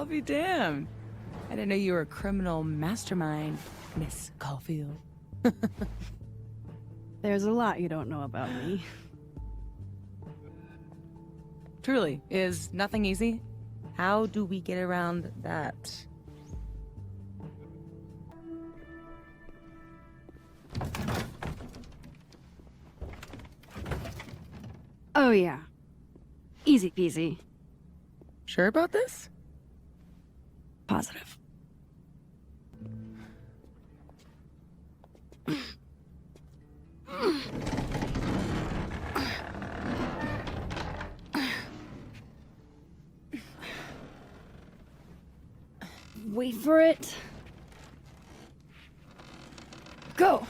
I'll be damned. I didn't know you were a criminal mastermind, Miss Caulfield. There's a lot you don't know about me. Truly, is nothing easy? How do we get around that? Oh yeah. Easy peasy. Sure about this? Positive. Wait for it. Go!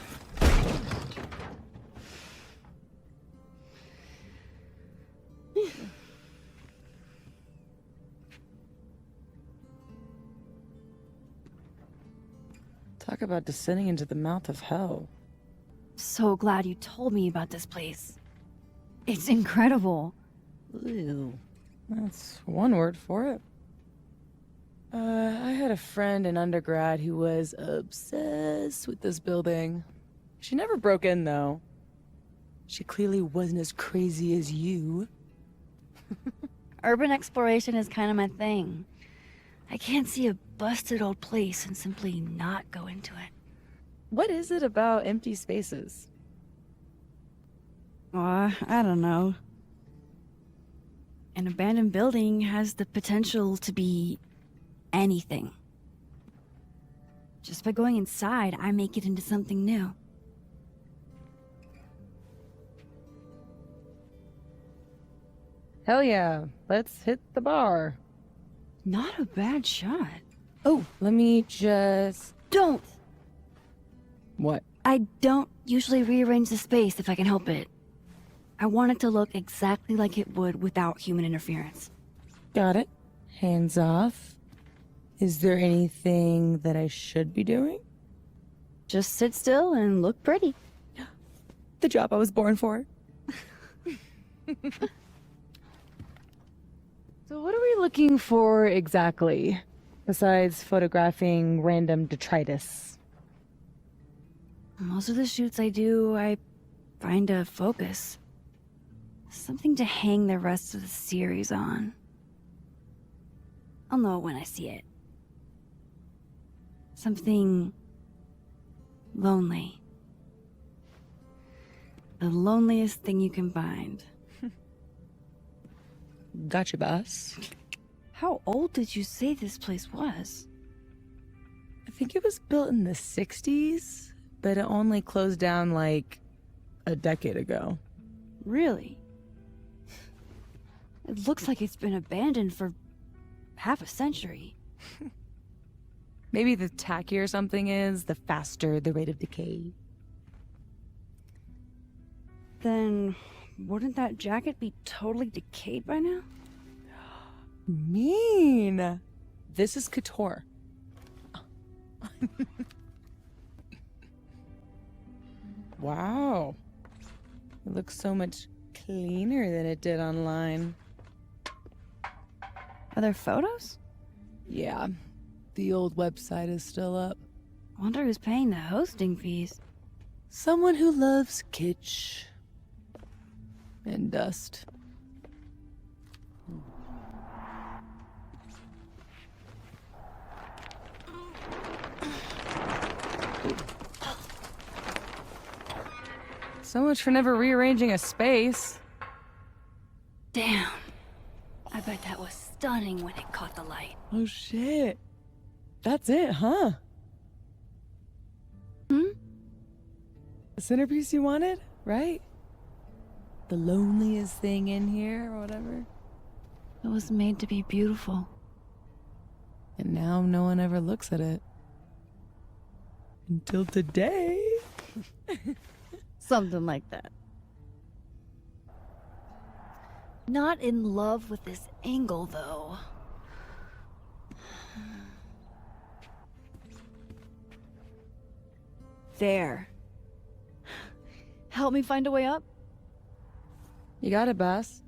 Talk about descending into the mouth of hell. So glad you told me about this place. It's incredible. Ew. That's one word for it. I had a friend in undergrad who was obsessed with this building. She never broke in, though. She clearly wasn't as crazy as you. Urban exploration is kind of my thing. I can't see a busted old place and simply not go into it. What is it about empty spaces? I don't know. An abandoned building has the potential to be anything. Just by going inside, I make it into something new. Hell yeah, let's hit the bar. Not a bad shot. Oh, let me just... Don't! What? I don't usually rearrange the space if I can help it. I want it to look exactly like it would without human interference. Got it. Hands off. Is there anything that I should be doing? Just sit still and look pretty. The job I was born for. So what are we looking for exactly, besides photographing random detritus? Most of the shoots I do, I find a focus. Something to hang the rest of the series on. I'll know it when I see it. Something lonely. The loneliest thing you can find. Gotcha, boss. How old did you say this place was? I think it was built in the 60s, but it only closed down like a decade ago. Really? It looks like it's been abandoned for half a century. Maybe the tackier something is, the faster the rate of decay. Then wouldn't that jacket be totally decayed by now? Mean. This is couture. Wow. It looks so much cleaner than it did online. Are there photos? Yeah. The old website is still up. Wonder who's paying the hosting fees. Someone who loves kitsch. And dust. So much for never rearranging a space. Damn. I bet that was stunning when it caught the light. Oh shit. That's it, huh? Hmm? The centerpiece you wanted, right? The loneliest thing in here, or whatever. It was made to be beautiful. And now no one ever looks at it. Until today. Something like that. Not in love with this angle, though. There. Help me find a way up? You got it, boss.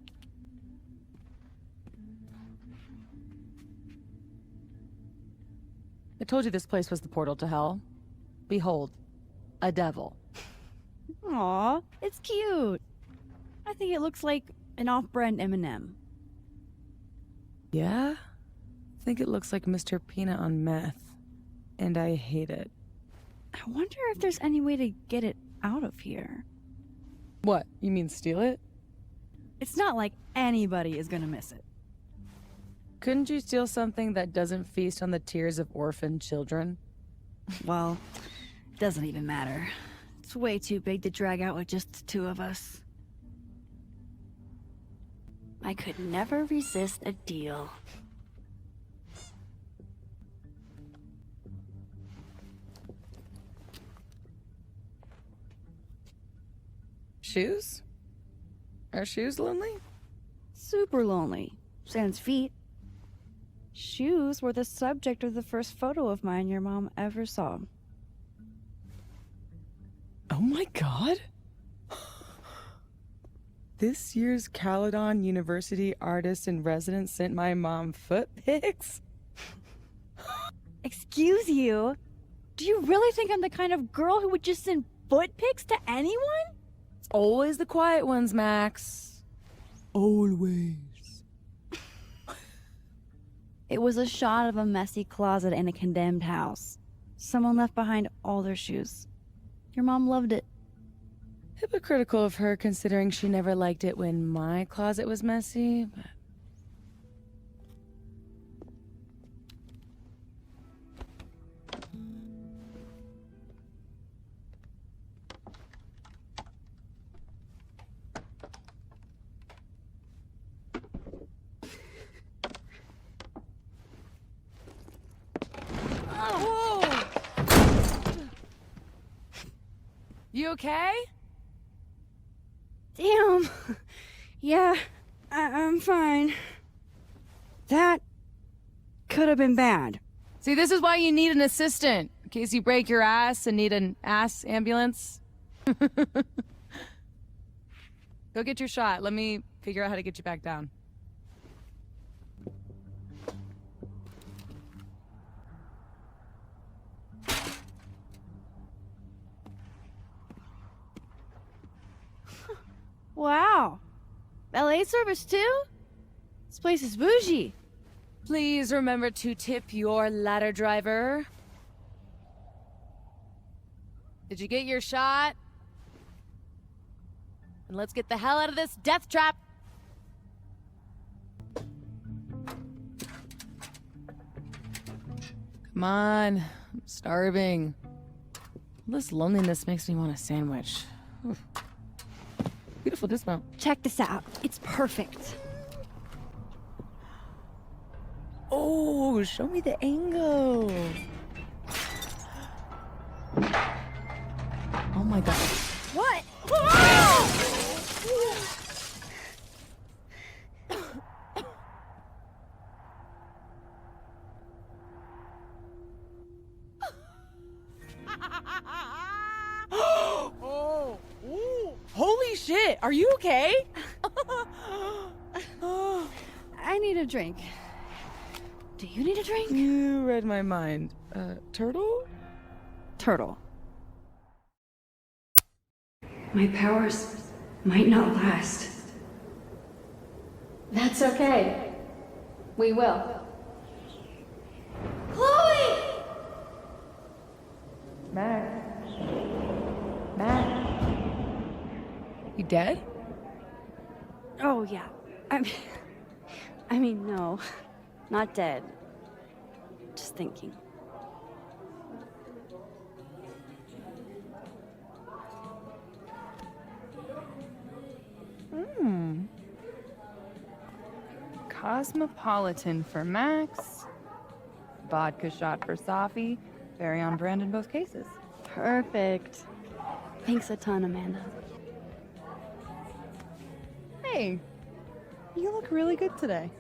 I told you this place was the portal to hell. Behold, a devil. Aw, it's cute. I think it looks like an off-brand M&M. Yeah? I think it looks like Mr. Peanut on meth. And I hate it. I wonder if there's any way to get it out of here. What, you mean steal it? It's not like anybody is gonna miss it. Couldn't you steal something that doesn't feast on the tears of orphaned children? Well, it doesn't even matter. It's way too big to drag out with just the two of us. I could never resist a deal. Shoes? Are shoes lonely? Super lonely. Sans feet. Shoes were the subject of the first photo of mine your mom ever saw. Oh my god! This year's Caledon University artist in residence sent my mom foot pics? Excuse you? Do you really think I'm the kind of girl who would just send foot pics to anyone? It's always the quiet ones, Max. Always. It was a shot of a messy closet in a condemned house. Someone left behind all their shoes. Your mom loved it. Hypocritical of her, considering she never liked it when my closet was messy, but... Whoa! You okay? Damn. Yeah, I'm fine. That could have been bad. See, this is why you need an assistant, in case you break your ass and need an ass ambulance. Go get your shot. Let me figure out how to get you back down. Wow. Ballet service too? This place is bougie. Please remember to tip your ladder driver. Did you get your shot? And let's get the hell out of this death trap. Come on, I'm starving. All this loneliness makes me want a sandwich. Oof. Beautiful dismount. Check this out. It's perfect. Oh, show me the angle. Oh my god. What? Oh, ooh. Holy shit, are you okay? I need a drink. Do you need a drink? You read my mind. Turtle? Turtle. My powers might not last. That's okay. We will. Chloe! Max. You dead? Oh, yeah. I mean, no. Not dead. Just thinking. Cosmopolitan for Max. Vodka shot for Safi. Very on brand in both cases. Perfect. Thanks a ton, Amanda. Hey, you look really good today.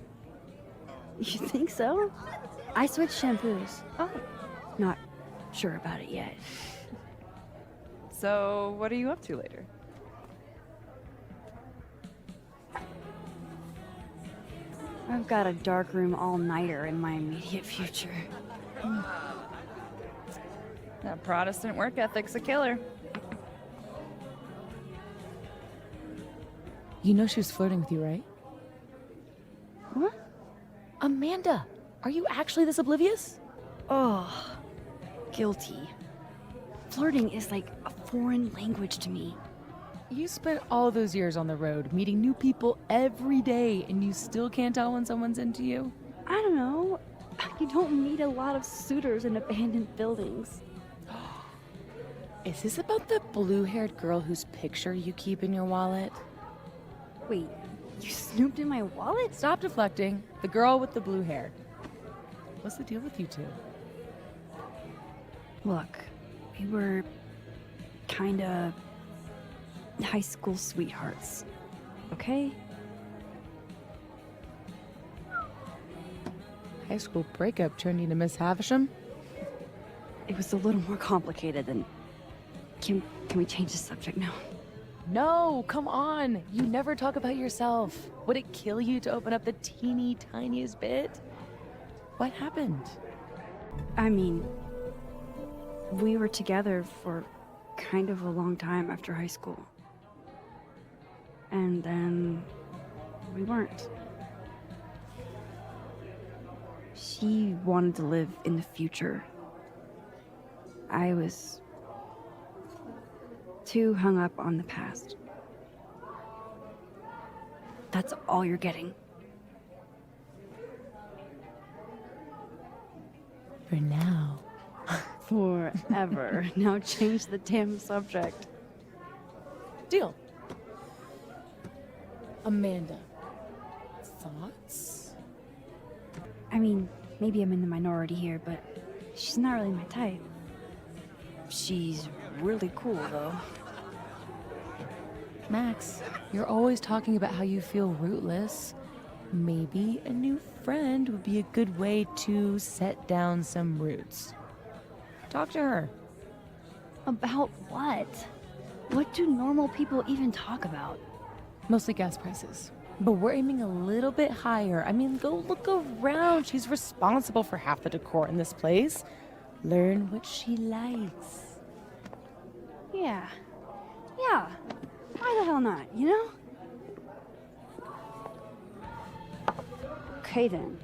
You think so? I switched shampoos. Oh. Not sure about it yet. So, what are you up to later? I've got a darkroom all-nighter in my immediate future. That Protestant work ethic's a killer. You know she was flirting with you, right? What? Amanda, are you actually this oblivious? Oh, guilty. Flirting is like a foreign language to me. You spent all those years on the road, meeting new people every day, and you still can't tell when someone's into you? I don't know. You don't meet a lot of suitors in abandoned buildings. Is this about the blue-haired girl whose picture you keep in your wallet? Wait, you snooped in my wallet? Stop deflecting. The girl with the blue hair. What's the deal with you two? Look, we were kinda high school sweethearts, okay? High school breakup turned you to Miss Havisham? It was a little more complicated than... Can we change the subject now? No, come on. You never talk about yourself. Would it kill you to open up the teeny tiniest bit? What happened? I mean, we were together for kind of a long time after high school. And then we weren't. She wanted to live in the future. I was too hung up on the past. That's all you're getting. For now. Forever. Now change the damn subject. Deal. Amanda, thoughts? I mean, maybe I'm in the minority here, but she's not really my type. She's really cool, though. Max, you're always talking about how you feel rootless. Maybe a new friend would be a good way to set down some roots. Talk to her. About what? What do normal people even talk about? Mostly gas prices. But we're aiming a little bit higher. I mean, go look around. She's responsible for half the decor in this place. Learn what she likes. Yeah. Yeah. Why the hell not, you know? Okay then.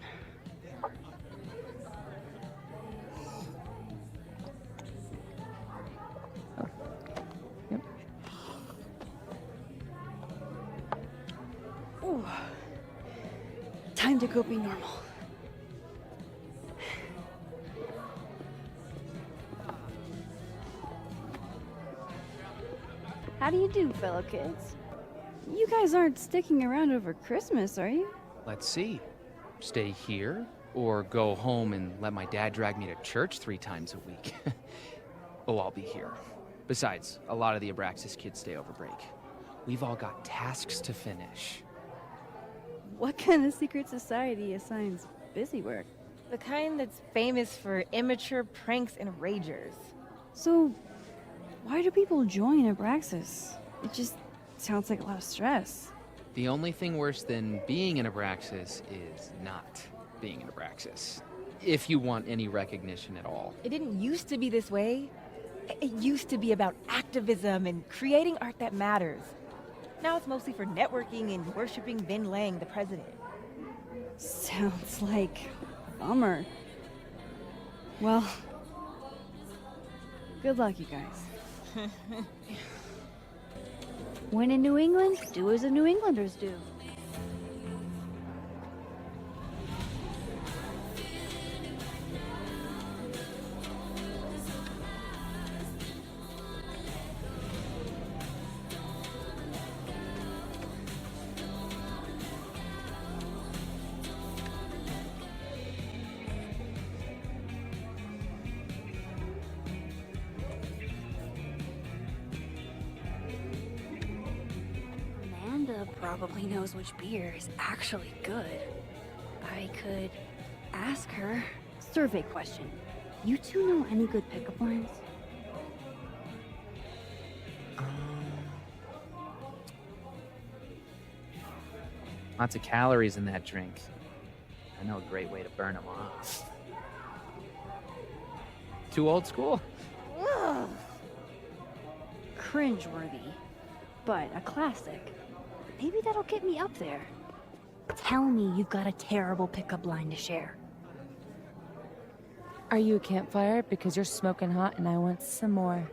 Yep. Ooh. Time to go be normal. How do you do, fellow kids? You guys aren't sticking around over Christmas, are you? Let's see. Stay here, or go home and let my dad drag me to church 3 times a week. Oh, I'll be here. Besides, a lot of the Abraxas kids stay over break. We've all got tasks to finish. What kind of secret society assigns busy work? The kind that's famous for immature pranks and ragers. So, why do people join Abraxas? It just sounds like a lot of stress. The only thing worse than being an Abraxas is not being an Abraxas. If you want any recognition at all. It didn't used to be this way. It used to be about activism and creating art that matters. Now it's mostly for networking and worshiping Ben Lang, the president. Sounds like a bummer. Well, good luck, you guys. When in New England, do as the New Englanders do. Amanda probably knows which beer is actually good. I could ask her. Survey question. You two know any good pickup lines? Lots of calories in that drink. I know a great way to burn them off. Too old school? cringeworthy, but a classic. Maybe that'll get me up there. Tell me you've got a terrible pickup line to share. Are you a campfire? Because you're smoking hot and I want some more.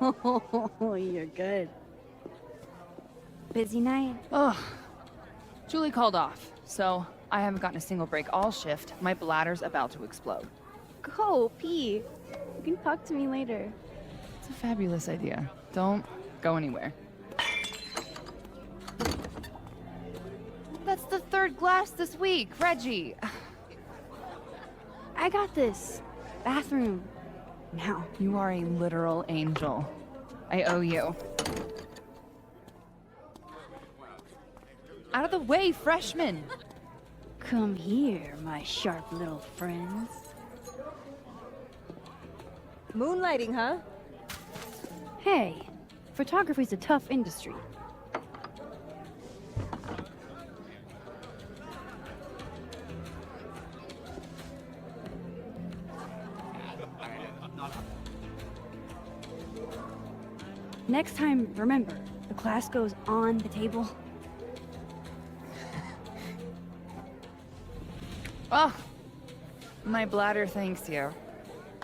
Oh, you're good. Busy night? Ugh. Julie called off, so I haven't gotten a single break all shift. My bladder's about to explode. Go, pee. You can talk to me later. It's a fabulous idea. Don't go anywhere. That's the third glass this week, Reggie. I got this. Bathroom. Now. You are a literal angel. I owe you. Out of the way, freshman! Come here, my sharp little friends. Moonlighting, huh? Hey, photography's a tough industry. Next time, remember, the class goes on the table. Oh, my bladder thanks you.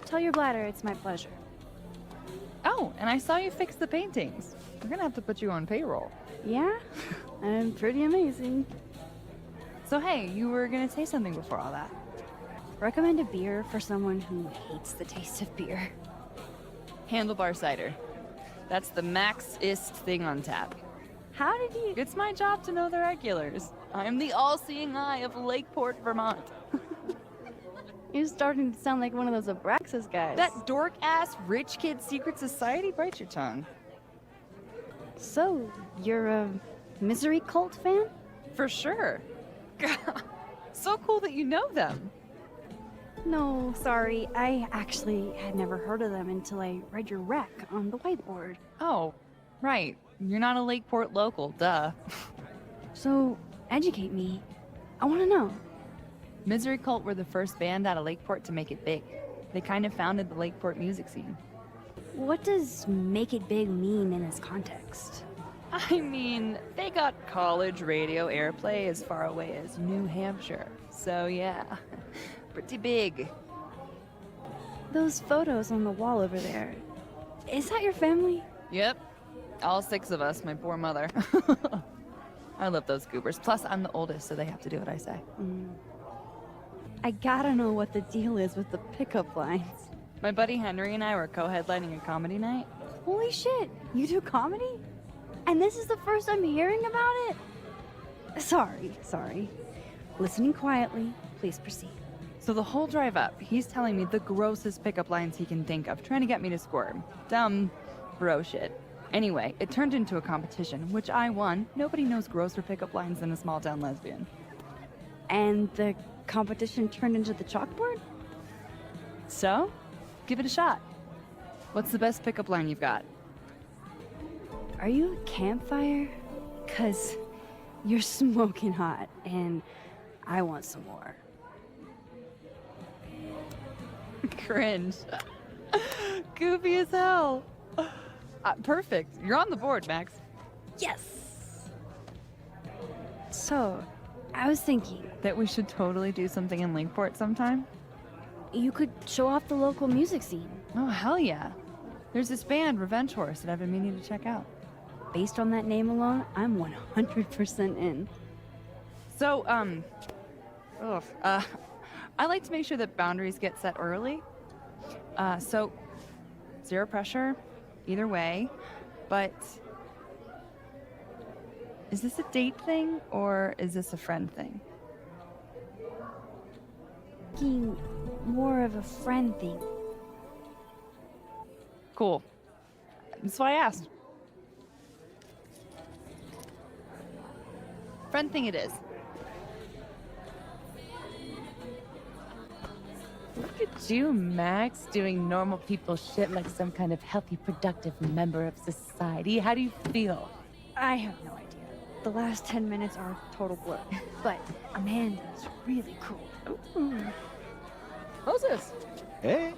Tell your bladder it's my pleasure. Oh, and I saw you fix the paintings. We're gonna have to put you on payroll. Yeah? I'm pretty amazing. So hey, you were gonna say something before all that. Recommend a beer for someone who hates the taste of beer. Handlebar cider. That's the max-ist thing on tap. How did you... It's my job to know the regulars. I'm the all-seeing eye of Lakeport, Vermont. You're starting to sound like one of those Abraxas guys. That dork-ass rich kid secret society, bite your tongue. So, you're a Misery Cult fan? For sure. So cool that you know them. No, sorry. I actually had never heard of them until I read your rec on the whiteboard. Oh, right. You're not a Lakeport local, duh. So, educate me. I want to know. Misery Cult were the first band out of Lakeport to make it big. They kind of founded the Lakeport music scene. What does make it big mean in this context? I mean, they got college radio airplay as far away as New Hampshire. So yeah, pretty big. Those photos on the wall over there. Is that your family? Yep. All 6 of us, my poor mother. I love those goobers. Plus, I'm the oldest, so they have to do what I say. I gotta know what the deal is with the pickup lines. My buddy Henry and I were co-headlining a comedy night. Holy shit, you do comedy? And this is the first I'm hearing about it? Sorry. Listening quietly, please proceed. So the whole drive up, he's telling me the grossest pickup lines he can think of, trying to get me to squirm. Dumb bro shit. Anyway, it turned into a competition, which I won. Nobody knows grosser pickup lines than a small town lesbian. And the competition turned into the chalkboard? So, give it a shot. What's the best pickup line you've got? Are you a campfire? 'Cause you're smoking hot, and I want some more. Cringe. Goofy as hell. Perfect. You're on the board, Max. Yes! So, I was thinking, That we should totally do something in Lakeport sometime? you could show off the local music scene. Oh, hell yeah. There's this band, Revenge Horse, that I've been meaning to check out. Based on that name alone, I'm 100% in. So, I like to make sure that boundaries get set early. So, zero pressure, either way, but is this a date thing or is this a friend thing? Thinking more of a friend thing. Cool. That's why I asked. Friend thing it is. Look at you, Max, doing normal people shit like some kind of healthy, productive member of society. How do you feel? I have no idea. The last 10 minutes are a total blur. But Amanda's really cool. Moses! Hey.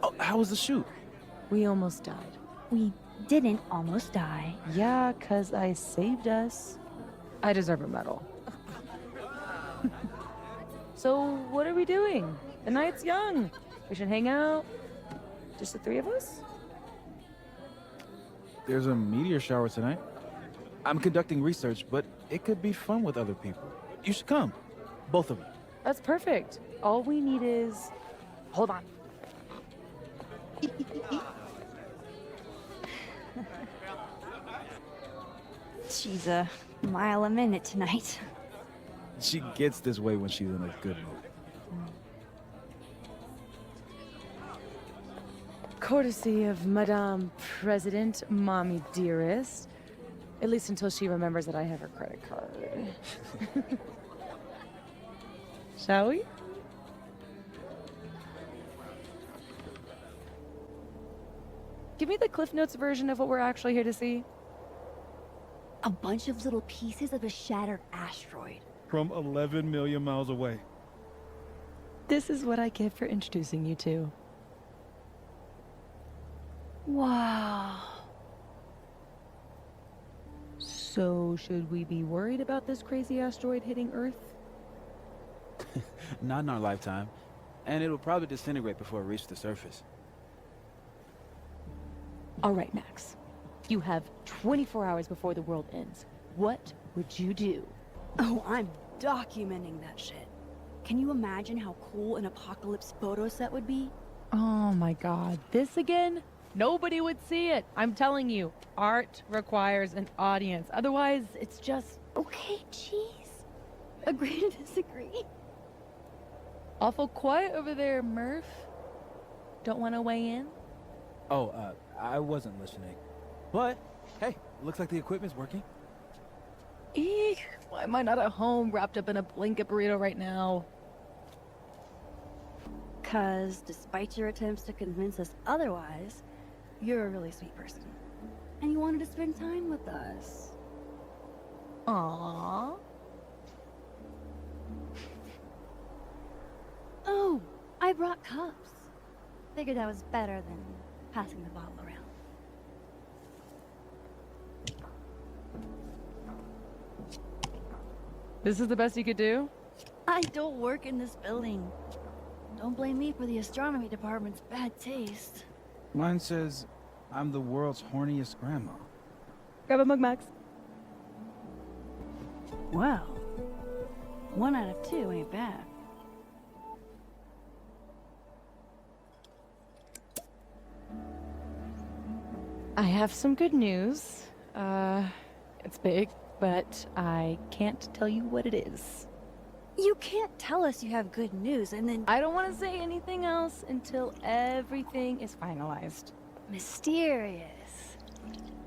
Oh, how was the shoot? We almost died. we didn't almost die. Yeah, 'cause I saved us. I deserve a medal. So, what are we doing? The night's young. We should hang out. Just the three of us? There's a meteor shower tonight. I'm conducting research, but it could be fun with other people. You should come. Both of you. That's perfect. All we need is... Hold on. She's a mile a minute tonight. She gets this way when she's in a good mood. Courtesy of Madame President, Mommy Dearest. At least until she remembers that I have her credit card. Shall we? Give me the Cliff Notes version of what we're actually here to see. A bunch of little pieces of a shattered asteroid. From 11 million miles away. This is what I get for introducing you to. Wow. So, should we be worried about this crazy asteroid hitting Earth? Not in our lifetime. And it'll probably disintegrate before it reaches the surface. All right, Max. You have 24 hours before the world ends. What would you do? Oh, I'm documenting that shit. Can you imagine how cool an apocalypse photo set would be? Oh my god, this again? Nobody would see it. I'm telling you, art requires an audience. Otherwise, it's just Okay, jeez. Agree to disagree. awful quiet over there, Murph. Don't want to weigh in? Oh, I wasn't listening. But, hey, looks like the equipment's working. Eek, why am I not at home wrapped up in a blanket burrito right now? 'Cause despite your attempts to convince us otherwise, you're a really sweet person. And you wanted to spend time with us. Aww. Oh, I brought cups. Figured that was better than passing the bottle around. This is the best you could do? I don't work in this building. Don't blame me for the astronomy department's bad taste. Mine says, I'm the world's horniest grandma. Grab a mug, Max. Well, 1 out of 2 ain't bad. I have some good news. It's big, but I can't tell you what it is. You can't tell us you have good news and then I don't want to say anything else until everything is finalized. mysterious.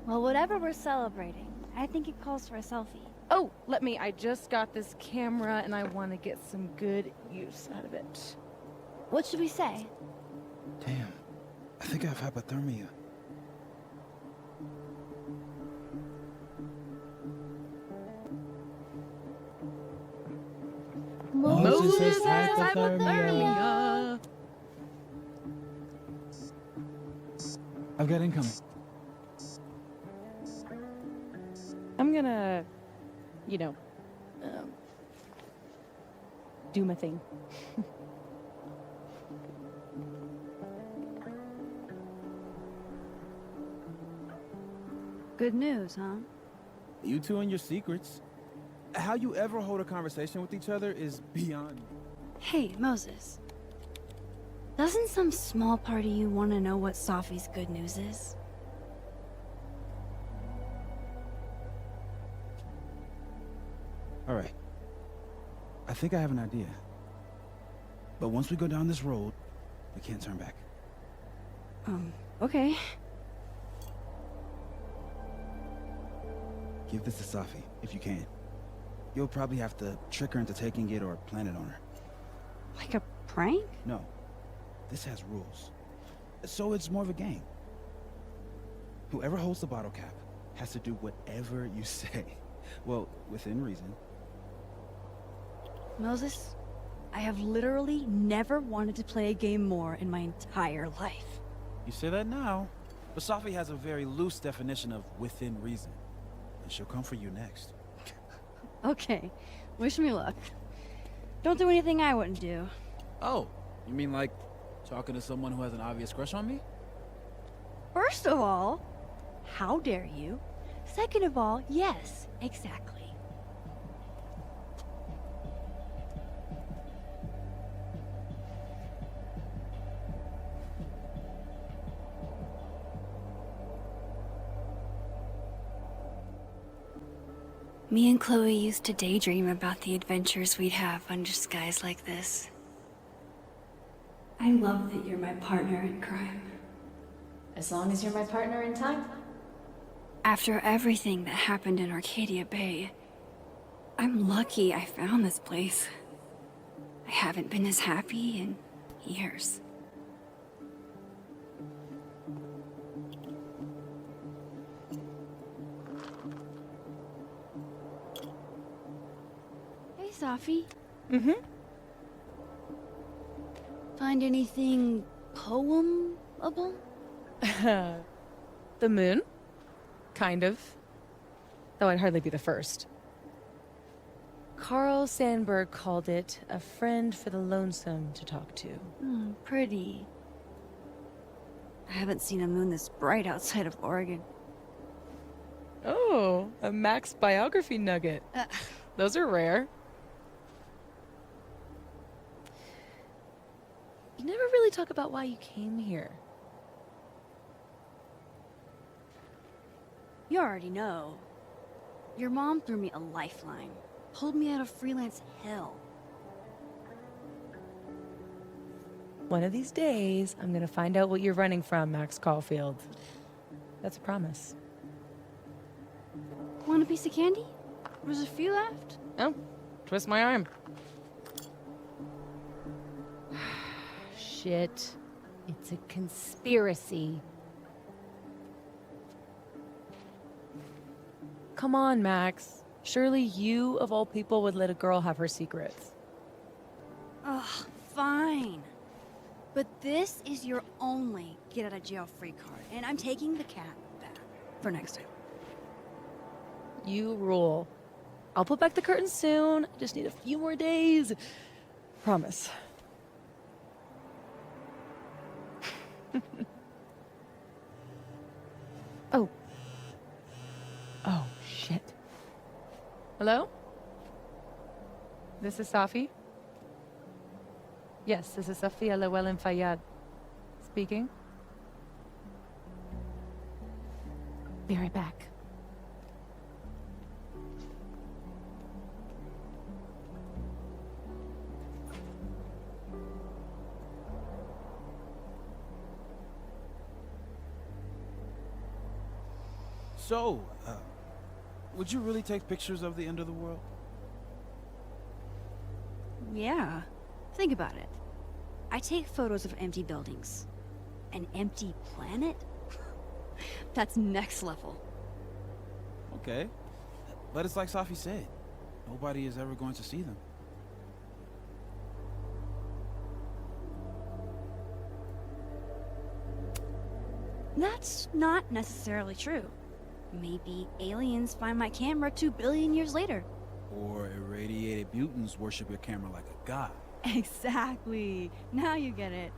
Well, whatever we're celebrating, I think it calls for a selfie. Oh, I just got this camera and I want to get some good use out of it. What should we say? Damn, I think I have hypothermia. Moses has hypothermia. I've got incoming. I'm gonna, do my thing. Good news, huh? You two and your secrets. How you ever hold a conversation with each other is beyond me. Hey, Moses. Doesn't some small part of you want to know what Safi's good news is? All right. I think I have an idea. But once we go down this road, we can't turn back. Okay. Give this to Safi, if you can. You'll probably have to trick her into taking it or plant it on her. Like a prank? No. This has rules. So it's more of a game. Whoever holds the bottle cap has to do whatever you say. Well, within reason. Moses, I have literally never wanted to play a game more in my entire life. You say that now. But Safi has a very loose definition of within reason. And she'll come for you next. Okay, wish me luck. Don't do anything I wouldn't do. Oh, you mean like talking to someone who has an obvious crush on me? First of all, how dare you? Second of all, yes, exactly. Me and Chloe used to daydream about the adventures we'd have under skies like this. I love that you're my partner in crime. As long as you're my partner in time. After everything that happened in Arcadia Bay, I'm lucky I found this place. I haven't been as happy in years. Hey, Safi. Mm-hmm. Find anything poemable? The moon? Kind of. Though I'd hardly be the first. Carl Sandburg called it a friend for the lonesome to talk to. Pretty. I haven't seen a moon this bright outside of Oregon. Oh, a Max biography nugget. Those are rare. You never really talk about why you came here. You already know. Your mom threw me a lifeline. Pulled me out of freelance hell. One of these days, I'm gonna find out what you're running from, Max Caulfield. That's a promise. Want a piece of candy? There's a few left. Oh, twist my arm. Shit. It's a conspiracy. Come on, Max. Surely you, of all people, would let a girl have her secrets. Ugh, fine. But this is your only get-out-of-jail-free card, and I'm taking the cat back for next time. You rule. I'll put back the curtain soon. I just need a few more days. Promise. Oh. Oh, shit. Hello? This is Safi? Yes, this is Safia Llewellyn Fayyad. Speaking. Be right back. So, would you really take pictures of the end of the world? Yeah, think about it. I take photos of empty buildings. An empty planet? That's next level. Okay. But it's like Safi said. Nobody is ever going to see them. That's not necessarily true. Maybe aliens find my camera 2 billion years later. Or irradiated mutants worship your camera like a god. Exactly. Now you get it.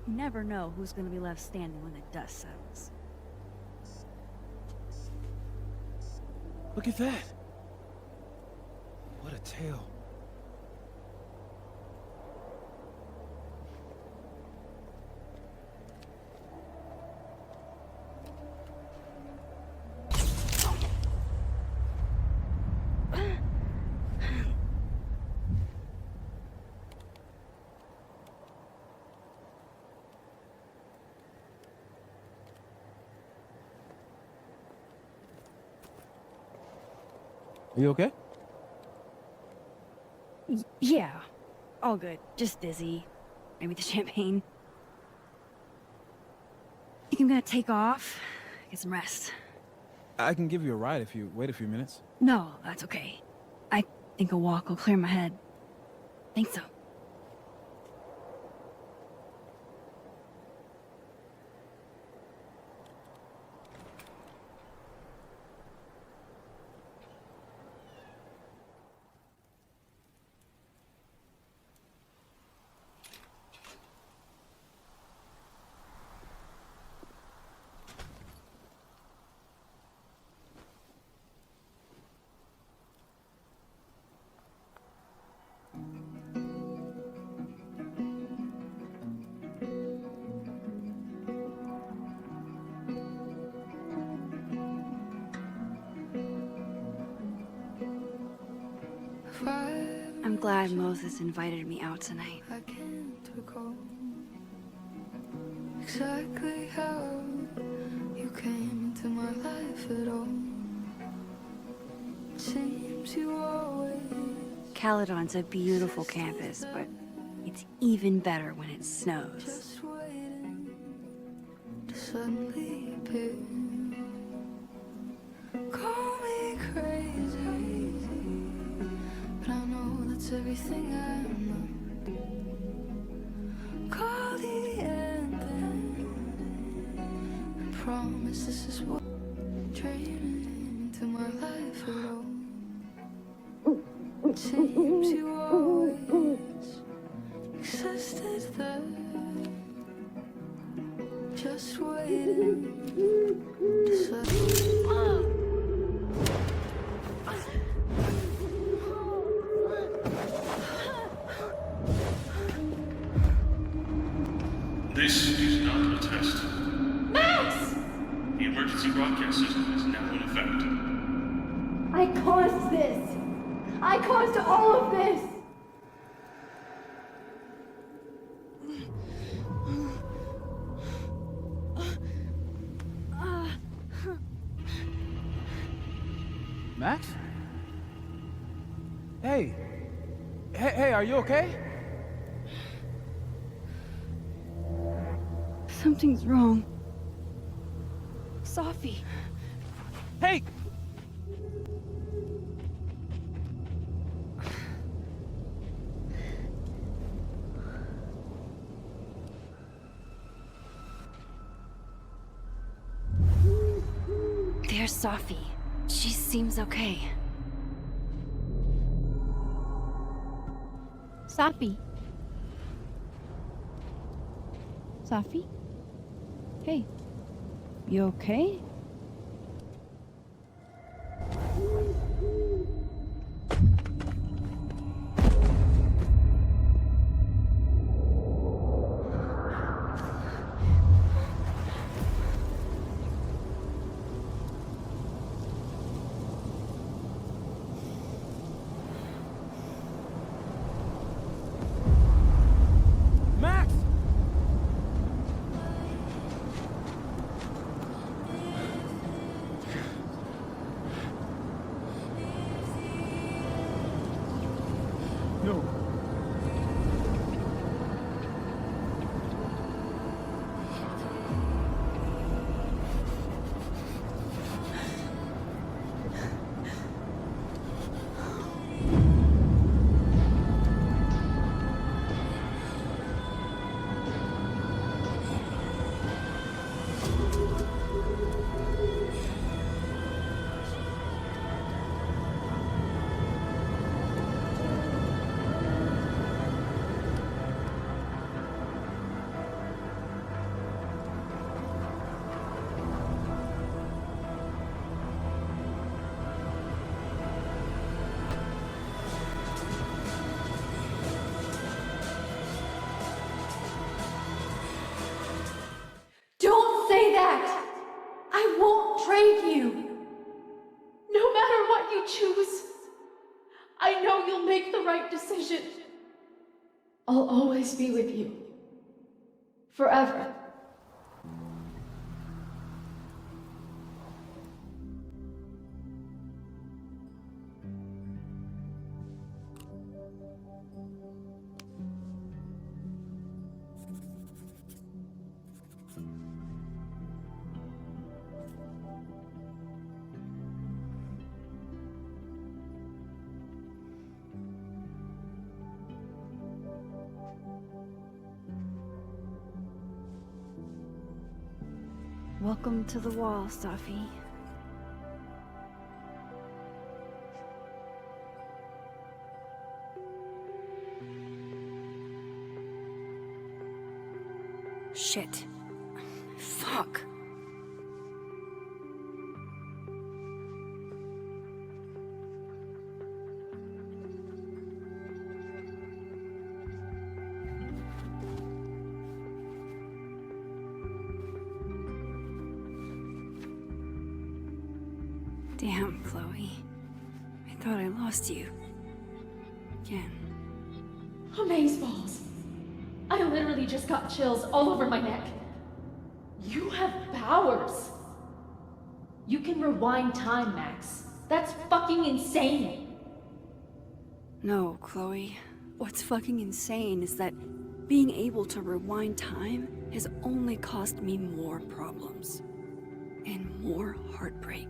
You never know who's gonna be left standing when the dust settles. Look at that. What a tale. Are you okay? Yeah. All good. Just dizzy. Maybe the champagne. Think I'm gonna take off? Get some rest. I can give you a ride if you wait a few minutes. No, that's okay. I think a walk will clear my head. Think so. I'm glad Moses invited me out tonight. I can't recall exactly how you came into my life at all. Seems you always Caledon's a beautiful campus, but it's even better when it snows. just waiting to suddenly appear. Call me crazy, but I know that's everything I'm not. Call the end then. I promise this is what dreaming into my life at all. Seems you always existed there, just waiting to settle. This is not a test. Max! The emergency broadcast system is now in effect. I caused this! I caused all of this! Max? Hey. Hey, are you okay? Something's wrong. Sophie. Hey! There's Sophie. She seems okay. Sophie. Sophie? Hey. You okay? Max! No. Don't say that! I won't trade you! No matter what you choose, I know you'll make the right decision. I'll always be with you. Forever. Welcome to the wall, Sophie. Shit. Fuck. Damn, Chloe. I thought I lost you. again. Amazeballs. I literally just got chills all over my neck. You have powers. You can rewind time, Max. That's fucking insane. No, Chloe. What's fucking insane is that being able to rewind time has only caused me more problems. And more heartbreak.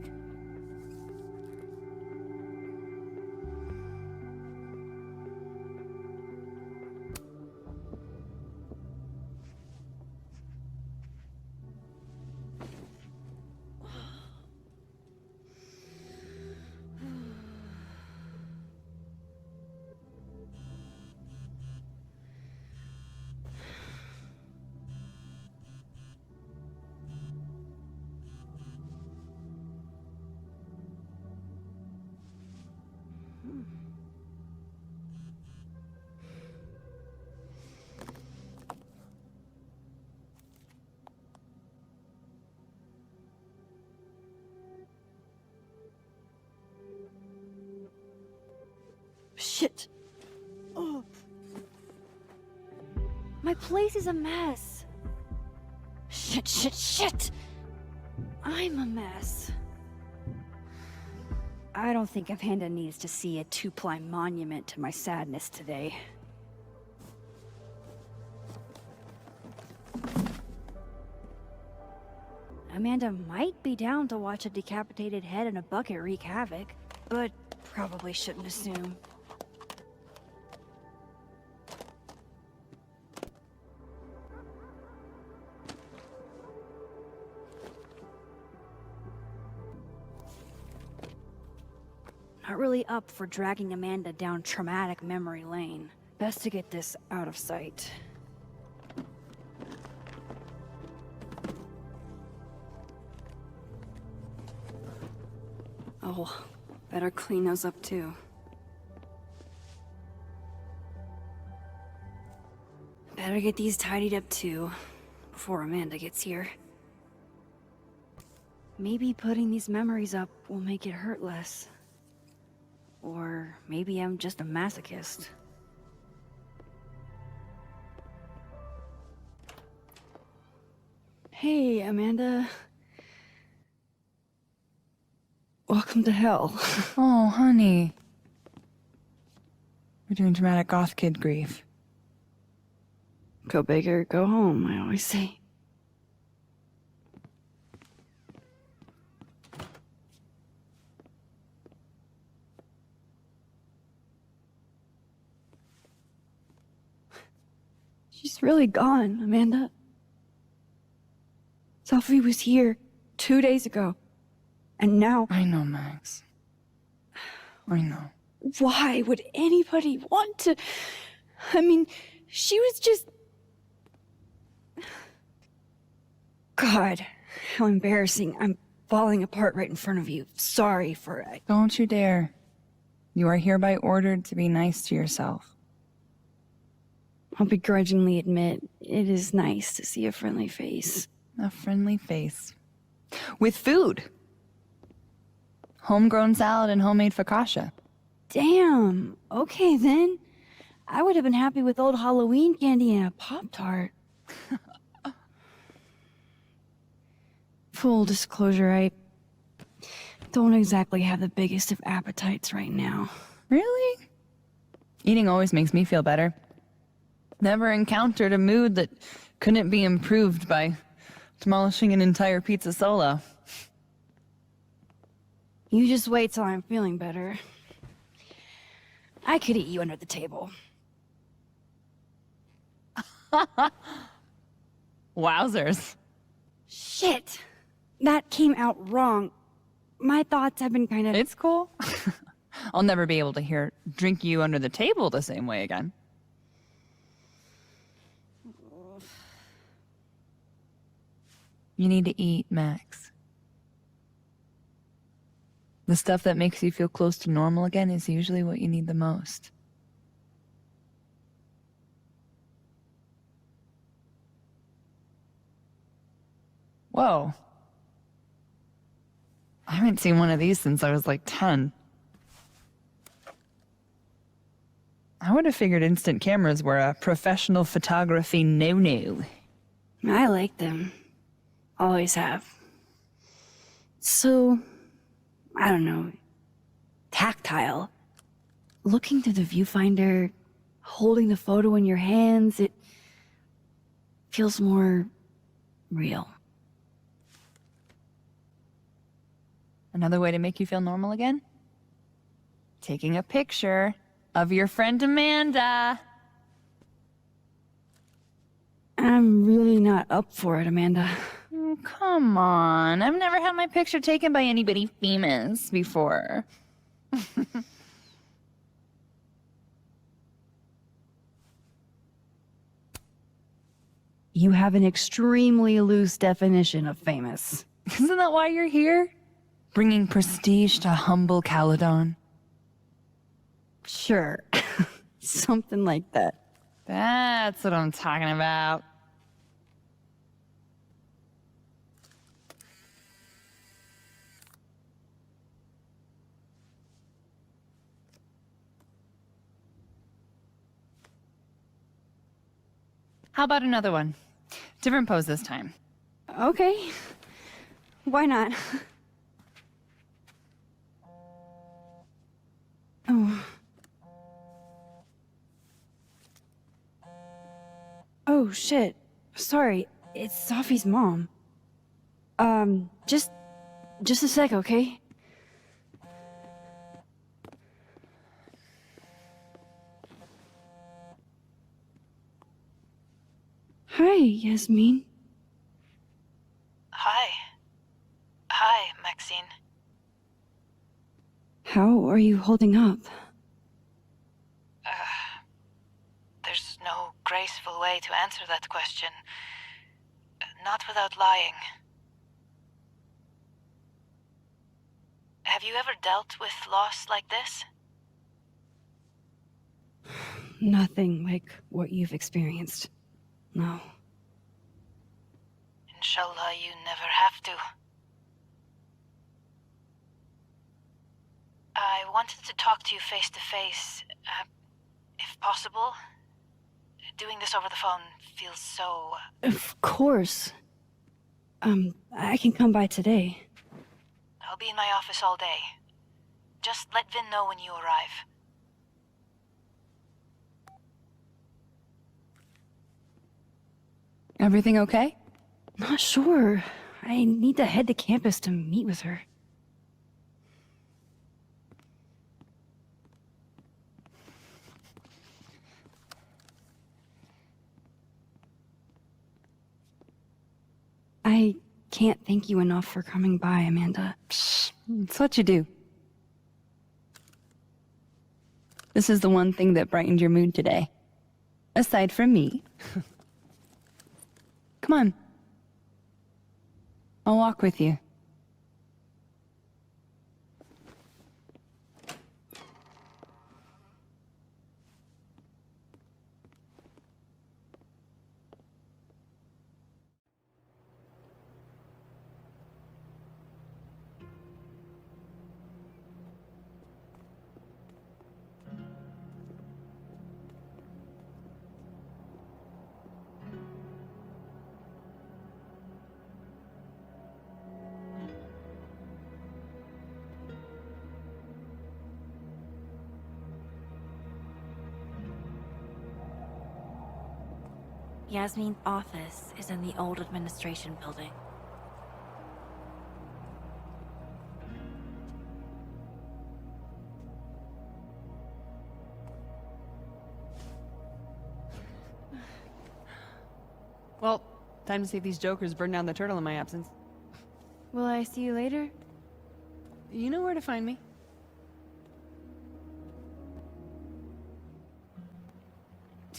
Shit. Oh. My place is a mess. Shit. I'm a mess. I don't think Amanda needs to see a 2-ply monument to my sadness today. Amanda might be down to watch a decapitated head in a bucket wreak havoc, but probably shouldn't assume. Not really up for dragging Amanda down traumatic memory lane. Best to get this out of sight. Oh, better clean those up too. Better get these tidied up too, before Amanda gets here. Maybe putting these memories up will make it hurt less. Or maybe I'm just a masochist. Hey, Amanda. Welcome to hell. Oh, honey. We're doing dramatic goth kid grief. Go big or go home, I always say. She's really gone, Amanda. Sophie was here 2 days ago. And now... I know, Max. I know. Why would anybody want to... I mean, she was just... God, how embarrassing. I'm falling apart right in front of you. Sorry for it. Don't you dare. You are hereby ordered to be nice to yourself. I'll begrudgingly admit, it is nice to see a friendly face. A friendly face. With food. Homegrown salad and homemade focaccia. Damn. Okay, then. I would have been happy with old Halloween candy and a Pop-Tart. Full disclosure, I don't exactly have the biggest of appetites right now. Really? Eating always makes me feel better. Never encountered a mood that couldn't be improved by demolishing an entire pizza solo. You just wait till I'm feeling better. I could eat you under the table. Wowzers. Shit! That came out wrong. My thoughts have been kind of... It's cool. I'll never be able to drink you under the table the same way again. You need to eat, Max. The stuff that makes you feel close to normal again is usually what you need the most. Whoa. I haven't seen one of these since I was like 10. would have figured instant cameras were a professional photography no-no. I like them. Always have. So, I don't know, tactile. Looking through the viewfinder, holding the photo in your hands, it feels more real. Another way to make you feel normal again? Taking a picture of your friend Amanda. I'm really not up for it, Amanda. Come on, I've never had my picture taken by anybody famous before. You have an extremely loose definition of famous. Isn't that why you're here? Bringing prestige to humble Caledon. Sure. Something like that. That's what I'm talking about. How about another one? Different pose this time. Okay. Why not? Oh. Oh, shit. Sorry. It's Sophie's mom. Just a sec, okay? Hi, Yasmin. Hi, Maxine. How are you holding up? There's no graceful way to answer that question. Not without lying. Have you ever dealt with loss like this? Nothing like what you've experienced. No. Inshallah, you never have to. I wanted to talk to you face to face, if possible. Doing this over the phone feels so... Of course. I can come by today. I'll be in my office all day. Just let Vin know when you arrive. Everything okay? Not sure. I need to head to campus to meet with her. I can't thank you enough for coming by, Amanda. It's what you do. This is the one thing that brightened your mood today. Aside from me. Come on. I'll walk with you. Yasmin's office is in the old administration building. Well, time to see if these jokers burn down the turtle in my absence. Will I see you later? You know where to find me.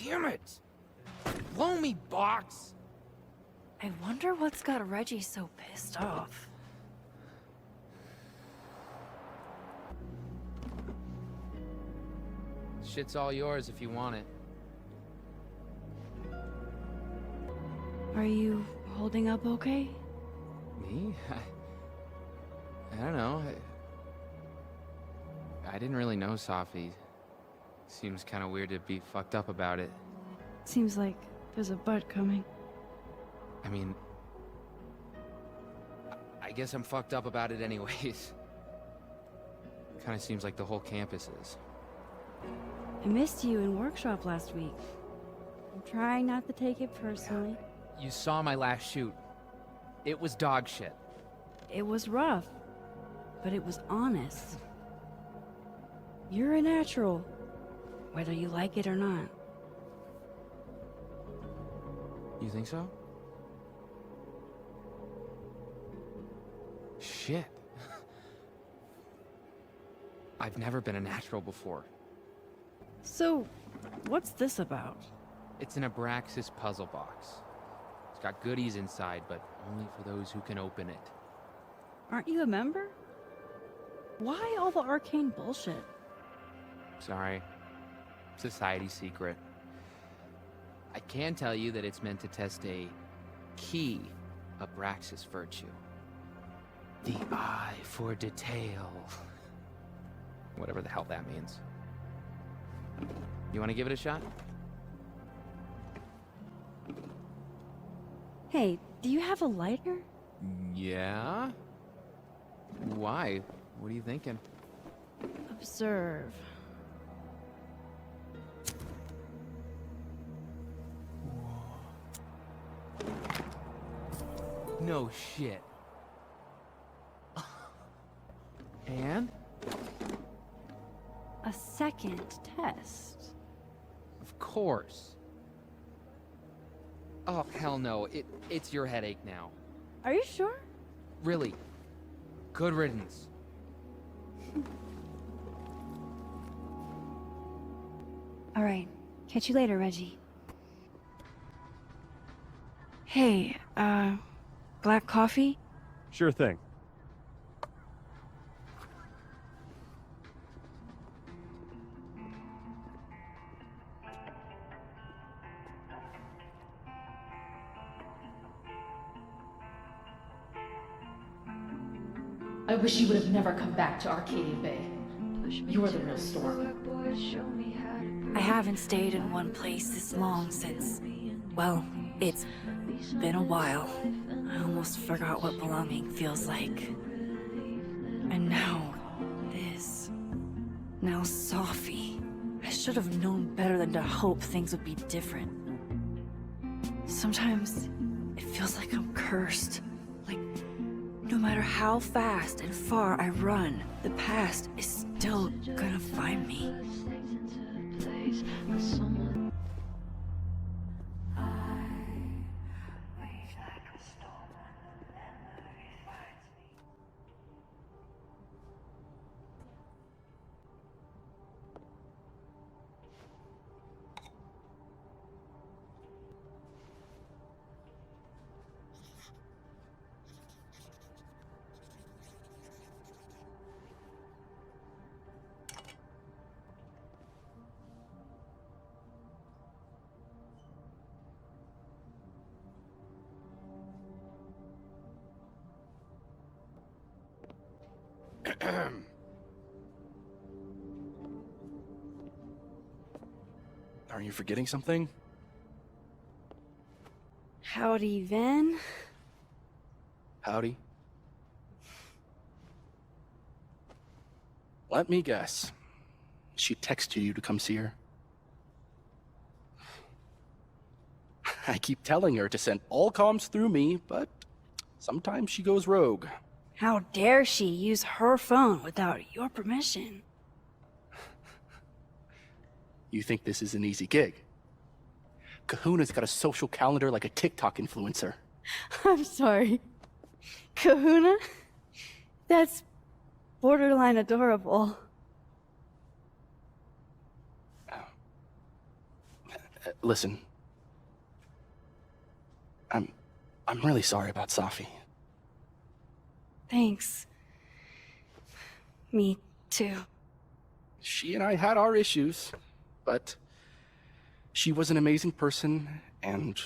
Damn it! Blow me, box! I wonder what's got Reggie so pissed off. Shit's all yours if you want it. Are you holding up okay? Me? I don't know. I didn't really know Safi. Seems kind of weird to be fucked up about it. Seems like there's a but coming. I mean, I guess I'm fucked up about it anyways. Kind of seems like the whole campus is. I missed you in workshop last week. I'm trying not to take it personally. You saw my last shoot. It was dog shit. It was rough, but it was honest. You're a natural, whether you like it or not. You think so? Shit. I've never been a natural before. So, what's this about? It's an Abraxas puzzle box. It's got goodies inside, but only for those who can open it. Aren't you a member? Why all the arcane bullshit? Sorry. Society secret. I can tell you that it's meant to test a key Abraxas virtue. The eye for detail. Whatever the hell that means. You want to give it a shot? Hey, do you have a lighter? Yeah? Why? What are you thinking? Observe. No shit. And? A second test. Of course. Oh, hell no. It's your headache now. Are you sure? Really. Good riddance. All right. Catch you later, Reggie. Hey, black coffee? Sure thing. I wish you would have never come back to Arcadia Bay. You're the real storm. I haven't stayed in one place this long since, well, it's been a while. I almost forgot what belonging feels like. And now, this. Now Sophie. I should have known better than to hope things would be different. Sometimes, it feels like I'm cursed. Like, no matter how fast and far I run, the past is still gonna find me. Are you forgetting something? Howdy, Ven. Howdy. Let me guess. She texted you to come see her? I keep telling her to send all comms through me, but sometimes she goes rogue. How dare she use her phone without your permission? You think this is an easy gig? Kahuna's got a social calendar like a TikTok influencer. I'm sorry. Kahuna? That's borderline adorable. Listen. I'm really sorry about Safi. Thanks. Me too. She and I had our issues, but she was an amazing person, and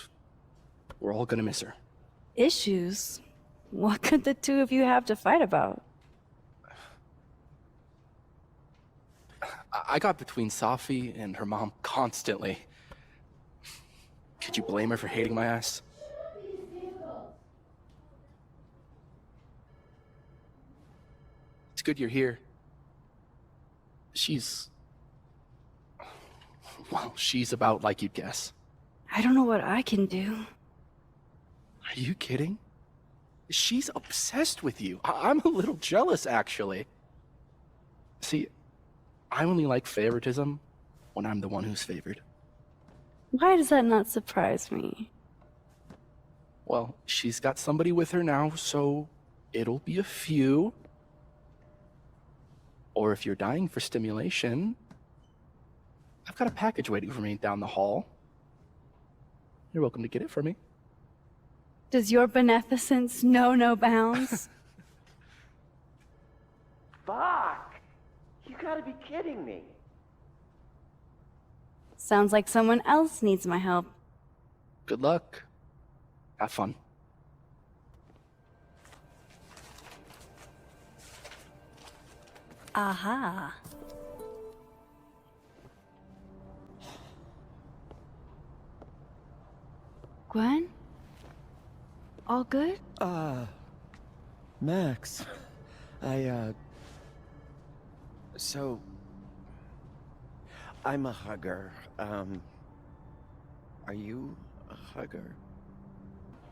we're all gonna miss her. Issues? What could the two of you have to fight about? I got between Safi and her mom constantly. Could you blame her for hating my ass? It's good you're here. Well, she's about like you'd guess. I don't know what I can do. Are you kidding? She's obsessed with you. I'm a little jealous, actually. See, I only like favoritism when I'm the one who's favored. Why does that not surprise me? Well, she's got somebody with her now, so it'll be a few. Or if you're dying for stimulation, I've got a package waiting for me down the hall. You're welcome to get it for me. Does your beneficence know no bounds? Fuck! You gotta be kidding me. Sounds like someone else needs my help. Good luck. Have fun. Aha. Gwen? All good? Max. So... I'm a hugger. Are you a hugger?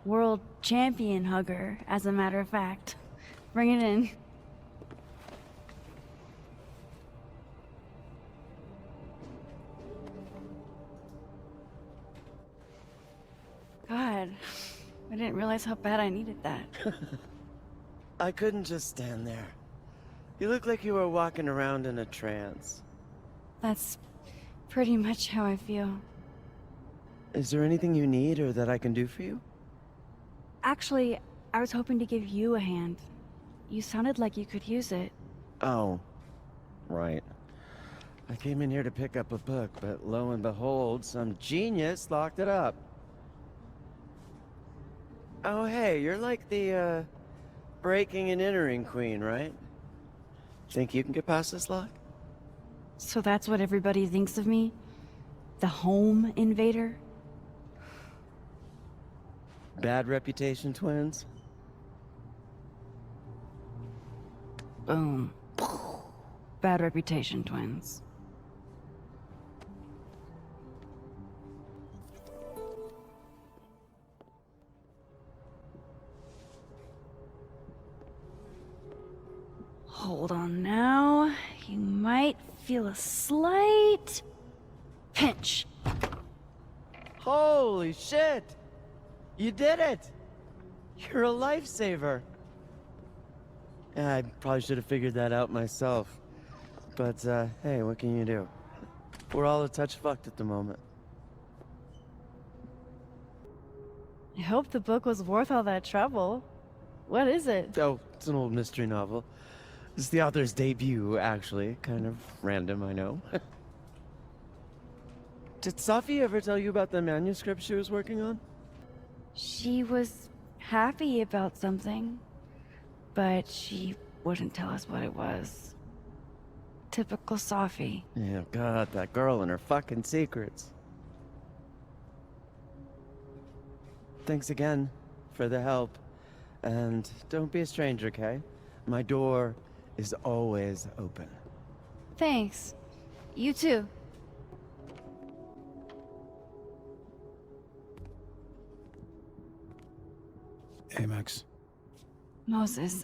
World champion hugger, as a matter of fact. Bring it in. God, I didn't realize how bad I needed that. I couldn't just stand there. You look like you were walking around in a trance. That's pretty much how I feel. Is there anything you need or that I can do for you? Actually, I was hoping to give you a hand. You sounded like you could use it. Oh, right. I came in here to pick up a book, but lo and behold, some genius locked it up. Oh, hey, you're like the, breaking and entering queen, right? Think you can get past this lock? So that's what everybody thinks of me? The home invader? Bad reputation, twins? Boom. Bad reputation, twins. Hold on now. You might feel a slight pinch. Holy shit! You did it! You're a lifesaver. Yeah, I probably should have figured that out myself. But, hey, what can you do? We're all a touch fucked at the moment. I hope the book was worth all that trouble. What is it? Oh, it's an old mystery novel. It's the author's debut, actually. Kind of random, I know. Did Safi ever tell you about the manuscript she was working on? She was happy about something, but she wouldn't tell us what it was. Typical Safi. Yeah, God, that girl and her fucking secrets. Thanks again for the help. And don't be a stranger, okay? My door is always open. Thanks. You too. Hey, Max. Moses,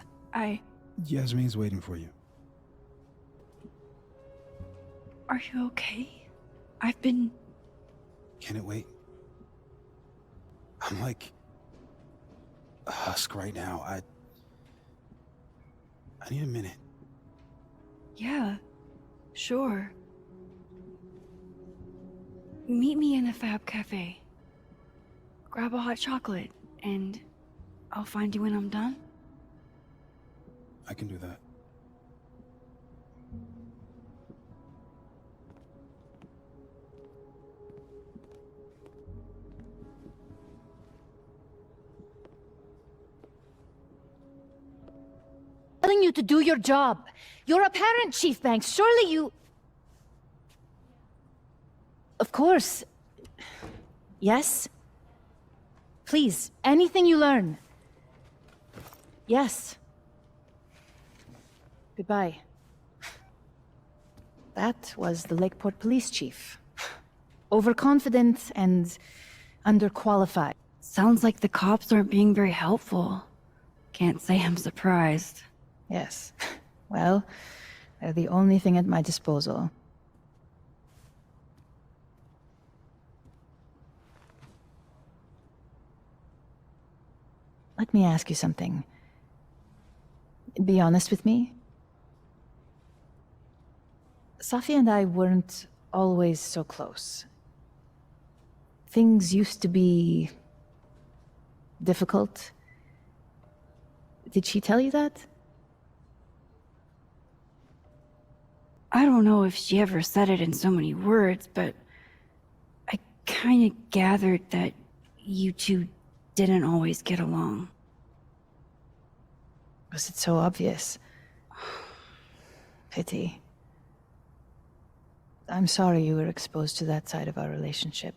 Yasmin's waiting for you. Are you okay? I've been... Can it wait? I'm like a husk right now. I need a minute. Yeah, sure. Meet me in a Fab Cafe. Grab a hot chocolate, and I'll find you when I'm done. I can do that. Telling you to do your job. You're a parent, Chief Banks. Surely you... Of course. Yes? Please, anything you learn. Yes. Goodbye. That was the Lakeport police chief. Overconfident and underqualified. Sounds like the cops aren't being very helpful. Can't say I'm surprised. Yes. Well, they're the only thing at my disposal. Let me ask you something. Be honest with me. Safia and I weren't always so close. Things used to be difficult. Did she tell you that? I don't know if she ever said it in so many words, but I kind of gathered that you two didn't always get along. Was it so obvious? Pity. I'm sorry you were exposed to that side of our relationship.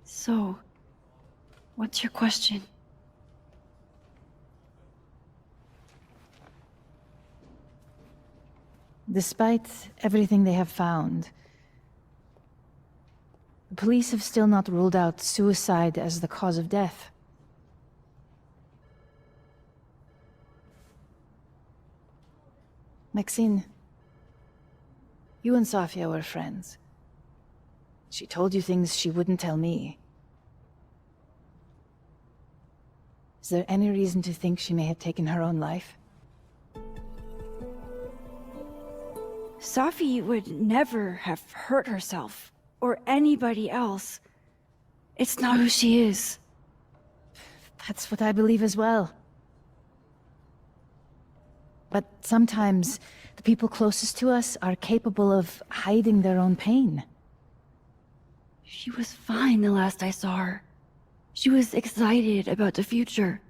So, what's your question? Despite everything they have found, the police have still not ruled out suicide as the cause of death. Maxine, you and Safia were friends. She told you things she wouldn't tell me. Is there any reason to think she may have taken her own life? Safi would never have hurt herself, or anybody else. It's not who she is. That's what I believe as well. But sometimes, the people closest to us are capable of hiding their own pain. She was fine the last I saw her. She was excited about the future.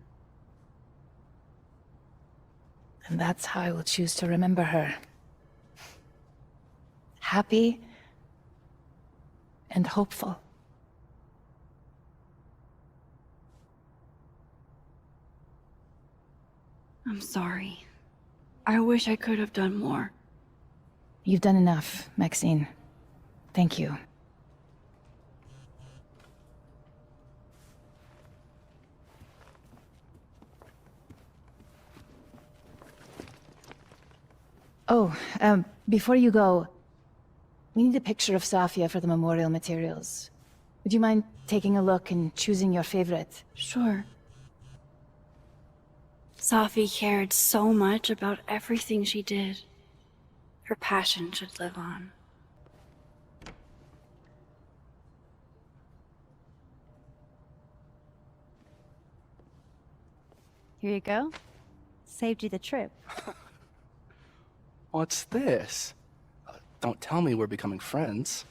And that's how I will choose to remember her. Happy and hopeful. I'm sorry. I wish I could have done more. You've done enough, Maxine. Thank you. Oh, before you go, we need a picture of Safia for the memorial materials. Would you mind taking a look and choosing your favorite? Sure. Safi cared so much about everything she did. Her passion should live on. Here you go. Saved you the trip. What's this? Don't tell me we're becoming friends.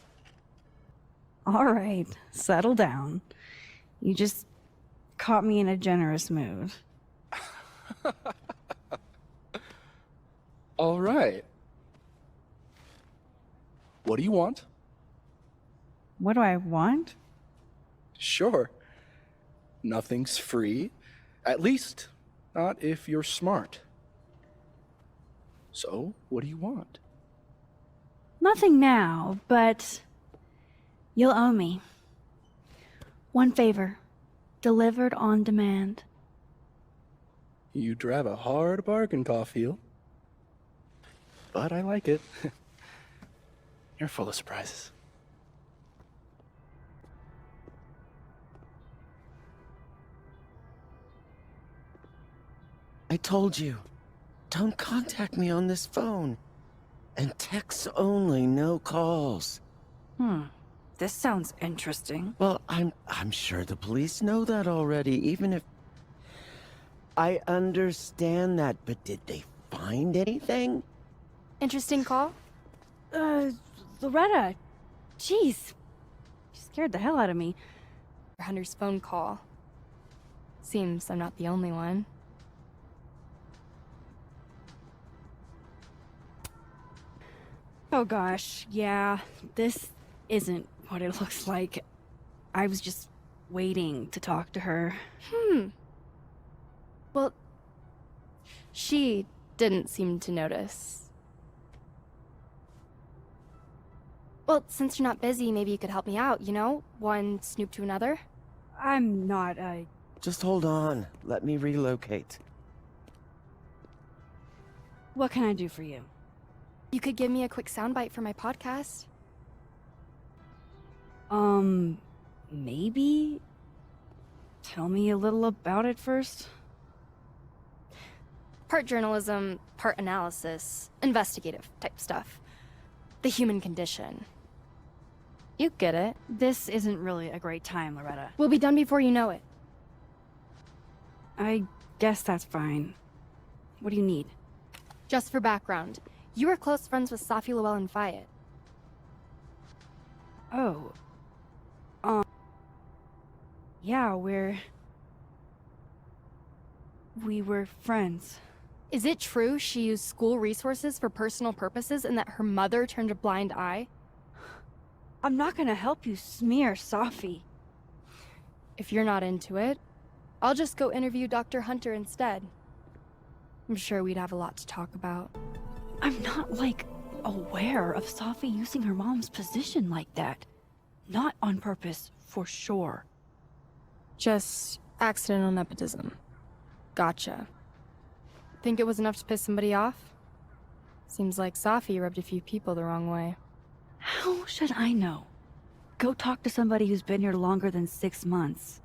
All right, settle down. You just caught me in a generous mood. All right. What do you want? What do I want? Sure. Nothing's free. At least, not if you're smart. So, what do you want? Nothing now, but you'll owe me. One favor, delivered on demand. You drive a hard bargain, Caulfield. But I like it. You're full of surprises. I told you, don't contact me on this phone. And texts only, no calls. This sounds interesting. Well, I'm sure the police know that already, even if... I understand that, but did they find anything? Interesting call? Loretta, jeez. You scared the hell out of me. Hunter's phone call. Seems I'm not the only one. Oh gosh, yeah. This isn't what it looks like. I was just waiting to talk to her. Well, she didn't seem to notice. Well, since you're not busy, maybe you could help me out, you know? One snoop to another. I'm not, Just hold on. Let me relocate. What can I do for you? You could give me a quick soundbite for my podcast. Maybe? Tell me a little about it first. Part journalism, part analysis, investigative type stuff. The human condition. You get it. This isn't really a great time, Loretta. We'll be done before you know it. I guess that's fine. What do you need? Just for background, you were close friends with Safi Llewellyn and Fayed. Oh. Yeah, we were friends. Is it true she used school resources for personal purposes and that her mother turned a blind eye? I'm not gonna help you smear Safi. If you're not into it, I'll just go interview Dr. Hunter instead. I'm sure we'd have a lot to talk about. I'm not, aware of Safi using her mom's position like that. Not on purpose, for sure. Just accidental nepotism. Gotcha. Think it was enough to piss somebody off? Seems like Safi rubbed a few people the wrong way. How should I know? Go talk to somebody who's been here longer than 6 months.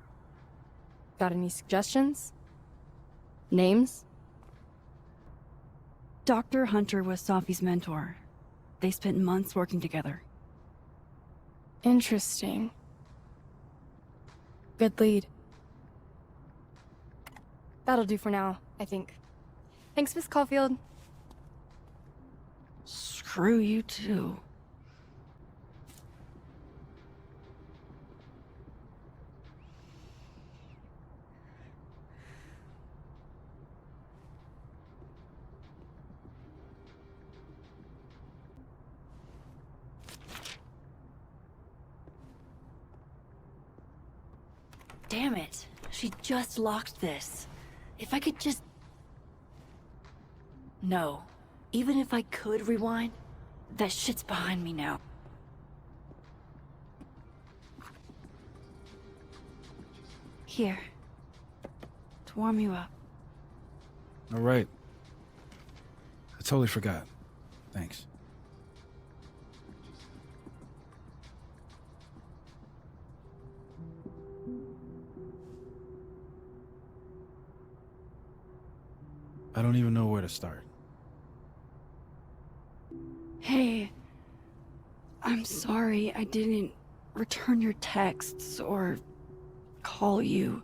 Got any suggestions? Names? Dr. Hunter was Safi's mentor. They spent months working together. Interesting. Good lead. That'll do for now, I think. Thanks, Miss Caulfield. Screw you too. Damn it. She just locked this. If I could just... No. Even if I could rewind, that shit's behind me now. Here. To warm you up. All right. I totally forgot. Thanks. I don't even know where to start. Hey. I'm sorry I didn't return your texts or call you.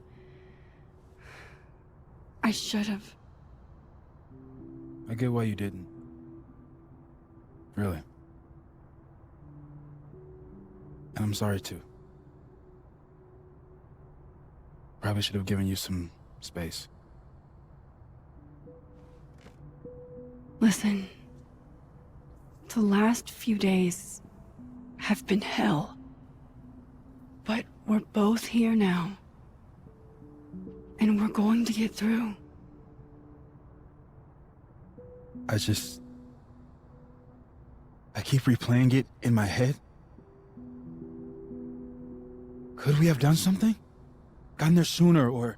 I should have. I get why you didn't. Really. And I'm sorry too. Probably should have given you some space. Listen, the last few days have been hell. But we're both here now. And we're going to get through. I keep replaying it in my head. Could we have done something? Gotten there sooner or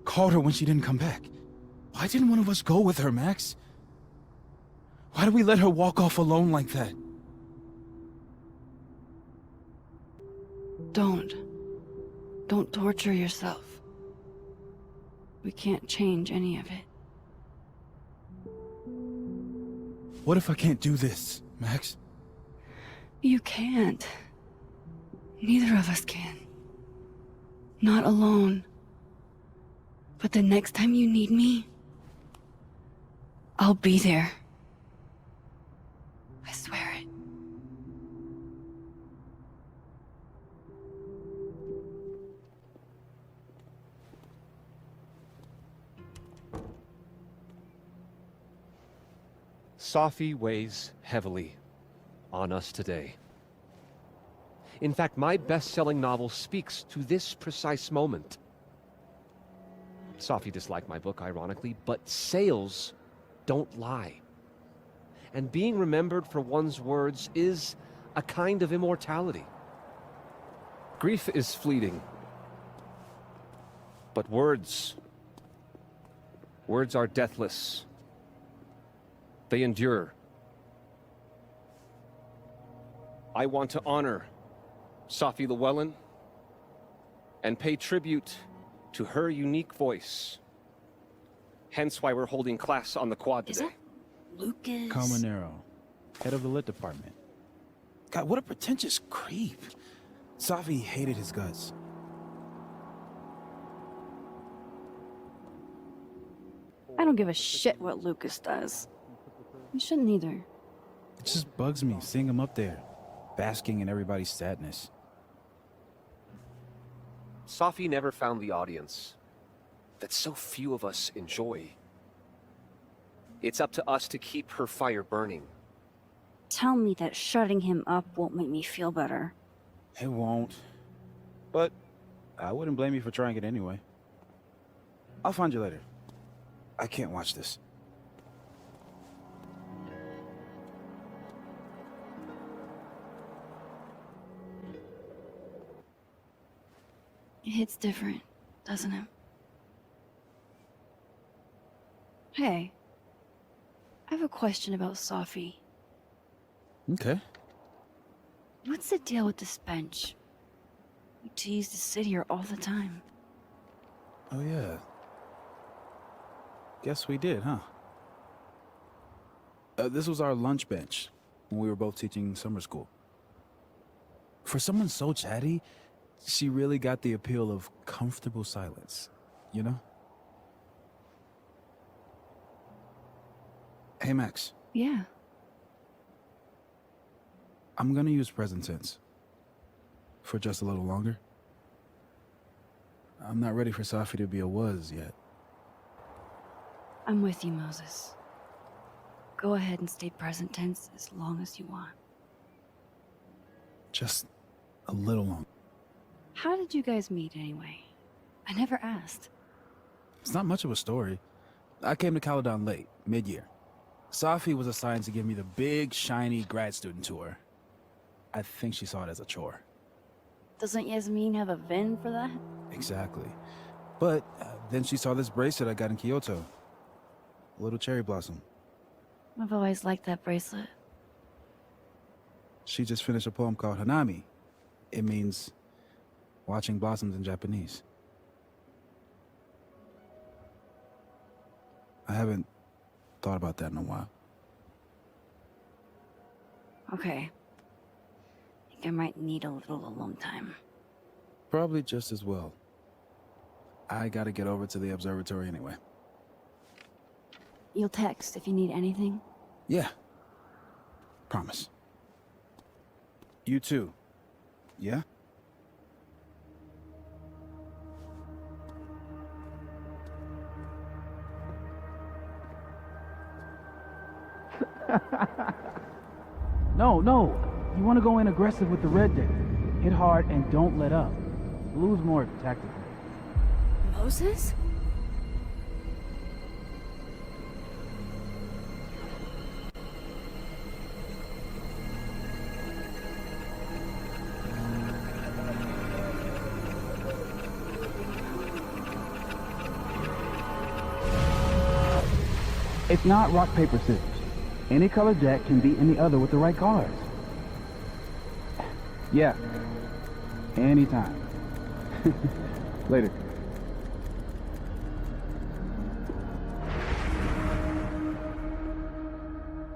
called her when she didn't come back? Why didn't one of us go with her, Max? Why did we let her walk off alone like that? Don't torture yourself. We can't change any of it. What if I can't do this, Max? You can't. Neither of us can. Not alone. But the next time you need me, I'll be there. I swear it. Safi weighs heavily on us today. In fact, my best-selling novel speaks to this precise moment. Sophie disliked my book, ironically, but sales don't lie. And being remembered for one's words is a kind of immortality. Grief is fleeting. But words are deathless. They endure. I want to honor Sophie Llewellyn and pay tribute to her unique voice. Hence why we're holding class on the quad today. Lucas? Caminero, head of the lit department. God, what a pretentious creep. Sophie hated his guts. I don't give a shit what Lucas does. You shouldn't either. It just bugs me seeing him up there, basking in everybody's sadness. Sophie never found the audience that so few of us enjoy. It's up to us to keep her fire burning. Tell me that shutting him up won't make me feel better. It won't. But I wouldn't blame you for trying it anyway. I'll find you later. I can't watch this. It hits different, doesn't it? Hey, I have a question about Sophie. Okay. What's the deal with this bench? We used to sit here all the time. Oh yeah. Guess we did, huh? This was our lunch bench when we were both teaching summer school. For someone so chatty, she really got the appeal of comfortable silence, you know? Hey, Max. Yeah. I'm gonna use present tense. For just a little longer. I'm not ready for Sophie to be a was yet. I'm with you, Moses. Go ahead and stay present tense as long as you want. Just a little longer. How did you guys meet anyway? I never asked. It's not much of a story. I came to Caledon late, mid-year. Sophie was assigned to give me the big, shiny grad student tour. I think she saw it as a chore. Doesn't Yasmin have a VIN for that? Exactly. But then she saw this bracelet I got in Kyoto. A little cherry blossom. I've always liked that bracelet. She just finished a poem called Hanami. It means watching blossoms in Japanese. I haven't thought about that in a while. Okay. I think I might need a little alone time. Probably just as well. I gotta get over to the observatory anyway. You'll text if you need anything? Yeah. Promise. You too. Yeah? No. You want to go in aggressive with the red deck. Hit hard and don't let up. Blue's more tactical. Moses? It's not rock, paper, scissors. Any color jack can beat any other with the right cards. Yeah. Anytime. Later.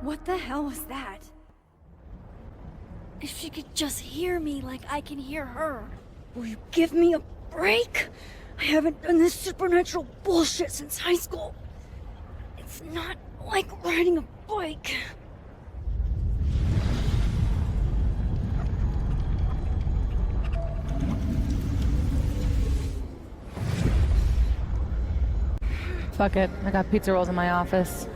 What the hell was that? If she could just hear me like I can hear her. Will you give me a break? I haven't done this supernatural bullshit since high school. It's not like riding a bike. Fuck it. I got pizza rolls in my office.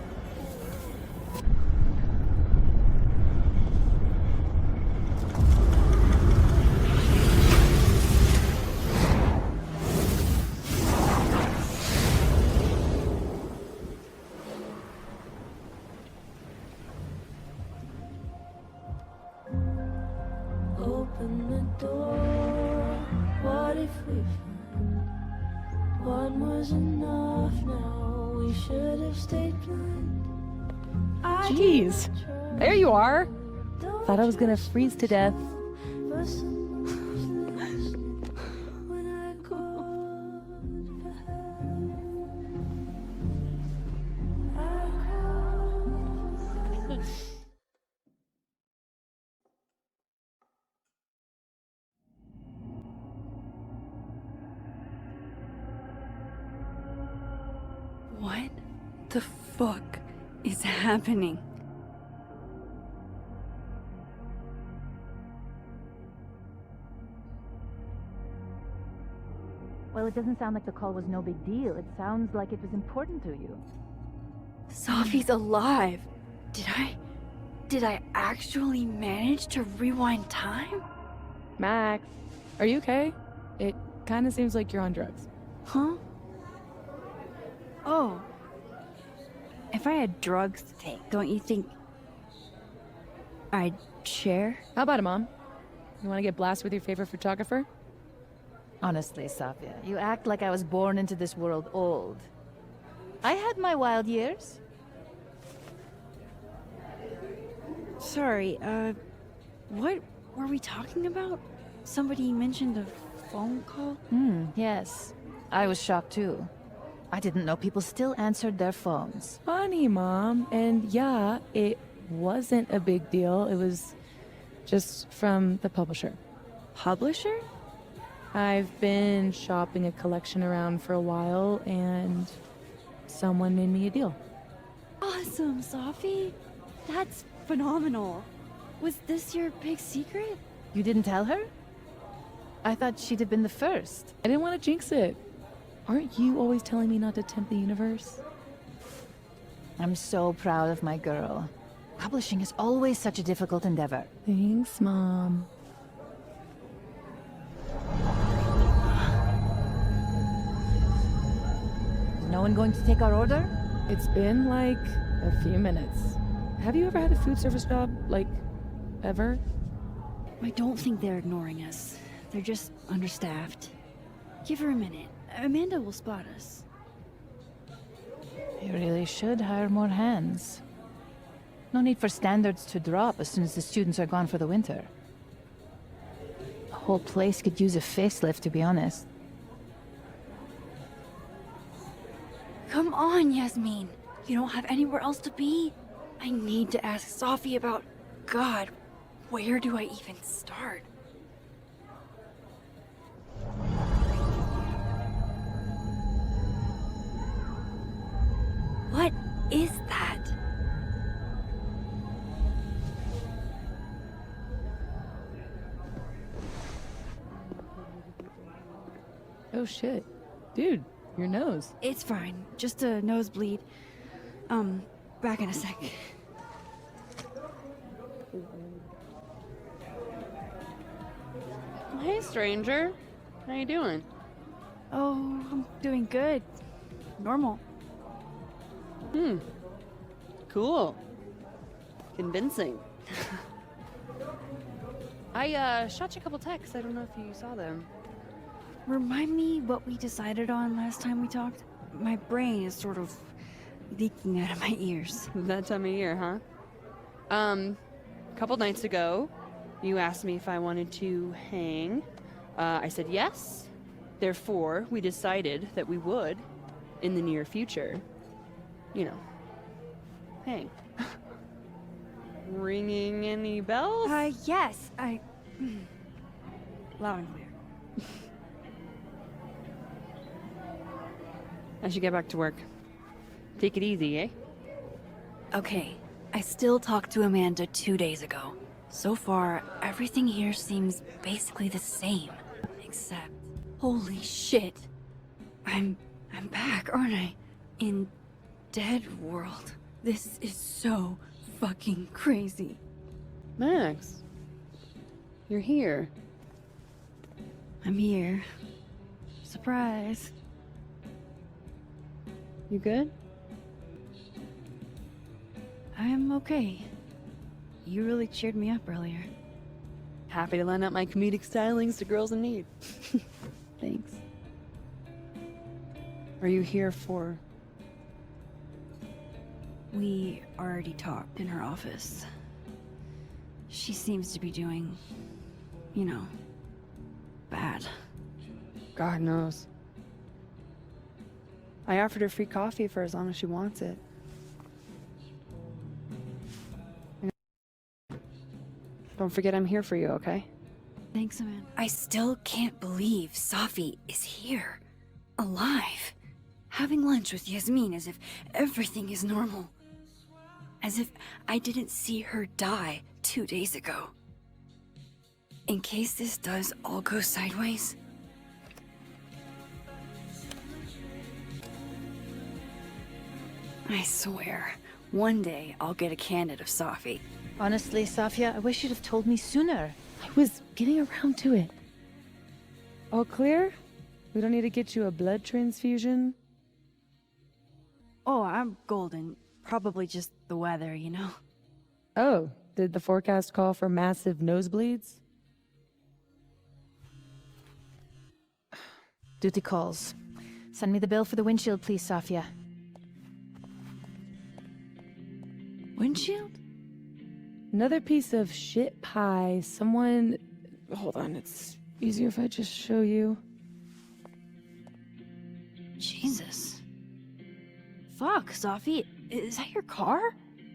Jeez. There you are. Thought I was gonna freeze to death. What the fuck is happening? Well, it doesn't sound like the call was no big deal. It sounds like it was important to you. Sophie's alive. Did I actually manage to rewind time? Max, are you okay? It kind of seems like you're on drugs. Huh? Oh. If I had drugs to take, don't you think I'd share? How about it, Mom? You want to get blasted with your favorite photographer? Honestly, Safia, you act like I was born into this world old. I had my wild years. Sorry, what were we talking about? Somebody mentioned a phone call? Yes. I was shocked too. I didn't know people still answered their phones. Funny, Mom. And yeah, it wasn't a big deal. It was just from the publisher. Publisher? I've been shopping a collection around for a while, and someone made me a deal. Awesome, Sophie. That's phenomenal. Was this your big secret? You didn't tell her? I thought she'd have been the first. I didn't want to jinx it. Aren't you always telling me not to tempt the universe? I'm so proud of my girl. Publishing is always such a difficult endeavor. Thanks, Mom. Is no one going to take our order? It's been like a few minutes. Have you ever had a food service job? Like, ever? I don't think they're ignoring us. They're just understaffed. Give her a minute. Amanda will spot us. You really should hire more hands. No need for standards to drop as soon as the students are gone for the winter. The whole place could use a facelift, to be honest. Come on, Yasmin. You don't have anywhere else to be? I need to ask Sophie about... God, where do I even start? What is that? Oh shit. Dude, your nose. It's fine. Just a nosebleed. Back in a sec. Hey, stranger. How you doing? Oh, I'm doing good. Normal. Cool. Convincing. I shot you a couple texts. I don't know if you saw them. Remind me what we decided on last time we talked? My brain is sort of leaking out of my ears. That time of year, huh? Couple nights ago, you asked me if I wanted to hang. I said yes. Therefore, we decided that we would, in the near future, you know, hang. Ringing any bells? Yes, loud and clear. I should get back to work. Take it easy, eh? Okay, I still talked to Amanda 2 days ago. So far, everything here seems basically the same. Except, holy shit. I'm back, aren't I? In Dead World. This is so fucking crazy. Max, you're here. I'm here. Surprise. You good? I'm okay. You really cheered me up earlier. Happy to lend out my comedic stylings to girls in need. Thanks. Are you here for... We already talked in her office. She seems to be doing, you know, bad. God knows. I offered her free coffee for as long as she wants it. Don't forget I'm here for you, okay? Thanks, Amanda. I still can't believe Safi is here. Alive. Having lunch with Yasmin as if everything is normal. As if I didn't see her die 2 days ago. In case this does all go sideways. I swear, one day I'll get a candid of Safi. Honestly, Safia, I wish you'd have told me sooner. I was getting around to it. All clear? We don't need to get you a blood transfusion? Oh, I'm golden. Probably just the weather, you know? Oh, did the forecast call for massive nosebleeds? Duty calls. Send me the bill for the windshield, please, Safia. Windshield? Another piece of shit pie. Someone... Hold on, it's easier if I just show you. Jesus. Fuck, Safi. Is that your car?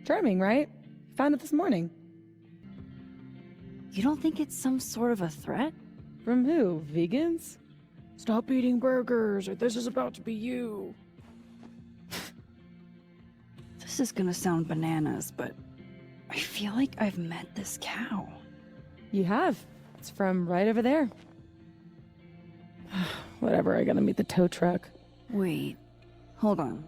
Charming, right? Found it this morning. You don't think it's some sort of a threat? From who? Vegans? Stop eating burgers, or this is about to be you. This is gonna sound bananas, but I feel like I've met this cow. You have. It's from right over there. Whatever, I gotta meet the tow truck. Wait, hold on.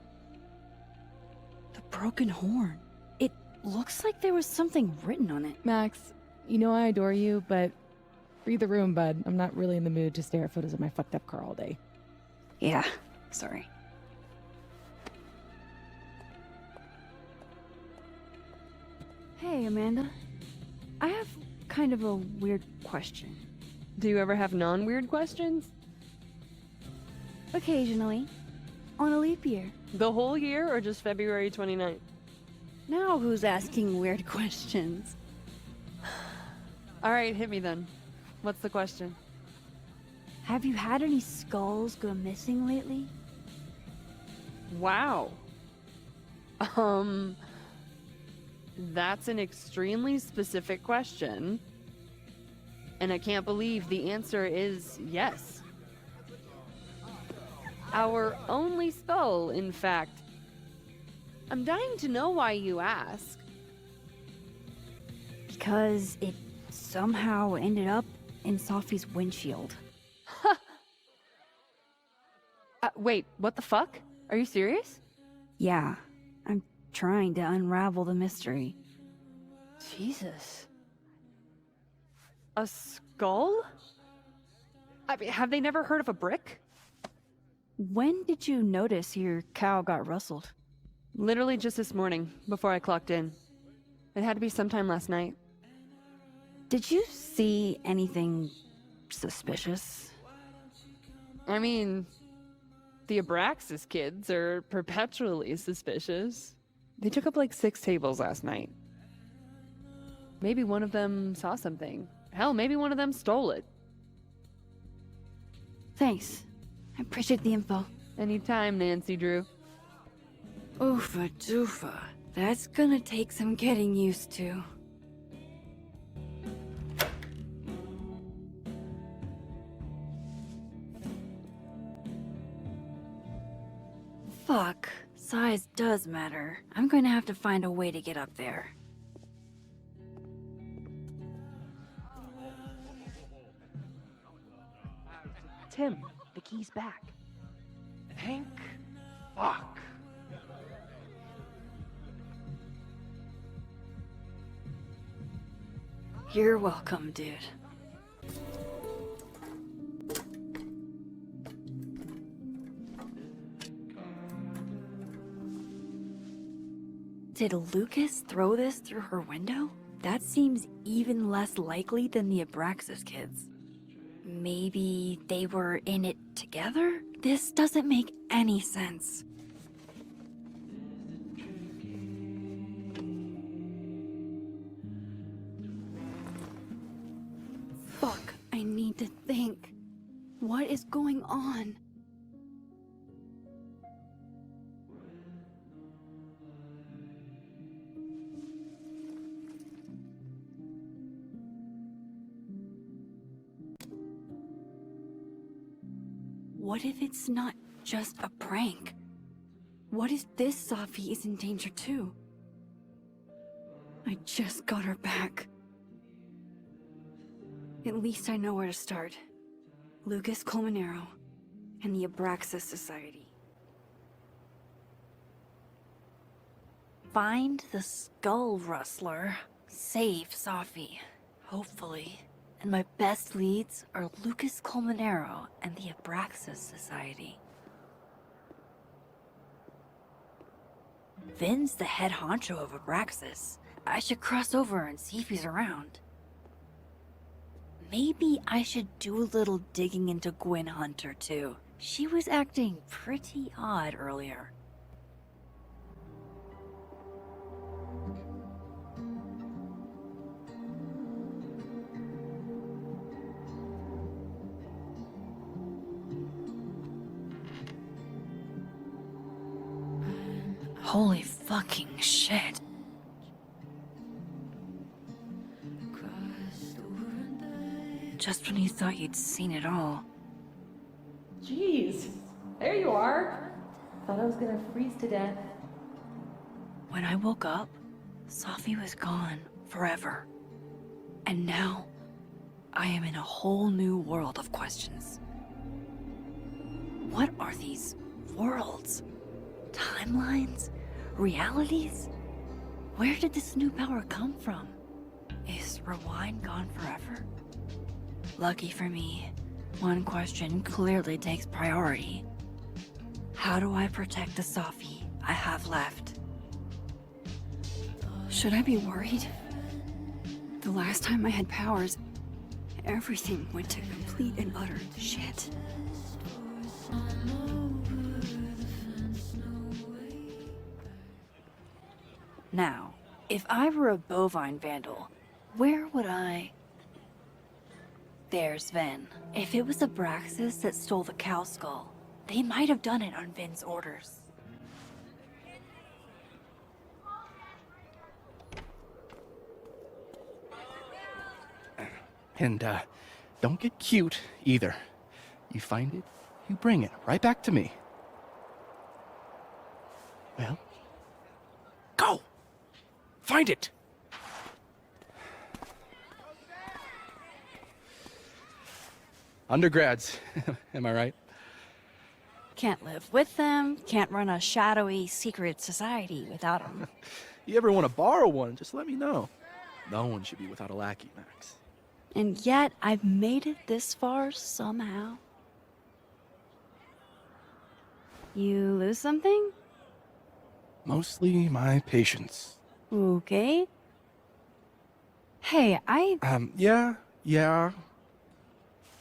The broken horn. It looks like there was something written on it. Max, you know I adore you, but read the room, bud. I'm not really in the mood to stare at photos of my fucked up car all day. Yeah, sorry. Hey, Amanda. I have kind of a weird question. Do you ever have non-weird questions? Occasionally. On a leap year. The whole year or just February 29th? Now who's asking weird questions? Alright, hit me then. What's the question? Have you had any skulls go missing lately? Wow. That's an extremely specific question. And I can't believe the answer is yes. Our only skull, in fact. I'm dying to know why you ask. Because it somehow ended up in Safi's windshield. Wait, what the fuck? Are you serious? Yeah, I'm trying to unravel the mystery. Jesus. A skull? I mean, have they never heard of a brick? When did you notice your cow got rustled? Literally just this morning, before I clocked in. It had to be sometime last night. Did you see anything suspicious? I mean, the Abraxas kids are perpetually suspicious. They took up like 6 tables last night. Maybe one of them saw something. Hell, maybe one of them stole it. Thanks. I appreciate the info. Anytime, Nancy Drew. Oofa doofa. That's gonna take some getting used to. Fuck. Size does matter. I'm going to have to find a way to get up there. Tim, the key's back. Hank? Fuck. You're welcome, dude. Did Lucas throw this through her window? That seems even less likely than the Abraxas kids. Maybe they were in it together? This doesn't make any sense. Fuck, I need to think. What is going on? What if it's not just a prank? What if this Sophie is in danger too? I just got her back. At least I know where to start. Lucas Colmenero and the Abraxas Society. Find the Skull Rustler. Save Sophie. Hopefully. And my best leads are Lucas Colmenero and the Abraxas Society. Vin's the head honcho of Abraxas. I should cross over and see if he's around. Maybe I should do a little digging into Gwen Hunter, too. She was acting pretty odd earlier. Holy fucking shit. Just when you thought you'd seen it all. Jeez, there you are. Thought I was gonna freeze to death. When I woke up, Sophie was gone forever. And now, I am in a whole new world of questions. What are these worlds? Timelines? Realities? Where did this new power come from? Is Rewind gone forever? Lucky for me, one question clearly takes priority. How do I protect the Sophie I have left? Should I be worried? The last time I had powers, everything went to complete and utter shit. Now, if I were a bovine vandal, where would I... There's Ven. If it was Abraxas that stole the cow skull, they might have done it on Ven's orders. And, don't get cute, either. You find it, you bring it right back to me. Well, go! Find it! Undergrads, am I right? Can't live with them, can't run a shadowy, secret society without them. You ever want to borrow one, just let me know. No one should be without a lackey, Max. And yet, I've made it this far somehow. You lose something? Mostly my patience. Okay. Hey, Yeah.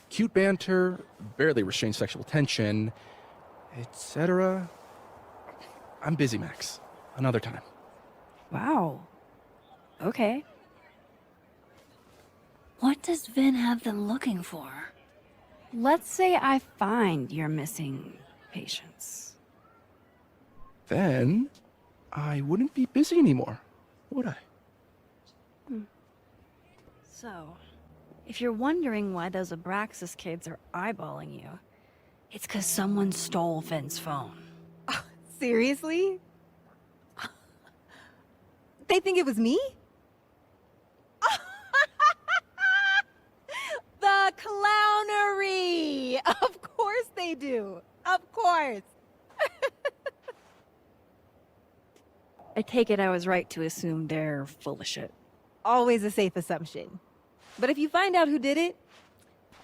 Cute banter, barely restrained sexual tension, etc. I'm busy, Max. Another time. Wow. Okay. What does Vin have them looking for? Let's say I find your missing patients. Then, I wouldn't be busy anymore, would I? So, if you're wondering why those Abraxas kids are eyeballing you, it's 'cause someone stole Vin's phone. Seriously? They think it was me? The clownery! Of course they do. Of course. I take it I was right to assume they're full of shit. Always a safe assumption. But if you find out who did it,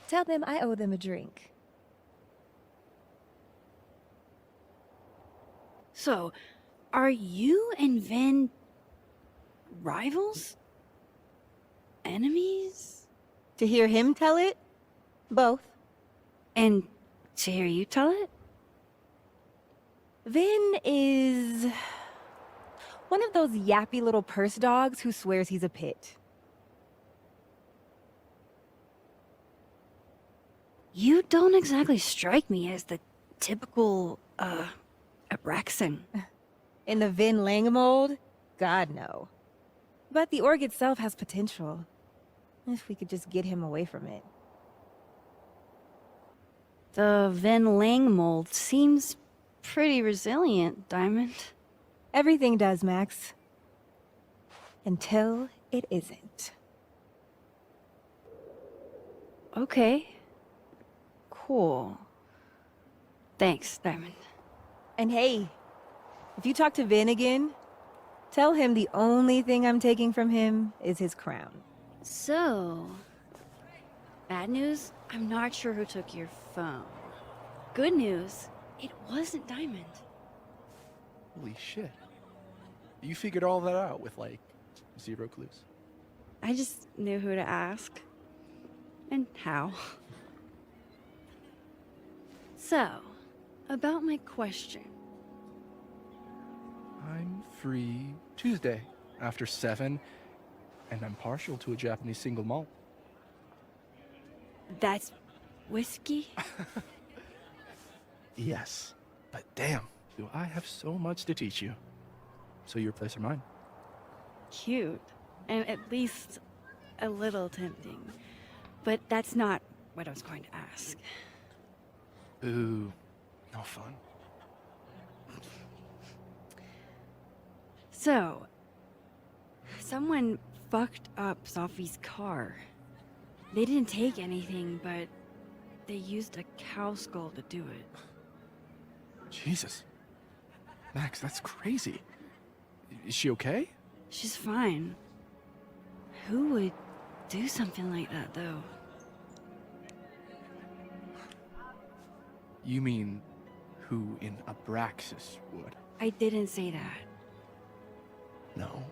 tell them I owe them a drink. So, are you and Vin rivals? Enemies? To hear him tell it? Both. And to hear you tell it? Vin is one of those yappy little purse dogs who swears he's a pit. You don't exactly strike me as the typical, Abraxan. In the Vin Lang mold? God, no. But the org itself has potential. If we could just get him away from it. The Vin Lang mold seems pretty resilient, Diamond. Everything does, Max. Until it isn't. Okay. Cool. Thanks, Diamond. And hey, if you talk to Vin again, tell him the only thing I'm taking from him is his crown. So, bad news, I'm not sure who took your phone. Good news, it wasn't Diamond. Holy shit. You figured all that out with, like, 0 clues. I just knew who to ask. And how. So, about my question. I'm free Tuesday after 7, and I'm partial to a Japanese single malt. That's whiskey? Yes, but damn, do I have so much to teach you. So your place or mine? Cute. And at least a little tempting. But that's not what I was going to ask. Ooh, no fun. So, someone fucked up Sophie's car. They didn't take anything, but they used a cow skull to do it. Jesus. Max, that's crazy. Is she okay? She's fine. Who would do something like that, though? You mean who in Abraxas would? I didn't say that. No,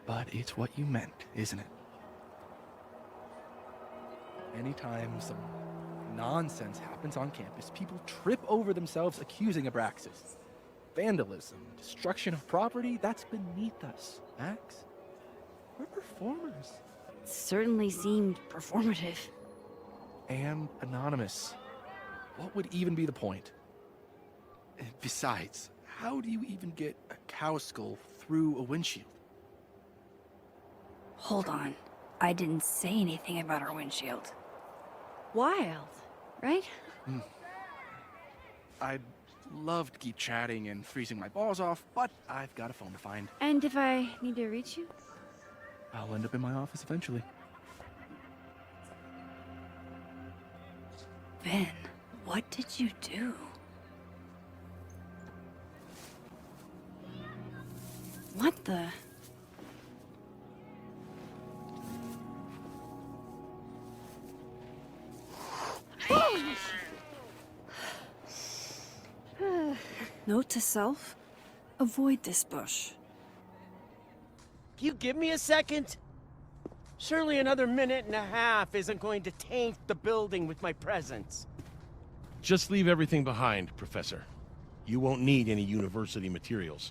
but it's what you meant, isn't it? Anytime some nonsense happens on campus, people trip over themselves accusing Abraxas. Vandalism, destruction of property, that's beneath us, Max. We're performers. It certainly seemed performative. And anonymous. What would even be the point? And besides, how do you even get a cow skull through a windshield? Hold on. I didn't say anything about our windshield. Wild, right? I'd love to keep chatting and freezing my balls off, but I've got a phone to find. And if I need to reach you? I'll end up in my office eventually. Ben, what did you do? What the? Note to self, avoid this bush. Can you give me a second? Surely another minute and a half isn't going to taint the building with my presence. Just leave everything behind, Professor. You won't need any university materials.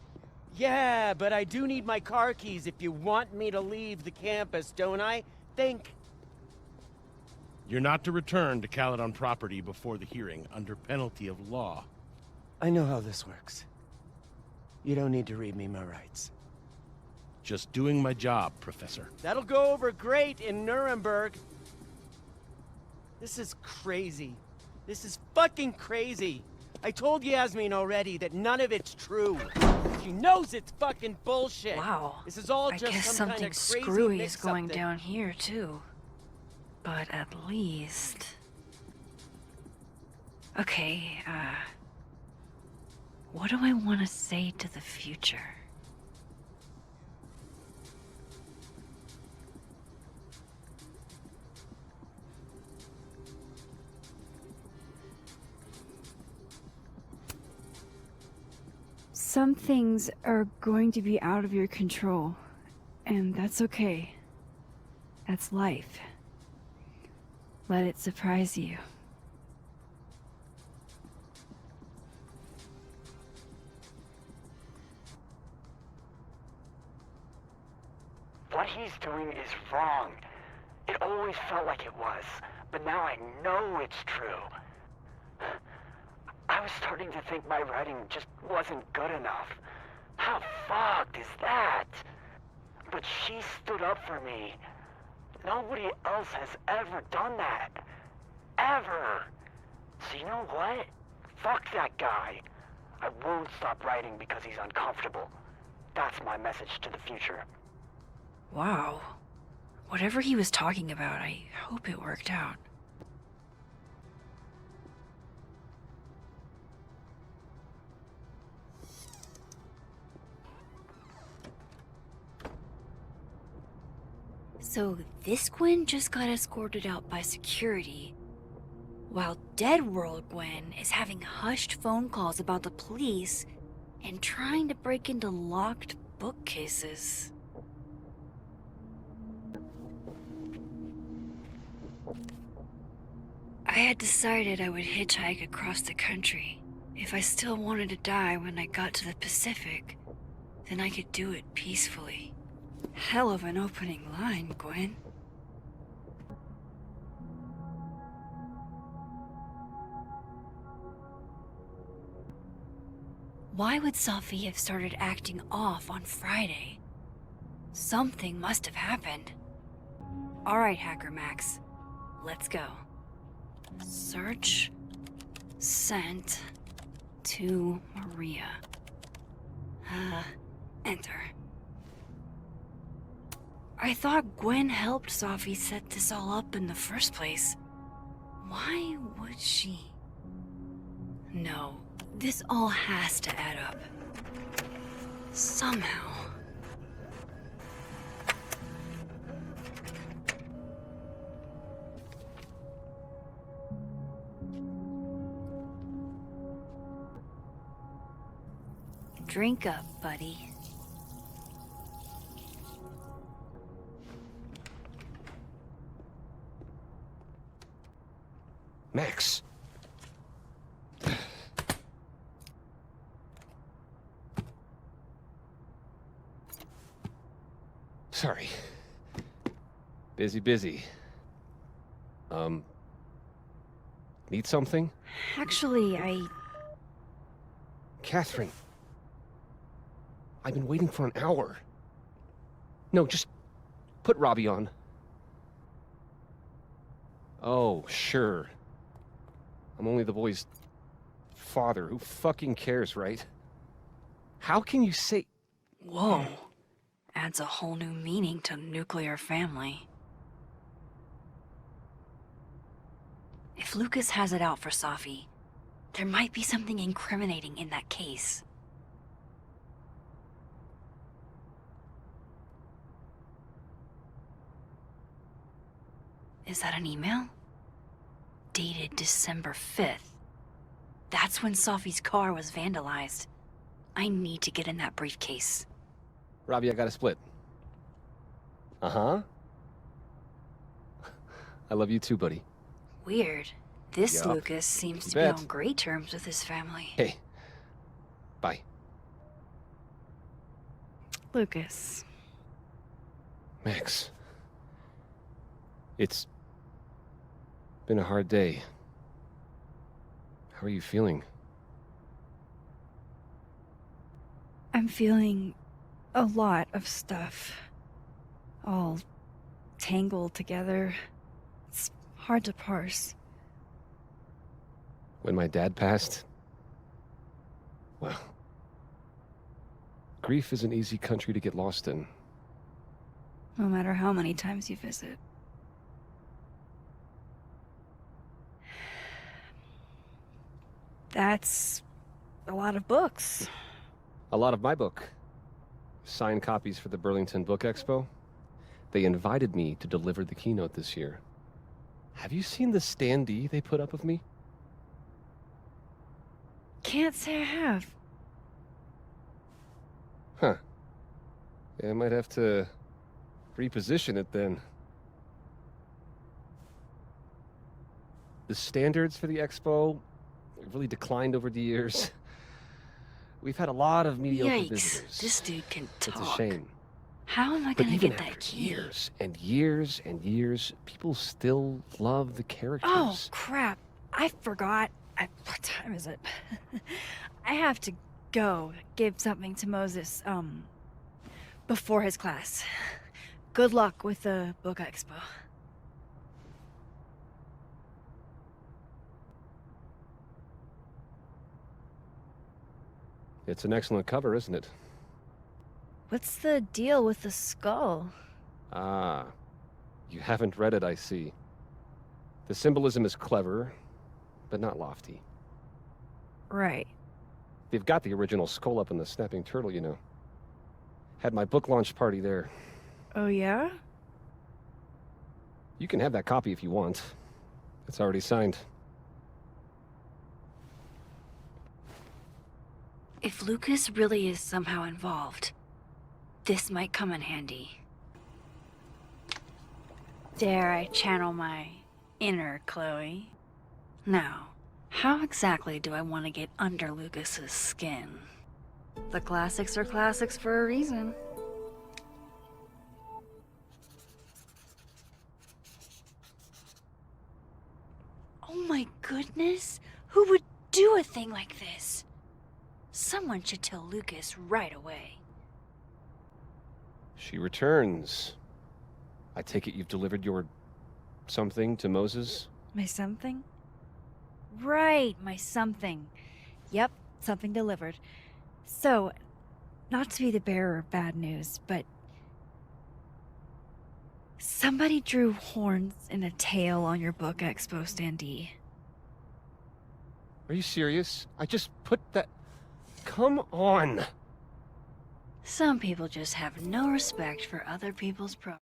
Yeah, but I do need my car keys if you want me to leave the campus, don't I? Think. You're not to return to Caledon property before the hearing, under penalty of law. I know how this works. You don't need to read me my rights. Just doing my job, Professor. That'll go over great in Nuremberg. This is crazy. This is fucking crazy. I told Yasmin already that none of it's true. She knows it's fucking bullshit. Wow. This is all I just guess some kind something of crazy screwy is mix-up going that- down here, too. But at least... Okay, what do I want to say to the future? Some things are going to be out of your control, and that's okay. That's life. Let it surprise you. What he's doing is wrong. It always felt like it was, but now I know it's true. I was starting to think my writing just wasn't good enough. How fucked is that? But she stood up for me. Nobody else has ever done that. Ever. So you know what? Fuck that guy. I won't stop writing because he's uncomfortable. That's my message to the future. Wow. Whatever he was talking about, I hope it worked out. So this Gwen just got escorted out by security, while Dead World Gwen is having hushed phone calls about the police and trying to break into locked bookcases. I had decided I would hitchhike across the country. If I still wanted to die when I got to the Pacific, then I could do it peacefully. Hell of an opening line, Gwen. Why would Sophie have started acting off on Friday? Something must have happened. Alright, Hacker Max. Let's go. Search. Sent. To Maria. Enter. I thought Gwen helped Sophie set this all up in the first place. Why would she? No, this all has to add up. Somehow. Drink up, buddy. Max. Sorry. Busy. Need something? Actually, Catherine. I've been waiting for an hour. No, just put Robbie on. Oh, sure. I'm only the boy's father. Who fucking cares, right? How can you say... Whoa. Adds a whole new meaning to nuclear family. If Lucas has it out for Sophie, there might be something incriminating in that case. Is that an email? Dated December 5th. That's when Sophie's car was vandalized. I need to get in that briefcase. Robbie, I got a split. Uh-huh. I love you too, buddy. Weird. This Yup. Lucas seems You to be bet. on great terms with his family. Hey. Bye. Lucas. Max. It's been a hard day. How are you feeling? I'm feeling a lot of stuff. All tangled together. It's hard to parse. When my dad passed, well, grief is an easy country to get lost in. No matter how many times you visit. That's a lot of books. A lot of my book. Signed copies for the Burlington Book Expo. They invited me to deliver the keynote this year. Have you seen the standee they put up of me? Can't say I have. Huh. Yeah, I might have to reposition it then. The standards for the expo have really declined over the years. We've had a lot of mediocre Yikes, visitors. this dude can talk. It's a shame. How am I But gonna even get that after key? years and years and years, people still love the characters. Oh, crap. I forgot. What time is it? I have to go give something to Moses, before his class. Good luck with the book expo. It's an excellent cover, isn't it? What's the deal with the skull? Ah, you haven't read it, I see. The symbolism is clever, but not lofty. Right. They've got the original skull up in the Snapping Turtle, you know. Had my book launch party there. Oh, yeah? You can have that copy if you want. It's already signed. If Lucas really is somehow involved, this might come in handy. Dare I channel my inner Chloe? Now, how exactly do I want to get under Lucas's skin? The classics are classics for a reason. Oh my goodness! Who would do a thing like this? Someone should tell Lucas right away. She returns. I take it you've delivered your something to Moses? My something? Right, my something. Yep, something delivered. So, not to be the bearer of bad news, but somebody drew horns and a tail on your book expo standee. Are you serious? I just put that... Come on! Some people just have no respect for other people's progress.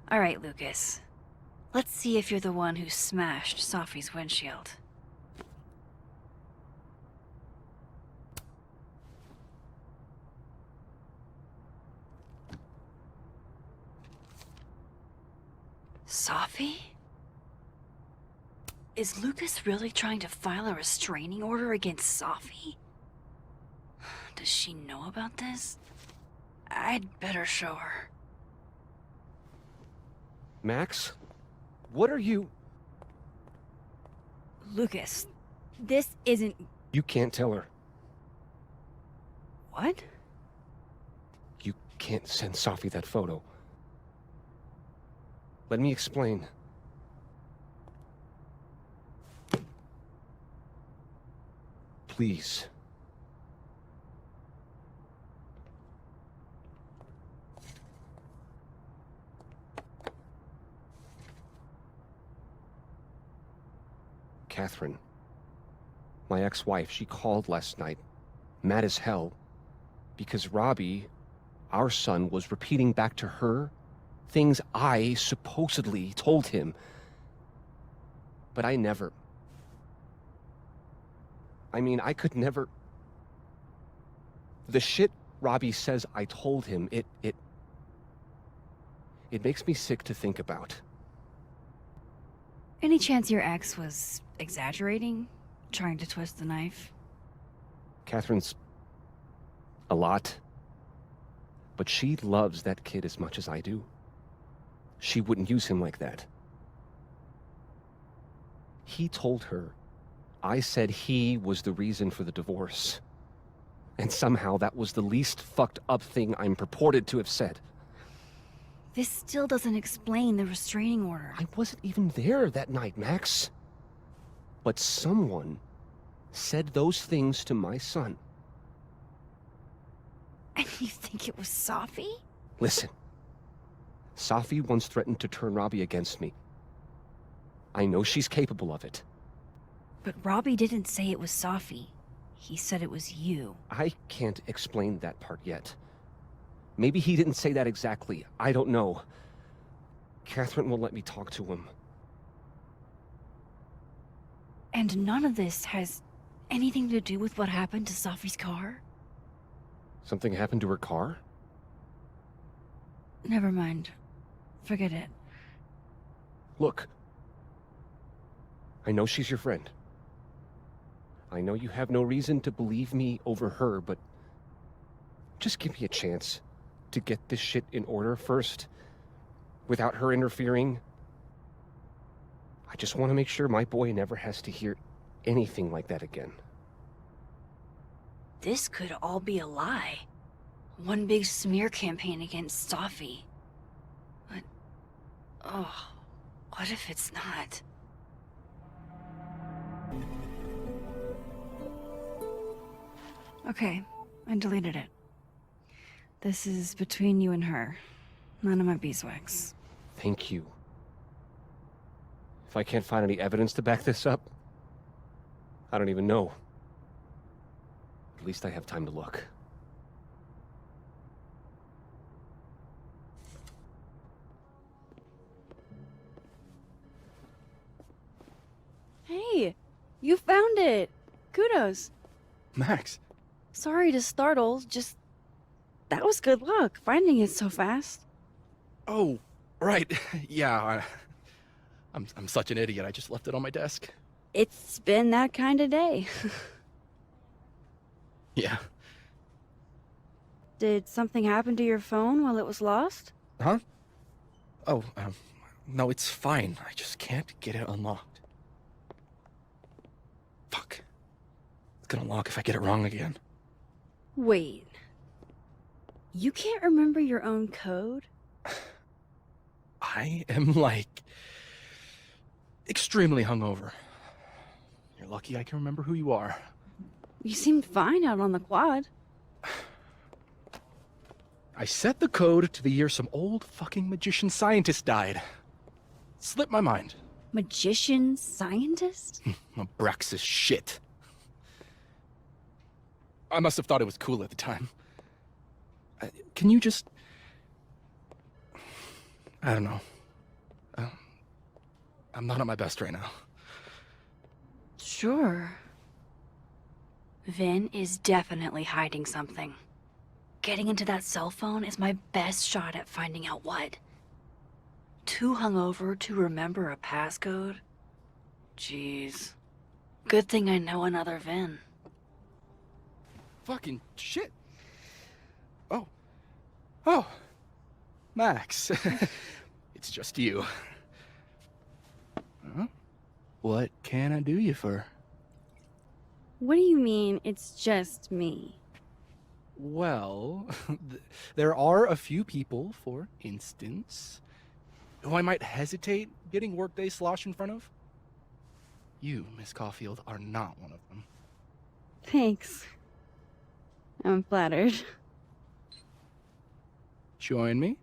All right, Lucas. Let's see if you're the one who smashed Sophie's windshield. Sophie? Is Lucas really trying to file a restraining order against Sophie? Does she know about this? I'd better show her. Max? What are you... Lucas, this isn't... You can't tell her. What? You can't send Sophie that photo. Let me explain. Please. Catherine, my ex-wife, she called last night, mad as hell, because Robbie, our son, was repeating back to her things I supposedly told him. But I never... I mean, I could never... The shit Robbie says I told him, it makes me sick to think about. Any chance your ex was exaggerating? Trying to twist the knife? Catherine's a lot. But she loves that kid as much as I do. She wouldn't use him like that. He told her I said he was the reason for the divorce. And somehow that was the least fucked up thing I'm purported to have said. This still doesn't explain the restraining order. I wasn't even there that night, Max. But someone said those things to my son. And you think it was Sophie? Listen. Sophie once threatened to turn Robbie against me. I know she's capable of it. But Robbie didn't say it was Sophie. He said it was you. I can't explain that part yet. Maybe he didn't say that exactly. I don't know. Catherine won't let me talk to him. And none of this has anything to do with what happened to Sophie's car? Something happened to her car? Never mind. Forget it. Look. I know she's your friend. I know you have no reason to believe me over her, but just give me a chance to get this shit in order first, without her interfering. I just want to make sure my boy never has to hear anything like that again. This could all be a lie. One big smear campaign against Safi. But, oh, what if it's not? Okay, I deleted it. This is between you and her. None of my beeswax. Thank you. If I can't find any evidence to back this up, I don't even know. At least I have time to look. Hey, you found it! Kudos! Max. Sorry to startle, just... That was good luck, finding it so fast. Oh, right. Yeah, I'm such an idiot. I just left it on my desk. It's been that kind of day. Yeah. Did something happen to your phone while it was lost? Huh? Oh, no, it's fine. I just can't get it unlocked. Fuck. It's gonna lock if I get it wrong again. Wait. You can't remember your own code? I am, like, extremely hungover. You're lucky I can remember who you are. You seemed fine out on the quad. I set the code to the year some old fucking magician scientist died. Slipped my mind. Magician scientist? Abraxas shit. I must have thought it was cool at the time. Can you just... I don't know. I'm not at my best right now. Sure. Vin is definitely hiding something. Getting into that cell phone is my best shot at finding out what. Too hungover to remember a passcode? Jeez. Good thing I know another Vin. Fucking shit. Oh. Max. It's just you. Huh? What can I do you for? What do you mean, it's just me? Well, there are a few people, for instance, who I might hesitate getting workday slosh in front of. You, Miss Caulfield, are not one of them. Thanks. I'm flattered. Join me?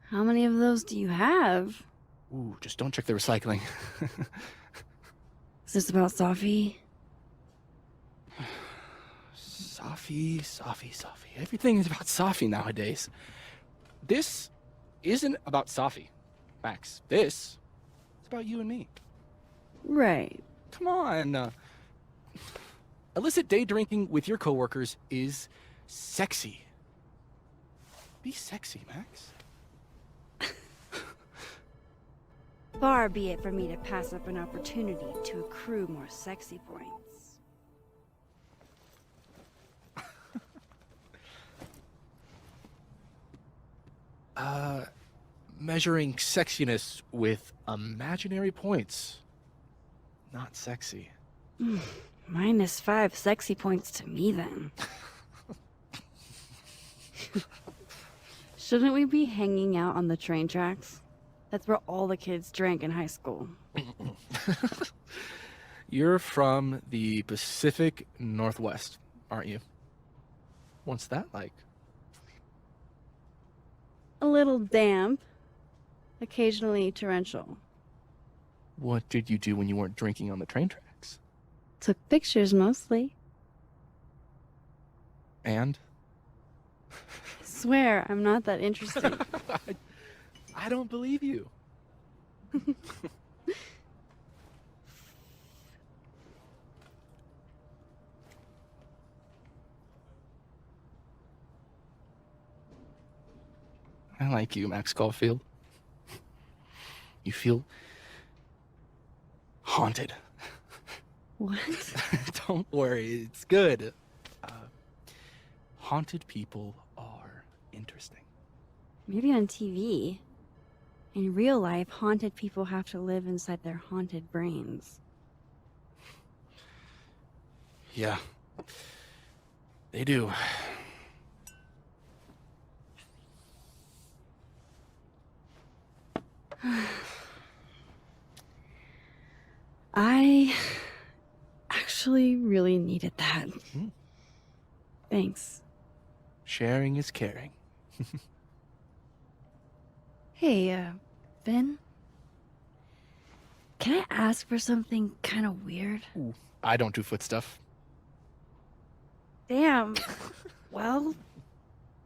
How many of those do you have? Ooh, just don't check the recycling. Is this about Safi? Safi. Everything is about Safi nowadays. This isn't about Safi, Max. This is about you and me. Right. Come on. Illicit day drinking with your coworkers is sexy. Be sexy, Max. Far be it for me to pass up an opportunity to accrue more sexy points. Measuring sexiness with imaginary points. Not sexy. -5 sexy points to me, then. Shouldn't we be hanging out on the train tracks? That's where all the kids drank in high school. You're from the Pacific Northwest, aren't you? What's that like? A little damp. Occasionally torrential. What did you do when you weren't drinking on the train tracks? Took pictures, mostly. And? Swear, I'm not that interesting. I don't believe you. I like you, Max Caulfield. You feel haunted. What? Don't worry, it's good. Haunted people are interesting. Maybe on TV. In real life, haunted people have to live inside their haunted brains. Yeah. They do. I actually really needed that. Thanks. Sharing is caring. Hey, Ben? Can I ask for something kind of weird? Ooh, I don't do foot stuff. Damn. Well,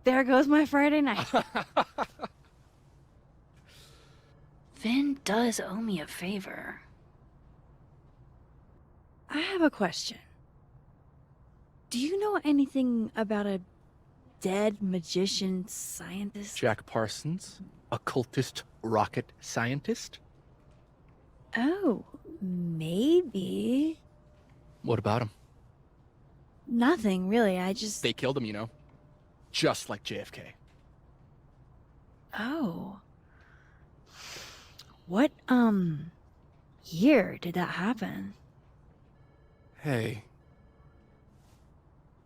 there goes my Friday night. Vin does owe me a favor. I have a question. Do you know anything about a dead magician scientist? Jack Parsons, occultist rocket scientist. Oh, maybe. What about him? Nothing, really. I just... They killed him, you know. Just like JFK. Oh. What, year did that happen? Hey.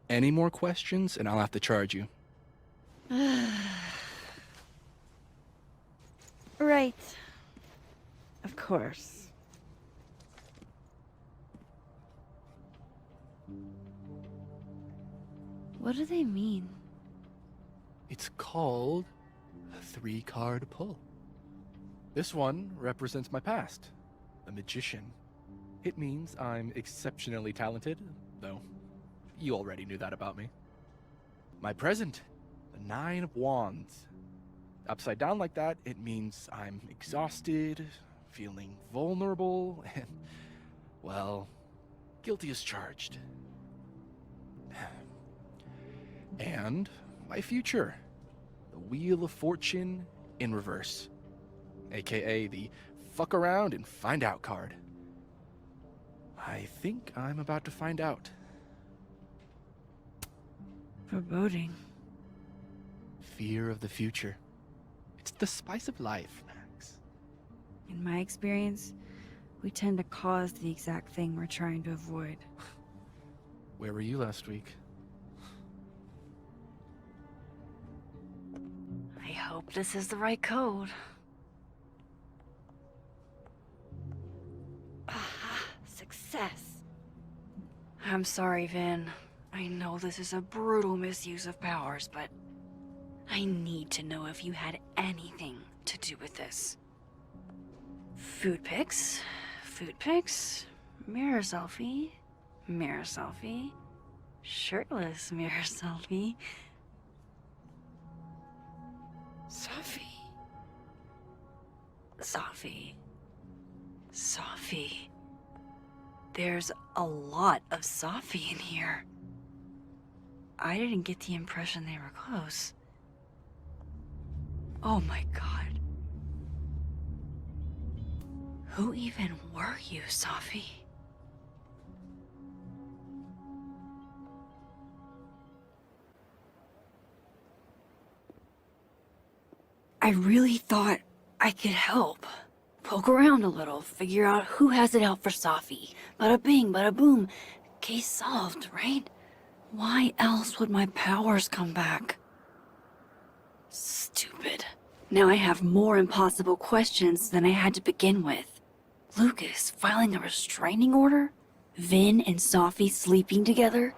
Any more questions and I'll have to charge you. Right. Of course. What do they mean? It's called a 3-card pull. This one represents my past, a magician. It means I'm exceptionally talented, though you already knew that about me. My present, the 9 of Wands. Upside down like that, it means I'm exhausted, feeling vulnerable, and, well, guilty as charged. And my future, the Wheel of Fortune in reverse, aka the fuck around and find out card. I think I'm about to find out. Foreboding. Fear of the future. It's the spice of life, Max. In my experience, we tend to cause the exact thing we're trying to avoid. Where were you last week? I hope this is the right code. Ah, success. I'm sorry, Vin. I know this is a brutal misuse of powers, but I need to know if you had anything to do with this. Food pics, mirror selfie, shirtless mirror selfie. Sophie. There's a lot of Sophie in here. I didn't get the impression they were close. Oh my god. Who even were you, Sophie? I really thought I could help. Poke around a little, figure out who has it out for Sophie. Bada bing, bada boom. Case solved, right? Why else would my powers come back? Stupid. Now I have more impossible questions than I had to begin with. Lucas filing a restraining order? Vin and Sophie sleeping together?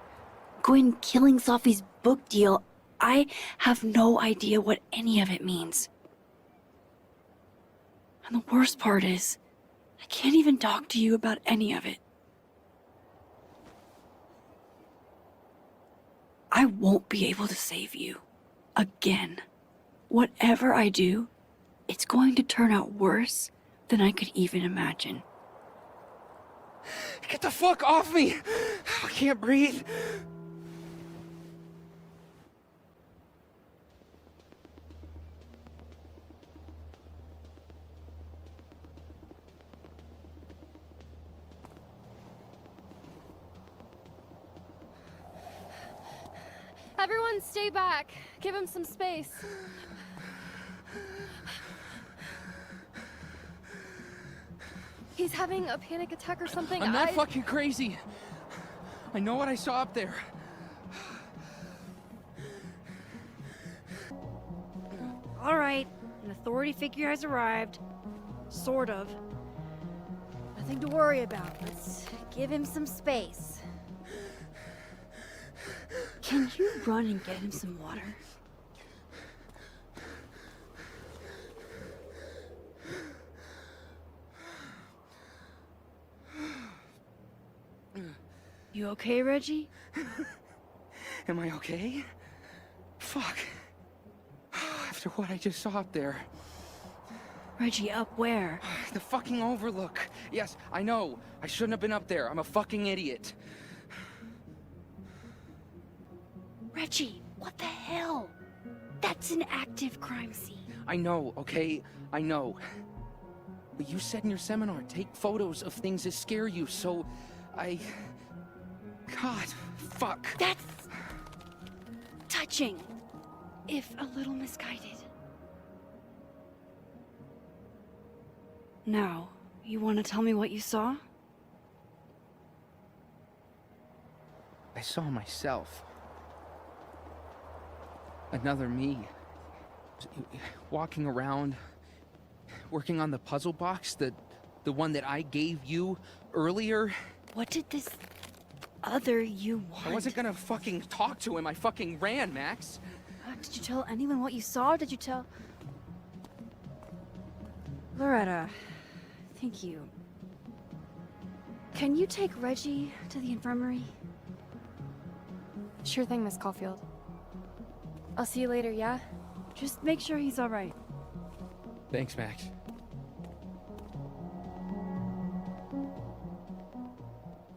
Gwen killing Sophie's book deal? I have no idea what any of it means. And the worst part is, I can't even talk to you about any of it. I won't be able to save you. Again. Whatever I do, it's going to turn out worse than I could even imagine. Get the fuck off me! I can't breathe. Everyone stay back. Give him some space. He's having a panic attack or something. I'm not fucking crazy. I know what I saw up there. All right, an authority figure has arrived. Sort of. Nothing to worry about. Let's give him some space. Can you run and get him some water? You okay, Reggie? Am I okay? Fuck. After what I just saw up there. Reggie, up where? The fucking overlook. Yes, I know. I shouldn't have been up there. I'm a fucking idiot. Reggie, what the hell? That's an active crime scene. I know, okay? I know. But you said in your seminar, take photos of things that scare you, so God, fuck. That's touching, if a little misguided. Now, you want to tell me what you saw? I saw myself. Another me. Walking around, working on the puzzle box, the one that I gave you earlier. What did this other you want? I wasn't gonna fucking talk to him. I fucking ran, Max. Did you tell anyone what you saw? Did you tell... Loretta, thank you. Can you take Reggie to the infirmary? Sure thing, Miss Caulfield. I'll see you later, yeah? Just make sure he's all right. Thanks, Max.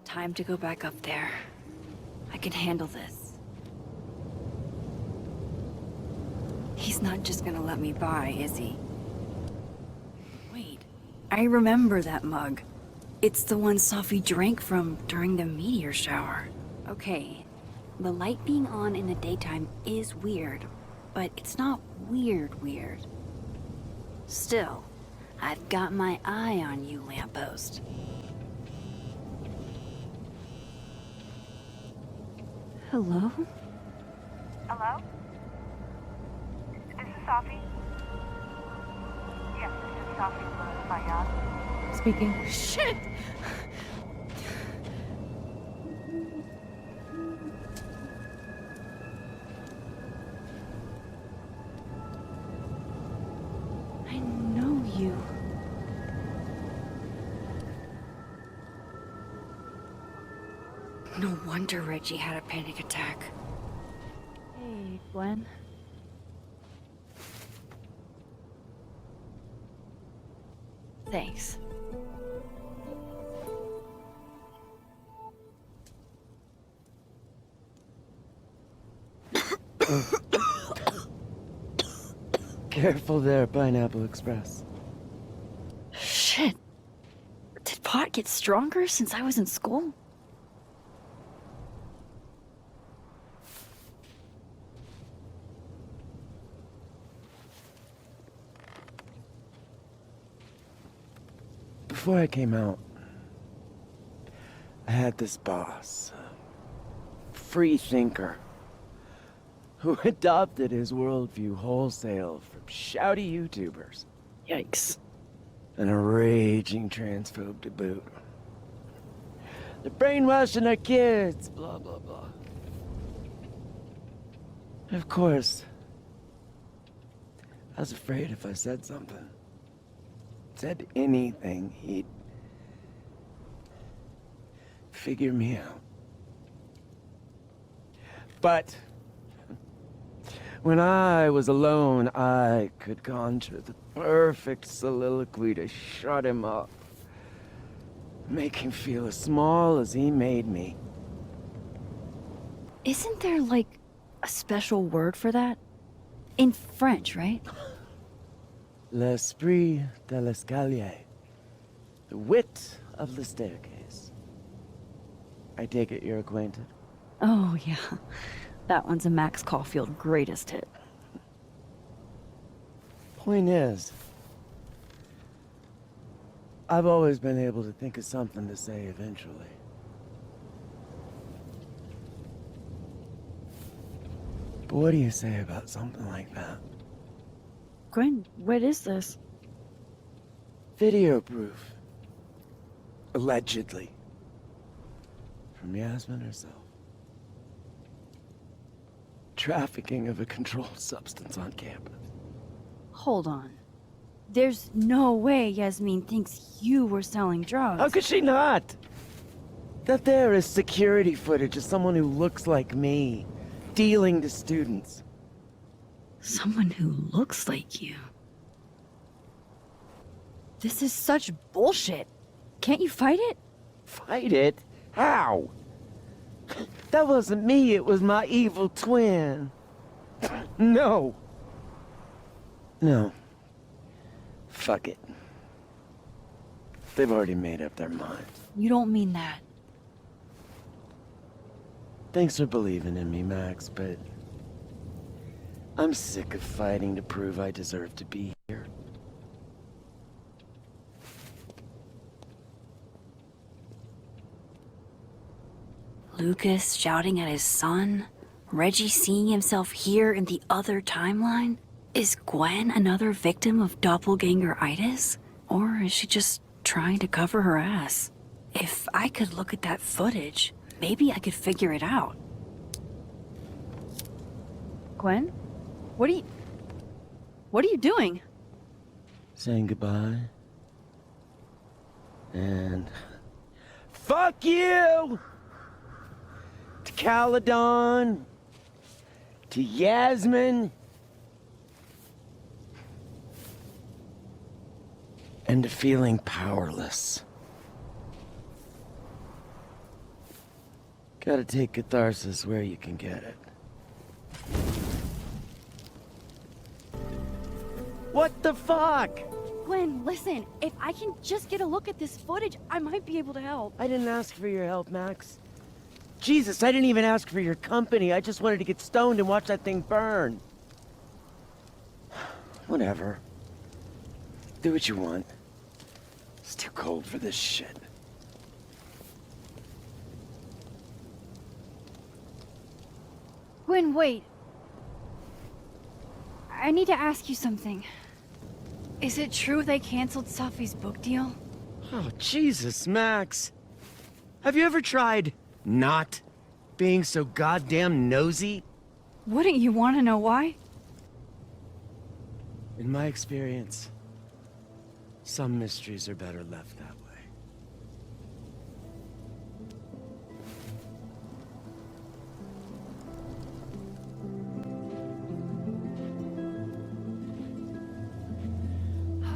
Time to go back up there. I can handle this. He's not just gonna let me by, is he? Wait, I remember that mug. It's the one Sophie drank from during the meteor shower. Okay, the light being on in the daytime is weird, but it's not weird. Still, I've got my eye on you, lamppost. Hello? Hello? This is Sophie? Yes, this is Sophie Fayyad. Speaking. Shit! I know you. No wonder Reggie had a panic attack. Hey, Gwen. Thanks. Careful there, Pineapple Express. Shit. Did pot get stronger since I was in school? Before I came out, I had this boss, a free thinker, who adopted his worldview wholesale from shouty YouTubers. Yikes. And a raging transphobe to boot. They're brainwashing our kids, blah, blah, blah. Of course, I was afraid if I said something, said anything, he'd figure me out. But when I was alone, I could conjure the perfect soliloquy to shut him up. Make him feel as small as he made me. Isn't there, like, a special word for that? In French, right? L'esprit de l'escalier. The wit of the staircase. I take it you're acquainted? Oh, yeah. That one's a Max Caulfield greatest hit. Point is, I've always been able to think of something to say eventually. But what do you say about something like that? Gwen, what is this? Video proof. Allegedly. From Yasmin herself. Trafficking of a controlled substance on campus. Hold on. There's no way Yasmin thinks you were selling drugs. How could she not? That there is security footage of someone who looks like me, dealing to students. Someone who looks like you? This is such bullshit. Can't you fight it? Fight it? How? That wasn't me, it was my evil twin. No. No. Fuck it. They've already made up their minds. You don't mean that. Thanks for believing in me, Max, but I'm sick of fighting to prove I deserve to be here. Lucas shouting at his son? Reggie seeing himself here in the other timeline? Is Gwen another victim of doppelganger-itis? Or is she just trying to cover her ass? If I could look at that footage, maybe I could figure it out. Gwen? What are you doing? Saying goodbye. And fuck you! To Caledon. To Yasmin. And to feeling powerless. Gotta take catharsis where you can get it. What the fuck? Gwen, listen. If I can just get a look at this footage, I might be able to help. I didn't ask for your help, Max. Jesus, I didn't even ask for your company. I just wanted to get stoned and watch that thing burn. Whatever. Do what you want. It's too cold for this shit. Gwen, wait. I need to ask you something. Is it true they canceled Safi's book deal? Oh, Jesus, Max. Have you ever tried not being so goddamn nosy? Wouldn't you want to know why? In my experience, some mysteries are better left that way.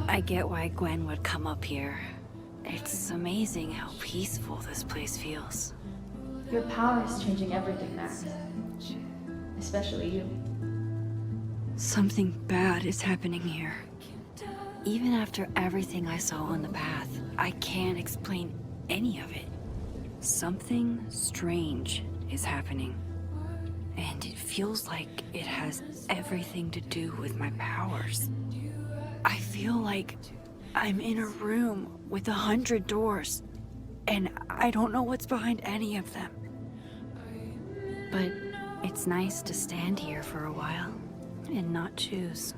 I get why Gwen would come up here. It's amazing how peaceful this place feels. Your power is changing everything, Max. Especially you. Something bad is happening here. Even after everything I saw on the path, I can't explain any of it. Something strange is happening. And it feels like it has everything to do with my powers. I feel like I'm in a room with 100 doors, and I don't know what's behind any of them. But it's nice to stand here for a while and not choose.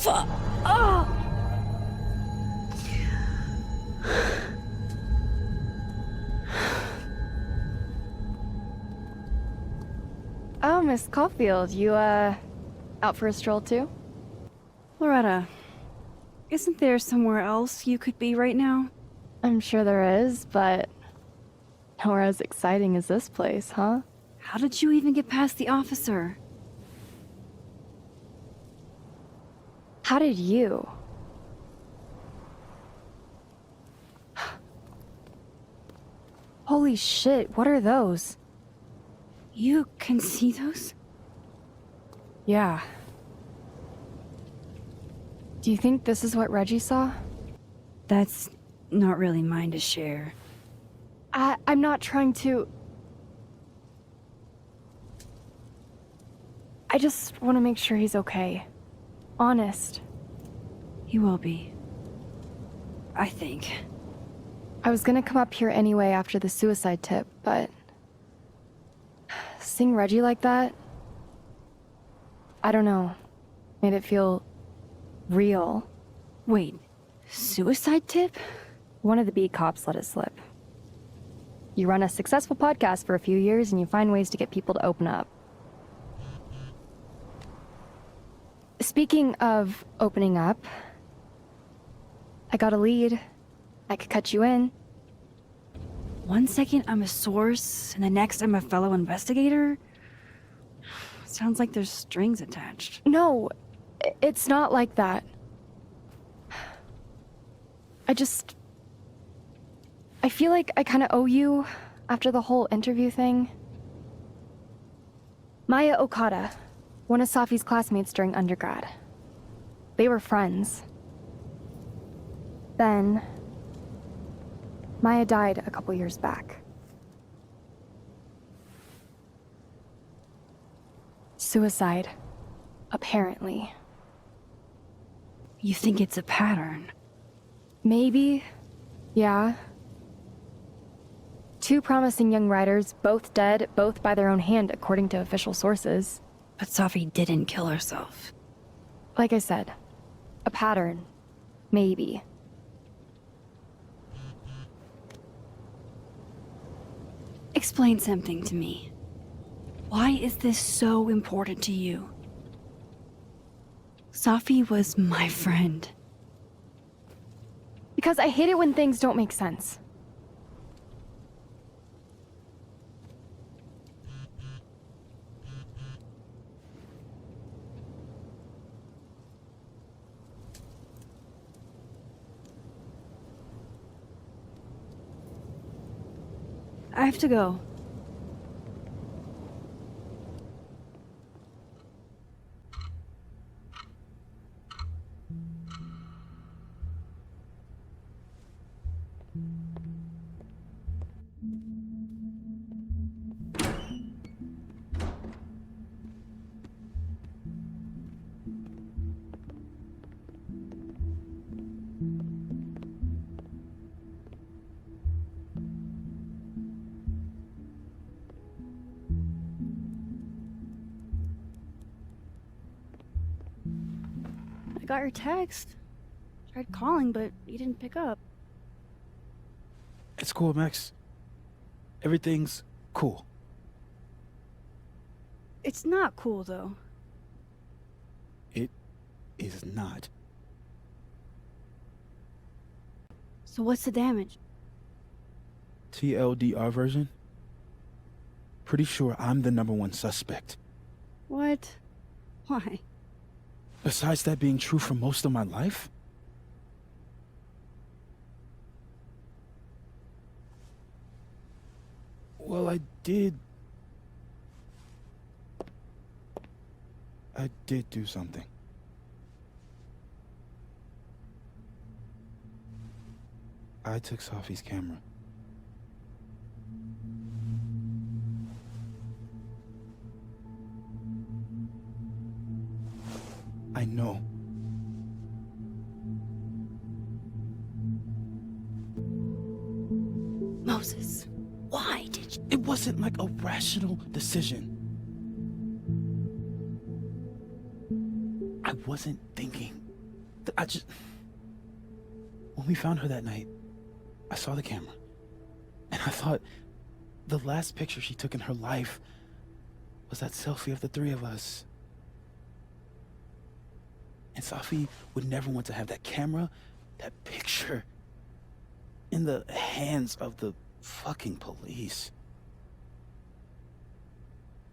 Fuck! Oh! Oh, Miss Caulfield, you, out for a stroll too? Loretta, isn't there somewhere else you could be right now? I'm sure there is, but nowhere as exciting as this place, huh? How did you even get past the officer? How did you? Holy shit, what are those? You can see those? Yeah. Do you think this is what Reggie saw? That's not really mine to share. I'm not trying to... I just want to make sure he's okay. Honest. He will be. I think. I was gonna come up here anyway after the suicide tip, but... seeing Reggie like that... I don't know. Made it feel... real. Wait, suicide tip? One of the beat cops let it slip. You run a successful podcast for a few years and you find ways to get people to open up. Speaking of opening up, I got a lead. I could cut you in. 1 second I'm a source, and the next I'm a fellow investigator? Sounds like there's strings attached. No, it's not like that. I feel like I kind of owe you after the whole interview thing. Maya Okada, one of Safi's classmates during undergrad. They were friends. Then, Maya died a couple years back. Suicide, apparently. You think it's a pattern? Maybe, yeah. 2 promising young writers, both dead, both by their own hand, according to official sources. But Safi didn't kill herself. Like I said, a pattern. Maybe. Explain something to me. Why is this so important to you? Safi was my friend. Because I hate it when things don't make sense. I have to go. I got your text. Tried calling, but you didn't pick up. It's cool, Max. Everything's cool. It's not cool, though. It is not. So what's the damage? TLDR version? Pretty sure I'm the #1 suspect. What? Why? Besides that being true for most of my life? Well, I did do something. I took Safi's camera. I know. Moses, why did you? It wasn't like a rational decision. I wasn't thinking. When we found her that night, I saw the camera. And I thought the last picture she took in her life was that selfie of the 3 of us. And Safi would never want to have that camera, that picture, in the hands of the fucking police.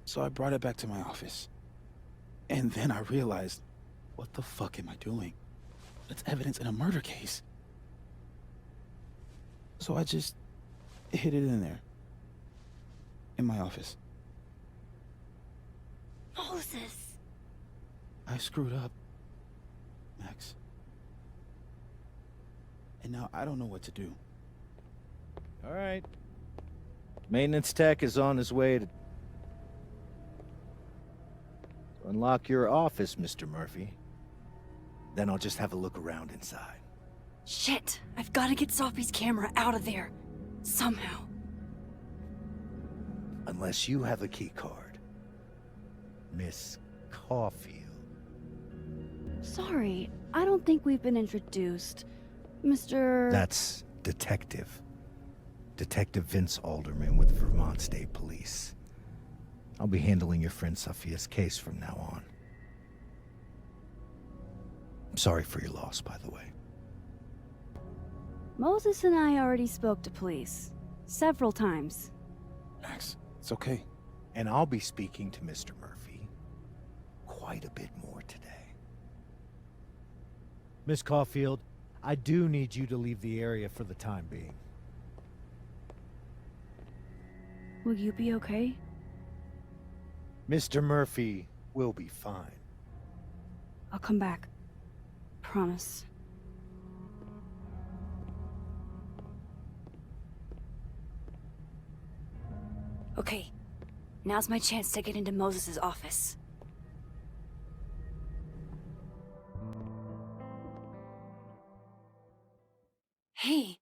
So I brought it back to my office. And then I realized, what the fuck am I doing? That's evidence in a murder case. So I just hid it in there. In my office. Moses! I screwed up, Max. And now I don't know what to do. All right. Maintenance tech is on his way to unlock your office, Mr. Murphy. Then I'll just have a look around inside. Shit! I've got to get Sophie's camera out of there. Somehow. Unless you have a key card. Miss Caulfield. Sorry, I don't think we've been introduced. Mr. That's Detective. Detective Vince Alderman with Vermont State Police. I'll be handling your friend Sophia's case from now on. I'm sorry for your loss, by the way. Moses and I already spoke to police. Several times. Max, it's okay. And I'll be speaking to Mr. Murphy quite a bit more today. Miss Caulfield, I do need you to leave the area for the time being. Will you be okay? Mr. Murphy will be fine. I'll come back. Promise. Okay, now's my chance to get into Moses' office. Hey,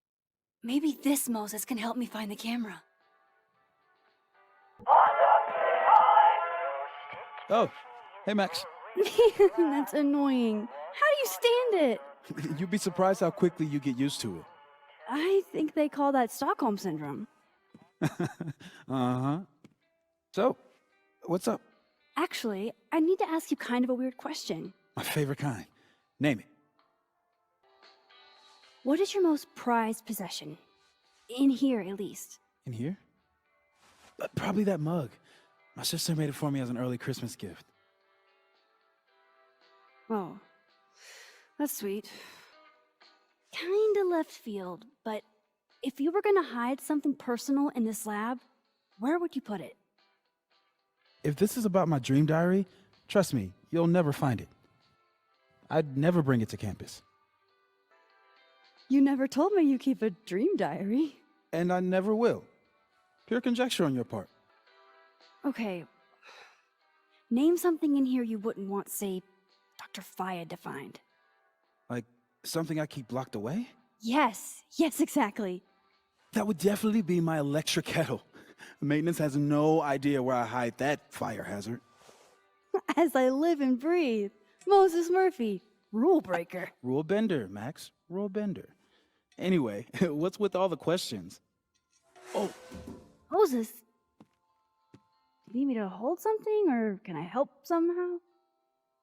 maybe this Moses can help me find the camera. Oh, hey Max. That's annoying. How do you stand it? You'd be surprised how quickly you get used to it. I think they call that Stockholm Syndrome. Uh-huh. So, what's up? Actually, I need to ask you kind of a weird question. My favorite kind. Name it. What is your most prized possession? In here, at least. In here? Probably that mug. My sister made it for me as an early Christmas gift. Oh, that's sweet. Kinda left field, but if you were gonna hide something personal in this lab, where would you put it? If this is about my dream diary, trust me, you'll never find it. I'd never bring it to campus. You never told me you keep a dream diary. And I never will. Pure conjecture on your part. Okay. Name something in here you wouldn't want, say, Dr. Fayed to find. Like, something I keep locked away? Yes, exactly. That would definitely be my electric kettle. Maintenance has no idea where I hide that fire hazard. As I live and breathe. Moses Murphy, rule breaker. Rule bender, Max. Rule bender. Anyway, what's with all the questions? Oh. Moses. You need me to hold something, or can I help somehow?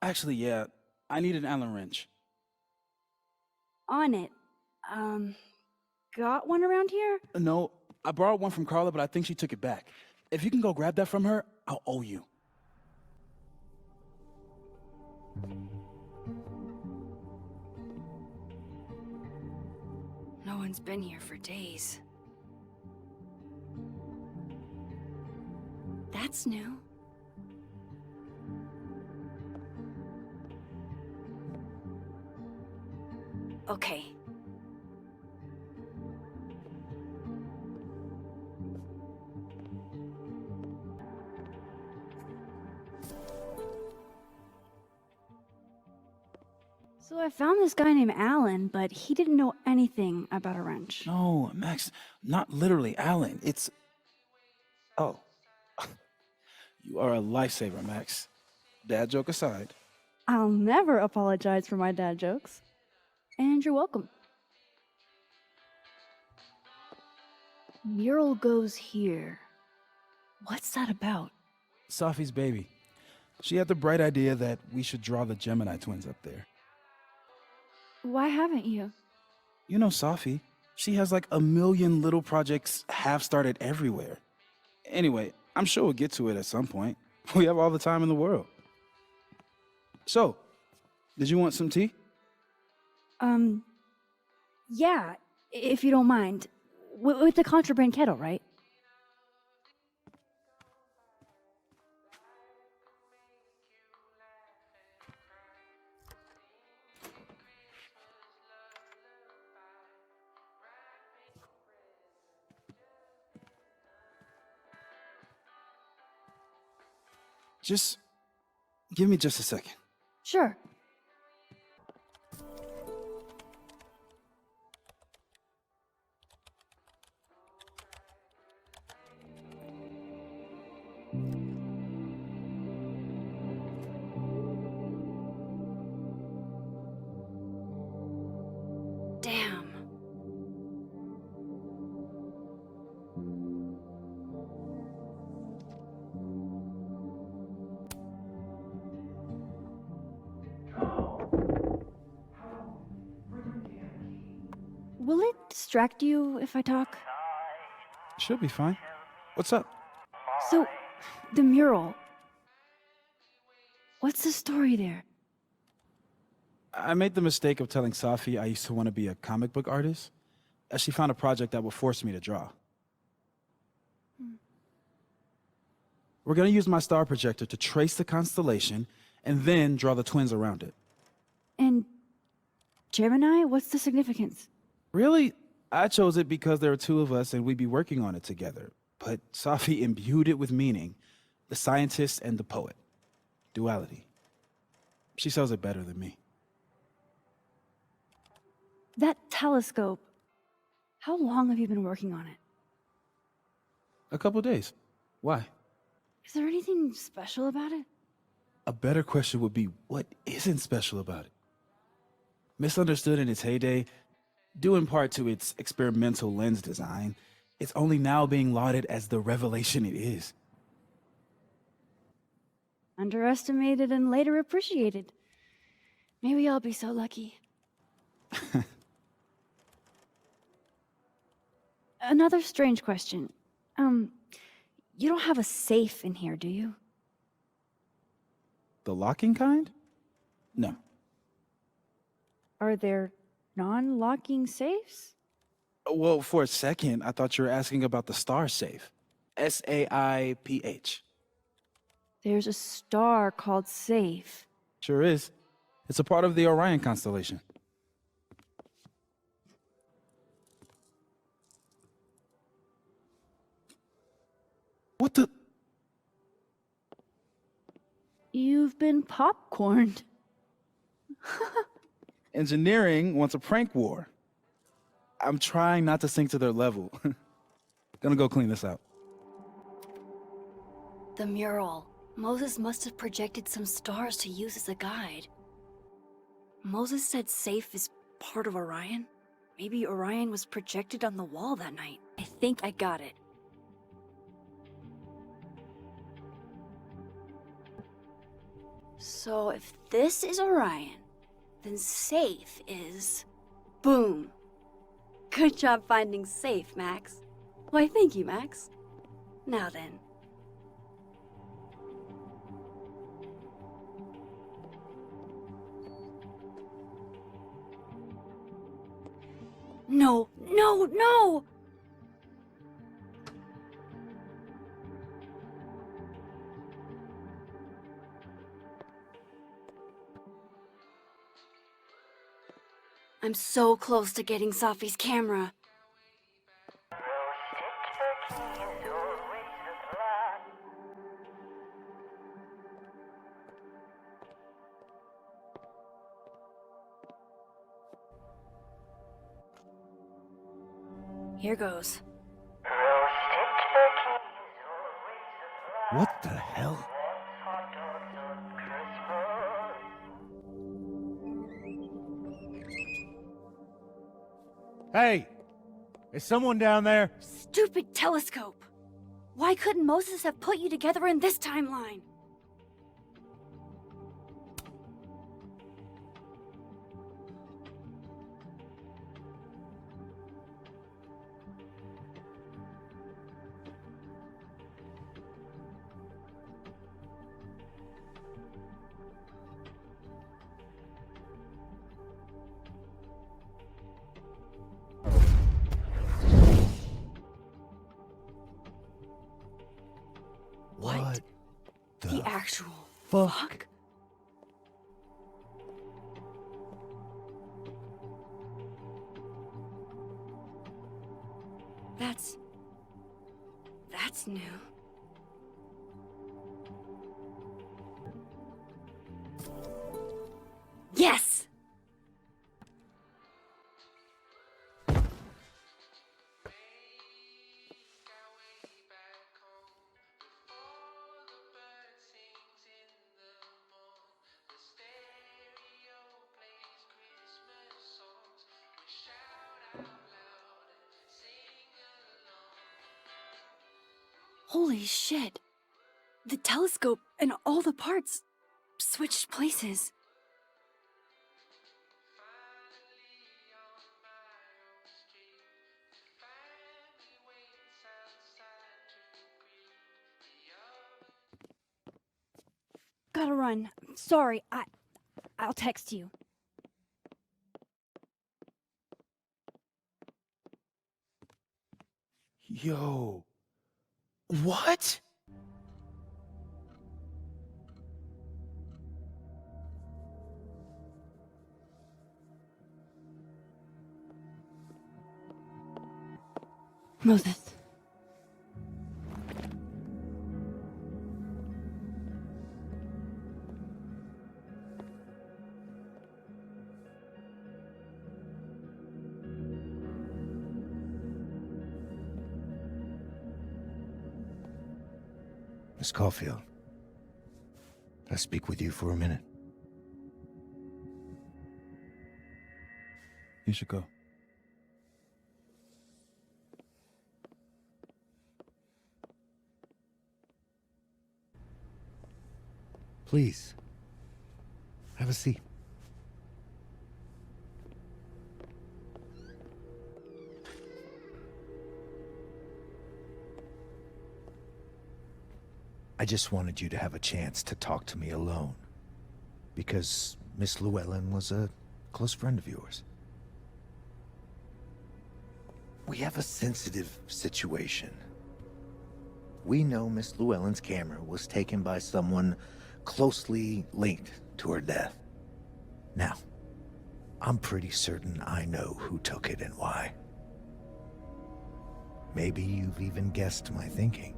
Actually, yeah. I need an Allen wrench. On it. Got one around here? No, I borrowed one from Carla, but I think she took it back. If you can go grab that from her, I'll owe you. No one's been here for days. That's new. Okay. So I found this guy named Alan, but he didn't know anything about a wrench. No, Max, not literally Alan. It's... Oh. You are a lifesaver, Max. Dad joke aside. I'll never apologize for my dad jokes. And you're welcome. Mural goes here. What's that about? Sophie's baby. She had the bright idea that we should draw the Gemini twins up there. Why haven't you? You know Sophie. She has like a million little projects half-started everywhere. Anyway, I'm sure we'll get to it at some point. We have all the time in the world. So, did you want some tea? Yeah, if you don't mind. With the contraband kettle, right? Just give me just a second. Sure. Damn. Will it distract you if I talk? Should be fine. What's up? So, the mural. What's the story there? I made the mistake of telling Safi I used to want to be a comic book artist, as she found a project that would force me to draw. We're gonna use my star projector to trace the constellation and then draw the twins around it. And Gemini, what's the significance? Really, I chose it because there are two of us and we'd be working on it together. But Safi imbued it with meaning, the scientist and the poet. Duality. She sells it better than me. That telescope. How long have you been working on it? A couple days. Why? Is there anything special about it? A better question would be, what isn't special about it? Misunderstood in its heyday, due in part to its experimental lens design, it's only now being lauded as the revelation it is. Underestimated and later appreciated. Maybe I'll be so lucky. Another strange question. You don't have a safe in here, do you? The locking kind? No. Are there non-locking safes? Well, for a second, I thought you were asking about the star safe. SAIPH. There's a star called Safe. Sure is. It's a part of the Orion constellation. What the? You've been popcorned. Engineering wants a prank war. I'm trying not to sink to their level. Gonna go clean this out. The mural. Moses must have projected some stars to use as a guide. Moses said Safe is part of Orion? Maybe Orion was projected on the wall that night. I think I got it. So if this is Orion, then Safe is... Boom! Good job finding Safe, Max. Why, thank you, Max. Now then. No, no, no! I'm so close to getting Safi's camera. Here goes. What the hell? Hey! Is someone down there? Stupid telescope! Why couldn't Moses have put you together in this timeline? What the actual fuck? That's new. Holy shit. The telescope and all the parts switched places. Gotta run. Sorry, I'll text you. Yo. What? Moses. Miss Caulfield, can I speak with you for a minute? You should go. Please, have a seat. I just wanted you to have a chance to talk to me alone, because Miss Llewellyn was a close friend of yours. We have a sensitive situation. We know Miss Llewellyn's camera was taken by someone closely linked to her death. Now, I'm pretty certain I know who took it and why. Maybe you've even guessed my thinking.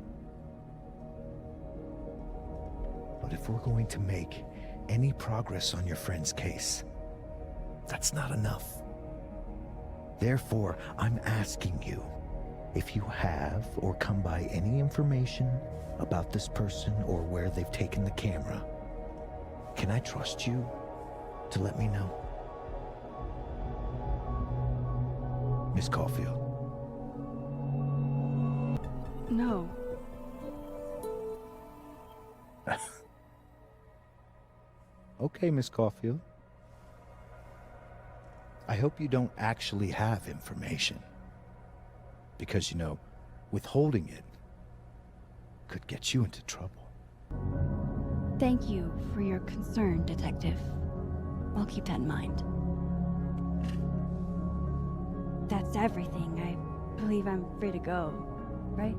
But if we're going to make any progress on your friend's case, that's not enough. Therefore, I'm asking you, if you have or come by any information about this person or where they've taken the camera, can I trust you to let me know? Miss Caulfield. No. Okay, Miss Caulfield. I hope you don't actually have information. Because, you know, withholding it could get you into trouble. Thank you for your concern, Detective. I'll keep that in mind. That's everything. I believe I'm free to go, right?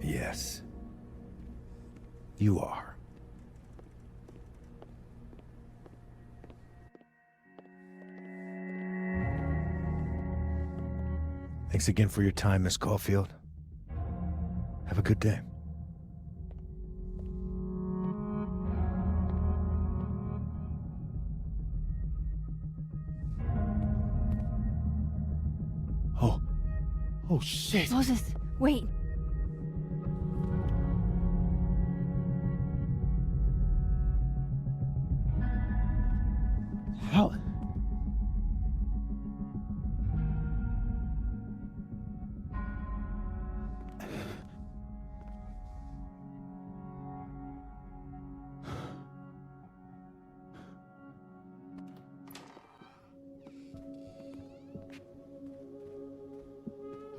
Yes. You are. Thanks again for your time, Miss Caulfield. Have a good day. Oh shit! Moses, wait! How?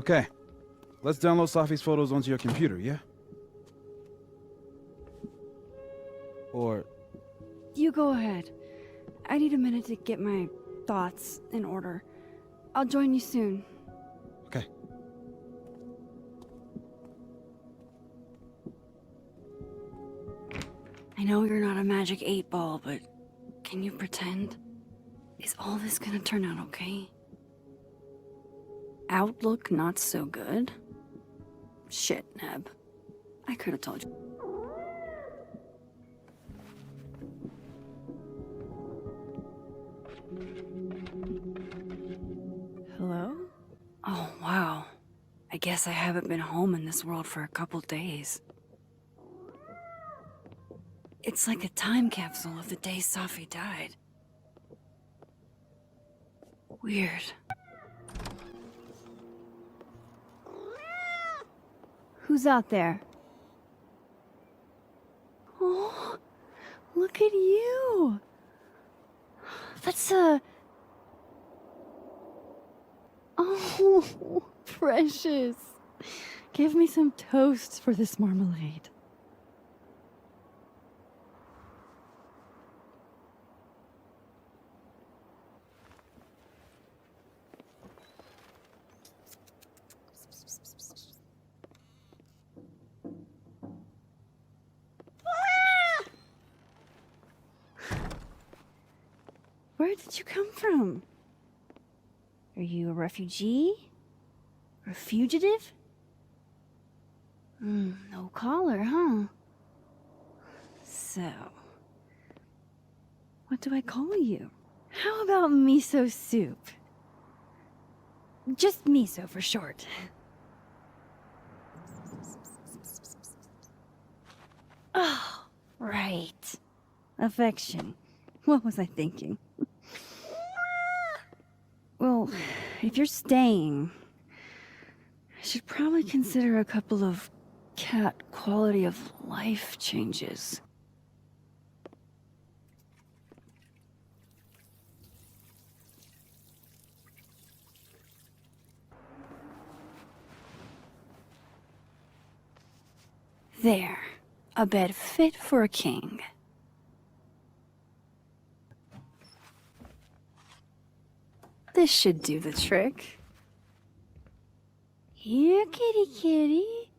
Okay, let's download Safi's photos onto your computer, yeah? Or... You go ahead. I need a minute to get my thoughts in order. I'll join you soon. Okay. I know you're not a magic 8-ball, but can you pretend? Is all this gonna turn out okay? Outlook not so good? Shit, Neb. I could have told you. Hello? Oh, wow. I guess I haven't been home in this world for a couple days. It's like a time capsule of the day Safi died. Weird. Who's out there? Oh, look at you. That's Oh, precious. Give me some toast for this marmalade. Where did you come from? Are you a refugee? Or a fugitive? No collar, huh? So, what do I call you? How about miso soup? Just miso for short. Oh, right. Affection. What was I thinking? Well, if you're staying, I should probably consider a couple of cat quality of life changes. There. A bed fit for a king. This should do the trick. Here, kitty kitty.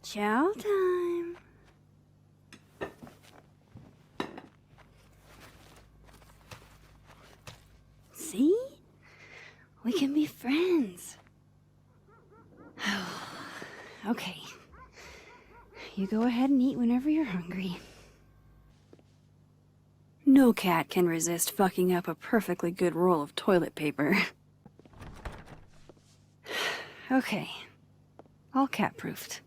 Chow time. See? We can be friends. Okay. You go ahead and eat whenever you're hungry. No cat can resist fucking up a perfectly good roll of toilet paper. Okay. All cat-proofed.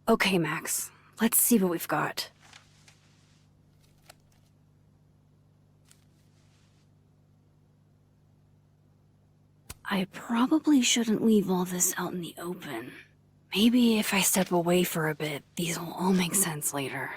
Okay, Max. Let's see what we've got. I probably shouldn't leave all this out in the open. Maybe if I step away for a bit, these will all make sense later.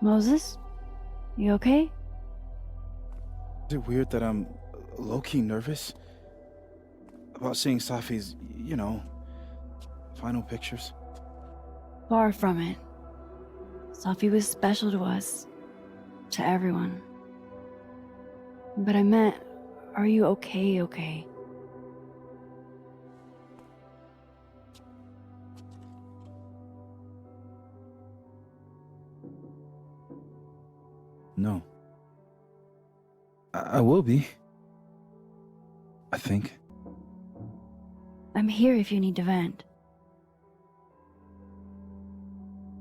Moses? You okay? Is it weird that I'm low-key nervous about seeing Safi's, final pictures? Far from it. Safi was special to us. To everyone. But I meant, are you okay? No. I will be. I think. I'm here if you need to vent.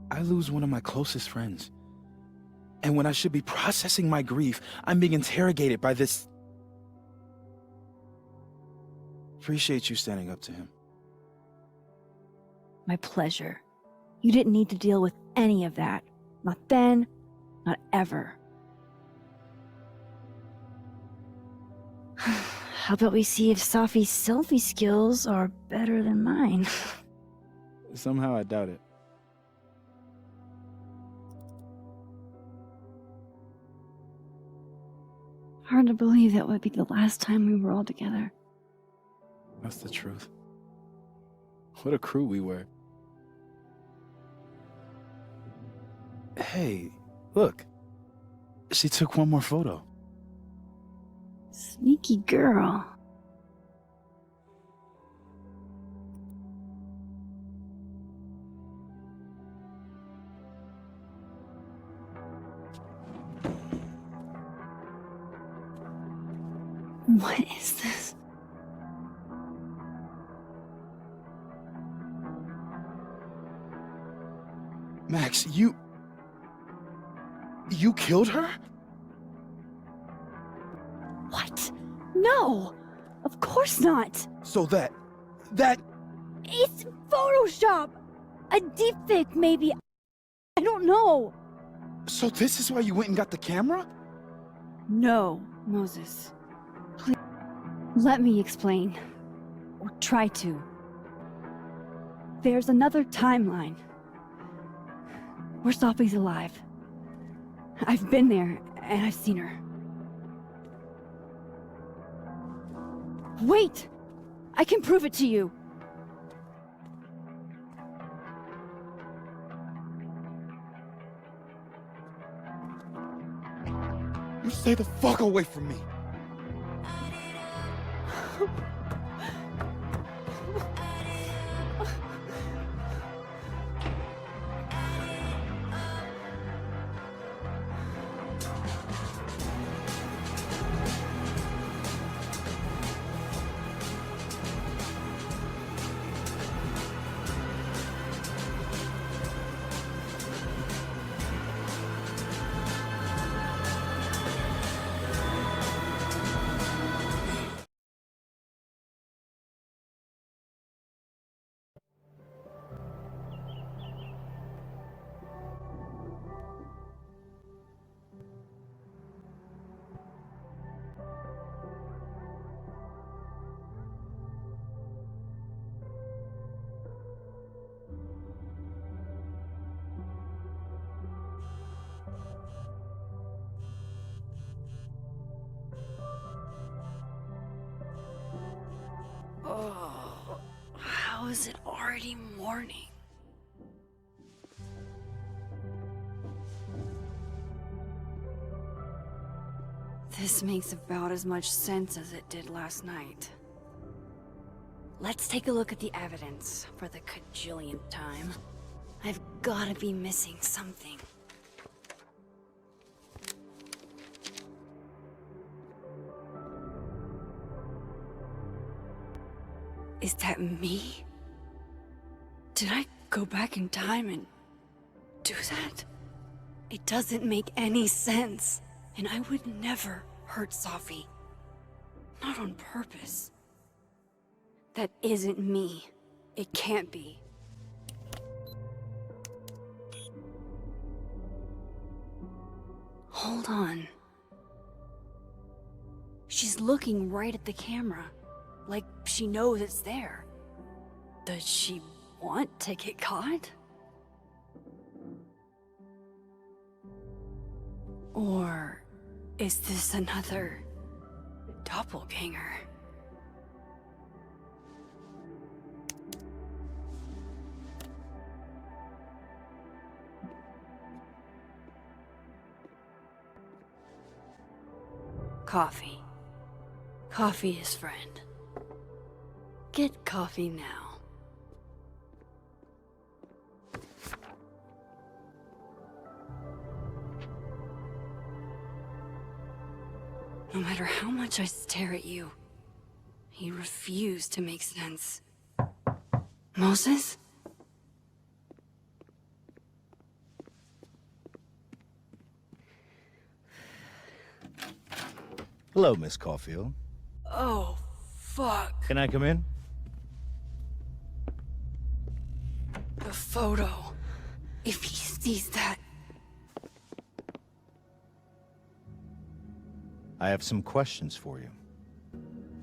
I lose one of my closest friends. And when I should be processing my grief, I'm being interrogated by this... Appreciate you standing up to him. My pleasure. You didn't need to deal with any of that. Not then, not ever. How about we see if Safi's selfie skills are better than mine? Somehow I doubt it. Hard to believe that would be the last time we were all together. That's the truth. What a crew we were. Hey, look. She took one more photo. Sneaky girl. What is this? Max, you killed her? What? No! Of course not! So that... It's Photoshop! A deepfake, maybe. I don't know. So this is why you went and got the camera? No, Moses. Please, let me explain. Or try to. There's another timeline. Where Sophie's alive. I've been there, and I've seen her. Wait! I can prove it to you! You stay the fuck away from me! Oh, how is it already morning? This makes about as much sense as it did last night. Let's take a look at the evidence for the cajillionth time. I've gotta be missing something. Is that me? Did I go back in time and do that? It doesn't make any sense. And I would never hurt Sophie. Not on purpose. That isn't me. It can't be. Hold on. She's looking right at the camera. Like she knows it's there. Does she want to get caught? Or is this another doppelganger? Coffee. Coffee is friend. Get coffee now. No matter how much I stare at you, you refuse to make sense. Moses? Hello, Miss Caulfield. Oh, fuck. Can I come in? The photo. If he sees that... I have some questions for you.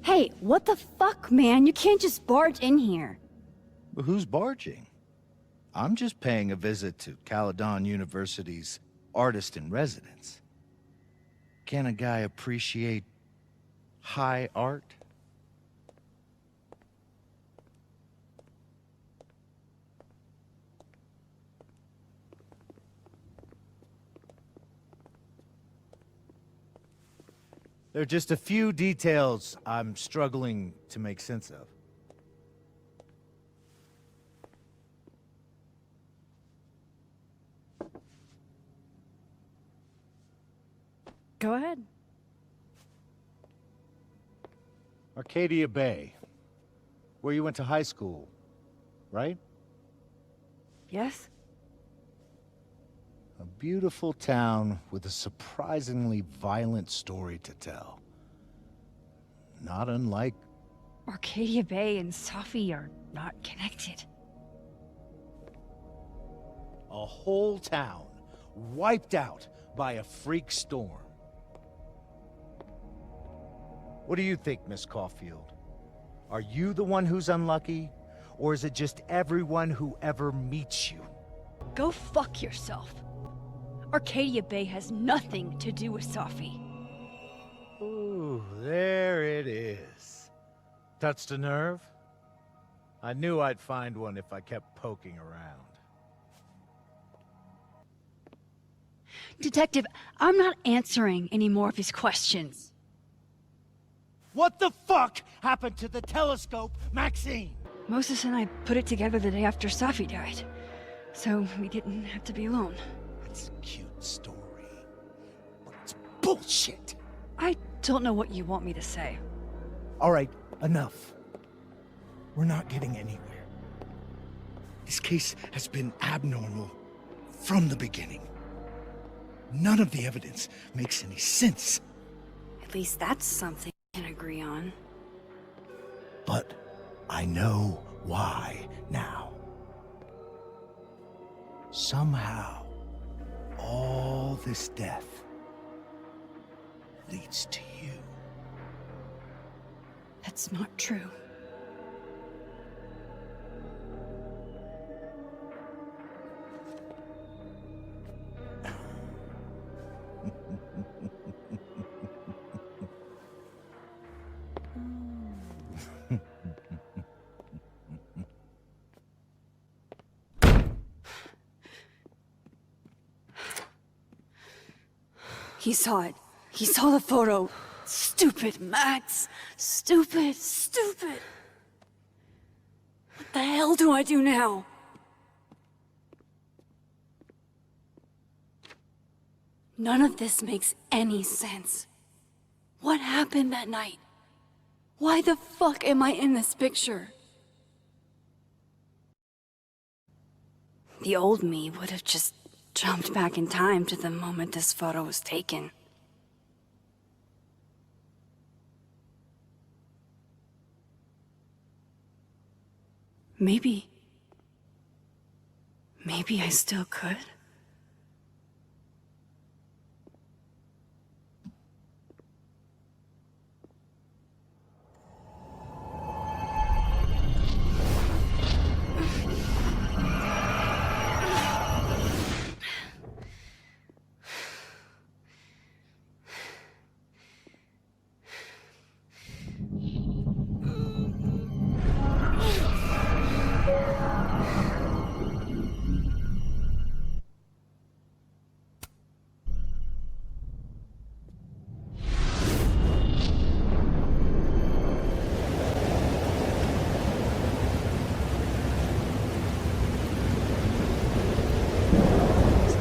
Hey, what the fuck, man? You can't just barge in here. But who's barging? I'm just paying a visit to Caledon University's artist in residence. Can a guy appreciate high art? There are just a few details I'm struggling to make sense of. Go ahead. Arcadia Bay. Where you went to high school, right? Yes? A beautiful town with a surprisingly violent story to tell. Not unlike... Arcadia Bay and Safi are not connected. A whole town wiped out by a freak storm. What do you think, Miss Caulfield? Are you the one who's unlucky? Or is it just everyone who ever meets you? Go fuck yourself. Arcadia Bay has nothing to do with Safi. Ooh, there it is. Touched a nerve? I knew I'd find one if I kept poking around. Detective, I'm not answering any more of his questions. What the fuck happened to the telescope, Maxine? Moses and I put it together the day after Safi died, so we didn't have to be alone. It's a cute story, but it's bullshit. I don't know what you want me to say. All right, enough. We're not getting anywhere. This case has been abnormal from the beginning. None of the evidence makes any sense. At least that's something we can agree on. But I know why now. Somehow, all this death leads to you. That's not true. He saw it. He saw the photo. Stupid, Max. Stupid, stupid. What the hell do I do now? None of this makes any sense. What happened that night? Why the fuck am I in this picture? The old me would have just jumped back in time to the moment this photo was taken. Maybe I still could.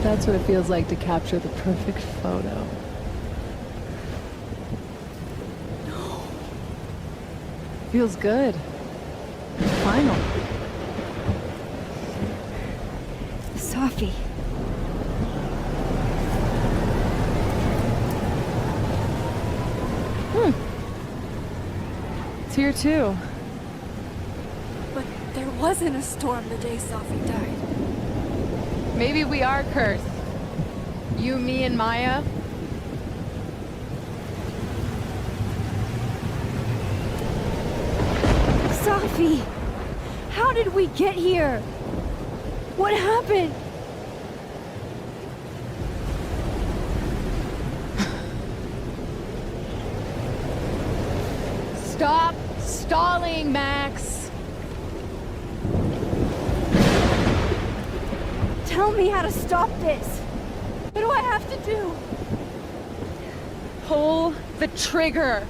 That's what it feels like to capture the perfect photo. No. Feels good. Final. Safi. It's here too. But there wasn't a storm the day Safi died. Maybe we are cursed. You, me, and Maya. Safi! How did we get here? What happened? Stop stalling, Max. Tell me how to stop this. What do I have to do? Pull the trigger.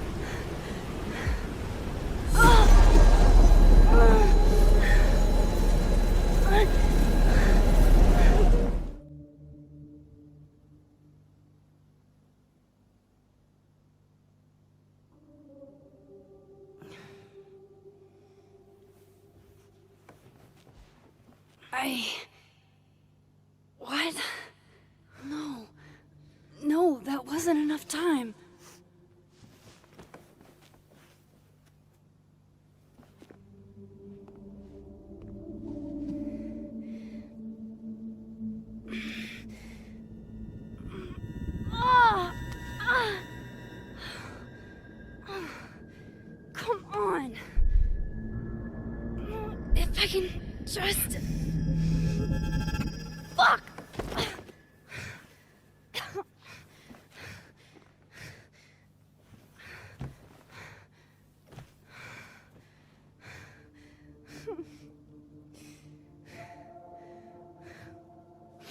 What? No. No, that wasn't enough time. Come on. If I can just... Fuck!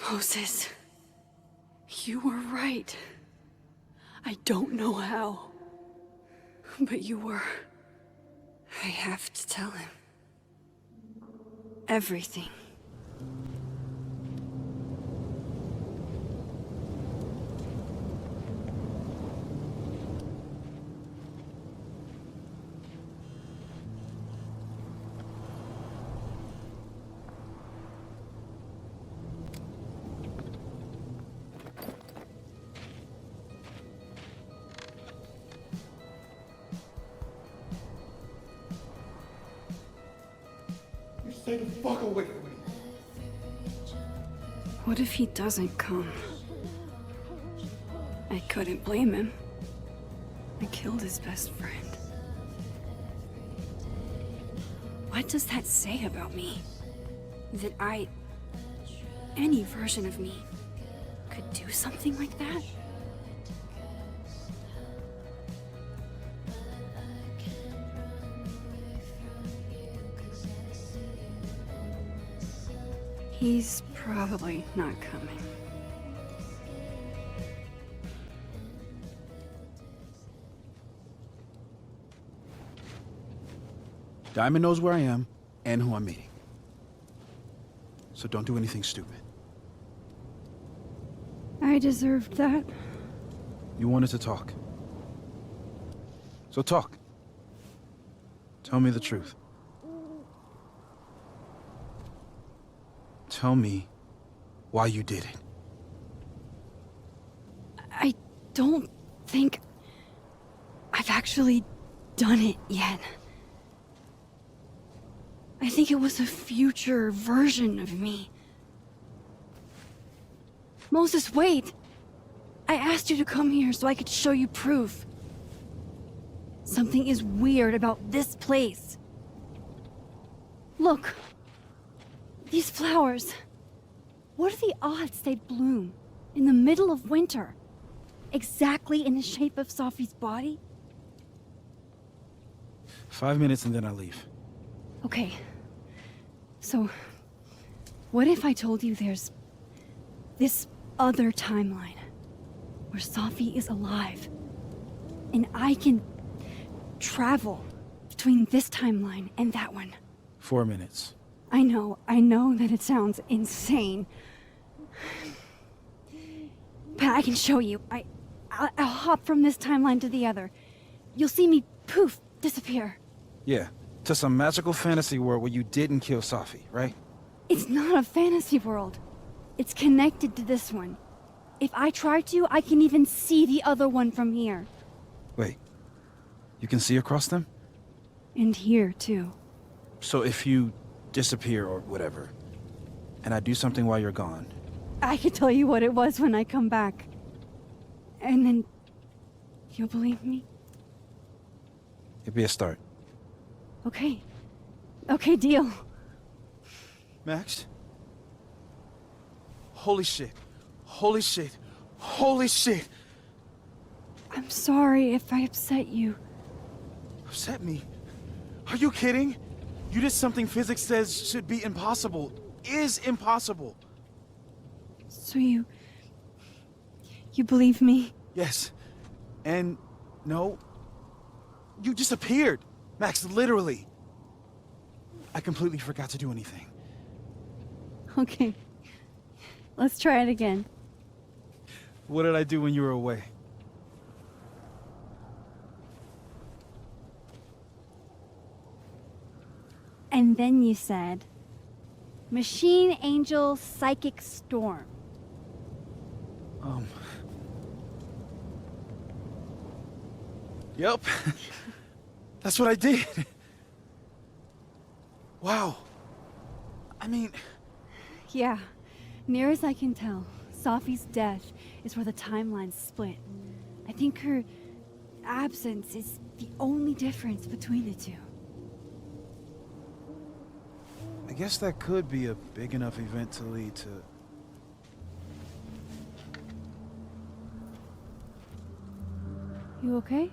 Moses, you were right. I don't know how, but you were. I have to tell him. Everything. Stay the fuck away from me. What if he doesn't come? I couldn't blame him. I killed his best friend. What does that say about me? That any version of me, could do something like that? He's probably not coming. Diamond knows where I am and who I'm meeting. So don't do anything stupid. I deserved that. You wanted to talk. So talk. Tell me the truth. Tell me why you did it. I don't think I've actually done it yet. I think it was a future version of me. Moses, wait! I asked you to come here so I could show you proof. Something is weird about this place. Look. These flowers. What are the odds they'd bloom in the middle of winter? Exactly in the shape of Sophie's body? 5 minutes and then I leave. Okay. So, what if I told you there's this other timeline where Sophie is alive and I can travel between this timeline and that one? 4 minutes. I know that it sounds insane. But I can show you. I'll hop from this timeline to the other. You'll see me, poof, disappear. Yeah, to some magical fantasy world where you didn't kill Sophie, right? It's not a fantasy world. It's connected to this one. If I try to, I can even see the other one from here. Wait, you can see across them? And here, too. So if you disappear or whatever, and I do something while you're gone. I can tell you what it was when I come back. And then you'll believe me? It'd be a start. Okay. Okay, deal. Max? Holy shit. Holy shit. Holy shit. I'm sorry if I upset you. Upset me? Are you kidding? You did something physics says should be impossible. Is impossible. So you believe me? Yes. And no. You disappeared. Max, literally. I completely forgot to do anything. Okay. Let's try it again. What did I do when you were away? And then you said, Machine Angel Psychic Storm. Yep. That's what I did. Wow. I mean... Yeah, near as I can tell, Safi's death is where the timelines split. I think her absence is the only difference between the two. I guess that could be a big enough event to lead to... You okay?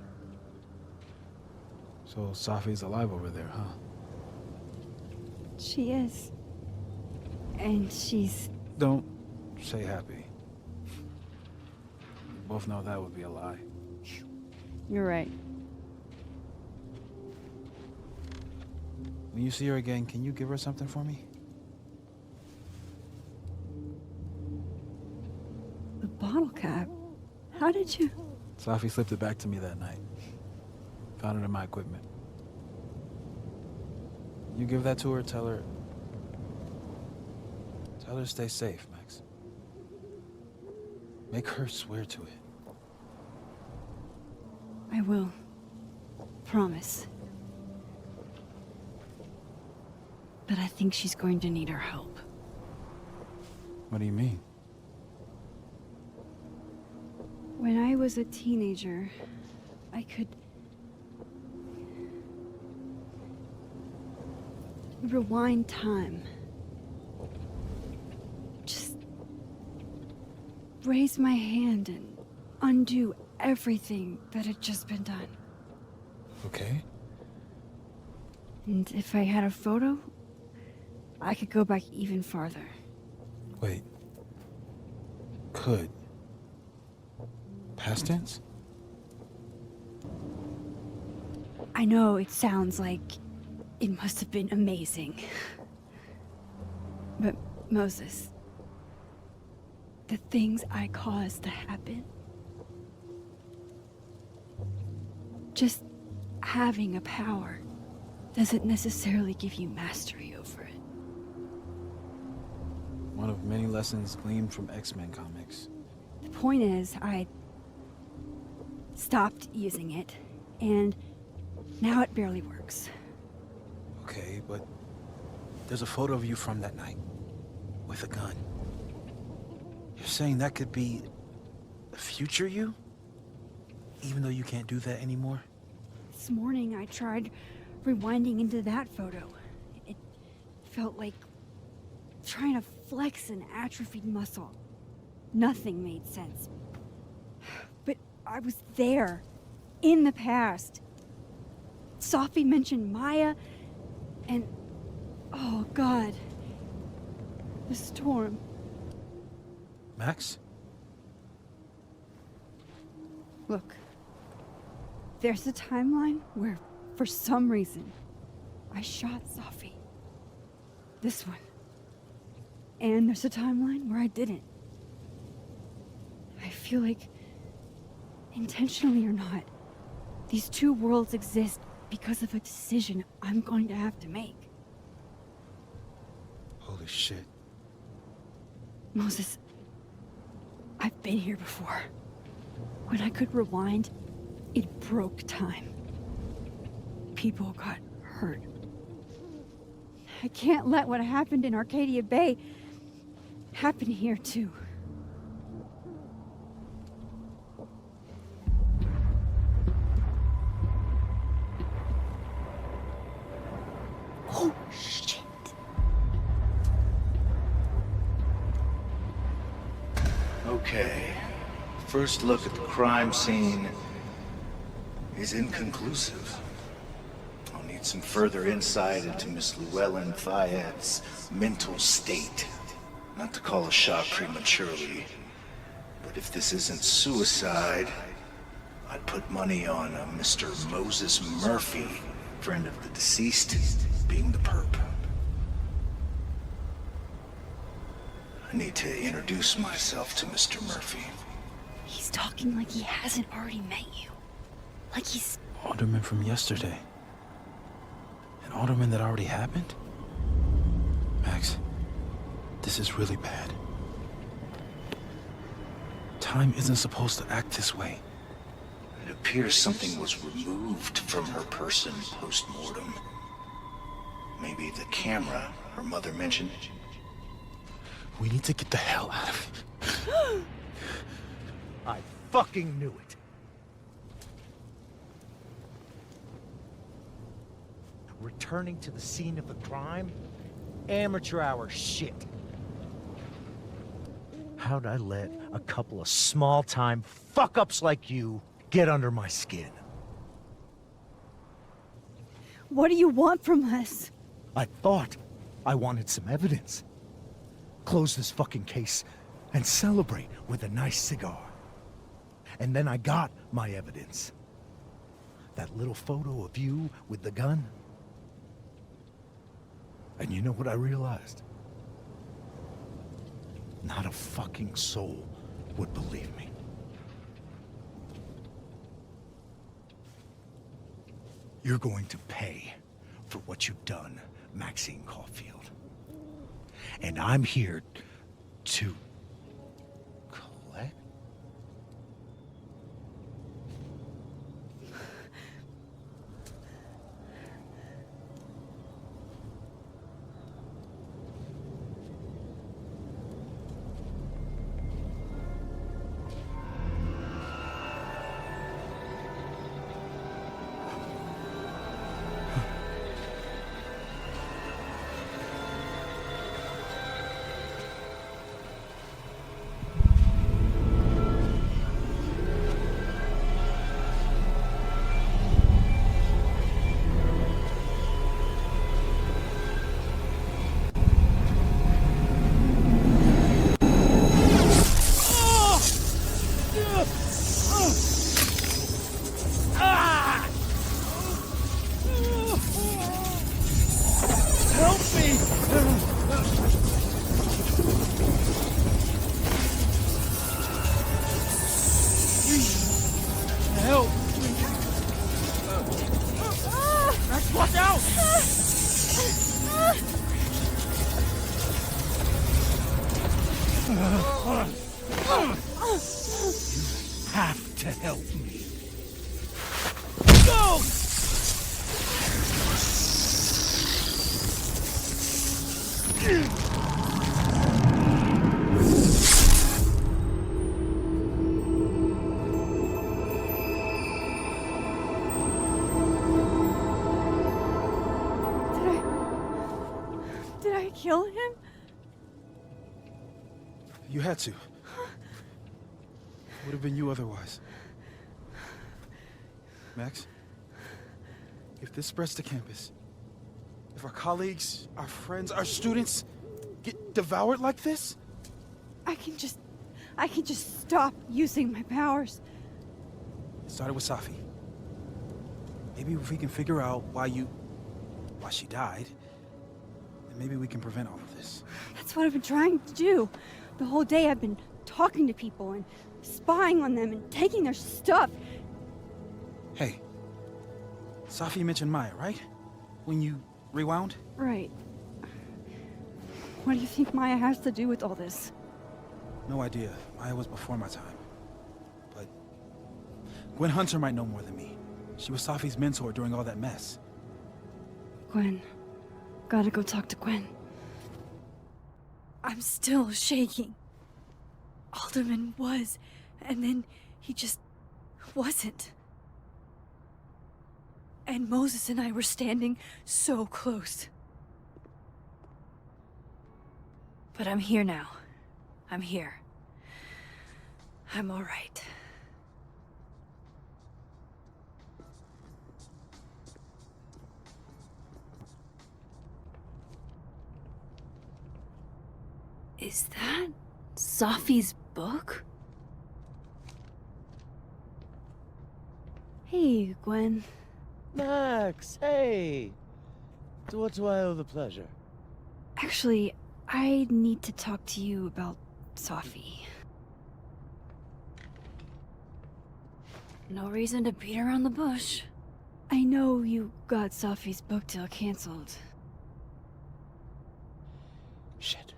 So Safi's alive over there, huh? She is. And she's... Don't say happy. We both know that would be a lie. You're right. When you see her again, can you give her something for me? The bottle cap? How did you... Safi slipped it back to me that night. Found it in my equipment. You give that to her, tell her to stay safe, Max. Make her swear to it. I will. Promise. But I think she's going to need our help. What do you mean? When I was a teenager, I could... rewind time. Just... raise my hand and undo everything that had just been done. Okay. And if I had a photo, I could go back even farther. Wait. Could. Past tense? I know it sounds like it must have been amazing. But Moses, the things I caused to happen, just having a power doesn't necessarily give you mastery over it. One of many lessons gleaned from X-Men comics. The point is, I stopped using it, and now it barely works. Okay, but there's a photo of you from that night, with a gun. You're saying that could be the future you? Even though you can't do that anymore? This morning I tried rewinding into that photo. It felt like trying to flex an atrophied muscle. Nothing made sense. But I was there, in the past. Safi mentioned Maya, and... oh God. The storm. Max? Look. There's a timeline where, for some reason, I shot Safi. This one. And there's a timeline where I didn't. I feel like, intentionally or not, these two worlds exist because of a decision I'm going to have to make. Holy shit. Moses, I've been here before. When I could rewind, it broke time. People got hurt. I can't let what happened in Arcadia Bay happen here too. Oh, shit. Okay. First look at the crime scene is inconclusive. I'll need some further insight into Miss Llewellyn Fayette's mental state. Not to call a shot prematurely, but if this isn't suicide, I'd put money on a Mr. Moses Murphy, friend of the deceased, being the perp. I need to introduce myself to Mr. Murphy. He's talking like he hasn't already met you. Like he's... Alderman from yesterday. An alderman that already happened? Max, This is really bad. Time isn't supposed to act this way. It appears something was removed from her person post-mortem. Maybe the camera her mother mentioned. We need to get the hell out of here. I fucking knew it. Returning to the scene of the crime? Amateur hour shit. How'd I let a couple of small-time fuck-ups like you get under my skin? What do you want from us? I thought I wanted some evidence. Close this fucking case and celebrate with a nice cigar. And then I got my evidence. That little photo of you with the gun. And you know what I realized? Not a fucking soul would believe me. You're going to pay for what you've done, Maxine Caulfield. And I'm here to collect. Help me! Help! Max, watch out! You have to help me. Go! Did I kill him? You had to. Would have been you otherwise. Max, if this spreads to campus, if our colleagues, our friends, our students get devoured like this, I can just stop using my powers. it started with Safi. Maybe if we can figure out why she died, then maybe we can prevent all of this. That's what I've been trying to do. The whole day I've been talking to people and spying on them and taking their stuff. Hey, Safi mentioned Maya, right? When you rewound? Right. What do you think Maya has to do with all this? No idea. Maya was before my time. But Gwen Hunter might know more than me. She was Safi's mentor during all that mess. Gwen. Gotta go talk to Gwen. I'm still shaking. Alderman was, and then he just wasn't. And Moses and I were standing so close. But I'm here now. I'm here. I'm all right. Is that Safi's book? Hey, Gwen. Max, hey! To what do I owe the pleasure? Actually, I need to talk to you about Safi. No reason to beat around the bush. I know you got Safi's book deal canceled. Shit.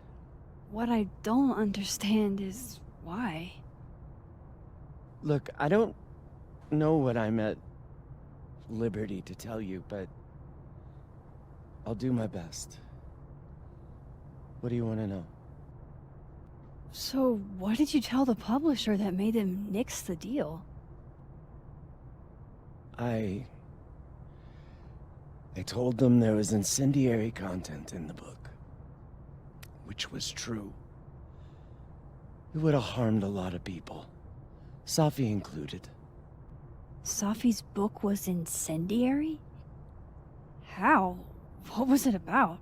What I don't understand is why. Look, I don't know what I'm at liberty to tell you, but I'll do my best. What do you want to know? So, what did you tell the publisher that made them nix the deal? I told them there was incendiary content in the book, which was true. It would have harmed a lot of people, Safi included. Safi's book was incendiary? How? What was it about?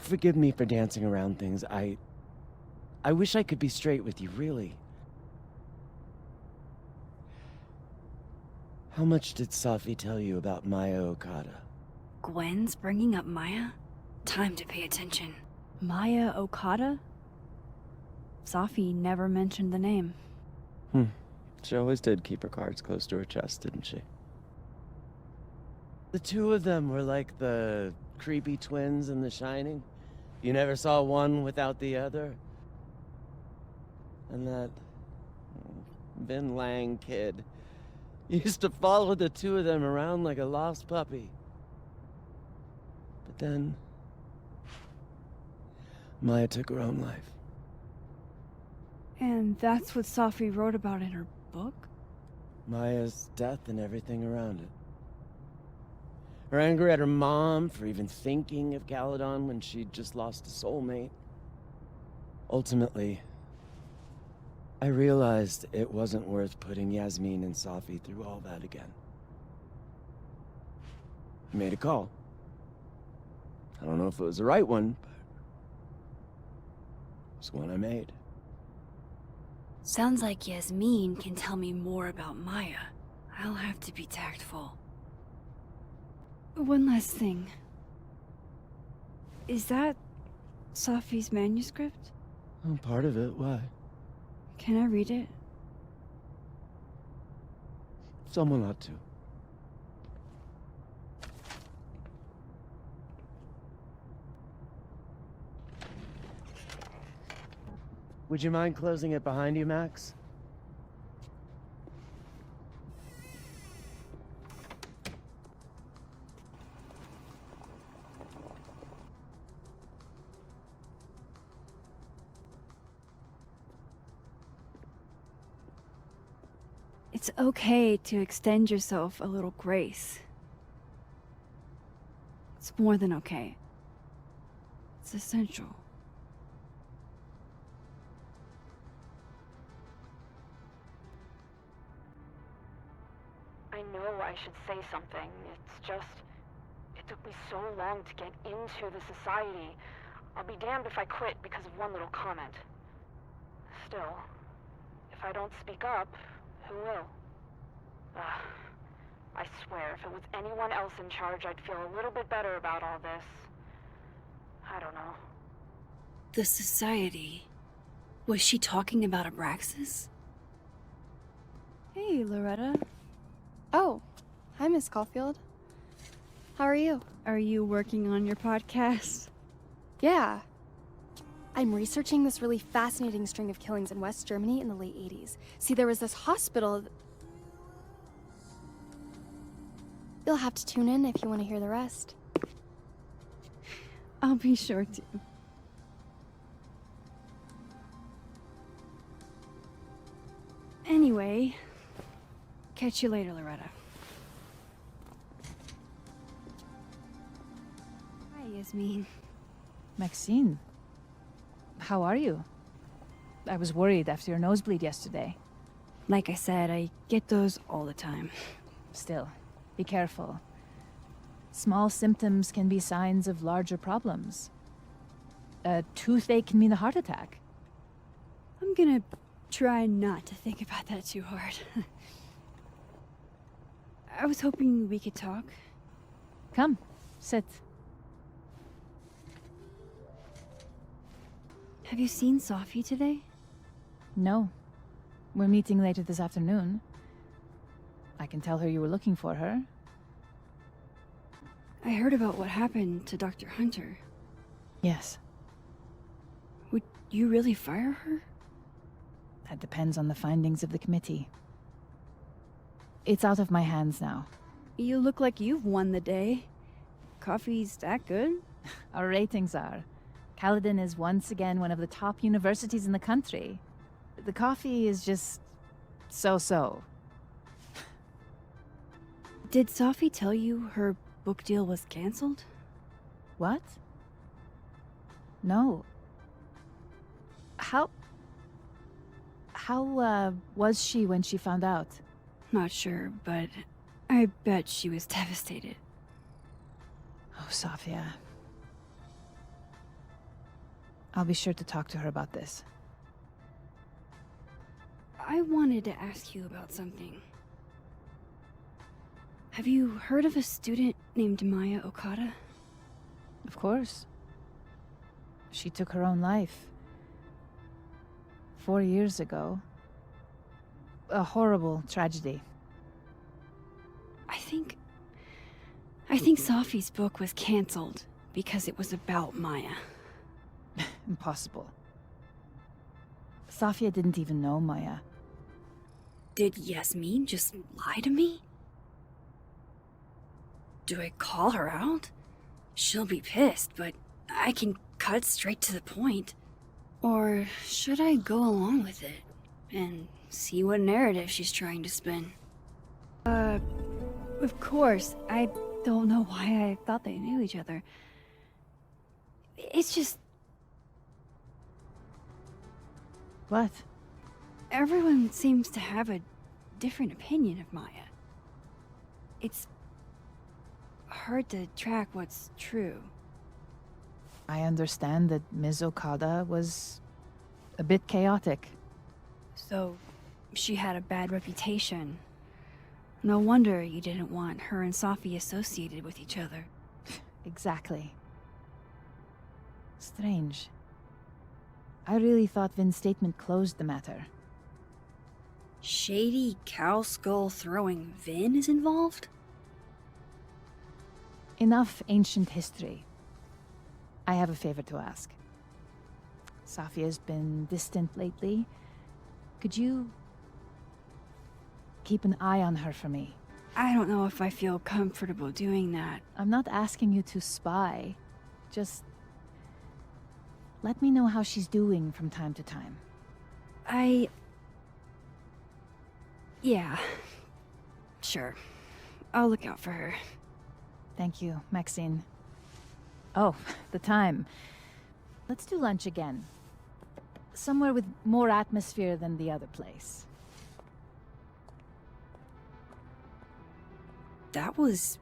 Forgive me for dancing around things. I wish I could be straight with you, really. How much did Safi tell you about Maya Okada? Gwen's bringing up Maya? Time to pay attention. Maya Okada? Safi never mentioned the name. She always did keep her cards close to her chest, didn't she? The two of them were like the creepy twins in The Shining. You never saw one without the other. And that Vin Lang kid used to follow the two of them around like a lost puppy. But then Maya took her own life. And that's what Safi wrote about in her book? Maya's death and everything around it. Her anger at her mom for even thinking of Caledon when she'd just lost a soulmate. Ultimately, I realized it wasn't worth putting Yasmin and Safi through all that again. I made a call. I don't know if it was the right one, but it was one I made. Sounds like Yasmin can tell me more about Maya. I'll have to be tactful. One last thing. Is that Safi's manuscript? Oh, part of it. Why? Can I read it? Someone ought to. Would you mind closing it behind you, Max? It's okay to extend yourself a little grace. It's more than okay. It's essential. I know I should say something. It's just... it took me so long to get into the society. I'll be damned if I quit because of one little comment. Still, if I don't speak up, who will? I swear, if it was anyone else in charge, I'd feel a little bit better about all this. I don't know. The society. Was she talking about Abraxas? Hey, Loretta. Oh, hi, Miss Caulfield. How are you? Are you working on your podcast? Yeah. I'm researching this really fascinating string of killings in West Germany in the late 80s. See, there was this hospital... You'll have to tune in if you want to hear the rest. I'll be sure to. Anyway, catch you later, Loretta. Hi, Yasmin. Maxine, how are you? I was worried after your nosebleed yesterday. Like I said, I get those all the time. Still, be careful. Small symptoms can be signs of larger problems. A toothache can mean a heart attack. I'm gonna try not to think about that too hard. I was hoping we could talk. Come, sit. Have you seen Safi today? No. We're meeting later this afternoon. I can tell her you were looking for her. I heard about what happened to Dr. Hunter. Yes. Would you really fire her? That depends on the findings of the committee. It's out of my hands now. You look like you've won the day. Coffee's that good? Our ratings are. Caledon is once again one of the top universities in the country. The coffee is just so-so. Did Sophie tell you her book deal was canceled? What? No. How was she when she found out? Not sure, but I bet she was devastated. Oh, Sophia. I'll be sure to talk to her about this. I wanted to ask you about something. Have you heard of a student named Maya Okada? Of course. She took her own life. 4 years ago. A horrible tragedy. I think Sophie's book was canceled because it was about Maya. Impossible. Sophia didn't even know Maya. Did Yasmin just lie to me? Do I call her out? She'll be pissed, but I can cut straight to the point. Or should I go along with it and see what narrative she's trying to spin? Of course. I don't know why I thought they knew each other. It's just... What? Everyone seems to have a different opinion of Maya. It's hard to track what's true. I understand that Ms. Okada was a bit chaotic. So, she had a bad reputation. No wonder you didn't want her and Sophie associated with each other. Exactly. Strange. I really thought Vin's statement closed the matter. Shady cow skull throwing Vin is involved? Enough ancient history. I have a favor to ask. Sophia's been distant lately. Could you keep an eye on her for me? I don't know if I feel comfortable doing that. I'm not asking you to spy. Just let me know how she's doing from time to time. Yeah. Sure. I'll look out for her. Thank you, Maxine. Oh, the time. Let's do lunch again. Somewhere with more atmosphere than the other place. That was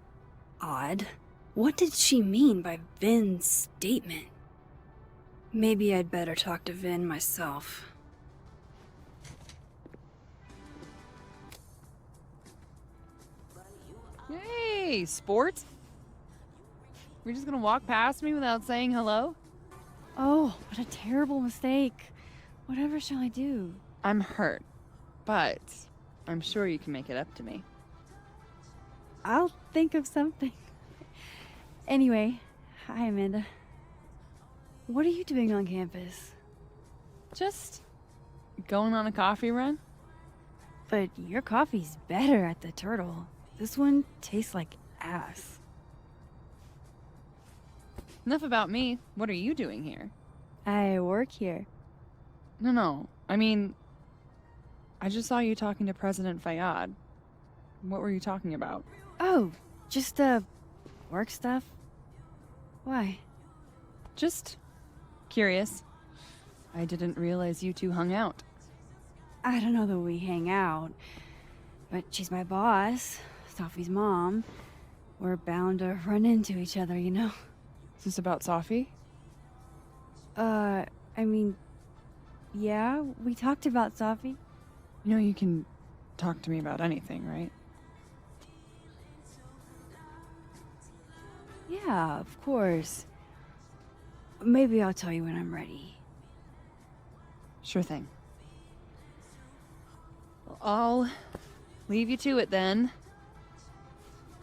odd. What did she mean by Vin's statement? Maybe I'd better talk to Vin myself. Hey, sport? We're just gonna walk past me without saying hello? Oh, what a terrible mistake. Whatever shall I do? I'm hurt, but I'm sure you can make it up to me. I'll think of something. Anyway, hi Amanda. What are you doing on campus? Just going on a coffee run? But your coffee's better at the Turtle. This one tastes like ass. Enough about me. What are you doing here? I work here. No. I mean, I just saw you talking to President Fayyad. What were you talking about? Oh, just, work stuff. Why? Just curious. I didn't realize you two hung out. I don't know that we hang out, but she's my boss, Sophie's mom. We're bound to run into each other, you know? Is this about Sophie? I mean, yeah, we talked about Sophie. You know you can talk to me about anything, right? Yeah, of course. Maybe I'll tell you when I'm ready. Sure thing. Well, I'll leave you to it then.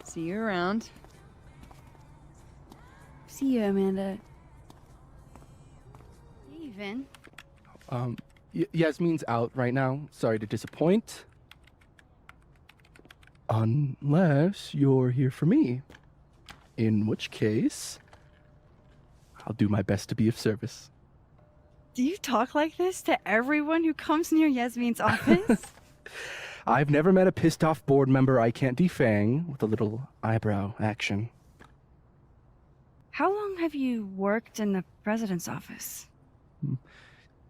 See you around. See you, Amanda. Vin? Yasmin's out right now. Sorry to disappoint. Unless you're here for me. In which case, I'll do my best to be of service. Do you talk like this to everyone who comes near Yasmin's office? I've never met a pissed off board member I can't defang with a little eyebrow action. How long have you worked in the president's office?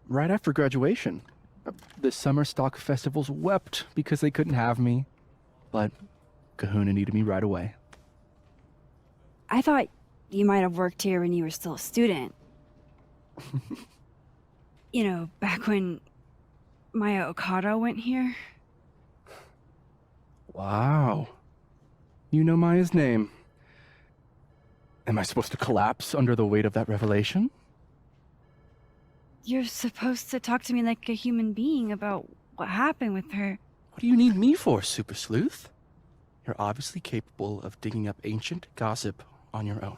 Right after graduation. The summer stock festivals wept because they couldn't have me. But Kahuna needed me right away. I thought you might have worked here when you were still a student. You know, back when Maya Okada went here. Wow. You know Maya's name. Am I supposed to collapse under the weight of that revelation? You're supposed to talk to me like a human being about what happened with her. What do you need me for, Super Sleuth? You're obviously capable of digging up ancient gossip on your own.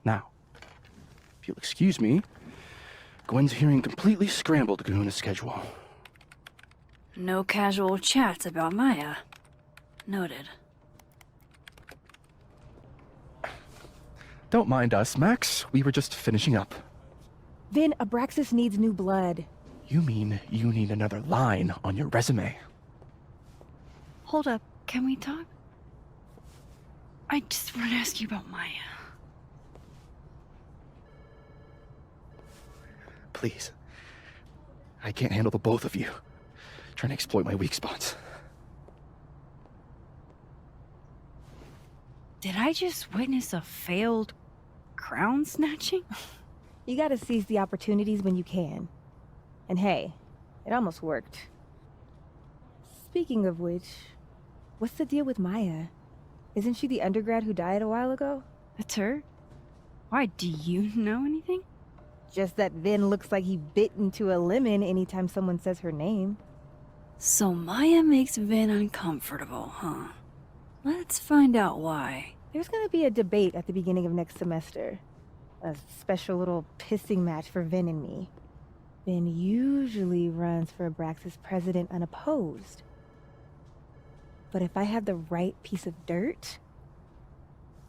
Now, if you'll excuse me, Gwen's hearing completely scrambled Kahuna's schedule. No casual chats about Maya. Noted. Don't mind us, Max. We were just finishing up. Vin, Abraxas needs new blood. You mean you need another line on your resume? Hold up, can we talk? I just want to ask you about Maya. Please. I can't handle the both of you. Trying to exploit my weak spots. Did I just witness a failed crown snatching? You gotta seize the opportunities when you can. And hey, it almost worked. Speaking of which, what's the deal with Maya? Isn't she the undergrad who died a while ago? That's her? Why, do you know anything? Just that Vin looks like he bit into a lemon anytime someone says her name. So Maya makes Vin uncomfortable, huh? Let's find out why. There's gonna be a debate at the beginning of next semester. A special little pissing match for Vin and me. Vin usually runs for Abraxas president unopposed. But if I have the right piece of dirt,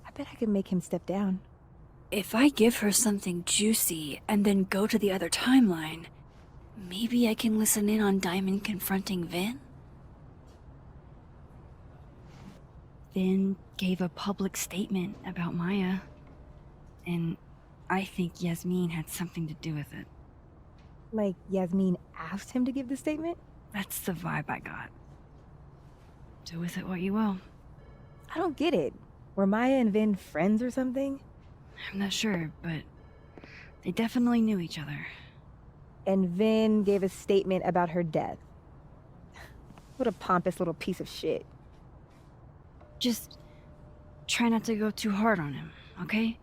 I bet I can make him step down. If I give her something juicy and then go to the other timeline, maybe I can listen in on Diamond confronting Vin? Vin gave a public statement about Maya, and I think Yasmin had something to do with it. Like Yasmin asked him to give the statement? That's the vibe I got. Do with it what you will. I don't get it. Were Maya and Vin friends or something? I'm not sure, but they definitely knew each other. And Vin gave a statement about her death. What a pompous little piece of shit. Just try not to go too hard on him, okay?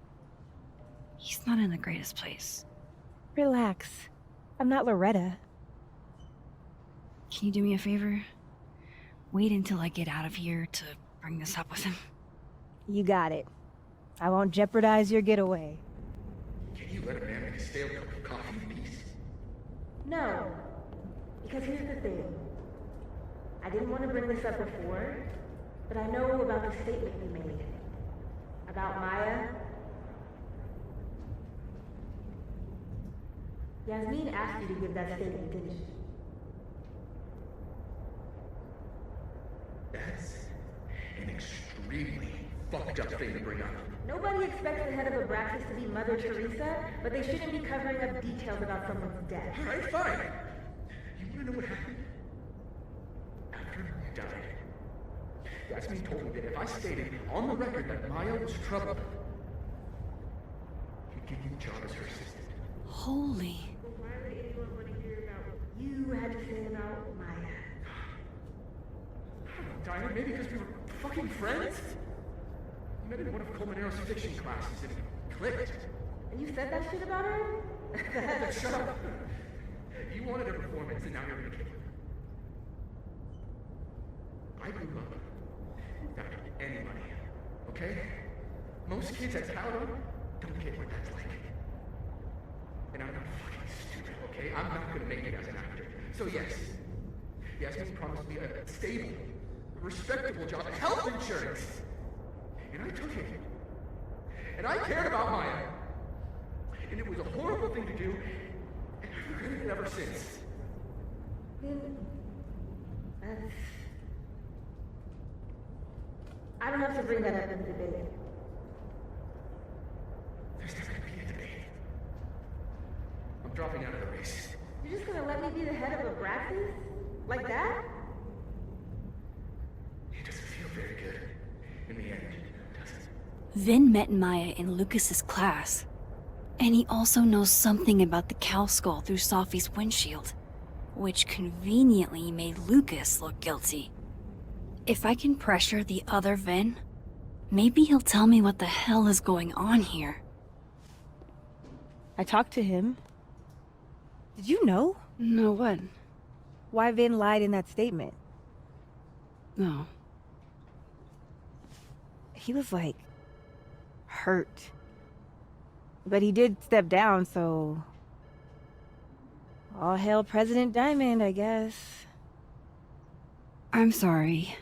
He's not in the greatest place. Relax. I'm not Loretta. Can you do me a favor? Wait until I get out of here to bring this up with him. You got it. I won't jeopardize your getaway. Can you let a man make a stale cup of coffee in peace? No. Because here's the thing. I didn't want to bring this up before, but I know about the statement you made. About Maya. Yasmin asked you to give that statement, didn't she? That's an extremely fucked up thing to bring up. Nobody expects the head of Abraxas to be Mother Teresa, but they shouldn't be covering up details about someone's death. Alright, fine. You wanna know what happened? After you died, Yasmin told me that if I stated on the record that Maya was troubled, he'd give me the job as her assistant. Holy. Why would anyone want to hear about what you had to say about Maya? I don't know, Diamond, maybe because we were fucking friends? I met in one of Colmenaro's fiction classes and it clicked. And you said that shit about her? Shut up. You wanted a performance and now you're gonna give it. I grew up without any money, okay? Most kids at Caladon don't get what that's like. And I'm not fucking stupid. okay? I'm not gonna make it as an actor. So yes, Yasmin promised me a stable, respectable job and health insurance. And I took it. And I cared about Maya. And it was a horrible thing to do, and I've regretted it ever since. I don't have to bring that up in the debate. There's never gonna be a debate. I'm dropping out of the race. You're just gonna let me be the head of a Abraxas? Like that? It doesn't feel very good in the end, does it? Vin met Maya in Lucas's class. And he also knows something about the cow skull through Sophie's windshield, which conveniently made Lucas look guilty. If I can pressure the other Vin, maybe he'll tell me what the hell is going on here. I talked to him. Did you know? No, what? Why Vin lied in that statement. No. He was like, hurt. But he did step down, so... all hail President Diamond, I guess. I'm sorry.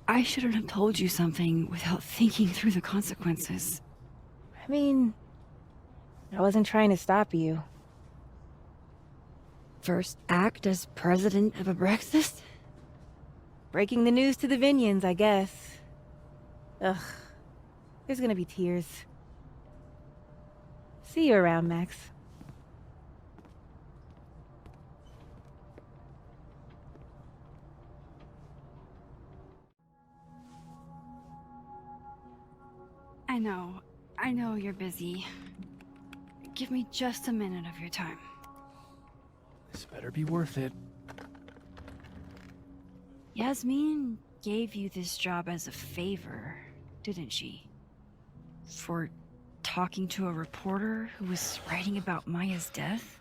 I shouldn't have told you something without thinking through the consequences. I mean, I wasn't trying to stop you. First act as president of Abraxas? Breaking the news to the Vinians, I guess. Ugh. There's gonna be tears. See you around, Max. I know you're busy. Give me just a minute of your time. This better be worth it. Yasmin gave you this job as a favor, didn't she? For talking to a reporter who was writing about Maya's death?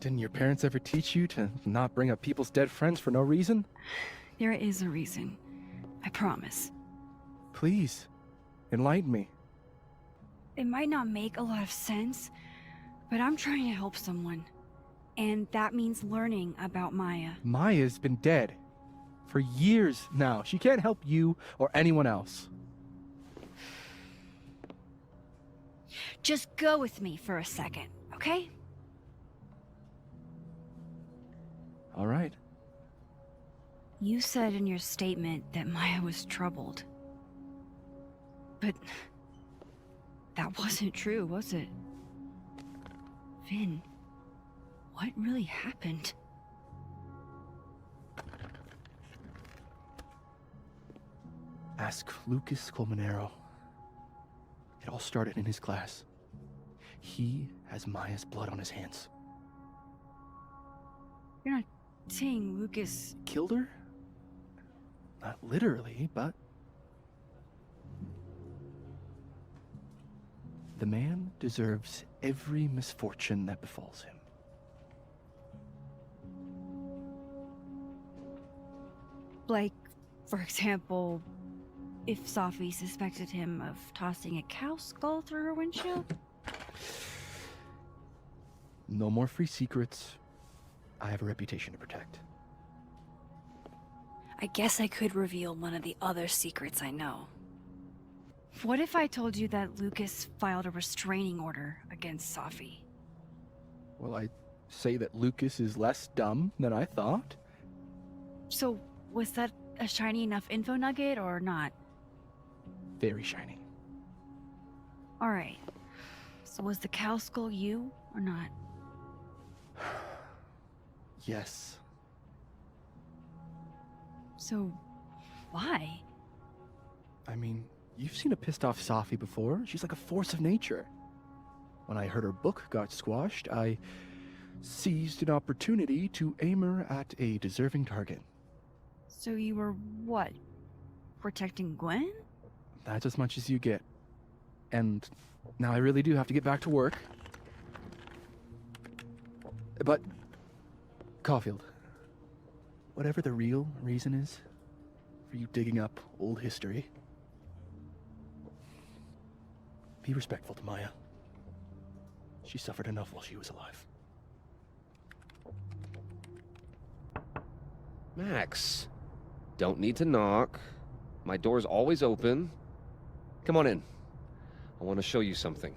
Didn't your parents ever teach you to not bring up people's dead friends for no reason? There is a reason. I promise. Please, enlighten me. It might not make a lot of sense, but I'm trying to help someone. And that means learning about Maya. Maya's been dead for years now. She can't help you or anyone else. Just go with me for a second, okay? All right. You said in your statement that Maya was troubled. But that wasn't true, was it? Vin, what really happened? Ask Lucas Colmenero. It all started in his class. He has Maya's blood on his hands. You're not saying Lucas... killed her? Not literally, but... the man deserves every misfortune that befalls him. Like, for example, if Sophie suspected him of tossing a cow skull through her windshield? No more free secrets. I have a reputation to protect. I guess I could reveal one of the other secrets I know. What if I told you that Lucas filed a restraining order against Sophie? Well, I say that Lucas is less dumb than I thought. So, was that a shiny enough info nugget or not? Very shiny. Alright. So was the cow skull you or not? Yes. So, why? I mean, you've seen a pissed off Sophie before. She's like a force of nature. When I heard her book got squashed, I seized an opportunity to aim her at a deserving target. So you were, what? Protecting Gwen? That's as much as you get. And now I really do have to get back to work. But, Caulfield, whatever the real reason is for you digging up old history, be respectful to Maya. She suffered enough while she was alive. Max, don't need to knock. My door's always open. Come on in. I want to show you something.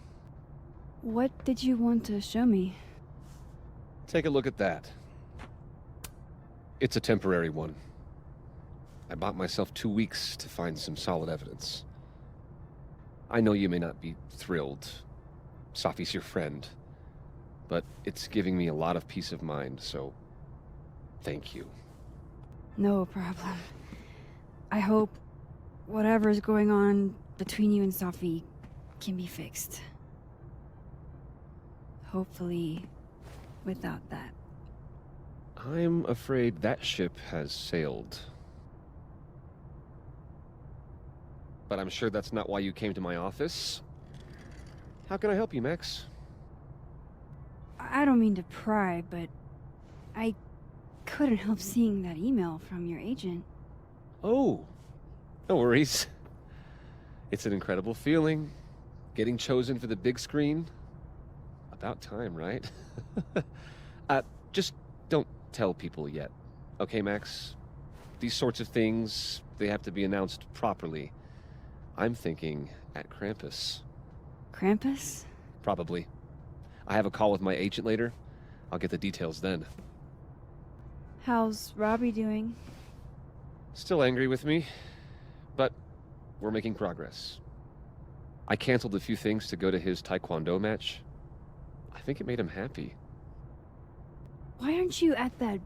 What did you want to show me? Take a look at that. It's a temporary one. I bought myself 2 weeks to find some solid evidence. I know you may not be thrilled. Safi's your friend. But it's giving me a lot of peace of mind, so thank you. No problem. I hope whatever's going on between you and Safi can be fixed. Hopefully, without that. I'm afraid that ship has sailed. But I'm sure that's not why you came to my office. How can I help you, Max? I don't mean to pry, but I couldn't help seeing that email from your agent. Oh, no worries. It's an incredible feeling. Getting chosen for the big screen. About time, right? Just don't tell people yet. Okay, Max? These sorts of things, they have to be announced properly. I'm thinking at Krampus. Krampus? Probably. I have a call with my agent later. I'll get the details then. How's Robbie doing? Still angry with me, but we're making progress. I canceled a few things to go to his Taekwondo match. I think it made him happy. Why aren't you at that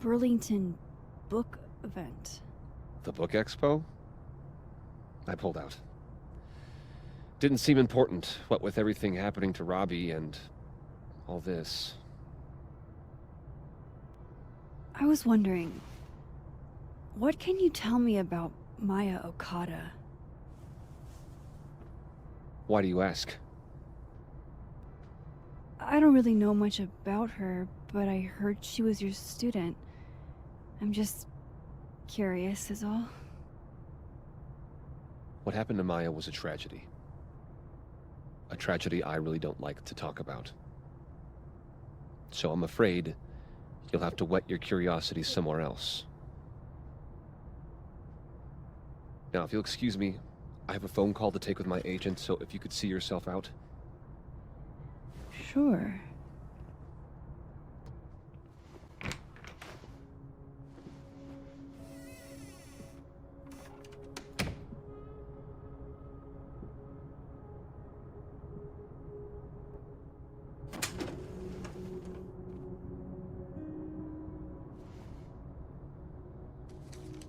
Burlington book event? The book expo? I pulled out. Didn't seem important, what with everything happening to Robbie and all this. I was wondering, what can you tell me about Maya Okada? Why do you ask? I don't really know much about her, but I heard she was your student. I'm just curious is all. What happened to Maya was a tragedy. A tragedy I really don't like to talk about. So I'm afraid you'll have to whet your curiosity somewhere else. Now, if you'll excuse me, I have a phone call to take with my agent, so if you could see yourself out. Sure.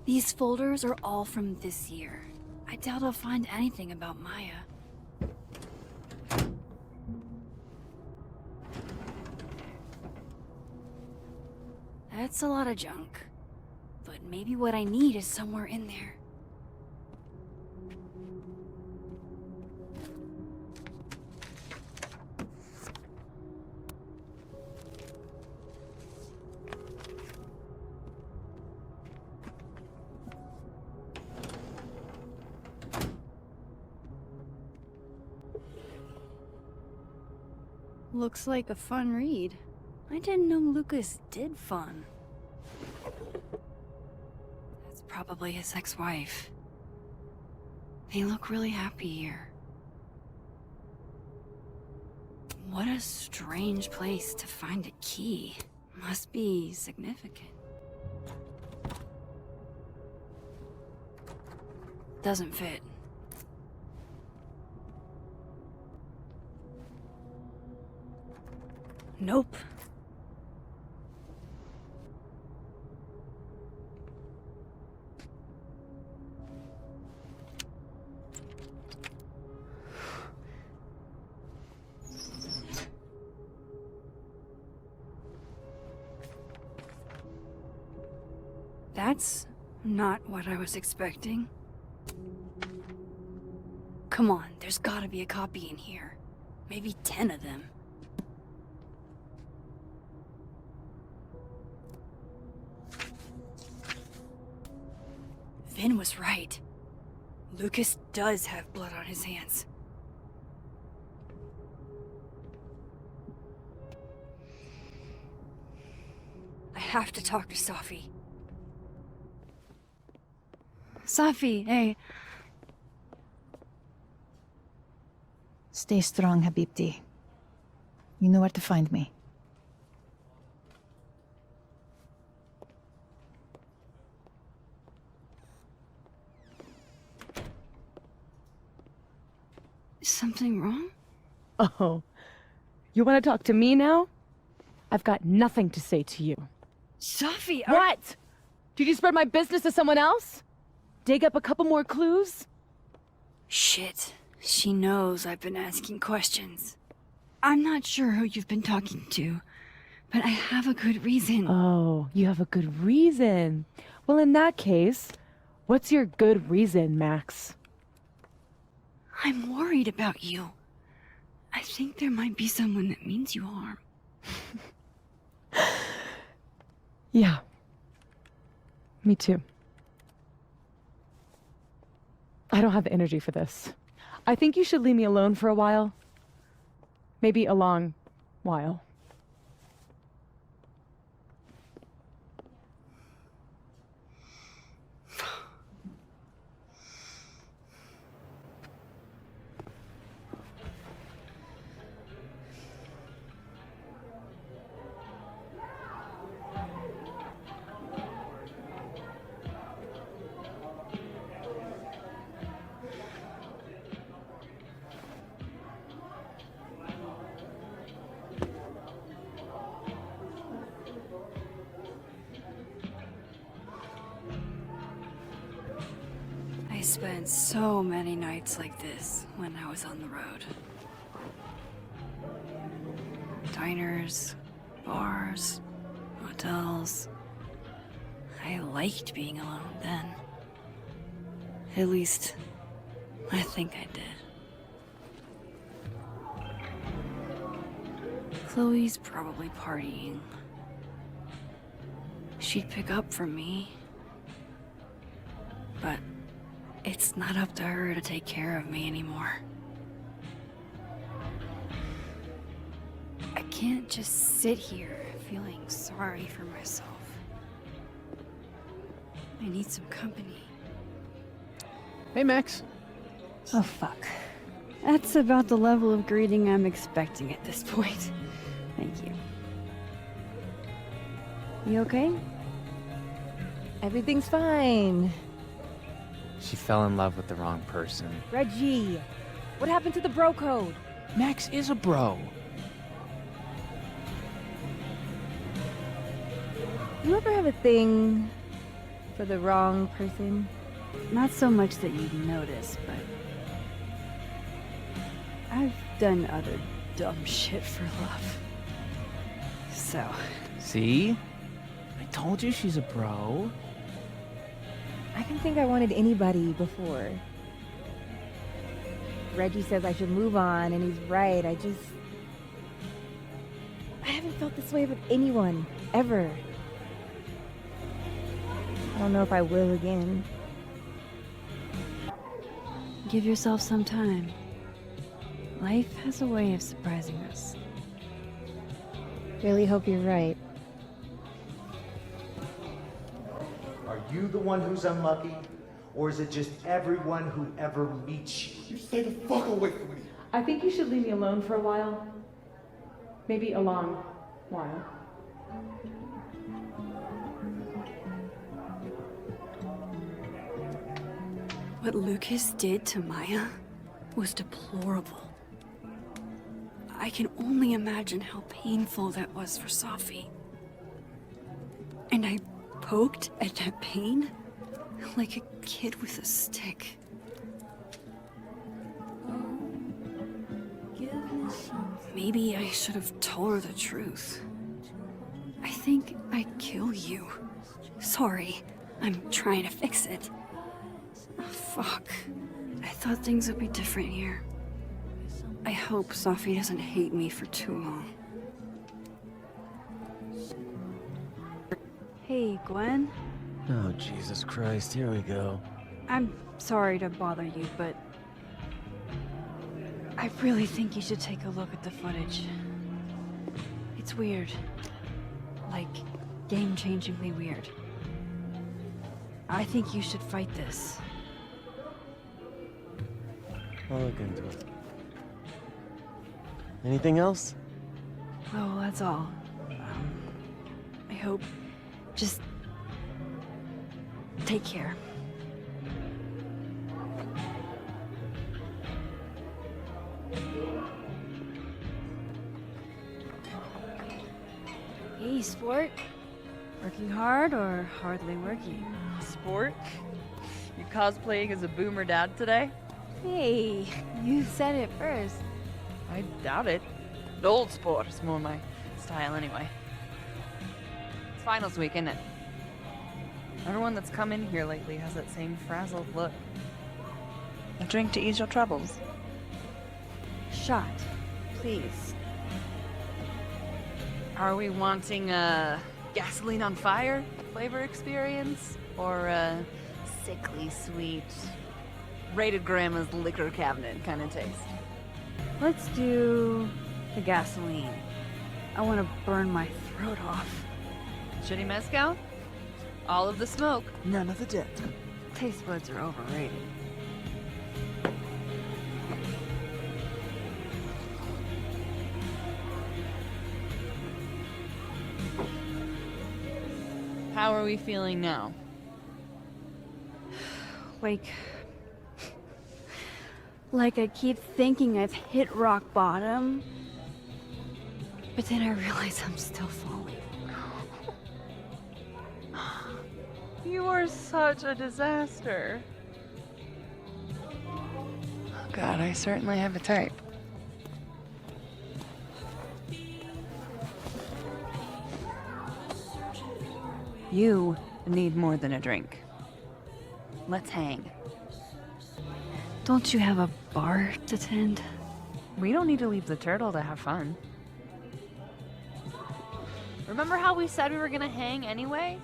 These folders are all from this year. I doubt I'll find anything about Maya. That's a lot of junk. But maybe what I need is somewhere in there. Looks like a fun read. I didn't know Lucas did fun. That's probably his ex-wife. They look really happy here. What a strange place to find a key. Must be significant. Doesn't fit. Nope. That's not what I was expecting. Come on, there's gotta be a copy in here. Maybe 10 of them. Vin was right. Lucas does have blood on his hands. I have to talk to Safi. Safi, hey. Stay strong, Habibti. You know where to find me. Is something wrong? Oh, you want to talk to me now? I've got nothing to say to you. Safi, What? Did you spread my business to someone else? Dig up a couple more clues? Shit. She knows I've been asking questions. I'm not sure who you've been talking to, but I have a good reason. Oh, you have a good reason. Well, in that case, what's your good reason, Max? I'm worried about you. I think there might be someone that means you harm. Yeah. Me too. I don't have the energy for this. I think you should leave me alone for a while. Maybe a long while. I spent so many nights like this when I was on the road. Diners, bars, hotels. I liked being alone then. At least, I think I did. Chloe's probably partying. She'd pick up from me. But it's not up to her to take care of me anymore. I can't just sit here feeling sorry for myself. I need some company. Hey, Max. Oh, fuck. That's about the level of greeting I'm expecting at this point. Thank you. You okay? Everything's fine. She fell in love with the wrong person. Reggie, what happened to the bro code? Max is a bro. You ever have a thing for the wrong person? Not so much that you'd notice, but I've done other dumb shit for love. So. See? I told you she's a bro. I didn't think I wanted anybody before. Reggie says I should move on, and he's right. I haven't felt this way with anyone, ever. I don't know if I will again. Give yourself some time. Life has a way of surprising us. Really hope you're right. Are you the one who's unlucky? Or is it just everyone who ever meets you? You stay the fuck away from me. I think you should leave me alone for a while. Maybe a long while. What Lucas did to Maya was deplorable. I can only imagine how painful that was for Safi. And I poked at that pain like a kid with a stick. Maybe I should have told her the truth. I think I'd kill you. Sorry, I'm trying to fix it. Oh, fuck. I thought things would be different here. I hope Safi doesn't hate me for too long. Hey, Gwen. Oh, Jesus Christ, here we go. I'm sorry to bother you, but I really think you should take a look at the footage. It's weird. Like, game-changingly weird. I think you should fight this. I'll look into it. Anything else? Oh, that's all. I hope. Just take care. Hey, sport. Working hard or hardly working? Sport? You cosplaying as a boomer dad today? Hey, you said it first. I doubt it. Old sport is more my style anyway. It's finals week, isn't it? Everyone that's come in here lately has that same frazzled look. A drink to ease your troubles. Shot, please. Are we wanting a gasoline on fire flavor experience? Or a sickly sweet, rated grandma's liquor cabinet kind of taste? Let's do the gasoline. I want to burn my throat off. Shitty mezcal? All of the smoke. None of the dip. Taste buds are overrated. How are we feeling now? Like I keep thinking I've hit rock bottom, but then I realize I'm still falling. You are such a disaster. Oh God, I certainly have a type. You need more than a drink. Let's hang. Don't you have a bar to tend? We don't need to leave the turtle to have fun. Remember how we said we were gonna hang anyway?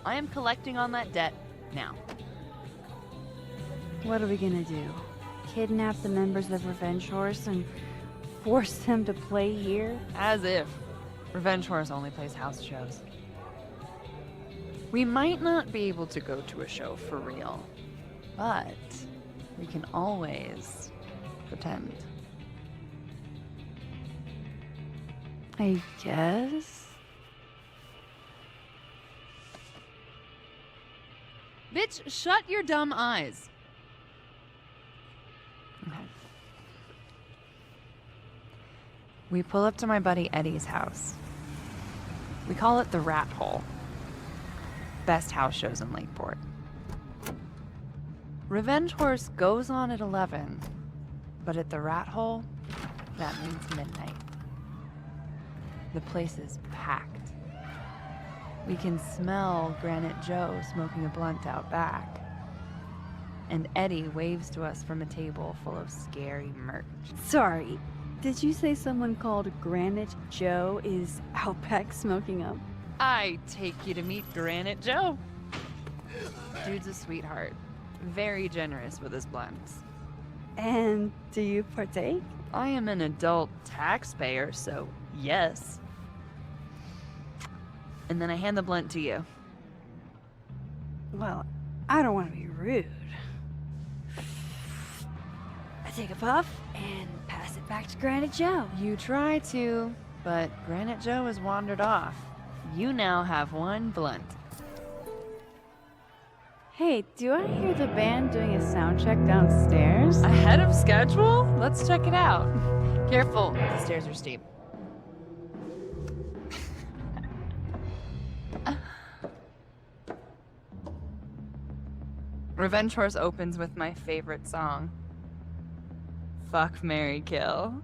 I am collecting on that debt now. What are we gonna do? Kidnap the members of Revenge Horse and force them to play here? As if. Revenge Horse only plays house shows. We might not be able to go to a show for real, but we can always pretend. I guess? Bitch, shut your dumb eyes. Okay. We pull up to my buddy Eddie's house. We call it the Rat Hole. Best house shows in Lakeport. Revenge Horse goes on at 11, but at the Rat Hole, that means midnight. The place is packed. We can smell Granite Joe smoking a blunt out back. And Eddie waves to us from a table full of scary merch. Sorry, did you say someone called Granite Joe is out back smoking up? I take you to meet Granite Joe. Dude's a sweetheart. Very generous with his blunts. And do you partake? I am an adult taxpayer, so yes. And then I hand the blunt to you. Well, I don't want to be rude. I take a puff and pass it back to Granite Joe. You try to, but Granite Joe has wandered off. You now have one blunt. Hey, do I hear the band doing a sound check downstairs? Ahead of schedule? Let's check it out. Careful, the stairs are steep. Revenge Horse opens with my favorite song. Fuck, Marry, Kill.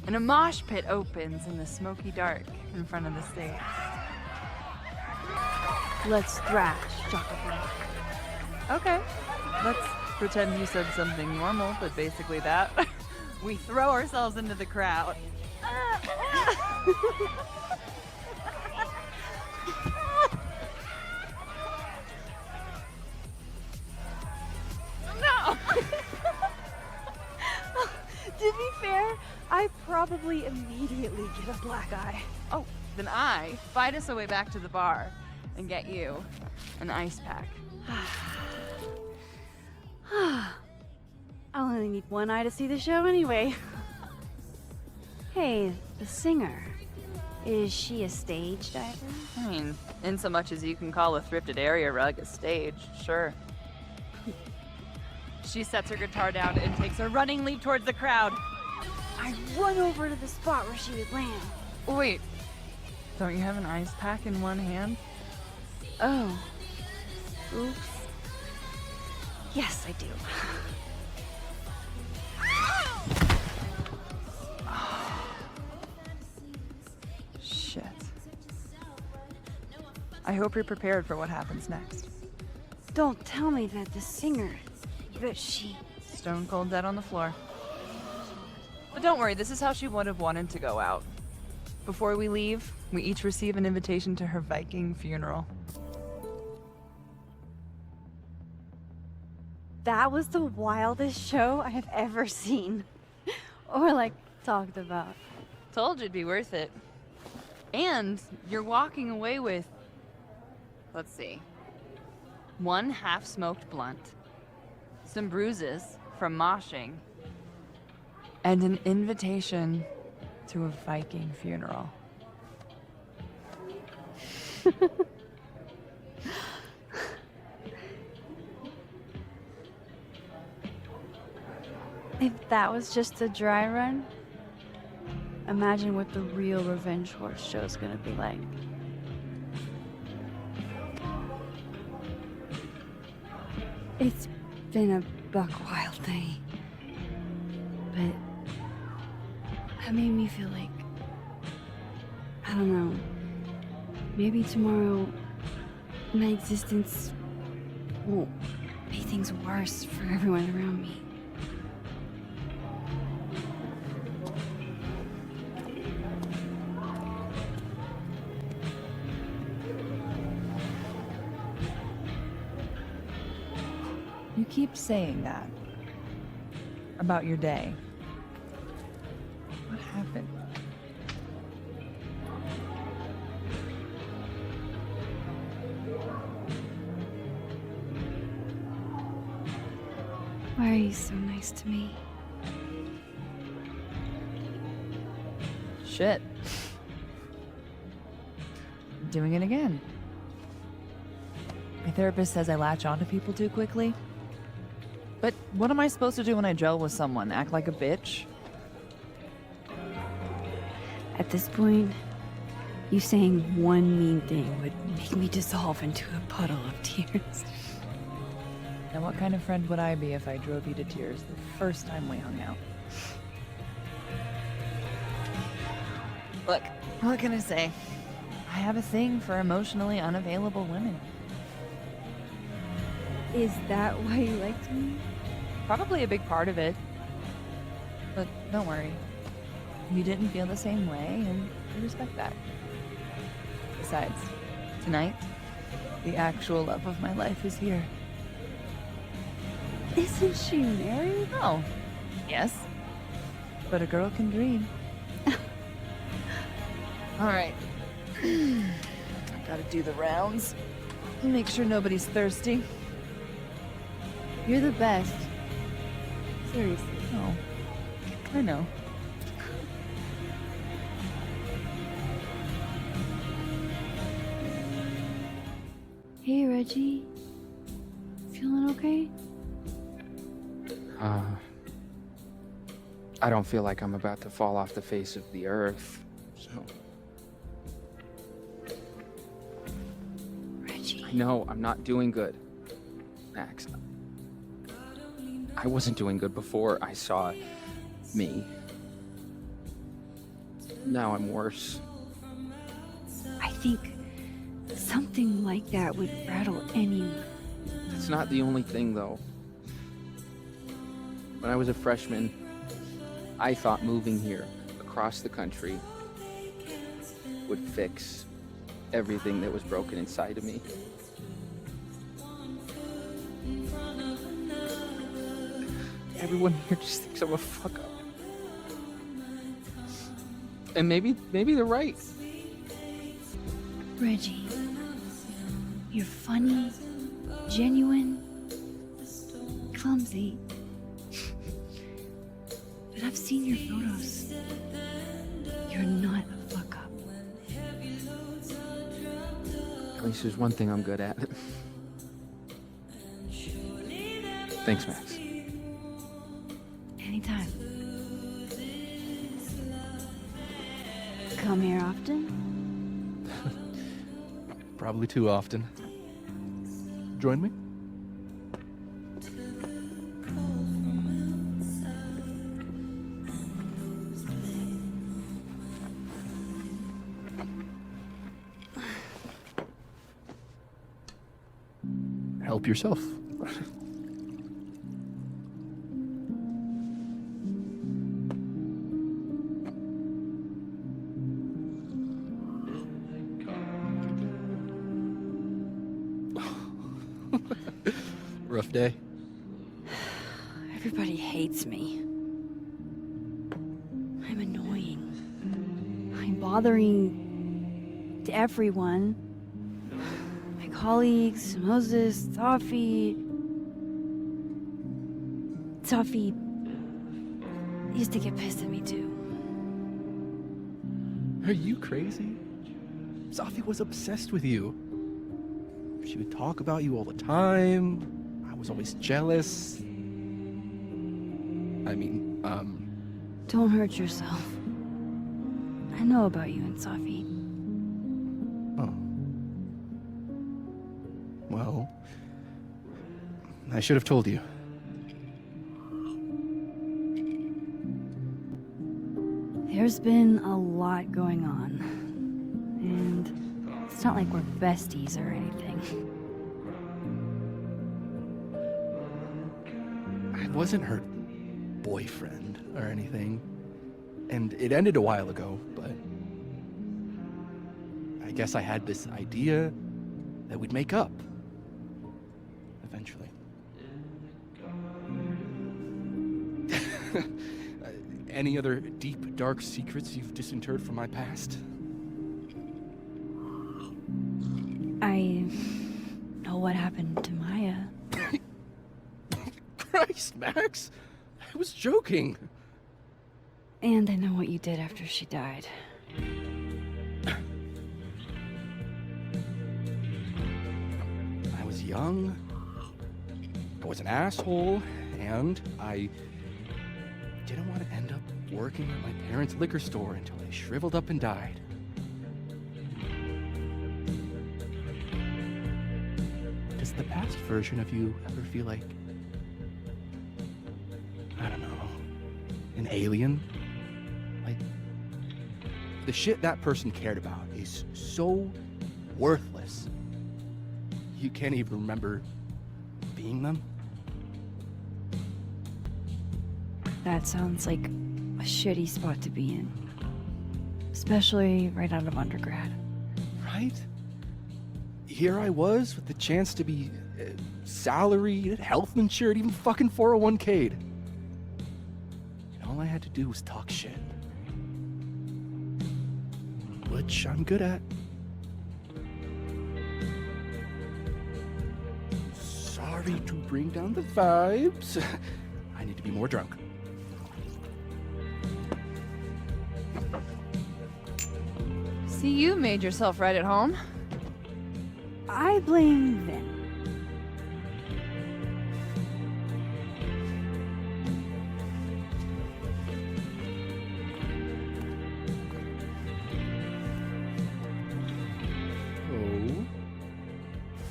And a mosh pit opens in the smoky dark in front of the stage. Let's thrash, Chappell. Okay. Let's pretend you said something normal, but basically that. We throw ourselves into the crowd. No! To be fair, I probably immediately get a black eye. Oh, then I fight us away back to the bar and get you an ice pack. I only need one eye to see the show anyway. Hey, the singer. Is she a stage diver? I mean, in so much as you can call a thrifted area rug a stage, sure. She sets her guitar down and takes a running leap towards the crowd. I run over to the spot where she would land. Wait, don't you have an ice pack in one hand? Oh. Oops. Yes, I do. Shit. I hope you're prepared for what happens next. Don't tell me that the singer, that she... Stone cold dead on the floor. But don't worry, this is how she would have wanted to go out. Before we leave, we each receive an invitation to her Viking funeral. That was the wildest show I have ever seen. Or, like, talked about. Told you it'd be worth it. And you're walking away with, let's see, one half-smoked blunt, some bruises from moshing, and an invitation to a Viking funeral. If that was just a dry run, imagine what the real Revenge Horse show's gonna be like. It's been a buck wild day, but that made me feel like, I don't know, maybe tomorrow my existence won't make things worse for everyone around me. You keep saying that about your day. What happened? Why are you so nice to me? Shit. Doing it again. My therapist says I latch onto people too quickly. But what am I supposed to do when I gel with someone? Act like a bitch? At this point, you saying one mean thing would make me dissolve into a puddle of tears. Now what kind of friend would I be if I drove you to tears the first time we hung out? Look, what can I say? I have a thing for emotionally unavailable women. Is that why you liked me? Probably a big part of it. But don't worry. You didn't feel the same way, and I respect that. Besides, tonight, the actual love of my life is here. Isn't she married? Oh, yes. But a girl can dream. All right. I gotta do the rounds. Make sure nobody's thirsty. You're the best. Seriously. Oh, I know. Hey, Reggie. Feeling okay? I don't feel like I'm about to fall off the face of the earth, so... Reggie. I know, I'm not doing good, Max. I wasn't doing good before I saw me. Now I'm worse. I think something like that would rattle anyone. It's not the only thing, though. When I was a freshman, I thought moving here, across the country, would fix everything that was broken inside of me. Everyone here just thinks I'm a fuck-up. And maybe they're right. Reggie, You're funny, genuine, clumsy. But I've seen your photos. You're not a fuck up. At least there's one thing I'm good at. Thanks, Max. Anytime. Come here often? Probably too often. Join me? Help yourself. Rough day. Everybody hates me. I'm annoying. I'm bothering to everyone. My colleagues, Moses, Safi. Safi used to get pissed at me too. Are you crazy? Safi was obsessed with you. She would talk about you all the time. I was always jealous. I mean, Don't hurt yourself. I know about you and Safi. Oh. Well, I should have told you. There's been a lot going on. And it's not like we're besties or anything. I wasn't her boyfriend or anything. And it ended a while ago, but I guess I had this idea that we'd make up. Eventually. Any other deep, dark secrets you've disinterred from my past? I know what happened to Maya. Christ, Max! I was joking. And I know what you did after she died. I was young, I was an asshole, and I didn't want to end up working at my parents' liquor store until I shriveled up and died. Does the past version of you ever feel like, I don't know, an alien? Like, the shit that person cared about is so worthless. You can't even remember being them? That sounds like a shitty spot to be in. Especially right out of undergrad. Right? Here I was with the chance to be salaried, health insured, even fucking 401k'd. And all I had to do was talk shit. Which I'm good at. Sorry to bring down the vibes. I need to be more drunk. See, you made yourself right at home. I blame Vin. Oh?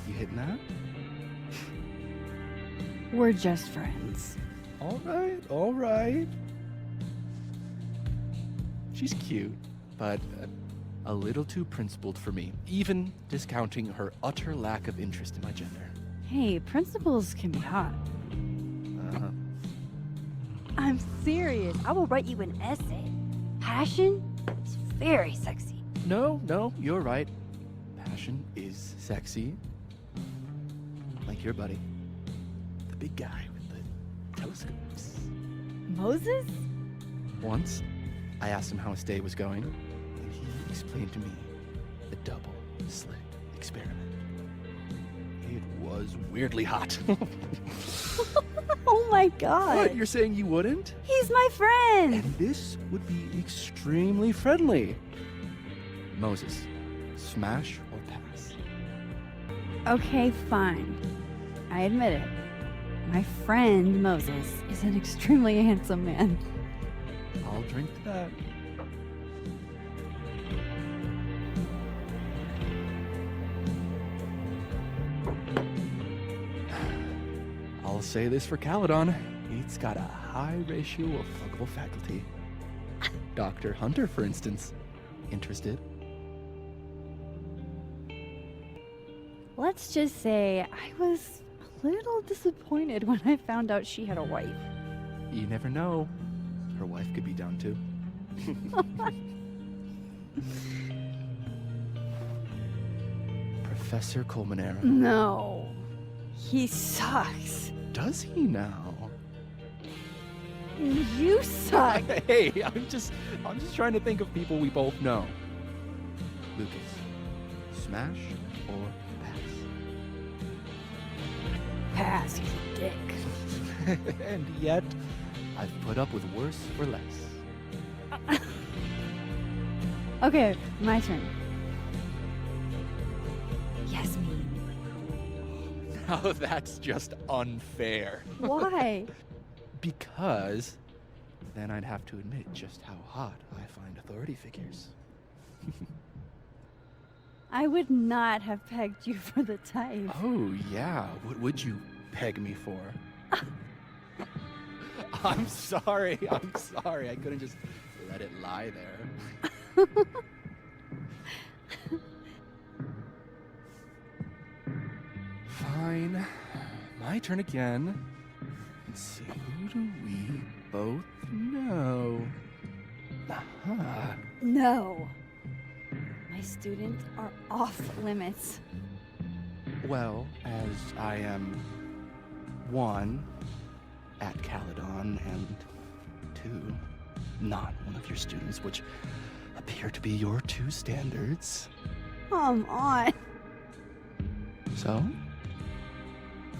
You hitting that? We're just friends. All right, all right. She's cute, but a little too principled for me, even discounting her utter lack of interest in my gender. Hey, principals can be hot. I'm serious. I will write you an essay. Passion is very sexy. No, you're right. Passion is sexy. Like your buddy. The big guy with the telescopes. Moses? Once, I asked him how his day was going, and he explained to me the double-slit experiment. It was weirdly hot. Oh my god. What, you're saying you wouldn't? He's my friend! And this would be extremely friendly. Moses, smash or pass? Okay, fine. I admit it. My friend Moses is an extremely handsome man. I'll drink to that. I'll say this for Caledon. It's got a high ratio of fuckable faculty. Dr. Hunter, for instance. Interested? Let's just say I was a little disappointed when I found out she had a wife. You never know. Her wife could be down too. Professor Colmenero. No. He sucks. Does he now? You suck. Hey, I'm just trying to think of people we both know. Lucas, smash or Pass, he's a dick. pass? And yet, I've put up with worse for less. Okay, my turn. Yasmin. Now that's just unfair. Why? Because then I'd have to admit just how hot I find authority figures. I would not have pegged you for the type. Oh, yeah. What would you peg me for? I'm sorry. I couldn't just let it lie there. Fine. My turn again. Let's see. Who do we both know? Aha. No. My students are off limits. Well, as I am 1 at Caledon and 2 not one of your students, which appear to be your 2 standards. Come on. So,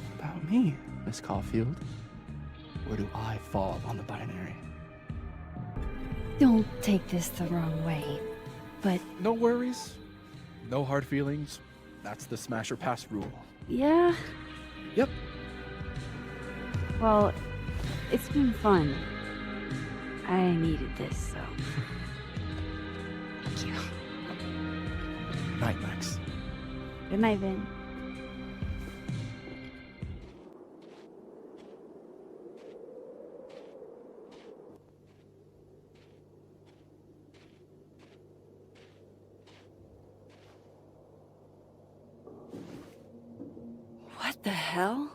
what about me, Miss Caulfield? Where do I fall on the binary? Don't take this the wrong way, but No worries. No hard feelings. That's the smash or pass rule. yeah. Yep. Well, it's been fun. I needed this, so. Thank you. Night, Max. Good night, Vin. What the hell?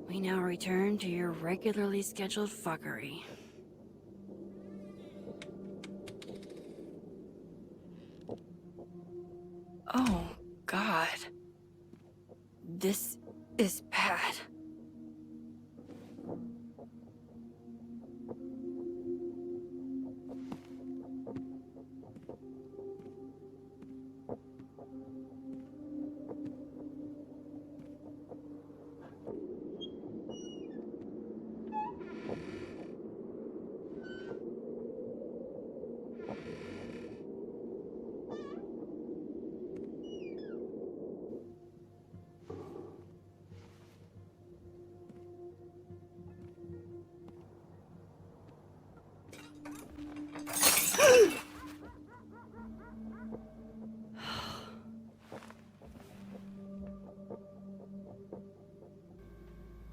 We now return to your regularly scheduled fuckery. Oh, God. This is bad.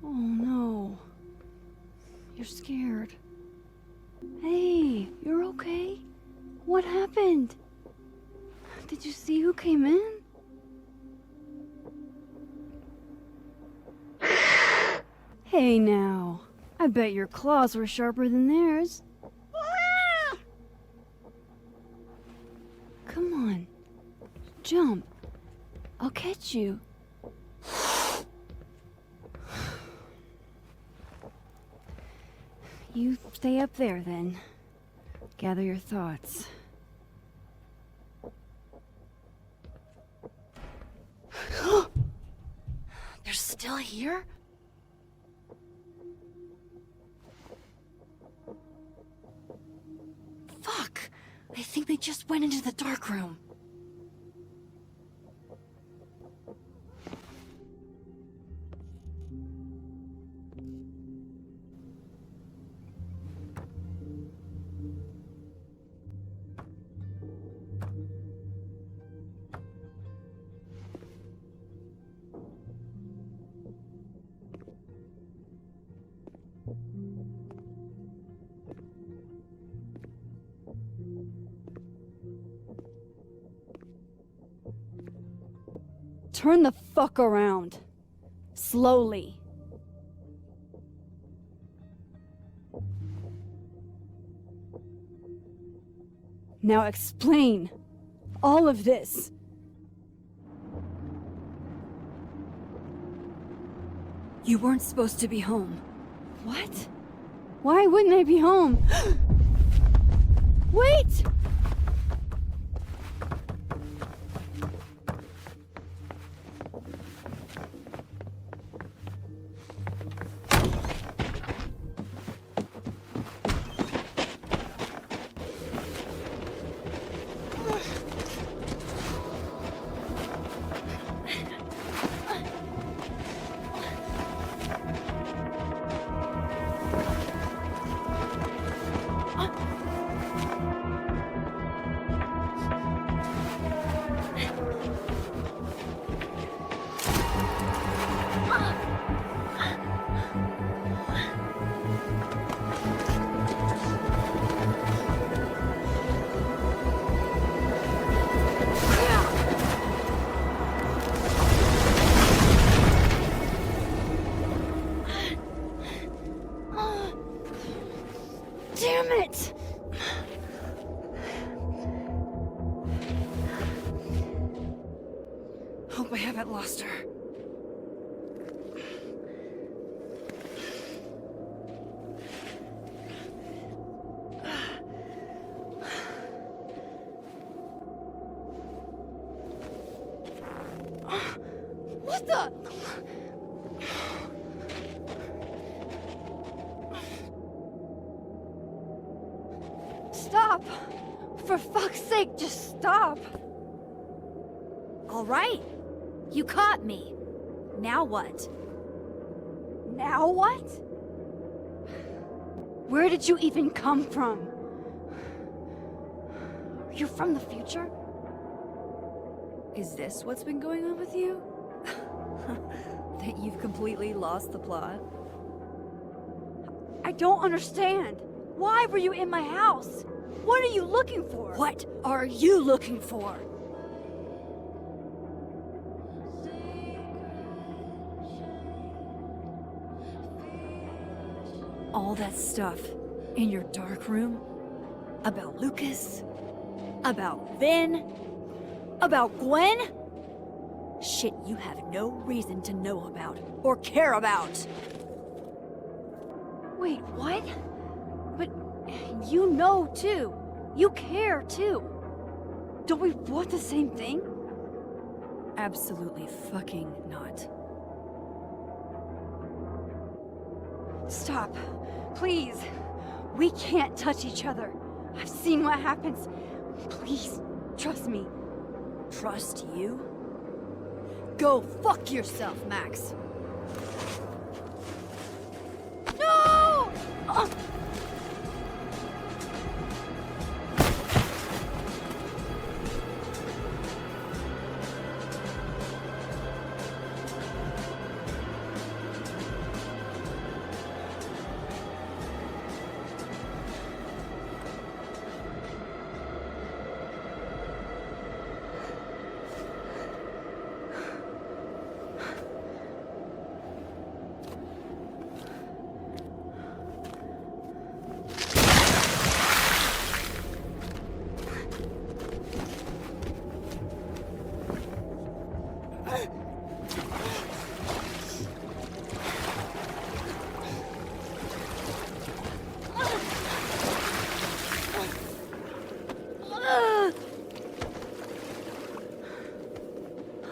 Oh no. You're scared. Hey, you're okay? What happened? Did you see who came in? Hey now. I bet your claws were sharper than theirs. Come on. Jump. I'll catch you. You stay up there, then. Gather your thoughts. They're still here? Fuck! I think they just went into the dark room. Turn the fuck around. Slowly. Now explain all of this. You weren't supposed to be home. What? Why wouldn't I be home? Wait! Damn it! Hope I haven't lost her. What the? Stop! For fuck's sake, just stop! All right. You caught me. Now what? Now what? Where did you even come from? Are you from the future? Is this what's been going on with you? That you've completely lost the plot? I don't understand. Why were you in my house? What are you looking for? What are you looking for? All that stuff in your dark room about Lucas, about Vin, about Gwen? Shit you have no reason to know about or care about. Wait, what? But you know too. You care too. Don't we want the same thing? Absolutely fucking not. Stop. Please. We can't touch each other. I've seen what happens. Please, trust me. Trust you? Go fuck yourself, Max. No!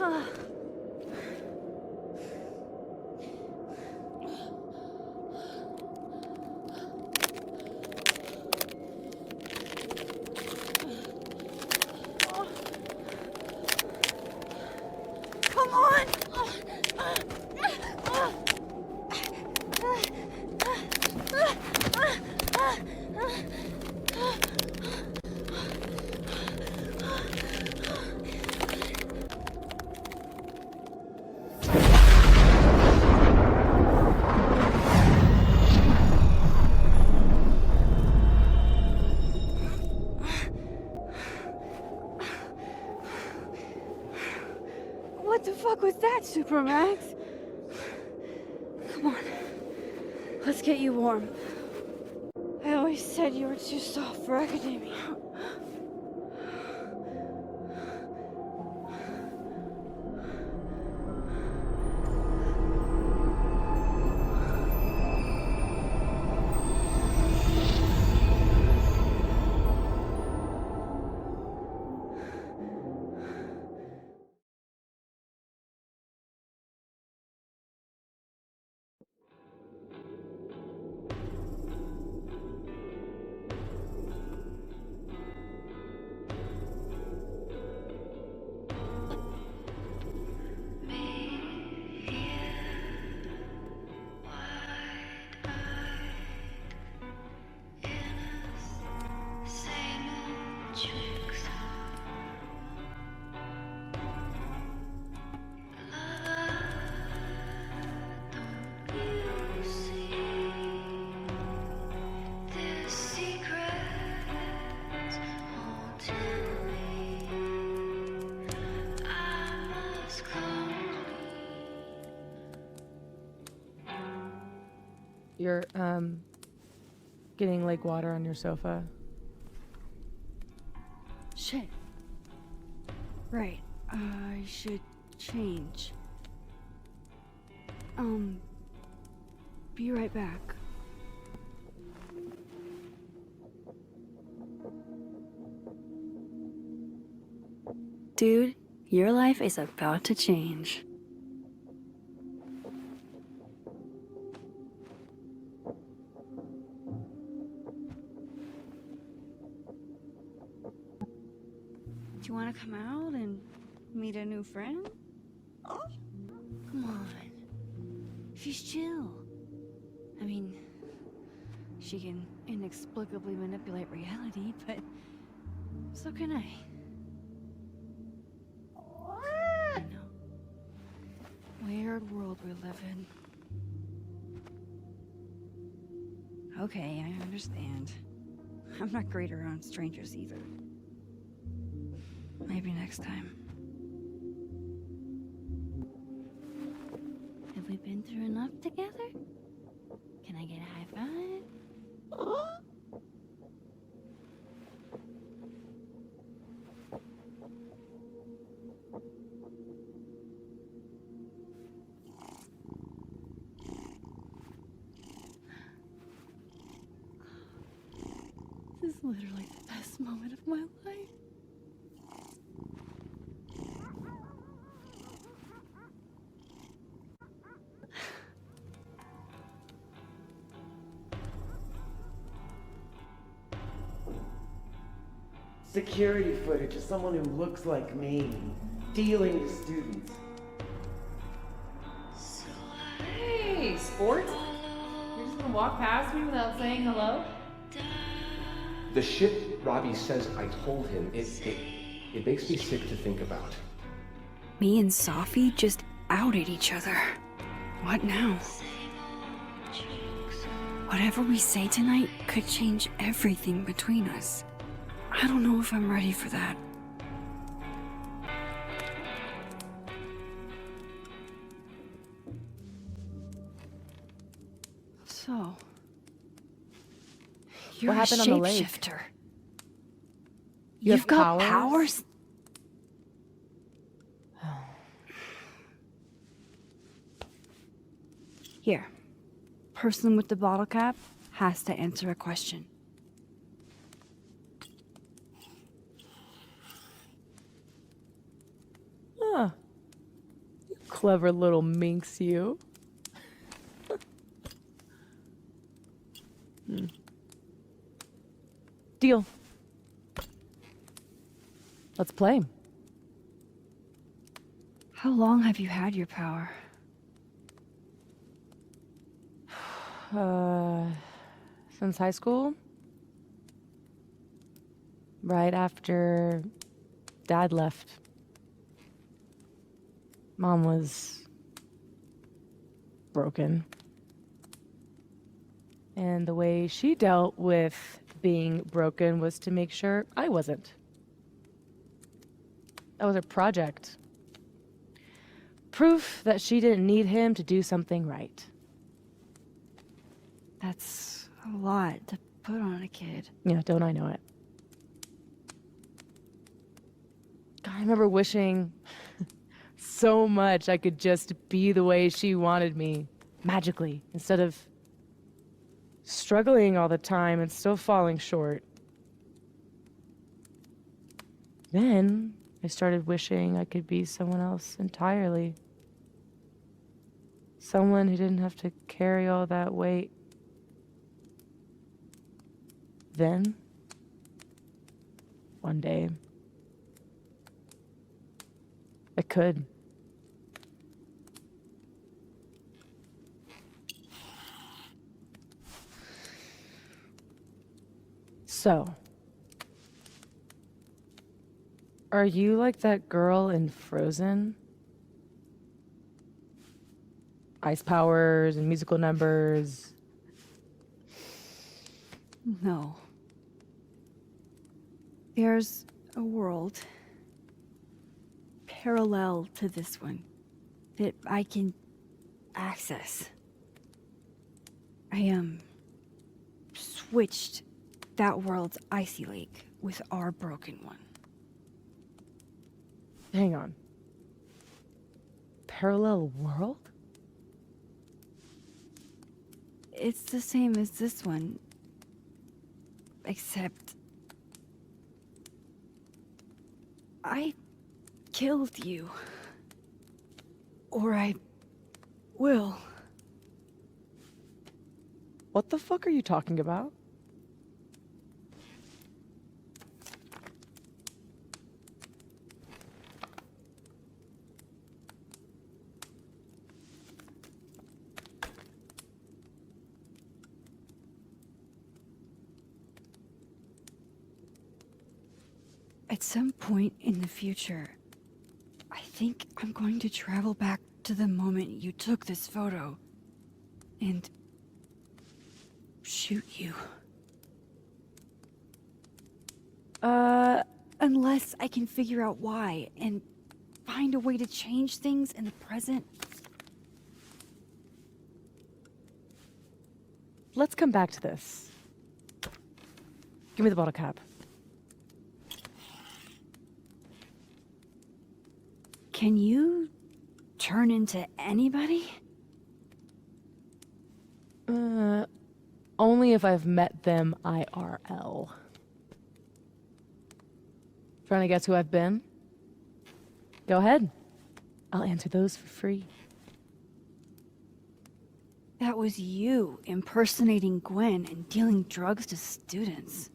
Come on! What the fuck was that, Supermax? Come on. Let's get you warm. I always said you were too soft for academia. You're, getting lake water on your sofa. Shit. Right. I should change. Be right back. Dude, your life is about to change. Do you want to come out and meet a new friend? Come on. She's chill. I mean, she can inexplicably manipulate reality, but so can I. I know. Weird world we live in. Okay, I understand. I'm not great around strangers either. Maybe next time. Have we been through enough together? Can I get a high five? This is literally the best moment of my life. Security footage of someone who looks like me, dealing to students. Hey, sports? You're just gonna walk past me without saying hello? The shit Robbie says I told him, it makes me sick to think about. Me and Sophie just outed each other. What now? Whatever we say tonight could change everything between us. I don't know if I'm ready for that. So, you're What happened a on the lake? shapeshifter. You You've have got powers? powers? Here. Person with the bottle cap has to answer a question. Huh. Clever little minx, you. Deal. Let's play. How long have you had your power? Since high school? Right after Dad left. Mom was broken. And the way she dealt with being broken was to make sure I wasn't. That was a project. Proof that she didn't need him to do something right. That's a lot to put on a kid. Yeah, don't I know it? God, I remember wishing so much I could just be the way she wanted me, magically, instead of struggling all the time and still falling short. Then I started wishing I could be someone else entirely. Someone who didn't have to carry all that weight. Then, one day, I could. So, are you like that girl in Frozen? Ice powers and musical numbers. No. There's a world parallel to this one that I can access. I switched that world's icy lake with our broken one. Hang on. Parallel world? It's the same as this one, except I killed you. Or I will. What the fuck are you talking about? At some point in the future, I think I'm going to travel back to the moment you took this photo and shoot you. Unless I can figure out why and find a way to change things in the present. Let's come back to this. Give me the bottle cap. Can you turn into anybody? Only if I've met them IRL. Trying to guess who I've been? Go ahead. I'll answer those for free. That was you impersonating Gwen and dealing drugs to students.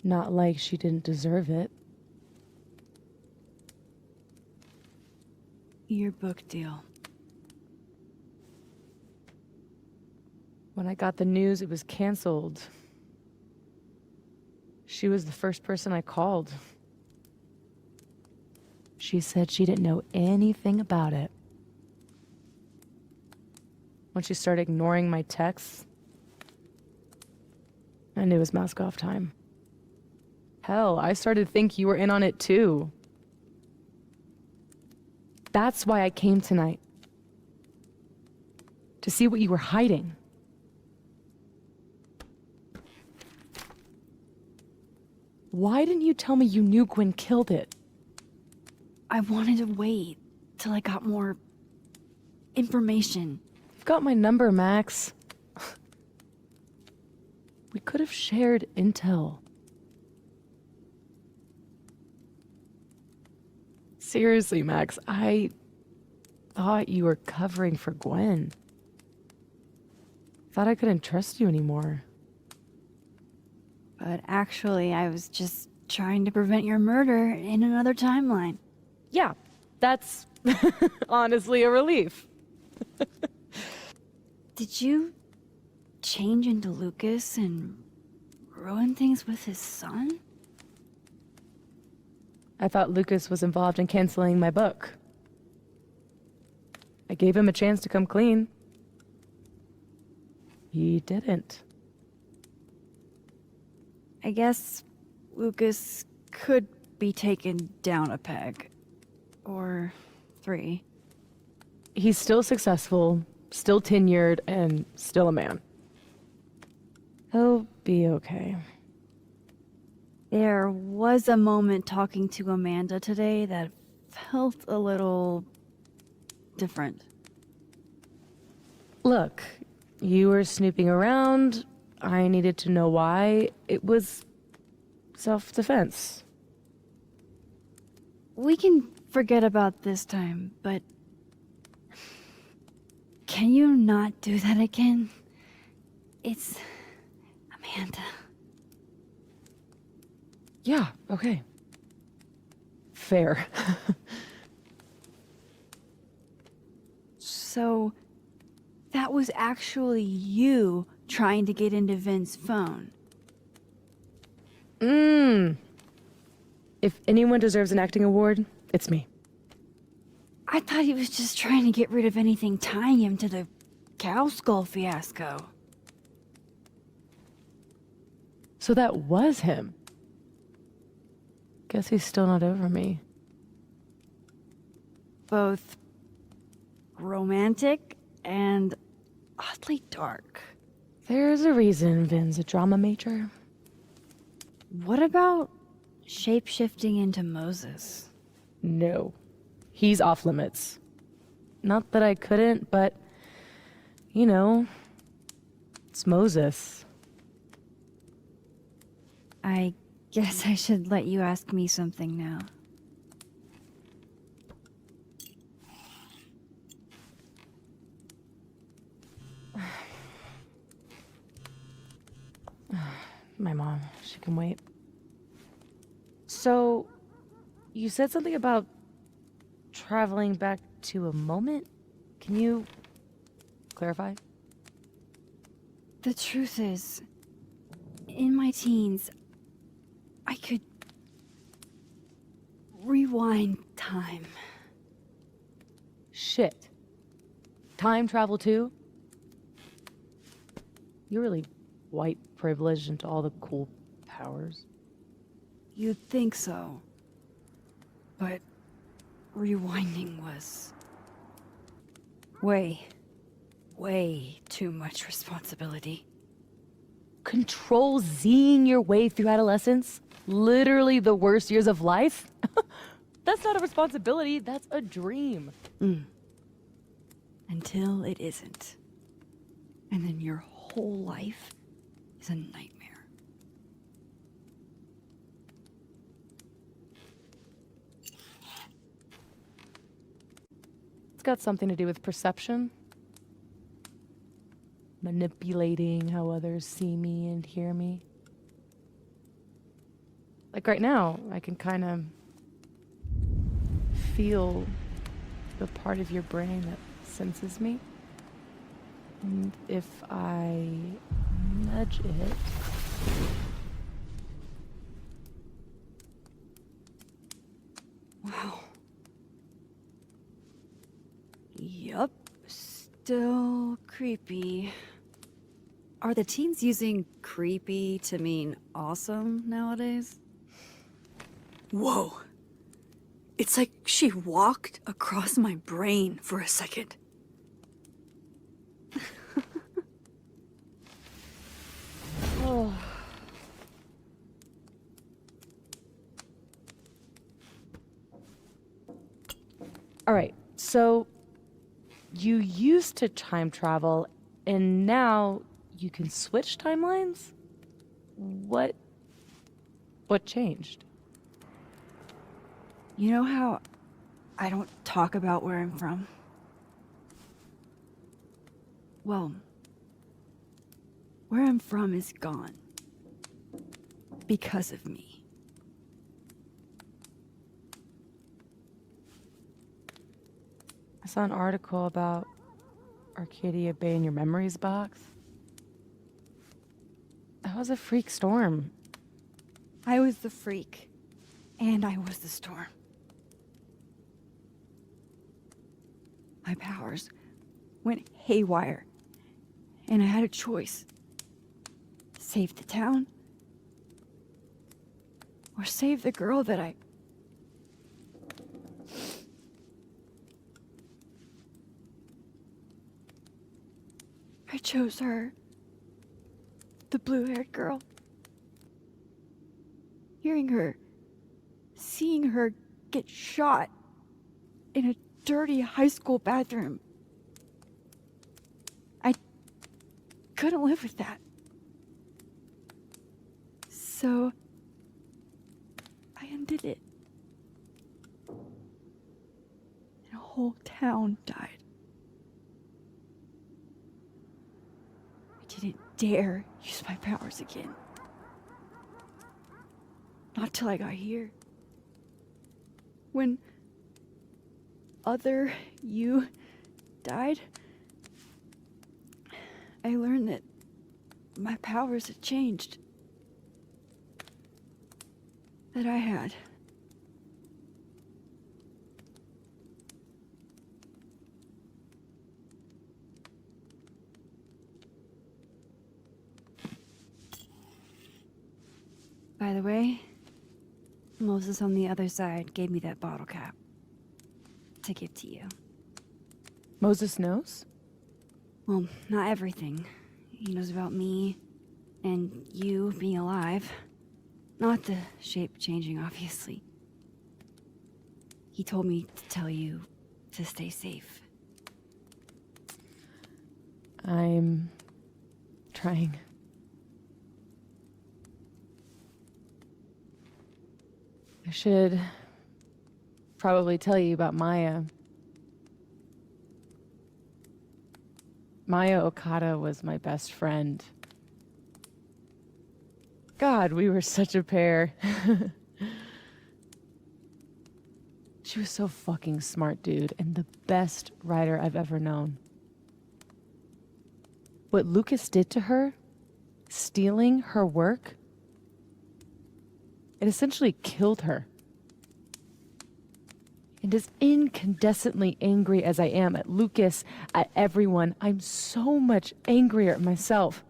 Not like she didn't deserve it. Your book deal. When I got the news it was canceled, she was the first person I called. She said she didn't know anything about it. When she started ignoring my texts, I knew it was mask off time. Hell, I started to think you were in on it too. That's why I came tonight. To see what you were hiding. Why didn't you tell me you knew Gwen killed it? I wanted to wait till I got more information. You've got my number, Max. We could have shared intel. Seriously, Max, I thought you were covering for Gwen. Thought I couldn't trust you anymore. But actually, I was just trying to prevent your murder in another timeline. Yeah, that's honestly a relief. Did you change into Lucas and ruin things with his son? I thought Lucas was involved in canceling my book. I gave him a chance to come clean. He didn't. I guess Lucas could be taken down a peg. Or 3. He's still successful, still tenured, and still a man. He'll be okay. There was a moment talking to Amanda today that felt a little different. Look, you were snooping around. I needed to know why. It was self-defense. We can forget about this time, but can you not do that again? It's Amanda. Yeah, okay. Fair. So, that was actually you trying to get into Vin's phone. If anyone deserves an acting award, it's me. I thought he was just trying to get rid of anything tying him to the cow skull fiasco. So that was him. Guess he's still not over me. Both romantic and oddly dark. There's a reason Vin's a drama major. What about shape-shifting into Moses? No. He's off limits. Not that I couldn't, but, you know, it's Moses. I guess I should let you ask me something now. My mom, she can wait. So, you said something about traveling back to a moment? Can you clarify? The truth is, in my teens, I could rewind time. Shit. Time travel too? You're really white privileged into all the cool powers. You'd think so. But rewinding was way too much responsibility. Control Zing your way through adolescence? Literally the worst years of life? That's not a responsibility, that's a dream. Until it isn't. And then your whole life is a nightmare. It's got something to do with perception. Manipulating how others see me and hear me. Like right now, I can kind of feel the part of your brain that senses me. And if I nudge it... Wow. Yup. Still creepy. Are the teens using creepy to mean awesome nowadays? Whoa. It's like she walked across my brain for a second. Oh. All right, so you used to time travel, and now you can switch timelines? What changed? You know how I don't talk about where I'm from. Well, where I'm from is gone. Because of me. I saw an article about Arcadia Bay in your memories box. That was a freak storm. I was the freak. And I was the storm. My powers went haywire. And I had a choice. Save the town. Or save the girl that I chose her. The blue-haired girl. Hearing her, seeing her get shot in a dirty high school bathroom. I couldn't live with that. So I undid it. And a whole town died. I didn't dare use my powers again. Not till I got here. When other you died, I learned that my powers had changed. That I had. By the way, Moses on the other side gave me that bottle cap to give to you. Moses knows? Well, not everything. He knows about me and you being alive. Not the shape changing, obviously. He told me to tell you to stay safe. I'm trying. I should probably tell you about Maya. Maya Okada was my best friend. God, we were such a pair. She was so fucking smart, dude, and the best writer I've ever known. What Lucas did to her, stealing her work, it essentially killed her. And as incandescently angry as I am at Lucas, at everyone, I'm so much angrier at myself.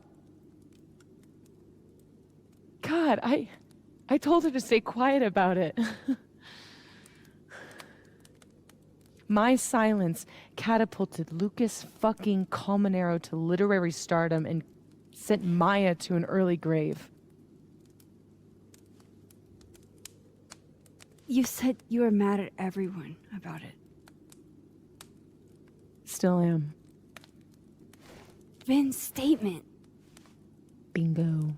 God, I told her to stay quiet about it. My silence catapulted Lucas fucking Colmenero to literary stardom and sent Maya to an early grave. You said you were mad at everyone about it. Still am. Vin's statement. Bingo.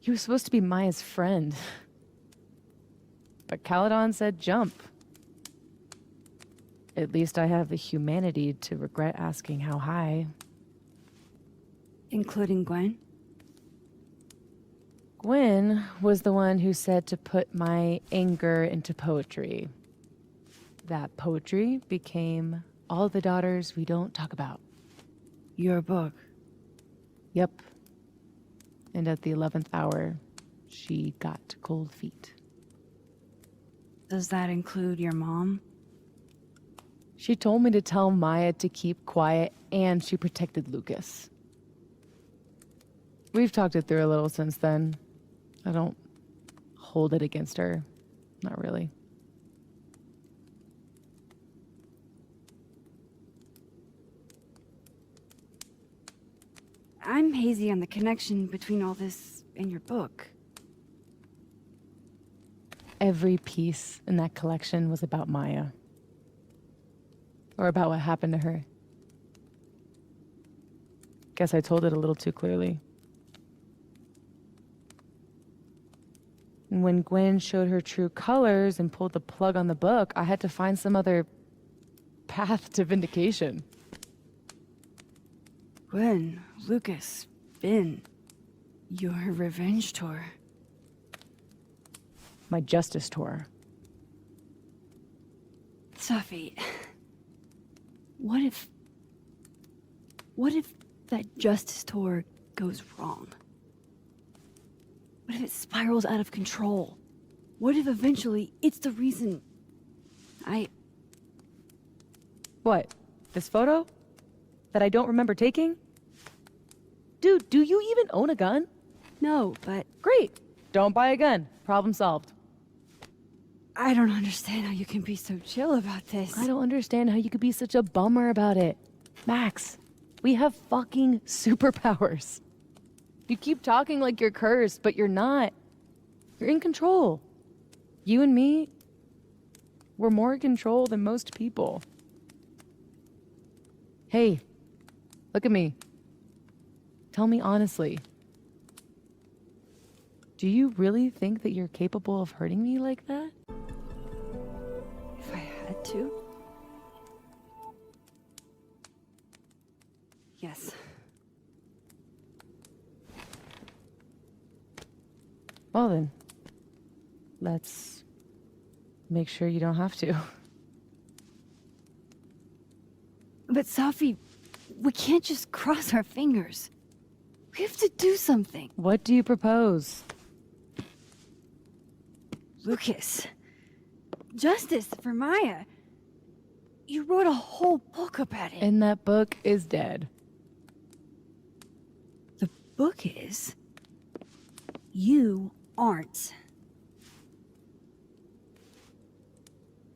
He was supposed to be Maya's friend. But Caledon said jump. At least I have the humanity to regret asking how high. Including Gwen? Gwen was the one who said to put my anger into poetry. That poetry became All the Daughters We Don't Talk About. Your book? Yep. And at the 11th hour, she got cold feet. Does that include your mom? She told me to tell Maya to keep quiet, and she protected Lucas. We've talked it through a little since then. I don't hold it against her. Not really. I'm hazy on the connection between all this and your book. Every piece in that collection was about Maya. Or about what happened to her. Guess I told it a little too clearly. And when Gwen showed her true colors and pulled the plug on the book, I had to find some other path to vindication. Gwen, Lucas, Ben, your revenge tour. My justice tour. Sophie, what if that justice tour goes wrong? What if it spirals out of control? What if eventually it's the reason What? This photo? That I don't remember taking? Dude, do you even own a gun? No, but... Great! Don't buy a gun. Problem solved. I don't understand how you can be so chill about this. I don't understand how you could be such a bummer about it. Max, we have fucking superpowers. You keep talking like you're cursed, but you're not. You're in control. You and me, we're more in control than most people. Hey, look at me. Tell me honestly. Do you really think that you're capable of hurting me like that? If I had to? Yes. Well then, let's make sure you don't have to. But Sophie, we can't just cross our fingers. We have to do something. What do you propose? Lucas, justice for Maya. You wrote a whole book about it. And that book is dead. The book is... You aren't.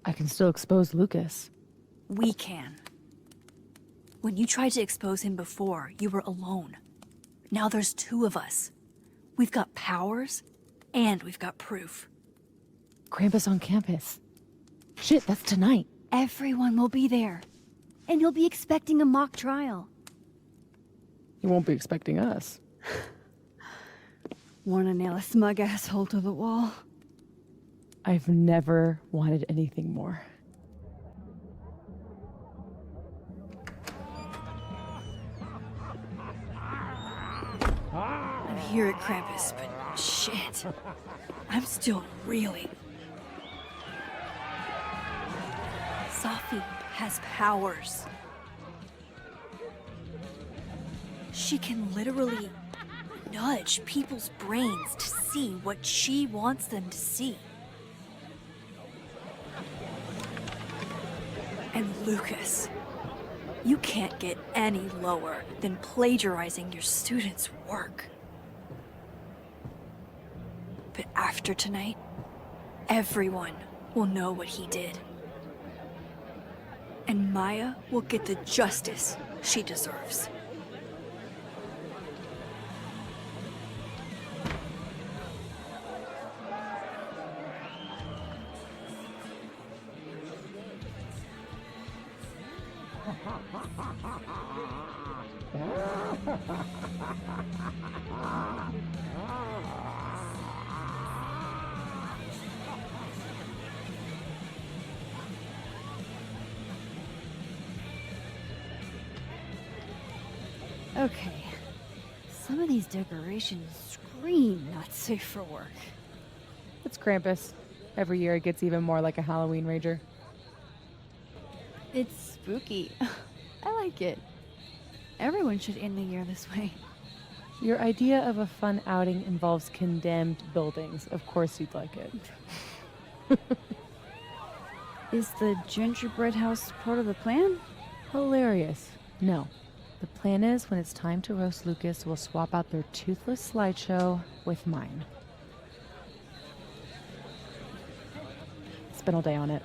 I can still expose Lucas. We can. When you tried to expose him before, you were alone. Now there's two of us. We've got powers, and we've got proof. Krampus on campus. Shit, that's tonight. Everyone will be there. And you'll be expecting a mock trial. You won't be expecting us. Wanna nail a smug asshole to the wall? I've never wanted anything more. I'm here at Krampus, but shit. I'm still reeling. Sophie has powers. She can literally nudge people's brains to see what she wants them to see. And Lucas, you can't get any lower than plagiarizing your students' work. But after tonight, everyone will know what he did. And Maya will get the justice she deserves. Okay. Some of these decorations scream not safe for work. It's Krampus. Every year it gets even more like a Halloween rager. It's spooky. I like it. Everyone should end the year this way. Your idea of a fun outing involves condemned buildings. Of course you'd like it. Is the gingerbread house part of the plan? Hilarious. No. The plan is when it's time to roast Lucas, we'll swap out their toothless slideshow with mine. Spent all day on it.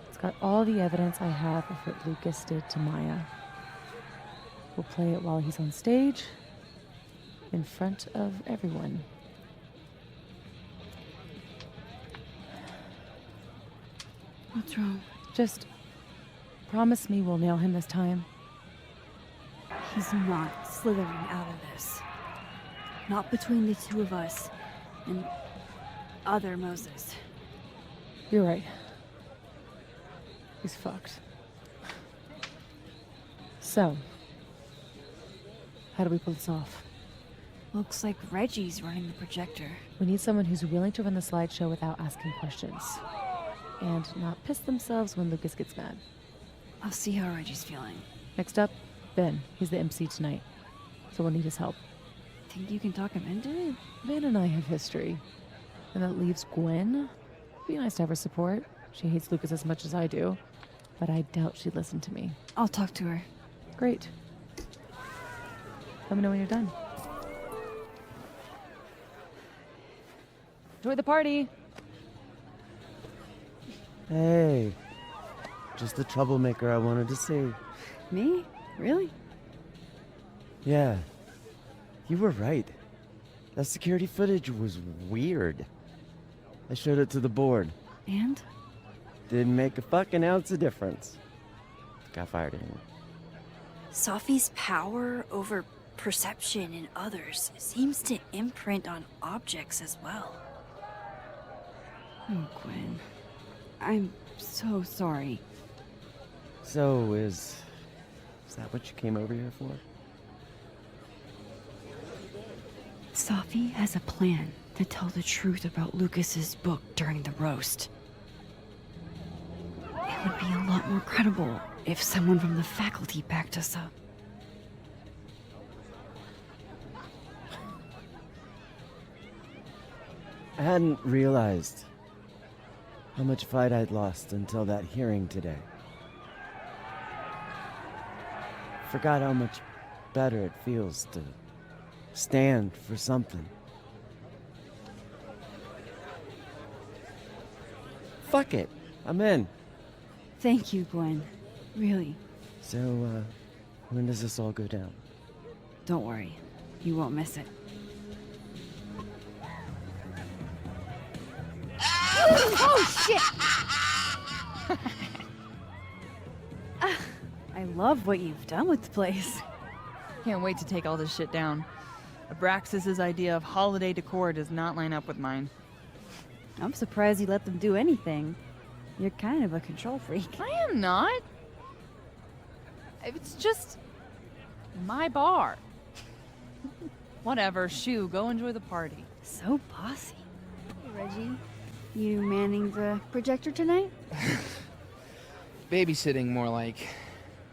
It's got all the evidence I have of what Lucas did to Maya. We'll play it while he's on stage, in front of everyone. What's wrong? Just promise me we'll nail him this time. He's not slithering out of this. Not between the two of us. And other Moses. You're right. He's fucked. So, how do we pull this off? Looks like Reggie's running the projector. We need someone who's willing to run the slideshow without asking questions. And not piss themselves when Lucas gets mad. I'll see how Reggie's feeling. Next up, Ben. He's the MC tonight. So we'll need his help. Think you can talk him into it? Ben and I have history. And that leaves Gwen. Be nice to have her support. She hates Lucas as much as I do. But I doubt she'd listen to me. I'll talk to her. Great. Let me know when you're done. Enjoy the party! Hey. Just the troublemaker I wanted to see. Me? Really? Yeah. You were right. That security footage was weird. I showed it to the board. And? Didn't make a fucking ounce of difference. Got fired anyway. Sophie's power over perception in others seems to imprint on objects as well. Oh, Gwen. I'm so sorry. So, is that what you came over here for? Sophie has a plan to tell the truth about Lucas's book during the roast. It would be a lot more credible if someone from the faculty backed us up. I hadn't realized how much fight I'd lost until that hearing today. Forgot how much better it feels to stand for something. Fuck it, I'm in. Thank you, Gwen. Really. So, when does this all go down? Don't worry. You won't miss it. Oh, shit! I love what you've done with the place. Can't wait to take all this shit down. Abraxas's idea of holiday decor does not line up with mine. I'm surprised you let them do anything. You're kind of a control freak. I am not. It's just my bar. Whatever, shoo, go enjoy the party. So bossy. Hey, Reggie. You manning the projector tonight? Babysitting, more like.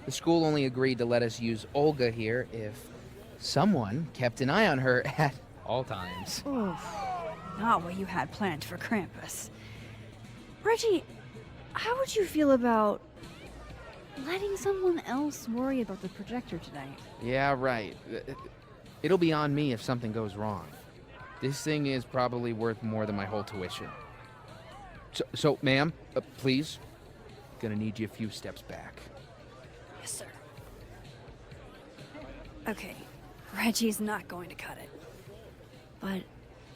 The school only agreed to let us use Olga here if someone kept an eye on her at all times. Oof. Not what you had planned for Krampus. Reggie, how would you feel about letting someone else worry about the projector tonight? Yeah, right. It'll be on me if something goes wrong. This thing is probably worth more than my whole tuition. So ma'am, please. Gonna need you a few steps back. Yes, sir. Okay, Reggie's not going to cut it. But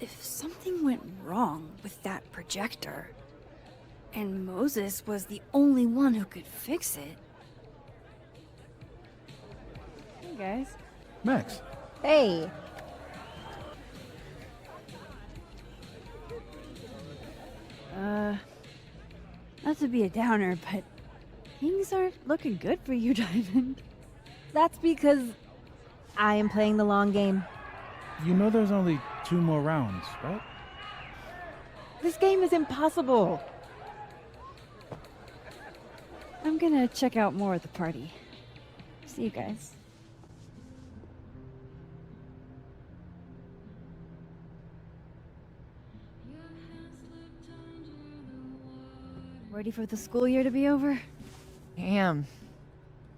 if something went wrong with that projector, and Moses was the only one who could fix it... Hey, guys. Max. Hey. Not to be a downer, but things aren't looking good for you, Diamond. That's because I am playing the long game. You know there's only 2 more rounds, right? This game is impossible. I'm gonna check out more at the party. See you guys. Ready for the school year to be over? Damn.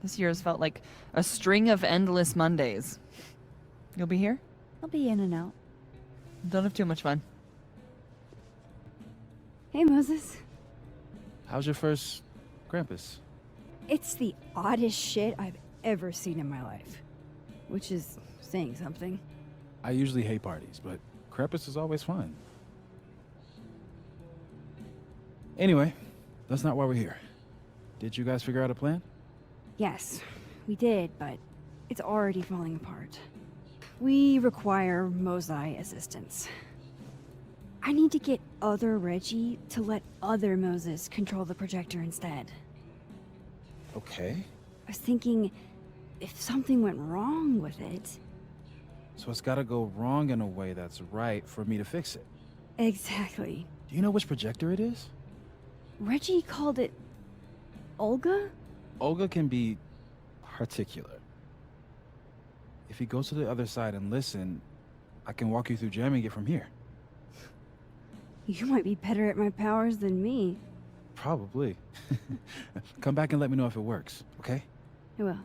This year has felt like a string of endless Mondays. You'll be here? I'll be in and out. Don't have too much fun. Hey, Moses. How's your first Krampus? It's the oddest shit I've ever seen in my life. Which is saying something. I usually hate parties, but Krampus is always fun. Anyway, that's not why we're here. Did you guys figure out a plan? Yes, we did, but it's already falling apart. We require Mosai assistance. I need to get other Reggie to let other Moses control the projector instead. Okay. I was thinking, if something went wrong with it... So it's gotta go wrong in a way that's right for me to fix it. Exactly. Do you know which projector it is? Reggie called it... Olga? Olga can be particular. If you go to the other side and listen, I can walk you through jamming it from here. You might be better at my powers than me. Probably. Come back and let me know if it works, okay? I will.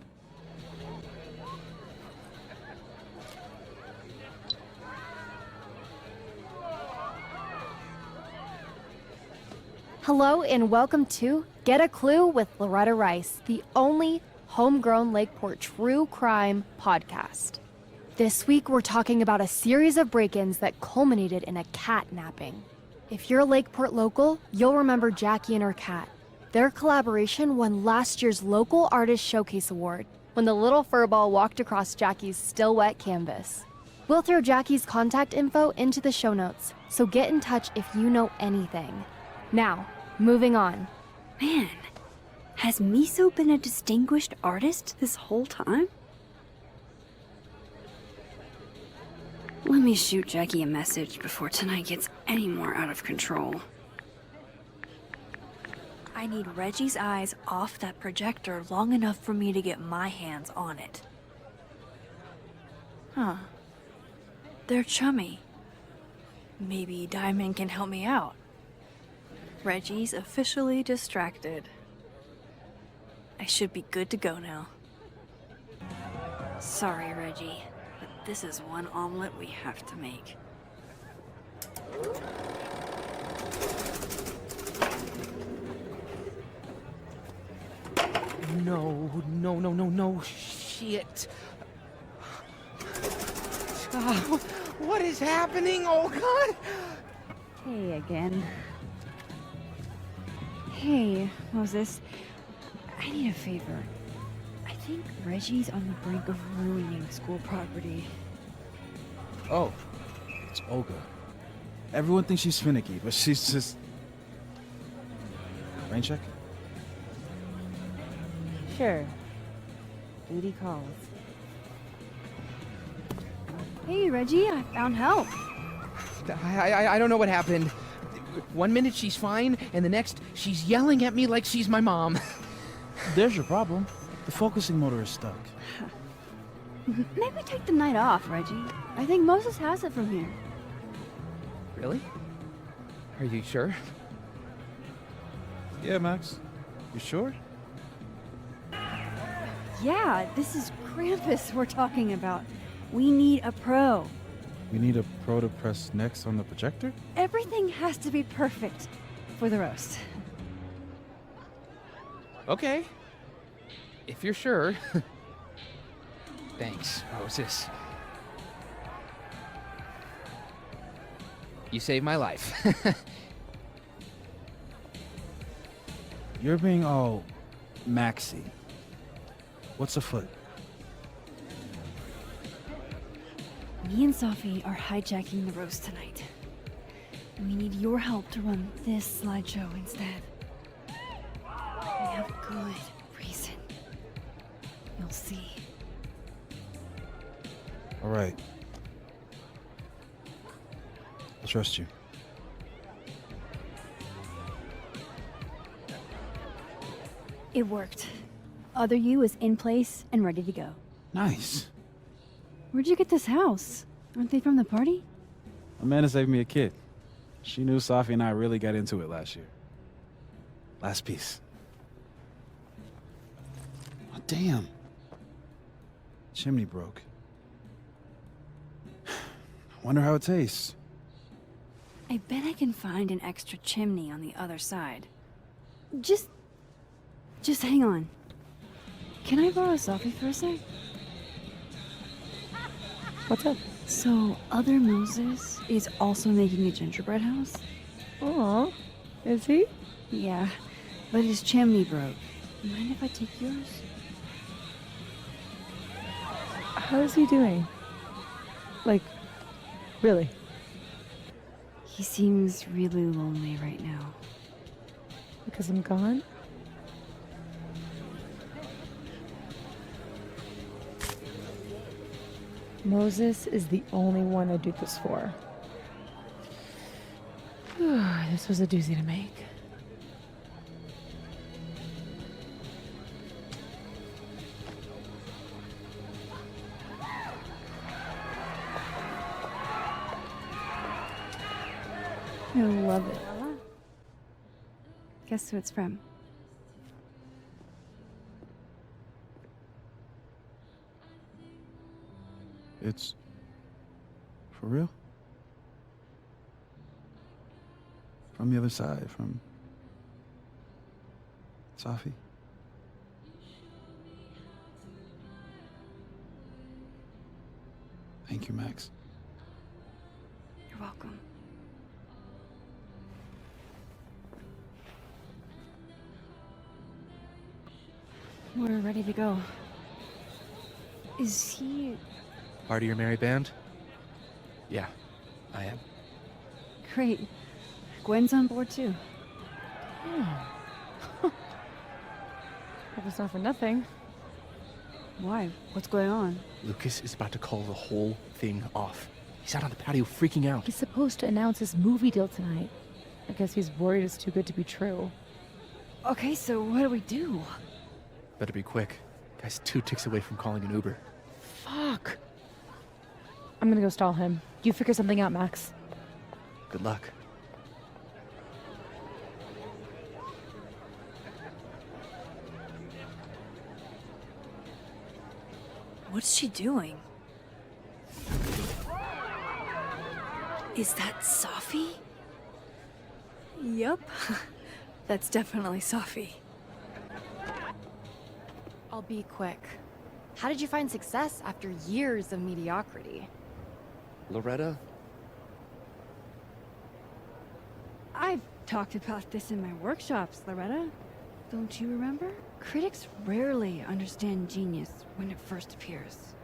Hello and welcome to Get a Clue with Loretta Rice, the only homegrown Lakeport true crime podcast. This week we're talking about a series of break-ins that culminated in a cat napping. If you're a Lakeport local, you'll remember Jackie and her cat. Their collaboration won last year's Local Artist Showcase Award when the little furball walked across Jackie's still wet canvas. We'll throw Jackie's contact info into the show notes, so get in touch if you know anything. Now, moving on. Man, has Miso been a distinguished artist this whole time? Let me shoot Jackie a message before tonight gets any more out of control. I need Reggie's eyes off that projector long enough for me to get my hands on it. Huh. They're chummy. Maybe Diamond can help me out. Reggie's officially distracted. I should be good to go now. Sorry, Reggie, but this is one omelet we have to make. No, shit. Oh, what is happening? Oh, God! Hey again. Hey, Moses. I need a favor. I think Reggie's on the brink of ruining school property. Oh, it's Olga. Everyone thinks she's finicky, but she's just... Rain check? Sure. Duty calls. Hey, Reggie, I found help. I don't know what happened. 1 minute she's fine, and the next she's yelling at me like she's my mom. There's your problem. The focusing motor is stuck. Maybe take the night off, Reggie. I think Moses has it from here. Really? Are you sure? Yeah, Max. You sure? Yeah, this is Krampus we're talking about. We need a pro. We need a pro to press next on the projector? Everything has to be perfect for the roast. Okay. If you're sure. Thanks, Moses. You saved my life. You're being all Maxy. What's afoot? Me and Sophie are hijacking the roast tonight. We need your help to run this slideshow instead. We have good reason. You'll see. All right. I trust you. It worked. Other you is in place and ready to go. Nice. Where'd you get this house? Aren't they from the party? Amanda saved me a kid. She knew Sophie and I really got into it last year. Last piece. Oh, damn. Chimney broke. Wonder how it tastes. I bet I can find an extra chimney on the other side. Just hang on. Can I borrow Sophie for a sec? What's up? So, other Moses is also making a gingerbread house? Aw, is he? Yeah, but his chimney broke. Mind if I take yours? How is he doing? Like, really? He seems really lonely right now. Because I'm gone? Moses is the only one I do this for. This was a doozy to make. I love it. Guess who it's from? It's... for real? From the other side, from... Safi? Thank you, Max. You're welcome. We're ready to go. Is he... Part of your merry band? Yeah, I am. Great. Gwen's on board too. Hope it's not for nothing. Why? What's going on? Lucas is about to call the whole thing off. He's out on the patio freaking out. He's supposed to announce his movie deal tonight. I guess he's worried it's too good to be true. Okay, so what do we do? Better be quick. Guy's 2 ticks away from calling an Uber. Fuck. I'm gonna go stall him. You figure something out, Max. Good luck. What's she doing? Is that Safi? Yup. That's definitely Safi. I'll be quick. How did you find success after years of mediocrity? Loretta? I've talked about this in my workshops, Loretta. Don't you remember? Critics rarely understand genius when it first appears.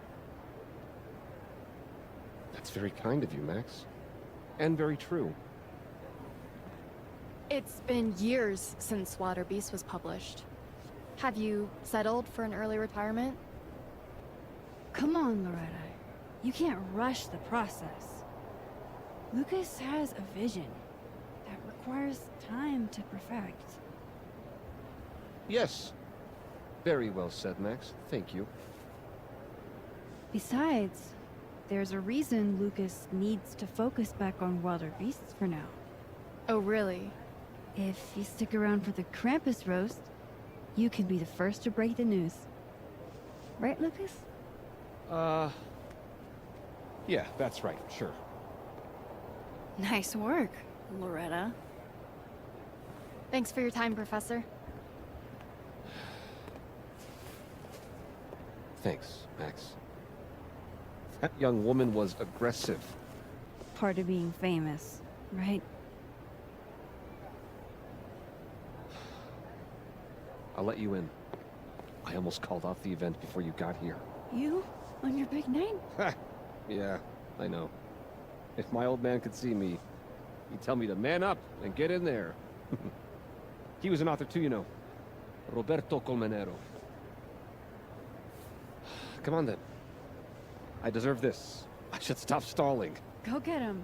That's very kind of you, Max. And very true. It's been years since Water Beast was published. Have you settled for an early retirement? Come on, Loretta. You can't rush the process. Lucas has a vision that requires time to perfect. Yes. Very well said, Max. Thank you. Besides, there's a reason Lucas needs to focus back on Wilder Beasts for now. Oh, really? If you stick around for the Krampus roast, you can be the first to break the news. Right, Lucas? Yeah, that's right, sure. Nice work, Loretta. Thanks for your time, Professor. Thanks, Max. That young woman was aggressive. Part of being famous, right? I'll let you in. I almost called off the event before you got here. You? On your big night? Ha! Yeah, I know. If my old man could see me, he'd tell me to man up and get in there. He was an author too, you know. Roberto Colmenero. Come on then. I deserve this. I should stop stalling. Go get him.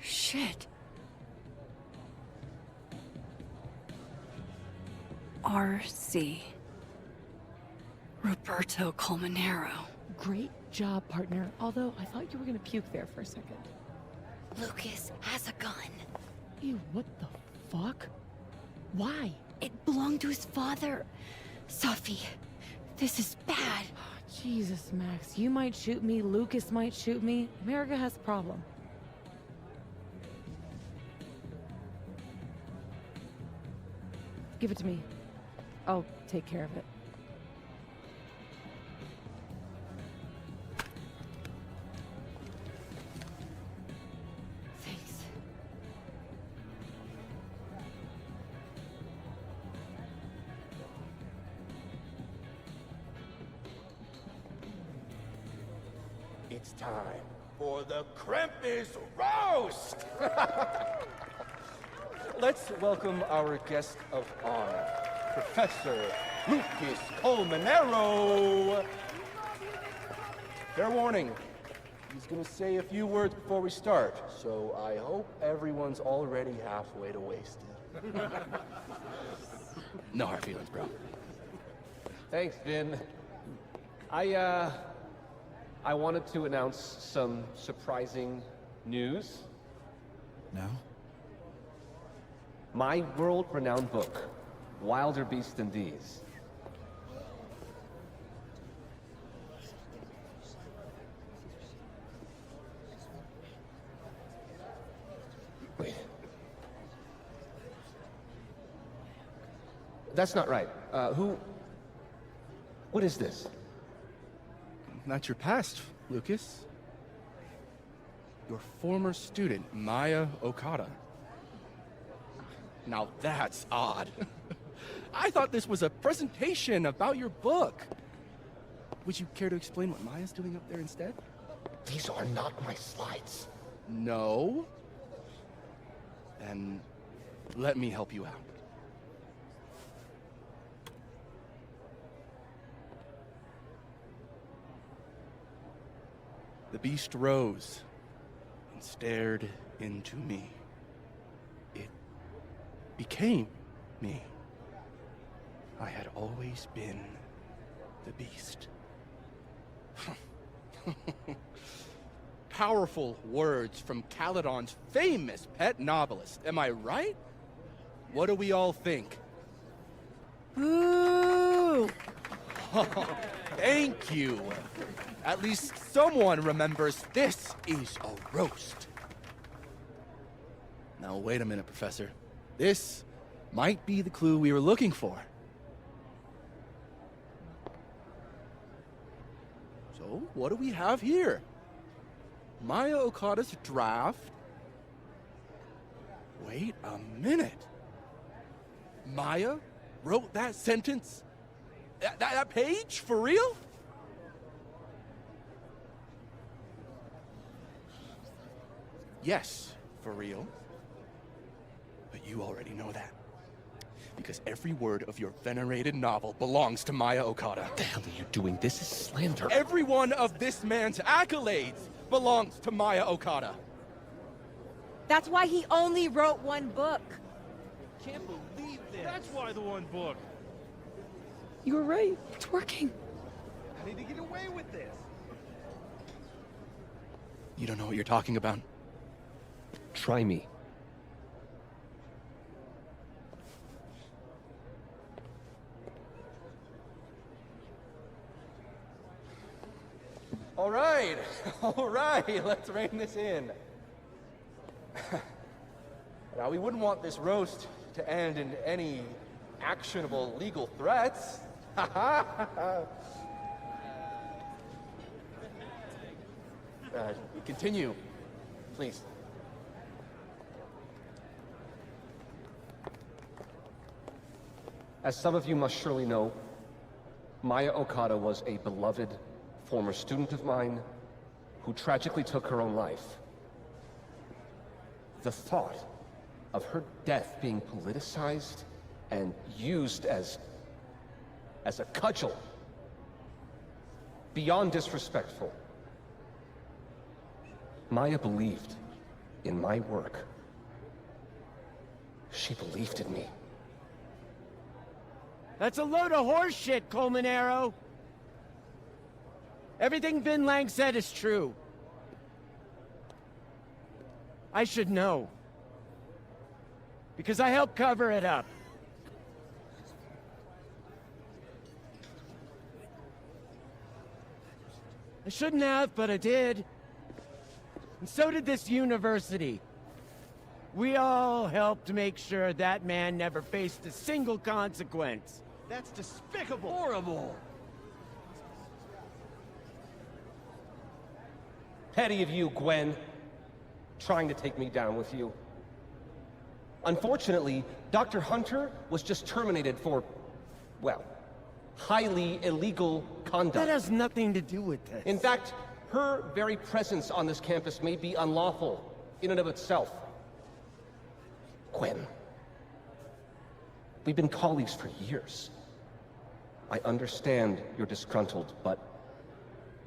Shit. R.C. Roberto Colmenero. Great job, partner. Although, I thought you were gonna puke there for a second. Lucas has a gun. Ew, what the fuck? Why? It belonged to his father. Safi, this is bad. Jesus, Max. You might shoot me, Lucas might shoot me. America has a problem. Give it to me. I'll take care of it. Thanks. It's time for the Krampus roast! Let's welcome our guest of honor, Professor Lucas Colmenero. Fair warning, he's gonna say a few words before we start, so I hope everyone's already halfway to wasted. No hard feelings, bro. Thanks, Vin. I wanted to announce some surprising news. Now? My world-renowned book, Wilder Beasts Than These. Wait. That's not right. What is this? That's your past, Lucas. Your former student, Maya Okada. Now that's odd. I thought this was a presentation about your book. Would you care to explain what Maya's doing up there instead? These are not my slides. No? Then let me help you out. The beast rose and stared into me. It became me. I had always been the beast. Powerful words from Caledon's famous pet novelist. Am I right? What do we all think? Boo! Thank you. At least someone remembers this is a roast. Now, wait a minute, Professor. This might be the clue we were looking for. So, what do we have here? Maya Okada's draft. Wait a minute. Maya wrote that sentence? That page? For real? Yes, for real. But you already know that. Because every word of your venerated novel belongs to Maya Okada. What the hell are you doing? This is slander. Every one of this man's accolades belongs to Maya Okada. That's why he only wrote one book. Can't believe this. That's why the one book. You were right. It's working. I need to get away with this. You don't know what you're talking about. Try me. All right, let's rein this in. Now, we wouldn't want this roast to end in any actionable legal threats. Continue, please. As some of you must surely know, Maya Okada was a beloved former student of mine who tragically took her own life. The thought of her death being politicized and used as a cudgel, beyond disrespectful. Maya believed in my work. She believed in me. That's a load of horse shit, Colmenero. Everything Vin Lang said is true. I should know. Because I helped cover it up. I shouldn't have, but I did. And so did this university. We all helped make sure that man never faced a single consequence. That's despicable. Horrible. Petty of you, Gwen. Trying to take me down with you. Unfortunately, Dr. Hunter was just terminated for, well, highly illegal conduct. That has nothing to do with this. In fact, her very presence on this campus may be unlawful in and of itself. Gwen, we've been colleagues for years. I understand you're disgruntled, but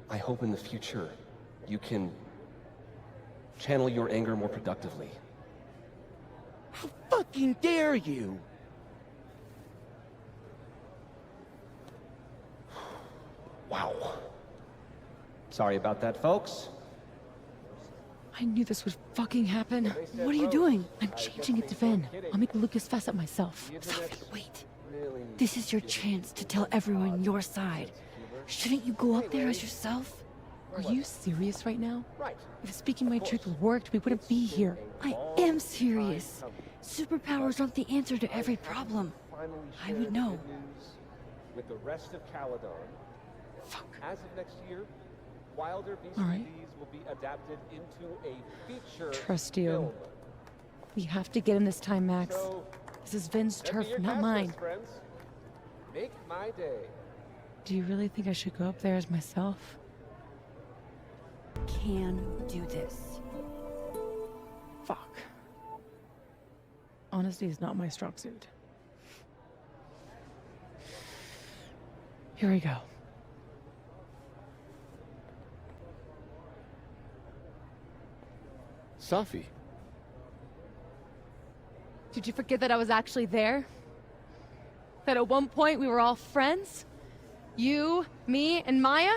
I hope in the future you can channel your anger more productively. How fucking dare you? Wow. Sorry about that, folks. I knew this would fucking happen. What are you doing? I'm changing it to Vin. I'll make Lucas fess up myself. Sophie, wait. This is your chance to tell everyone your side. Shouldn't you go up there as yourself? Are you serious right now? If speaking my truth worked, we wouldn't be here. I am serious. Superpowers aren't the answer to every problem. I would know. With the rest of Caledon. Fuck. As of next year, Wilder Beasts All and right. Bees will be adapted into a feature Trust you. film. We have to get him this time, Max. So, This is Vin's send me turf, your not cast mine. list, friends. Make my day. Do you really think I should go up there as myself? Can do this. Fuck. Honesty is not my strong suit. Here we go. Safi. Did you forget that I was actually there? That at one point we were all friends? You, me, and Maya?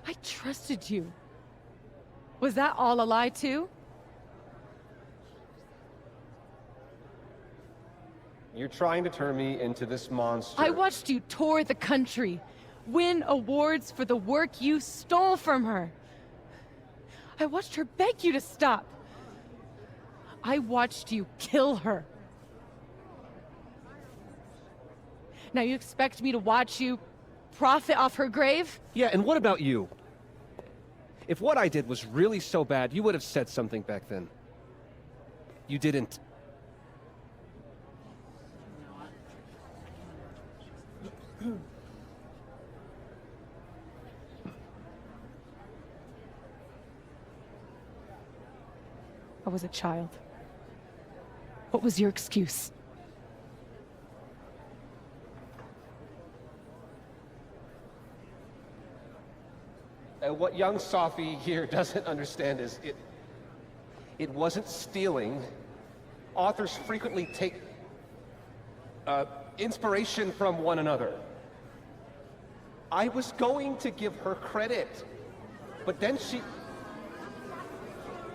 I trusted you. Was that all a lie too? You're trying to turn me into this monster. I watched you tour the country, win awards for the work you stole from her. I watched her beg you to stop. I watched you kill her. Now you expect me to watch you profit off her grave? Yeah, and what about you? If what I did was really so bad, you would have said something back then. You didn't. I was a child. What was your excuse? What young Safi here doesn't understand is it wasn't stealing. Authors frequently take inspiration from one another. I was going to give her credit, but then she...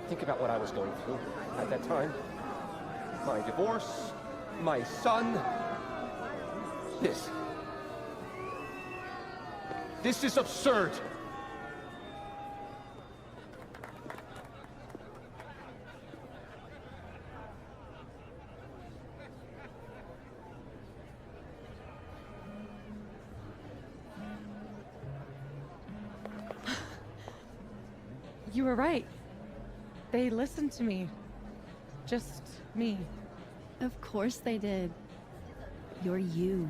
Think about what I was going through at that time. My divorce, my son. This is absurd. You were right. They listened to me. Just me. Of course they did. You're you.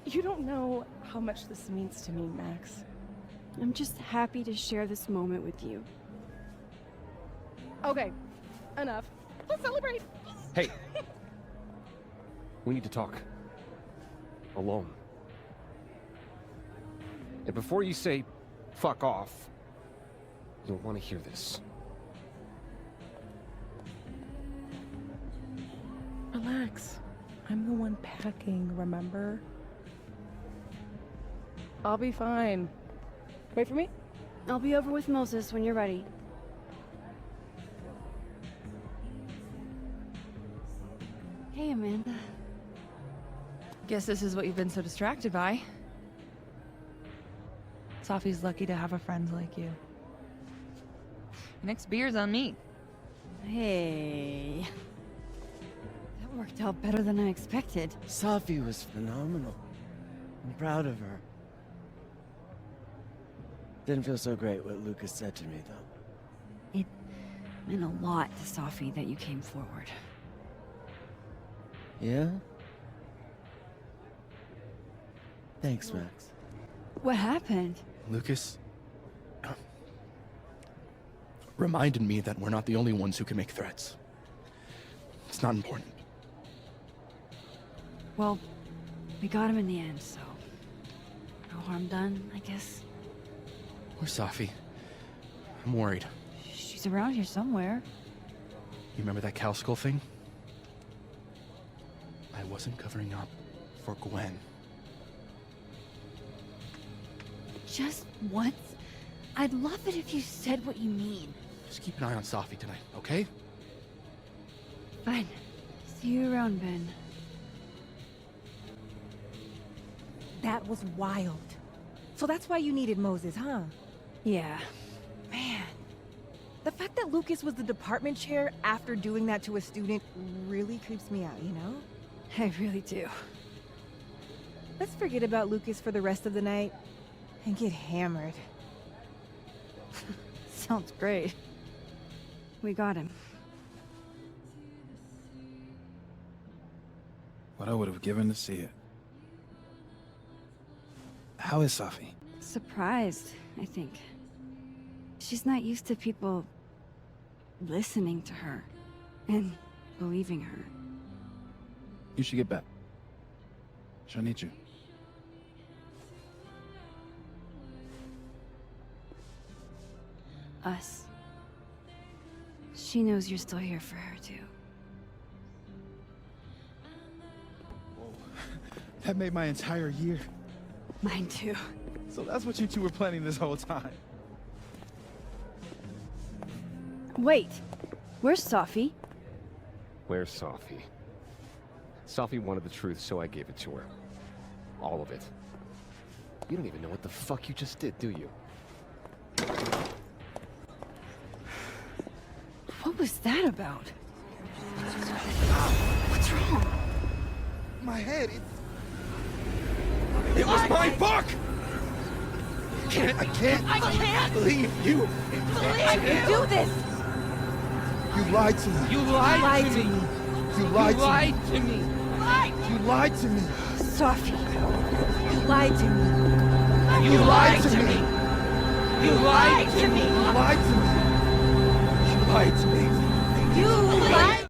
You don't know how much this means to me, Max. I'm just happy to share this moment with you. Okay, enough. Let's celebrate. Hey. We need to talk. Alone. And before you say, fuck off, you'll want to hear this. Relax. I'm the one packing, remember? I'll be fine. Wait for me? I'll be over with Moses when you're ready. Hey, Amanda. Guess this is what you've been so distracted by. Sophie's lucky to have a friend like you. Next beer's on me. Hey. That worked out better than I expected. Sophie was phenomenal. I'm proud of her. Didn't feel so great what Lucas said to me, though. It meant a lot to Sophie that you came forward. Yeah? Thanks, Max. What happened? Lucas reminded me that we're not the only ones who can make threats. It's not important. Well, we got him in the end, so... no harm done, I guess. Where's Sophie? I'm worried. She's around here somewhere. You remember that cow skull thing? I wasn't covering up for Gwen. Just once? I'd love it if you said what you mean. Just keep an eye on Sophie tonight, okay? Fine. See you around, Ben. That was wild. So that's why you needed Moses, huh? Yeah. Man. The fact that Lucas was the department chair after doing that to a student really creeps me out, you know? I really do. Let's forget about Lucas for the rest of the night and get hammered. Sounds great. We got him. What I would have given to see it. How is Sophie? Surprised, I think. She's not used to people listening to her and believing her. You should get back. She'll need you. Us. She knows you're still here for her, too. That made my entire year. Mine, too. So that's what you two were planning this whole time. Wait. Where's Sophie? Where's Sophie? Sophie wanted the truth, so I gave it to her. All of it. You don't even know what the fuck you just did, do you? What was that about? What's wrong? My head, It was my book! I can't believe you! Do this! You lied to me. You lied to me. You lied to me. You You lied to me. Sophie. You lied to me. You lied to me. You lied to me. You lied to me. You lied to me. You lied.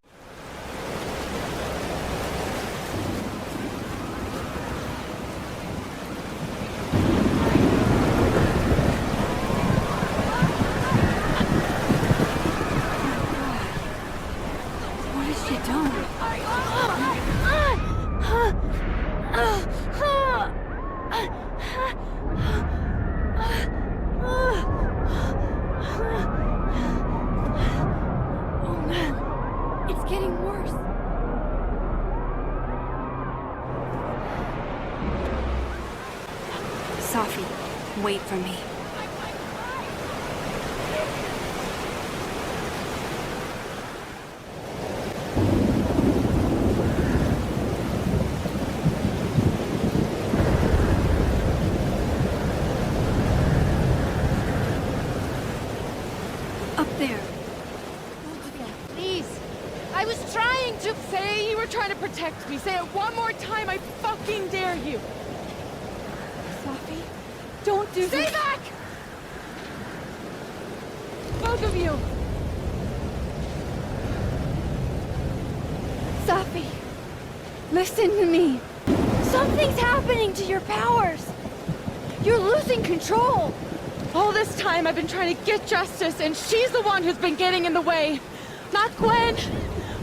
What has she done? Oh man, it's getting worse. Sophie, wait for me. Up there. Please. I was trying to say you were trying to protect me. Say it one more time, I fucking dare you. Sophie, don't do Stay this. back! Both of you. Sophie, listen to me. Something's happening to your powers. You're losing control. All this time I've been trying to get justice, and she's the one who's been getting in the way. Not Gwen.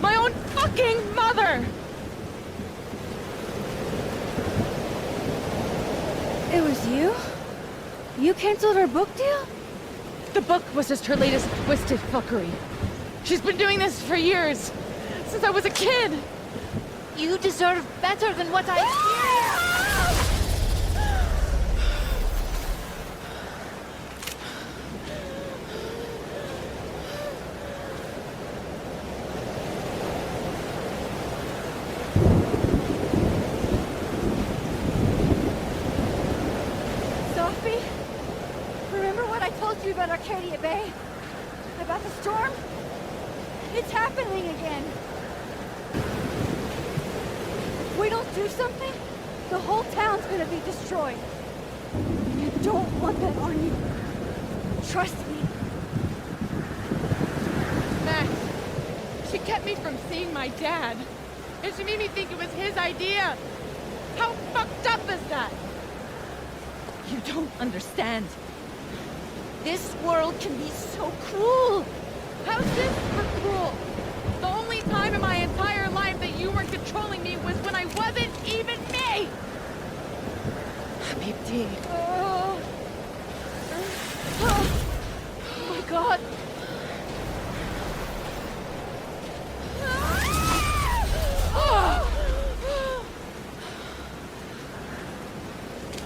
My own fucking mother. It was you? You canceled her book deal? The book was just her latest twisted fuckery. She's been doing this for years. Since I was a kid. You deserve better than what I experienced. Arcadia Bay. About the storm? It's happening again. If we don't do something, the whole town's gonna be destroyed. You don't want that on you. Trust me. Max, she kept me from seeing my dad. And she made me think it was his idea. How fucked up is that? You don't understand. This world can be so cruel. How's this for cruel? The only time in my entire life that you weren't controlling me was when I wasn't even me! Habibti. Oh my god.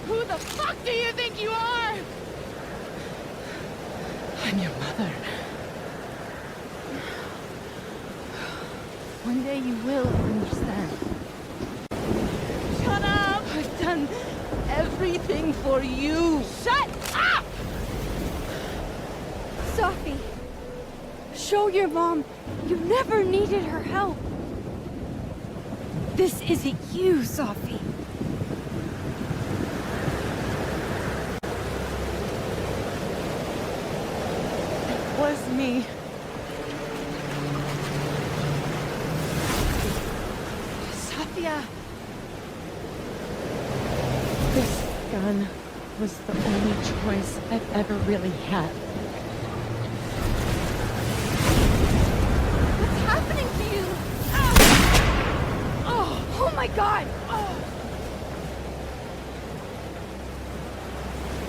Who the fuck do you think you are? I'm your mother. One day you will understand. Shut up! I've done everything for you. Shut up! Sophie, show your mom you never needed her help. This isn't you, Sophie. It was me. Sophia. This gun was the only choice I've ever really had. What's happening to you? Ah! Oh my god! Oh.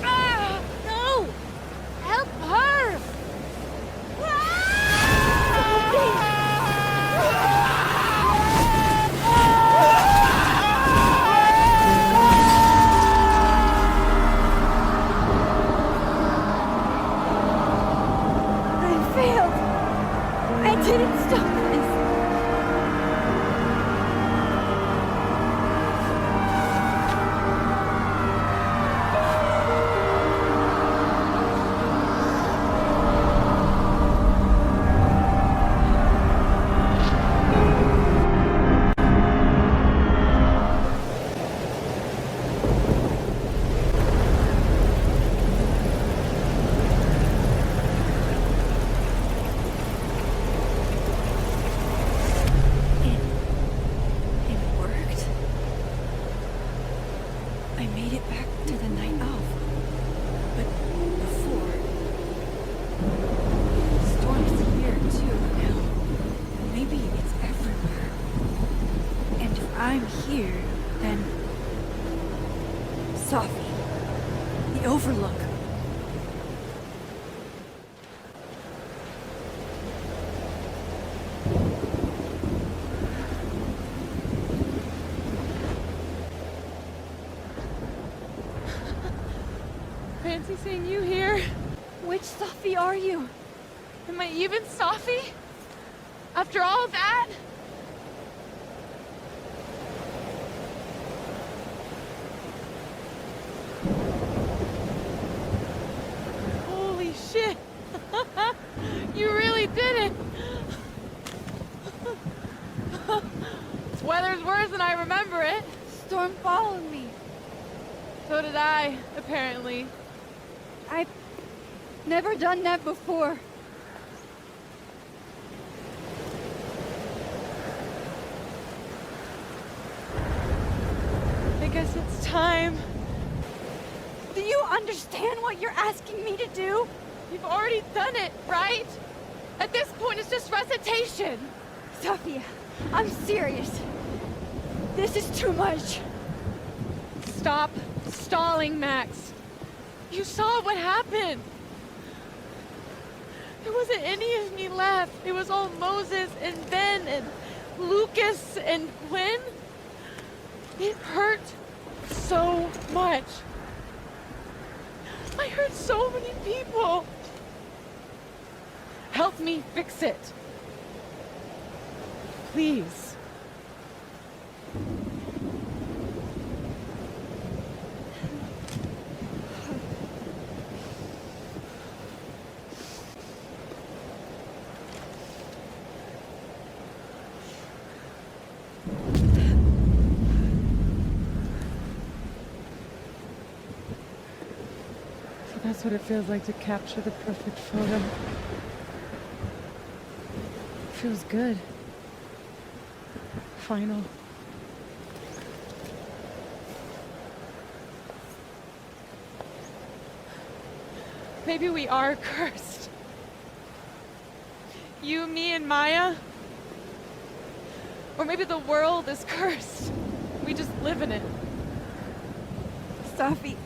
Ah! No! Help her! I failed. I didn't stop this. It worked. I made it back to the night of. But before, the storm's here too now. Maybe it's everywhere. And if I'm here, then Sophie, the Overlook. Fancy seeing you here. Which Sophie are you? Am I even Sophie? After all that? Holy shit! You really did it! This weather's worse than I remember it. Storm followed me. So did I, apparently. I've never done that before. I guess it's time. Do you understand what you're asking me to do? You've already done it, right? At this point, it's just recitation. Sophia, I'm serious. This is too much. Stop stalling, Max. You saw what happened. There wasn't any of me left. It was all Moses and Ben and Lucas and Gwen. It hurt so much. I hurt so many people. Help me fix it. Please. That's what it feels like to capture the perfect photo. It feels good. Final. Maybe we are cursed. You, me, and Maya? Or maybe the world is cursed. We just live in it. Safi,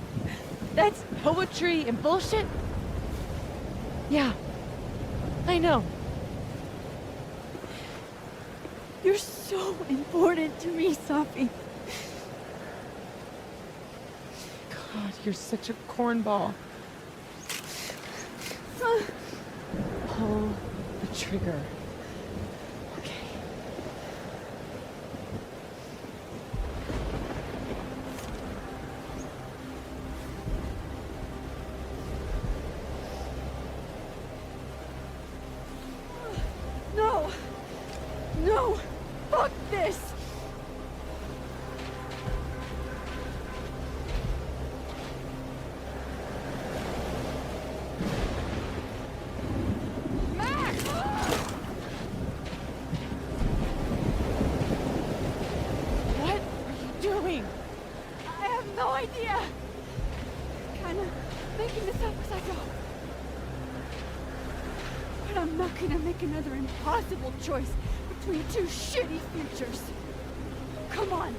that's poetry and bullshit? Yeah, I know. You're so important to me, Safi. God, you're such a cornball. Pull the trigger. Okay. No! No! Fuck this! Another impossible choice between two shitty futures. Come on.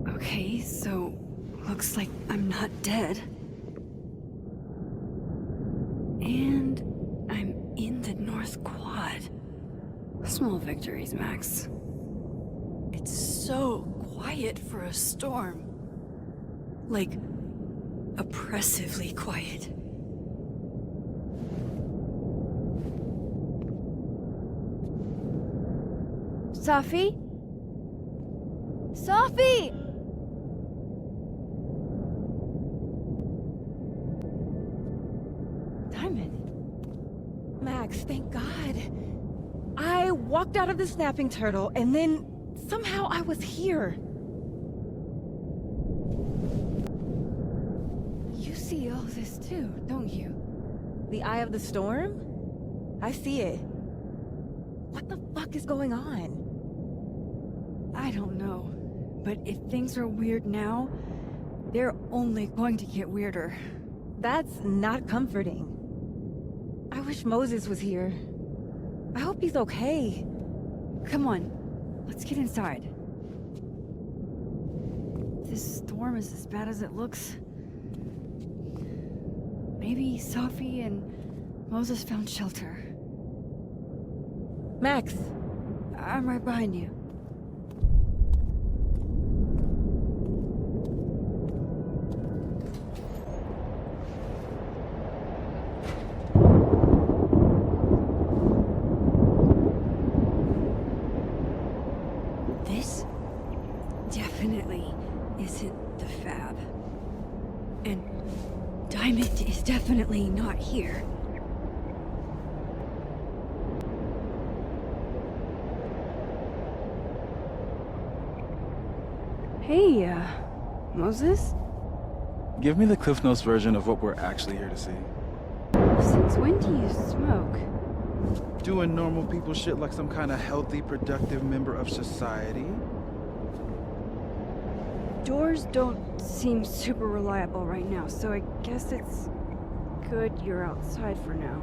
Okay, so looks like I'm not dead. And I'm in the North Quad. Small victories, Max. It's so quiet for a storm. Like, oppressively quiet. Safi? Safi! Max, thank God. I walked out of the snapping turtle, and then somehow I was here. You see all this too, don't you? The eye of the storm? I see it. What the fuck is going on? I don't know. But if things are weird now, they're only going to get weirder. That's not comforting. I wish Moses was here. I hope he's okay. Come on, let's get inside. This storm is as bad as it looks. Maybe Safi and Moses found shelter. Max! I'm right behind you. This definitely isn't the Fab. And Diamond is definitely not here. Hey, Moses? Give me the Cliff Notes version of what we're actually here to see. Since when do you smoke? Doing normal people shit like some kind of healthy, productive member of society. Doors don't seem super reliable right now, so I guess it's good you're outside for now.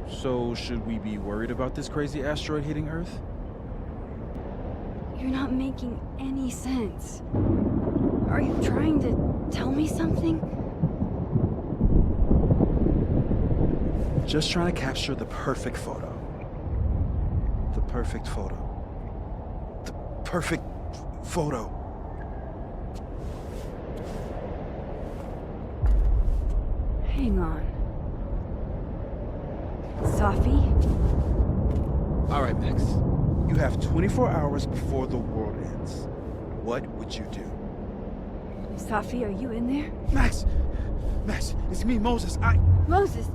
So, should we be worried about this crazy asteroid hitting Earth? You're not making any sense. Are you trying to tell me something? just trying to capture the perfect photo. The perfect photo. The perfect photo. Hang on. Safi? All right, Max. You have 24 hours before the world ends. What would you do? Safi, are you in there? Max! Max, it's me, Moses. Moses!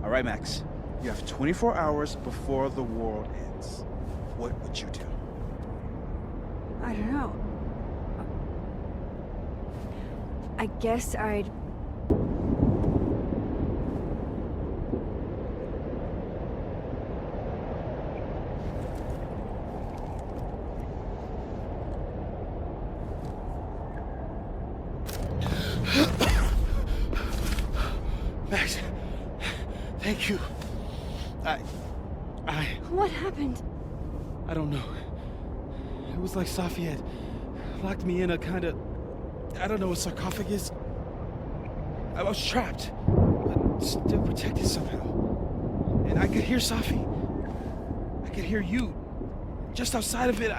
All right, Max. You have 24 hours before the world ends. What would you do? I don't know. I guess I'd... Max, thank you. What happened? I don't know. It was like Safi had locked me in a kind of, I don't know, a sarcophagus. I was trapped, but still protected somehow. And I could hear Safi. I could hear you. Just outside of it,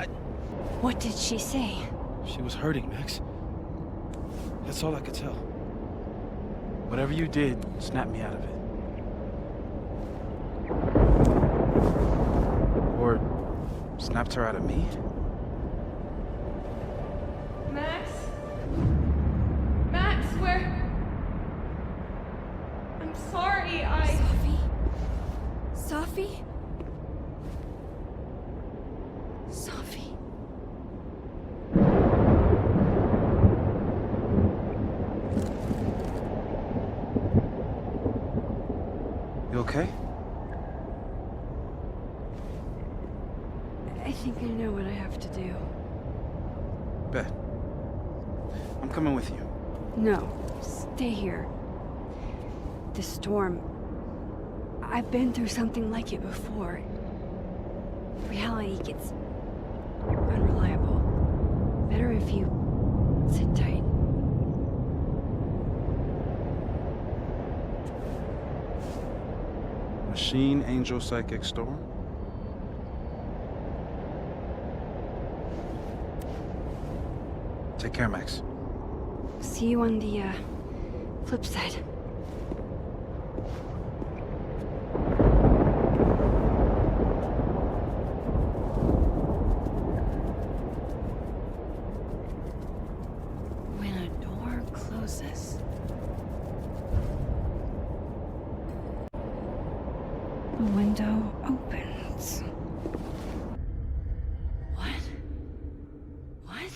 What did she say? She was hurting, Max. That's all I could tell. Whatever you did, snapped me out of it. Or snapped her out of me? Max? Max, where? I'm sorry, Safi? Safi? You okay? I think I know what I have to do. Bet. I'm coming with you. No, stay here. The storm... I've been through something like it before. Reality gets unreliable. Better if you sit tight. Machine, Angel, Psychic, Storm? Take care, Max. See you on the, flip side. When a door closes, a window opens. What? What?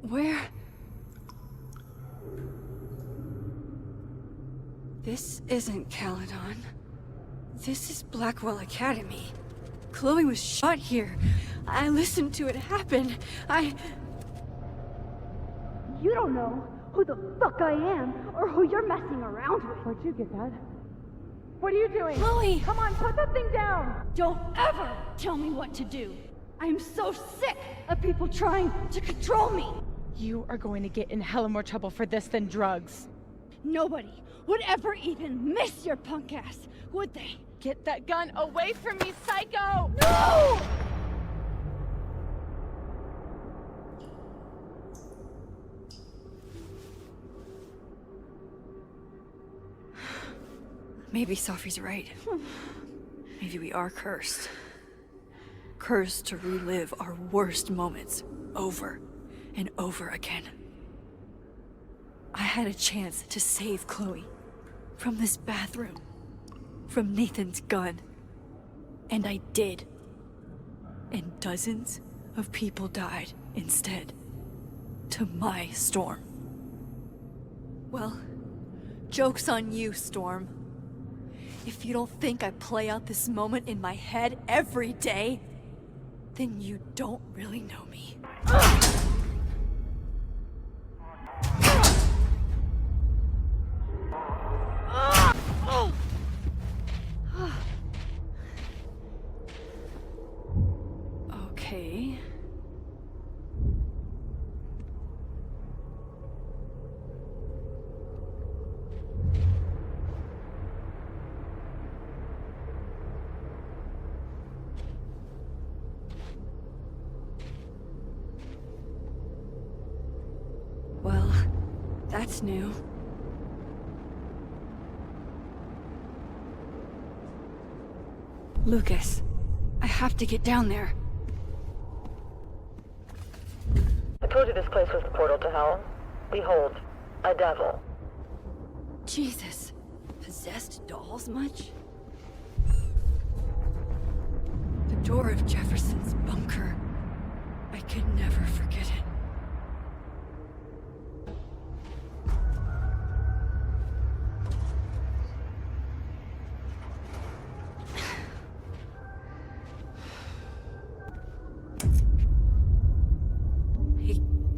Where? This isn't Caledon. This is Blackwell Academy. Chloe was shot here. I listened to it happen. You don't know who the fuck I am or who you're messing around with. Where'd you get that? What are you doing? Chloe! Come on, put that thing down! Don't ever tell me what to do. I'm so sick of people trying to control me. You are going to get in hella more trouble for this than drugs. Nobody would ever even miss your punk ass, would they? Get that gun away from me, psycho! No! Maybe Safi's right. Maybe we are cursed. Cursed to relive our worst moments over and over again. I had a chance to save Chloe from this bathroom, from Nathan's gun, and I did. And dozens of people died instead, to my Storm. Well, joke's on you, Storm. If you don't think I play out this moment in my head every day, then you don't really know me. Okay. That's new. Lucas, I have to get down there. I told you this place was the portal to hell. Behold, a devil. Jesus. Possessed dolls much? The door of Jefferson's bunker. I could never forget it.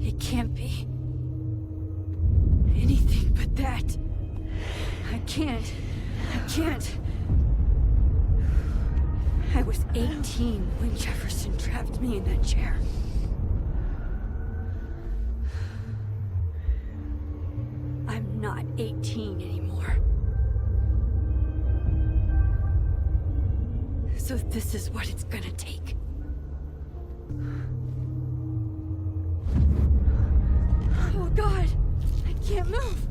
It can't be anything but that. I can't. I was 18 when Jefferson trapped me in that chair. I'm not 18 anymore. So this is what it's gonna take. Oh God, I can't move.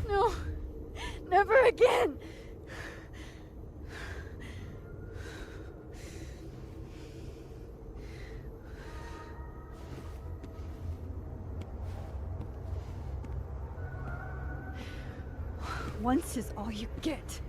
No, never again. Once is all you get.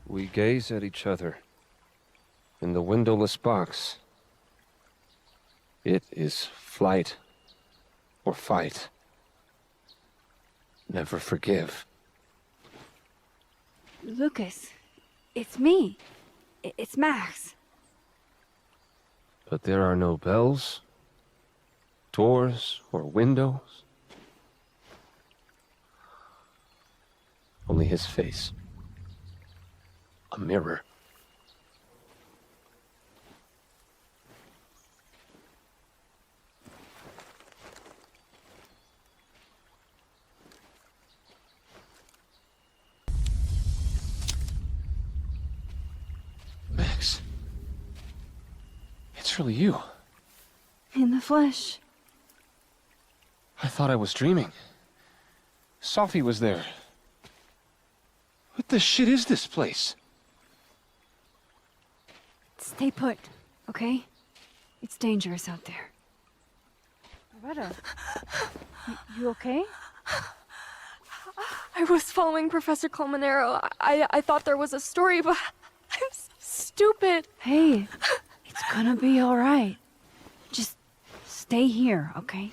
We gaze at each other in the windowless box. It is flight or fight. Never forgive. Lucas, it's me. It's Max. But there are no bells, doors, or windows. Only his face. A mirror. Max. It's really you. In the flesh. I thought I was dreaming. Sophie was there. What the shit is this place? Stay put, okay? It's dangerous out there. Loretta, you okay? I was following Professor Colmenero. I thought there was a story, but I'm so stupid. Hey, it's gonna be all right. Just stay here, okay?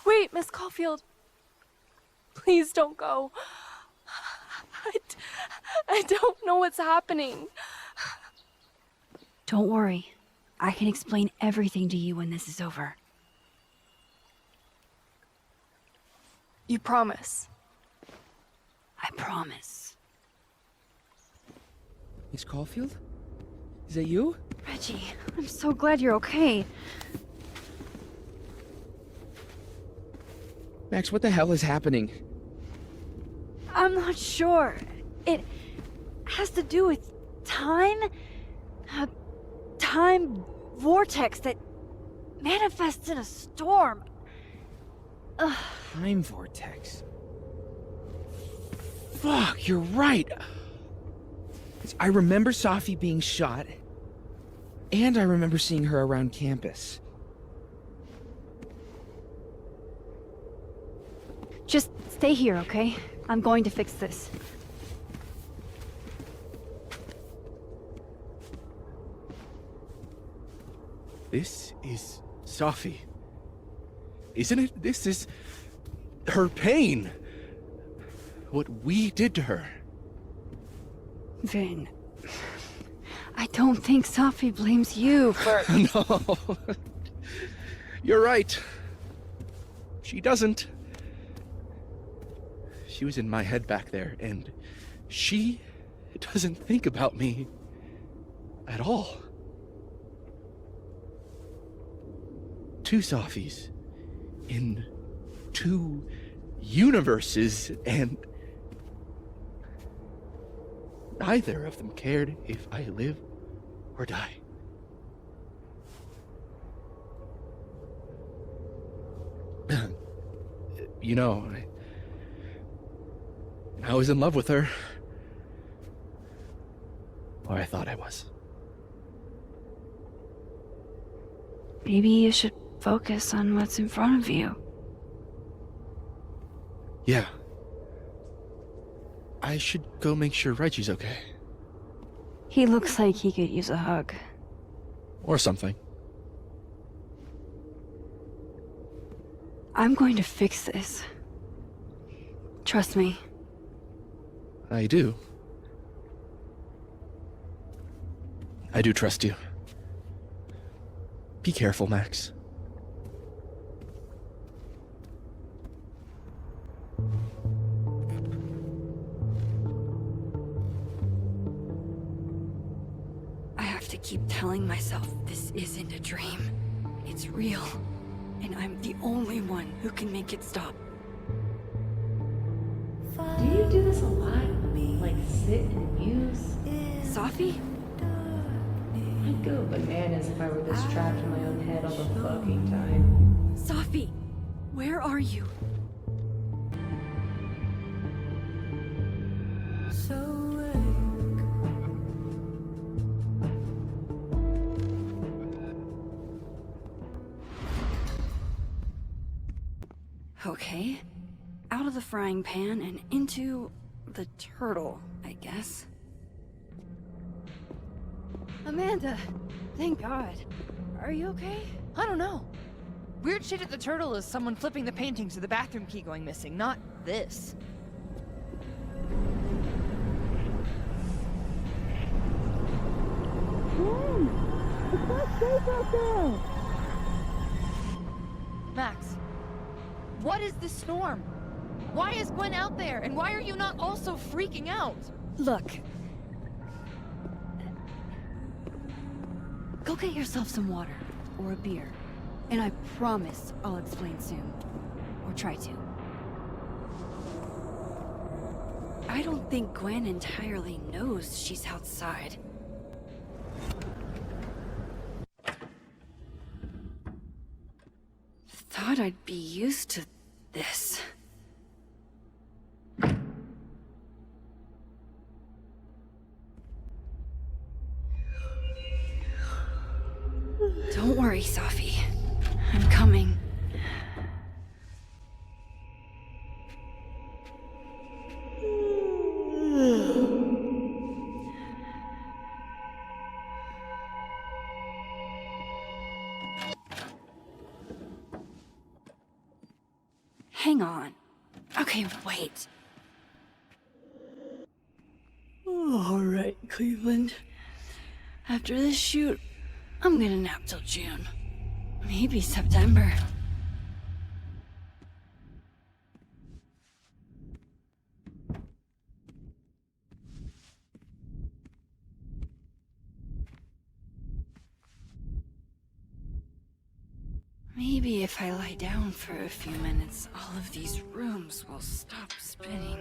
Wait, Miss Caulfield. Please don't go. I don't know what's happening. Don't worry. I can explain everything to you when this is over. You promise? I promise. Miss Caulfield? Is that you? Reggie, I'm so glad you're okay. Max, what the hell is happening? I'm not sure. It has to do with time? A time vortex that manifests in a storm. Ugh. Time vortex. Fuck, you're right. I remember Sophie being shot, and I remember seeing her around campus. Just stay here, okay? I'm going to fix this. This is Sophie. Isn't it? This is her pain. What we did to her. Vin, I don't think Safi blames you for... No. You're right. She doesn't. She was in my head back there, and she doesn't think about me at all. 2 Safis in 2 universes, and neither of them cared if I live or die. You know, I was in love with her. Or I thought I was. Maybe you should focus on what's in front of you. Yeah. I should go make sure Reggie's okay. He looks like he could use a hug. Or something. I'm going to fix this. Trust me. I do. I do trust you. Be careful, Max. I have to keep telling myself this isn't a dream. It's real. And I'm the only one who can make it stop. Do you do this a lot? Like sit and muse? Safi? I'd go bananas if I were this trapped in my own head all the fucking time. Safi, where are you? Okay. Out of the frying pan and into the turtle, I guess. Amanda, thank God. Are you okay? I don't know. Weird shit at the turtle is someone flipping the paintings or the bathroom key going missing, not this. It's not safe out there! Max, what is this storm? Why is Gwen out there? And why are you not also freaking out? Look. Go get yourself some water, or a beer. And I promise I'll explain soon. Or try to. I don't think Gwen entirely knows she's outside. Thought I'd be used to this. Don't worry, Safi. I'm coming. Hang on. Okay, wait. All right, Cleveland. After this shoot, I'm gonna nap till June. Maybe September. Maybe if I lie down for a few minutes, all of these rooms will stop spinning.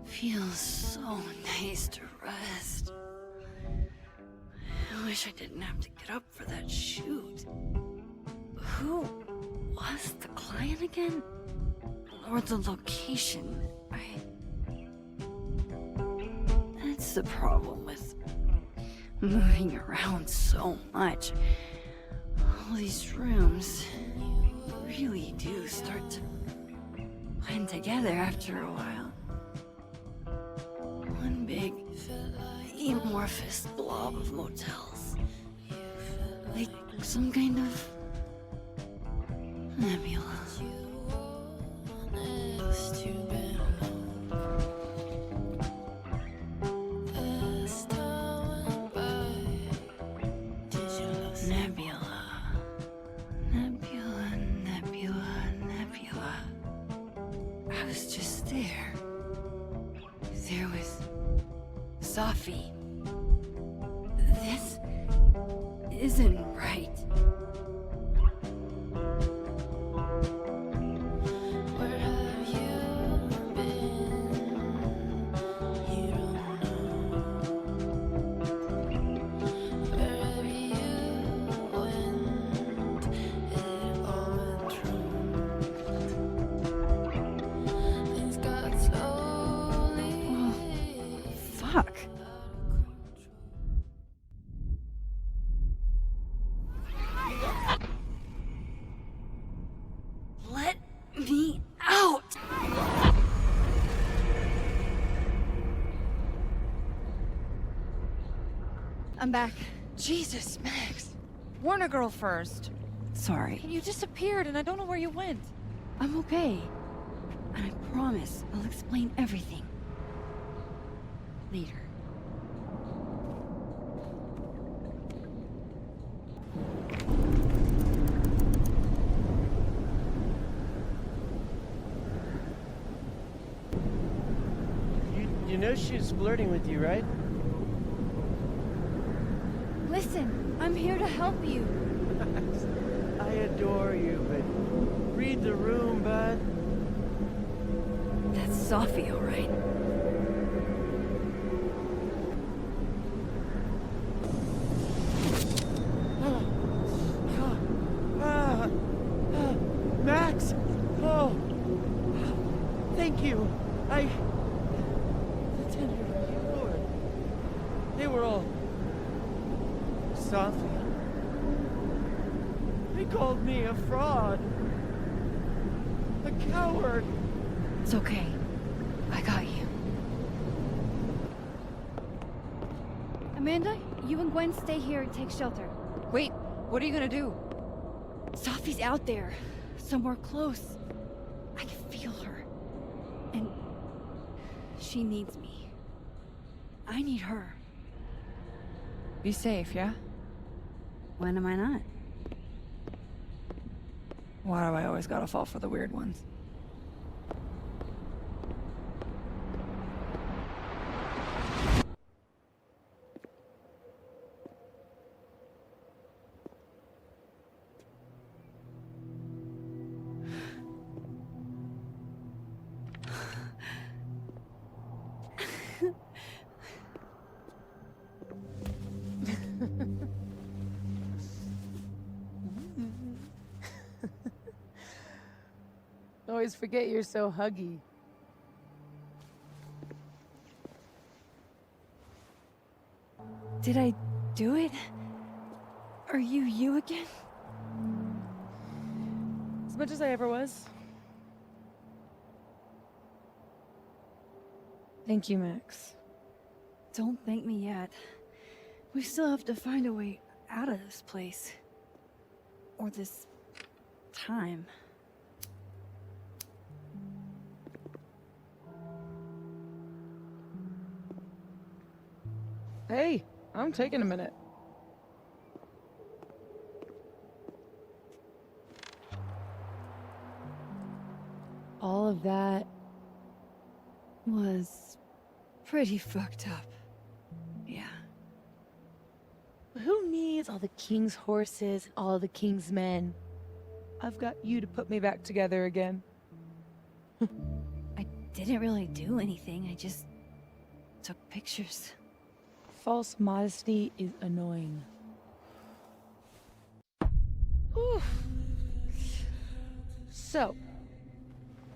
Feels so nice to rest. I wish I didn't have to get up for that shoot. Who was the client again? Or the location? That's the problem with moving around so much. All these rooms really do start to blend together after a while. One big, amorphous blob of motels. Like some kind of nebula. Safi. This isn't right. Where have you been? You don't know. Where have you went? It all went wrong. Things got slowly. Fuck. Let me out! I'm back. Jesus, Max. Warn a girl first. Sorry. You disappeared and I don't know where you went. I'm okay. And I promise I'll explain everything. Later. You know she was flirting with you, right? Listen, I'm here to help you. I adore you, but read the room, bud. That's Safi, all right. Max! Oh! Thank you. The tender of you, Lord. They were all... Safi. They called me a fraud. A coward. It's okay. I got you. Amanda, you and Gwen stay here and take shelter. Wait, what are you gonna do? Safi's out there. Somewhere close. I can feel her. And she needs me. I need her. Be safe, yeah? When am I not? Why do I always gotta fall for the weird ones? Always forget you're so huggy. Did I do it? Are you again? As much as I ever was. Thank you, Max. Don't thank me yet. We still have to find a way out of this place. Or this time. Hey, I'm taking a minute. All of that was pretty fucked up. Yeah. Who needs all the king's horses and all the king's men? I've got you to put me back together again. I didn't really do anything. I just took pictures. False modesty is annoying. Oof. So,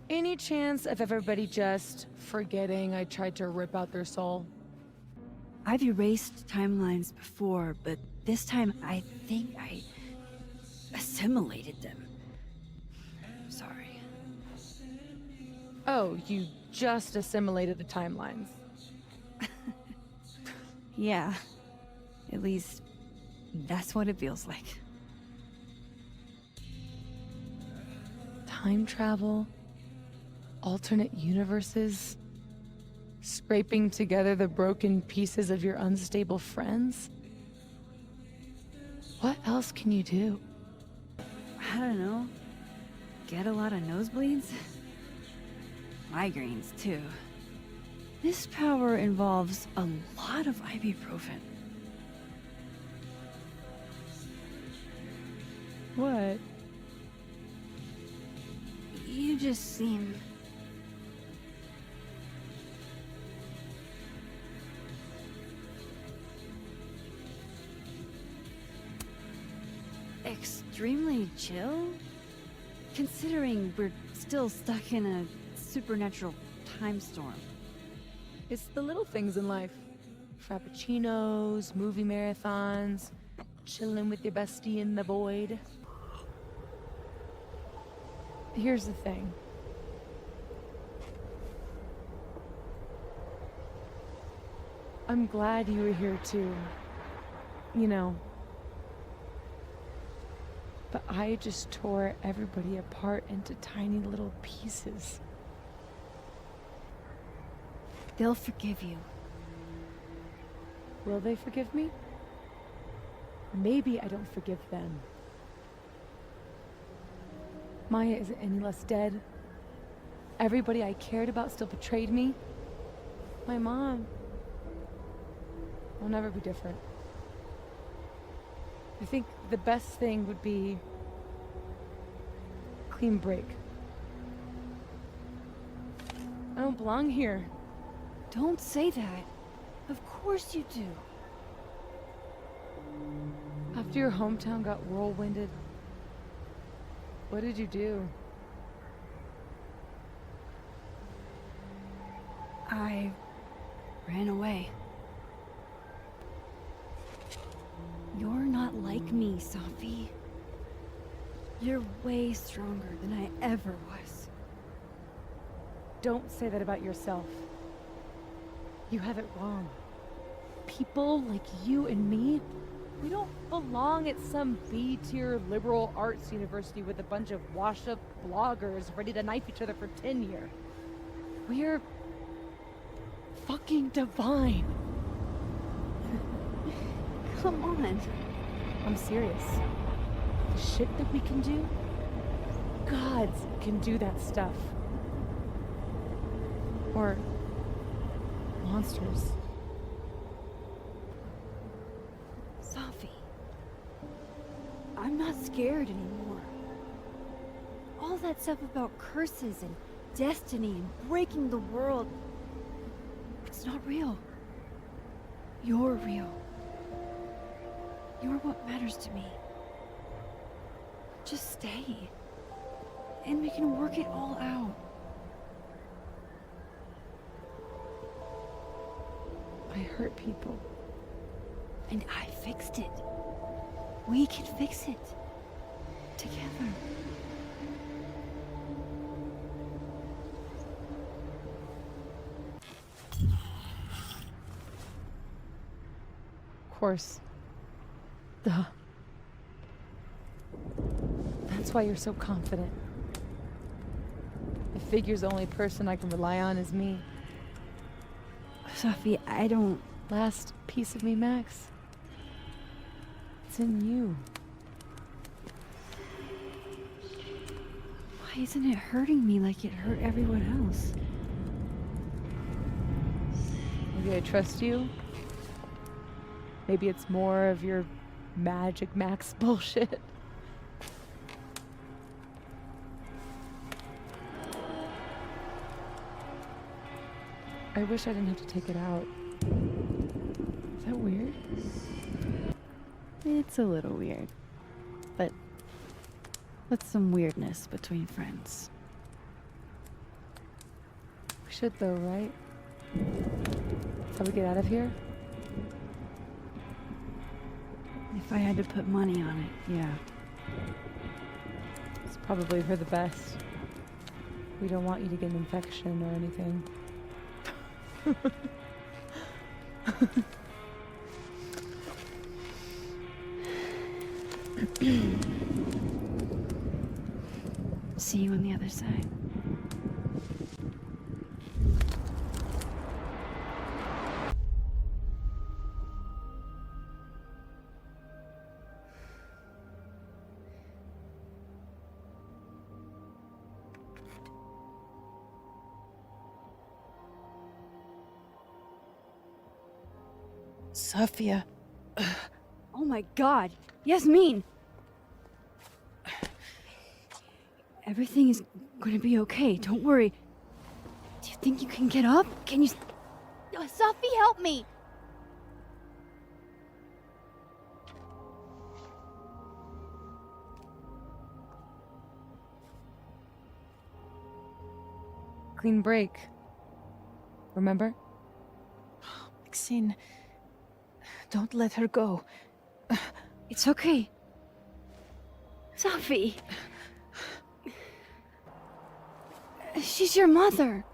any chance of everybody just forgetting I tried to rip out their soul? I've erased timelines before, but this time I think I assimilated them. Sorry. Oh, you just assimilated the timelines. Yeah. At least, that's what it feels like. Time travel? Alternate universes? Scraping together the broken pieces of your unstable friends? What else can you do? I don't know. Get a lot of nosebleeds? Migraines, too. This power involves a lot of ibuprofen. What? You just seem... extremely chill? Considering we're still stuck in a supernatural time storm. It's the little things in life. Frappuccinos, movie marathons, chilling with your bestie in the void. Here's the thing. I'm glad you were here too. You know. But I just tore everybody apart into tiny little pieces. They'll forgive you. Will they forgive me? Maybe I don't forgive them. Maya isn't any less dead. Everybody I cared about still betrayed me. My mom will never be different. I think the best thing would be a clean break. I don't belong here. Don't say that. Of course you do. After your hometown got whirlwinded, what did you do? I ran away. You're not like me, Safi. You're way stronger than I ever was. Don't say that about yourself. You have it wrong. People like you and me, we don't belong at some B-tier liberal arts university with a bunch of washed-up bloggers ready to knife each other for tenure. We're fucking divine. Come on. I'm serious. The shit that we can do, gods can do that stuff. Or monsters. Safi, I'm not scared anymore. All that stuff about curses and destiny and breaking the world, it's not real. You're real. You're what matters to me. Just stay, and we can work it all out. I hurt people. And I fixed it. We can fix it. Together. Of course. Duh. That's why you're so confident. I figure the only person I can rely on is me. Safi, I don't... Last piece of me, Max. It's in you. Why isn't it hurting me like it hurt everyone else? Maybe I trust you. Maybe it's more of your Magic Max bullshit. I wish I didn't have to take it out. Is that weird? It's a little weird. But that's some weirdness between friends. We should though, right? That's how we get out of here? If I had to put money on it, yeah. It's probably for the best. We don't want you to get an infection or anything. See you on the other side. Sophia. Oh my god. Yasmin! Everything is gonna be okay, don't worry. Do you think you can get up? Can you... Sophie, help me! Clean break. Remember? Maxine, don't let her go. It's okay. Sophie! She's your mother.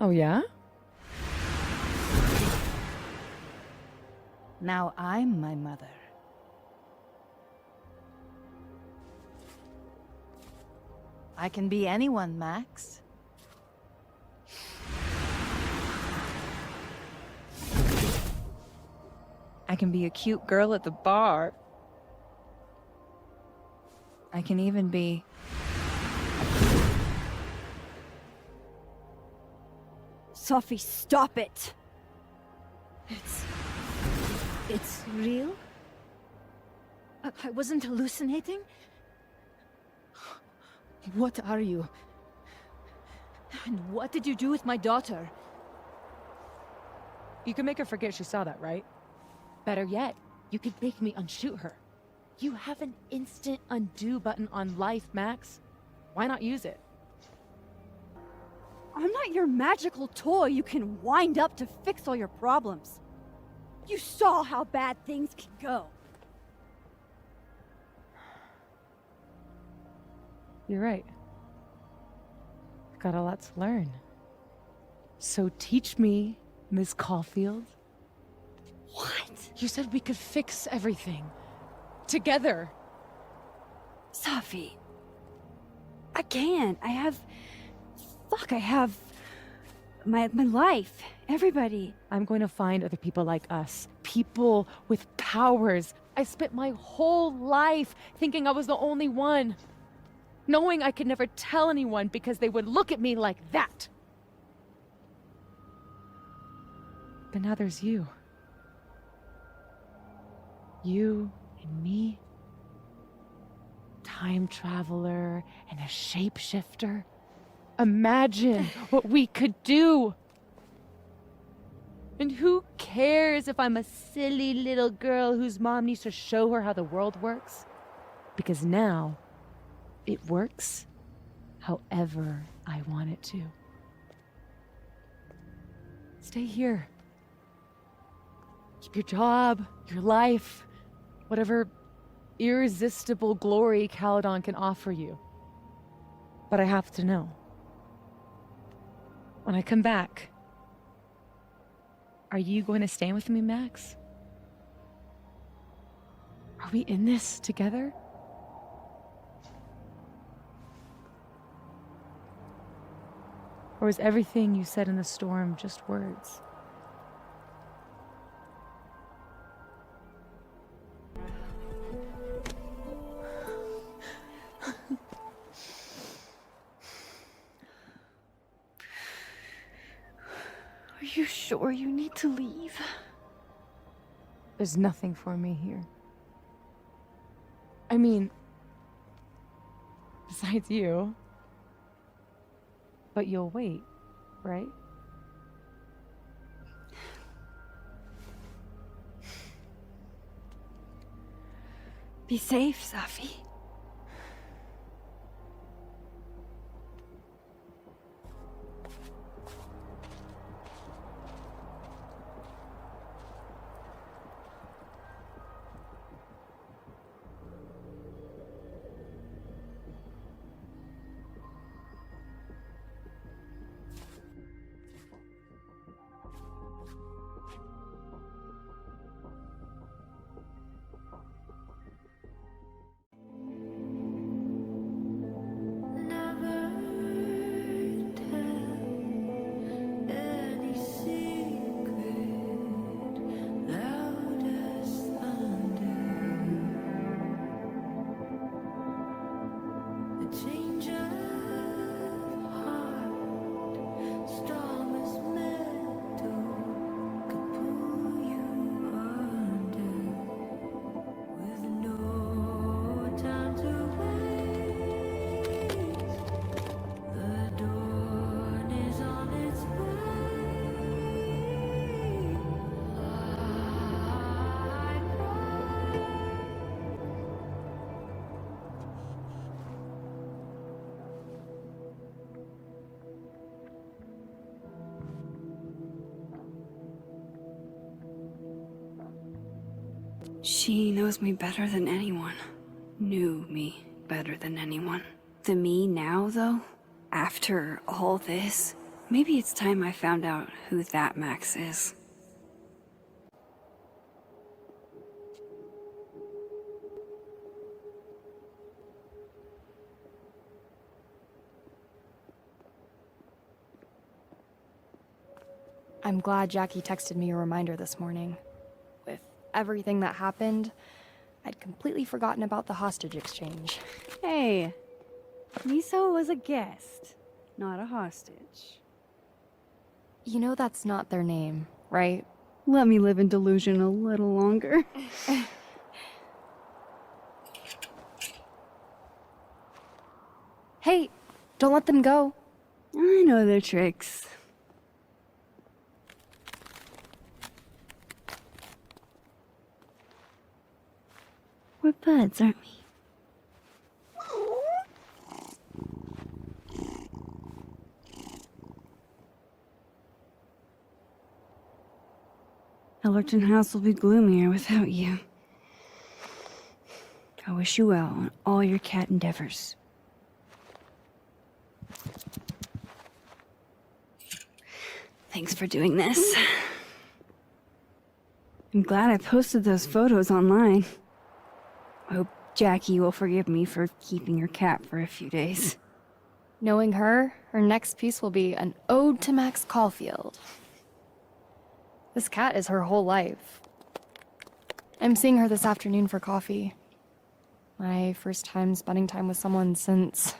Oh, yeah? Now I'm my mother. I can be anyone, Max. I can be a cute girl at the bar. I can even be... Sophie, stop it! It's real? I wasn't hallucinating? What are you? And what did you do with my daughter? You can make her forget she saw that, right? Better yet, you could make me unshoot her. You have an instant undo button on life, Max. Why not use it? I'm not your magical toy you can wind up to fix all your problems. You saw how bad things can go. You're right. I've got a lot to learn. So teach me, Miss Caulfield. What? You said we could fix everything. Together. Sophie. I can't. I have my life. Everybody. I'm going to find other people like us. People with powers. I spent my whole life thinking I was the only one. Knowing I could never tell anyone because they would look at me like that. But now there's you. You and me. Time traveler and a shapeshifter. Imagine what we could do. And who cares if I'm a silly little girl whose mom needs to show her how the world works? Because now, it works however I want it to. Stay here. Keep your job, your life, whatever irresistible glory Caledon can offer you. But I have to know. When I come back, are you going to stay with me, Max? Are we in this together? Or is everything you said in the storm just words? Are you sure you need to leave? There's nothing for me here. I mean, besides you. But you'll wait, right? Be safe, Sophie. She knows me better than anyone. Knew me better than anyone. The me now, though, after all this, maybe it's time I found out who that Max is. I'm glad Jackie texted me a reminder this morning. With everything that happened, I'd completely forgotten about the hostage exchange. Hey, Miso was a guest, not a hostage. You know that's not their name, right? Let me live in delusion a little longer. Hey, don't let them go. I know their tricks. We're buds, aren't we? Ellerton House will be gloomier without you. I wish you well on all your cat endeavors. Thanks for doing this. I'm glad I posted those photos online. I hope Jackie will forgive me for keeping her cat for a few days. Knowing her next piece will be an ode to Max Caulfield. This cat is her whole life. I'm seeing her this afternoon for coffee. My first time spending time with someone since...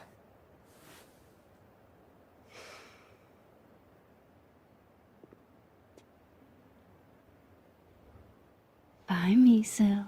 Bye, Miso.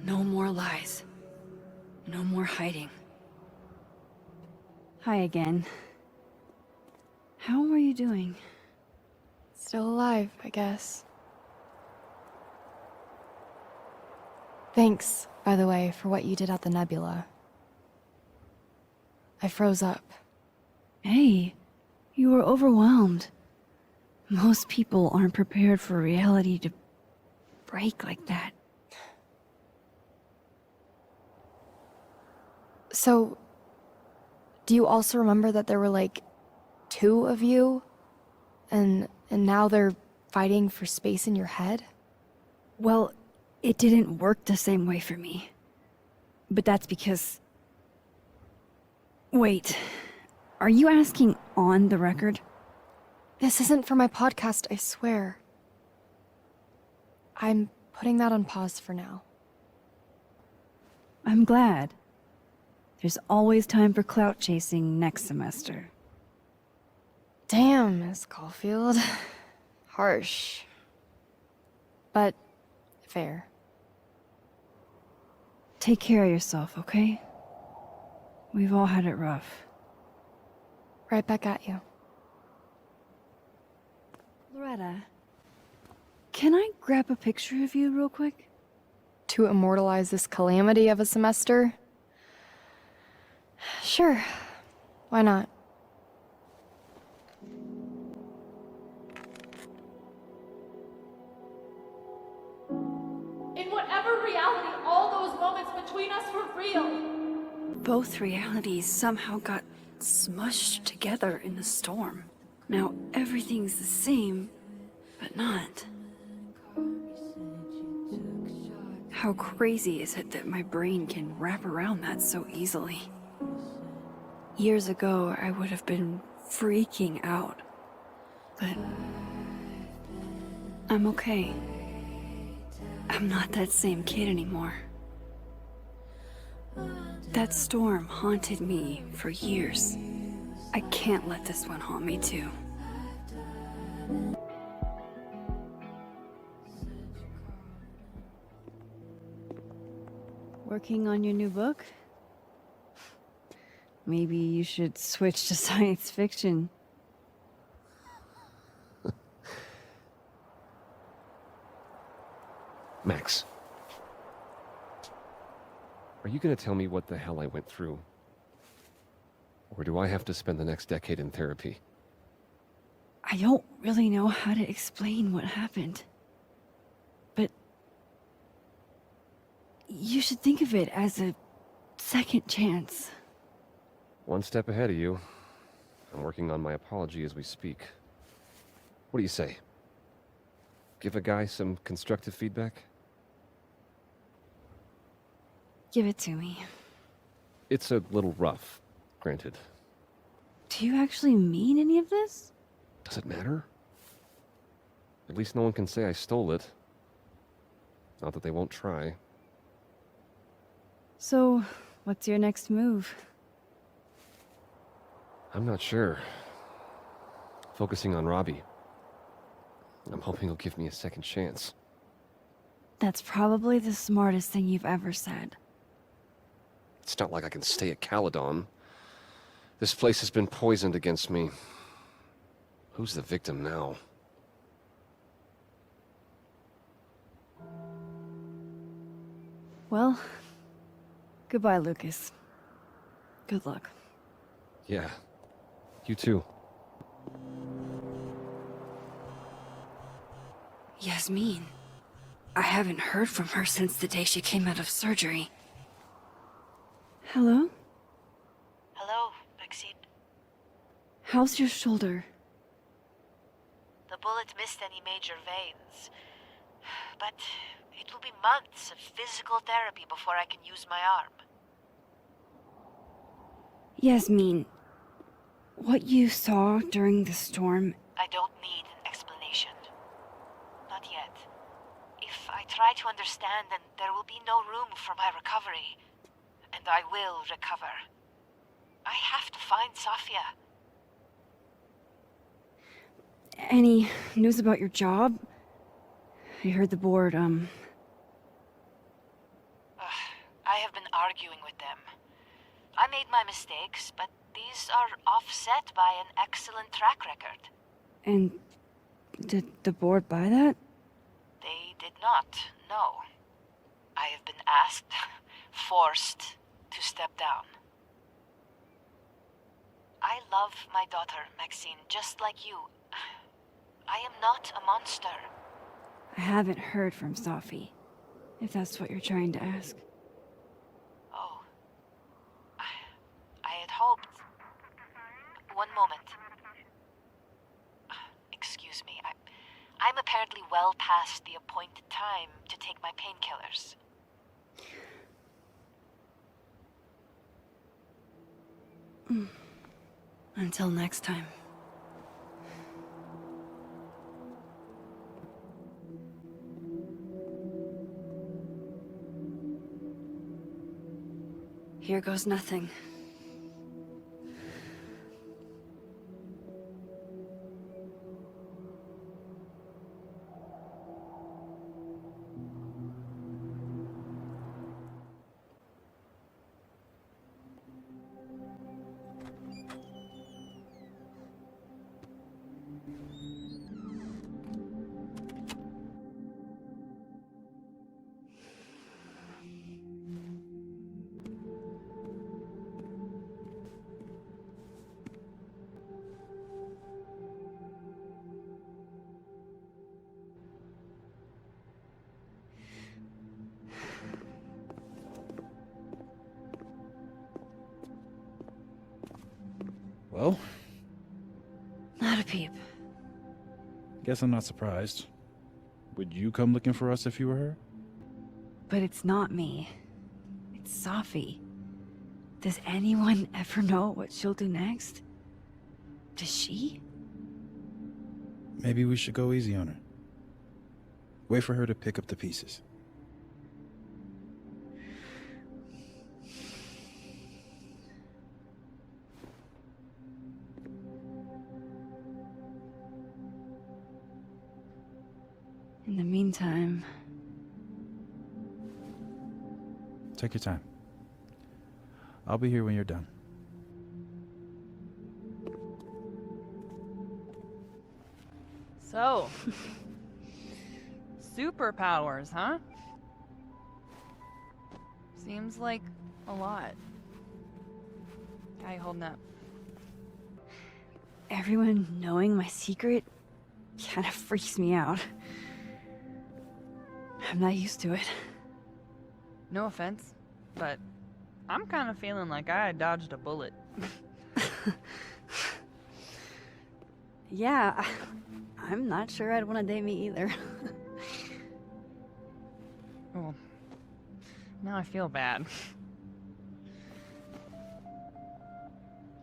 No more lies. No more hiding. Hi again. How are you doing? Still alive, I guess. Thanks, by the way, for what you did at the Nebula. I froze up. Hey, you were overwhelmed. Most people aren't prepared for reality to break like that. So, do you also remember that there were like 2 of you? And now they're fighting for space in your head? Well, it didn't work the same way for me. But that's because... Wait, are you asking on the record? This isn't for my podcast, I swear. I'm putting that on pause for now. I'm glad. There's always time for clout chasing next semester. Damn, Miss Caulfield. Harsh. But fair. Take care of yourself, okay? We've all had it rough. Right back at you. Loretta, can I grab a picture of you real quick? To immortalize this calamity of a semester? Sure. Why not? In whatever reality, all those moments between us were real. Both realities somehow got smushed together in the storm. Now everything's the same, but not. How crazy is it that my brain can wrap around that so easily? Years ago, I would have been freaking out. But I'm okay. I'm not that same kid anymore. That storm haunted me for years. I can't let this one haunt me too. Working on your new book? Maybe you should switch to science fiction. Max. Are you gonna tell me what the hell I went through? Or do I have to spend the next decade in therapy? I don't really know how to explain what happened. But you should think of it as a second chance. One step ahead of you. I'm working on my apology as we speak. What do you say? Give a guy some constructive feedback? Give it to me. It's a little rough, granted. Do you actually mean any of this? Does it matter? At least no one can say I stole it. Not that they won't try. So, what's your next move? I'm not sure. Focusing on Robbie. I'm hoping he'll give me a second chance. That's probably the smartest thing you've ever said. It's not like I can stay at Caledon. This place has been poisoned against me. Who's the victim now? Well, goodbye, Lucas. Good luck. Yeah, you too. Yasmin. I haven't heard from her since the day she came out of surgery. Hello? Hello, Maxine. How's your shoulder? The bullet missed any major veins. But it will be months of physical therapy before I can use my arm. Yasmin, what you saw during the storm... I don't need an explanation. Not yet. If I try to understand, then there will be no room for my recovery. And I will recover. I have to find Sofia. Any news about your job? I heard the board, I have been arguing with them. I made my mistakes, but these are offset by an excellent track record. And did the board buy that? They did not, no. I have been asked, forced to step down. I love my daughter, Maxine, just like you. I am not a monster. I haven't heard from Sophie, if that's what you're trying to ask. Oh. I had hoped... One moment. Excuse me, I'm apparently well past the appointed time to take my painkillers. Until next time. Here goes nothing. Well? Not a peep. Guess I'm not surprised. Would you come looking for us if you were her? But it's not me. It's Sophie. Does anyone ever know what she'll do next? Does she? Maybe we should go easy on her. Wait for her to pick up the pieces. In the meantime... Take your time. I'll be here when you're done. So, superpowers, huh? Seems like a lot. How you holding up? Everyone knowing my secret kind of freaks me out. I'm not used to it. No offense, but I'm kind of feeling like I dodged a bullet. Yeah, I'm not sure I'd want to date me either. Oh, now I feel bad.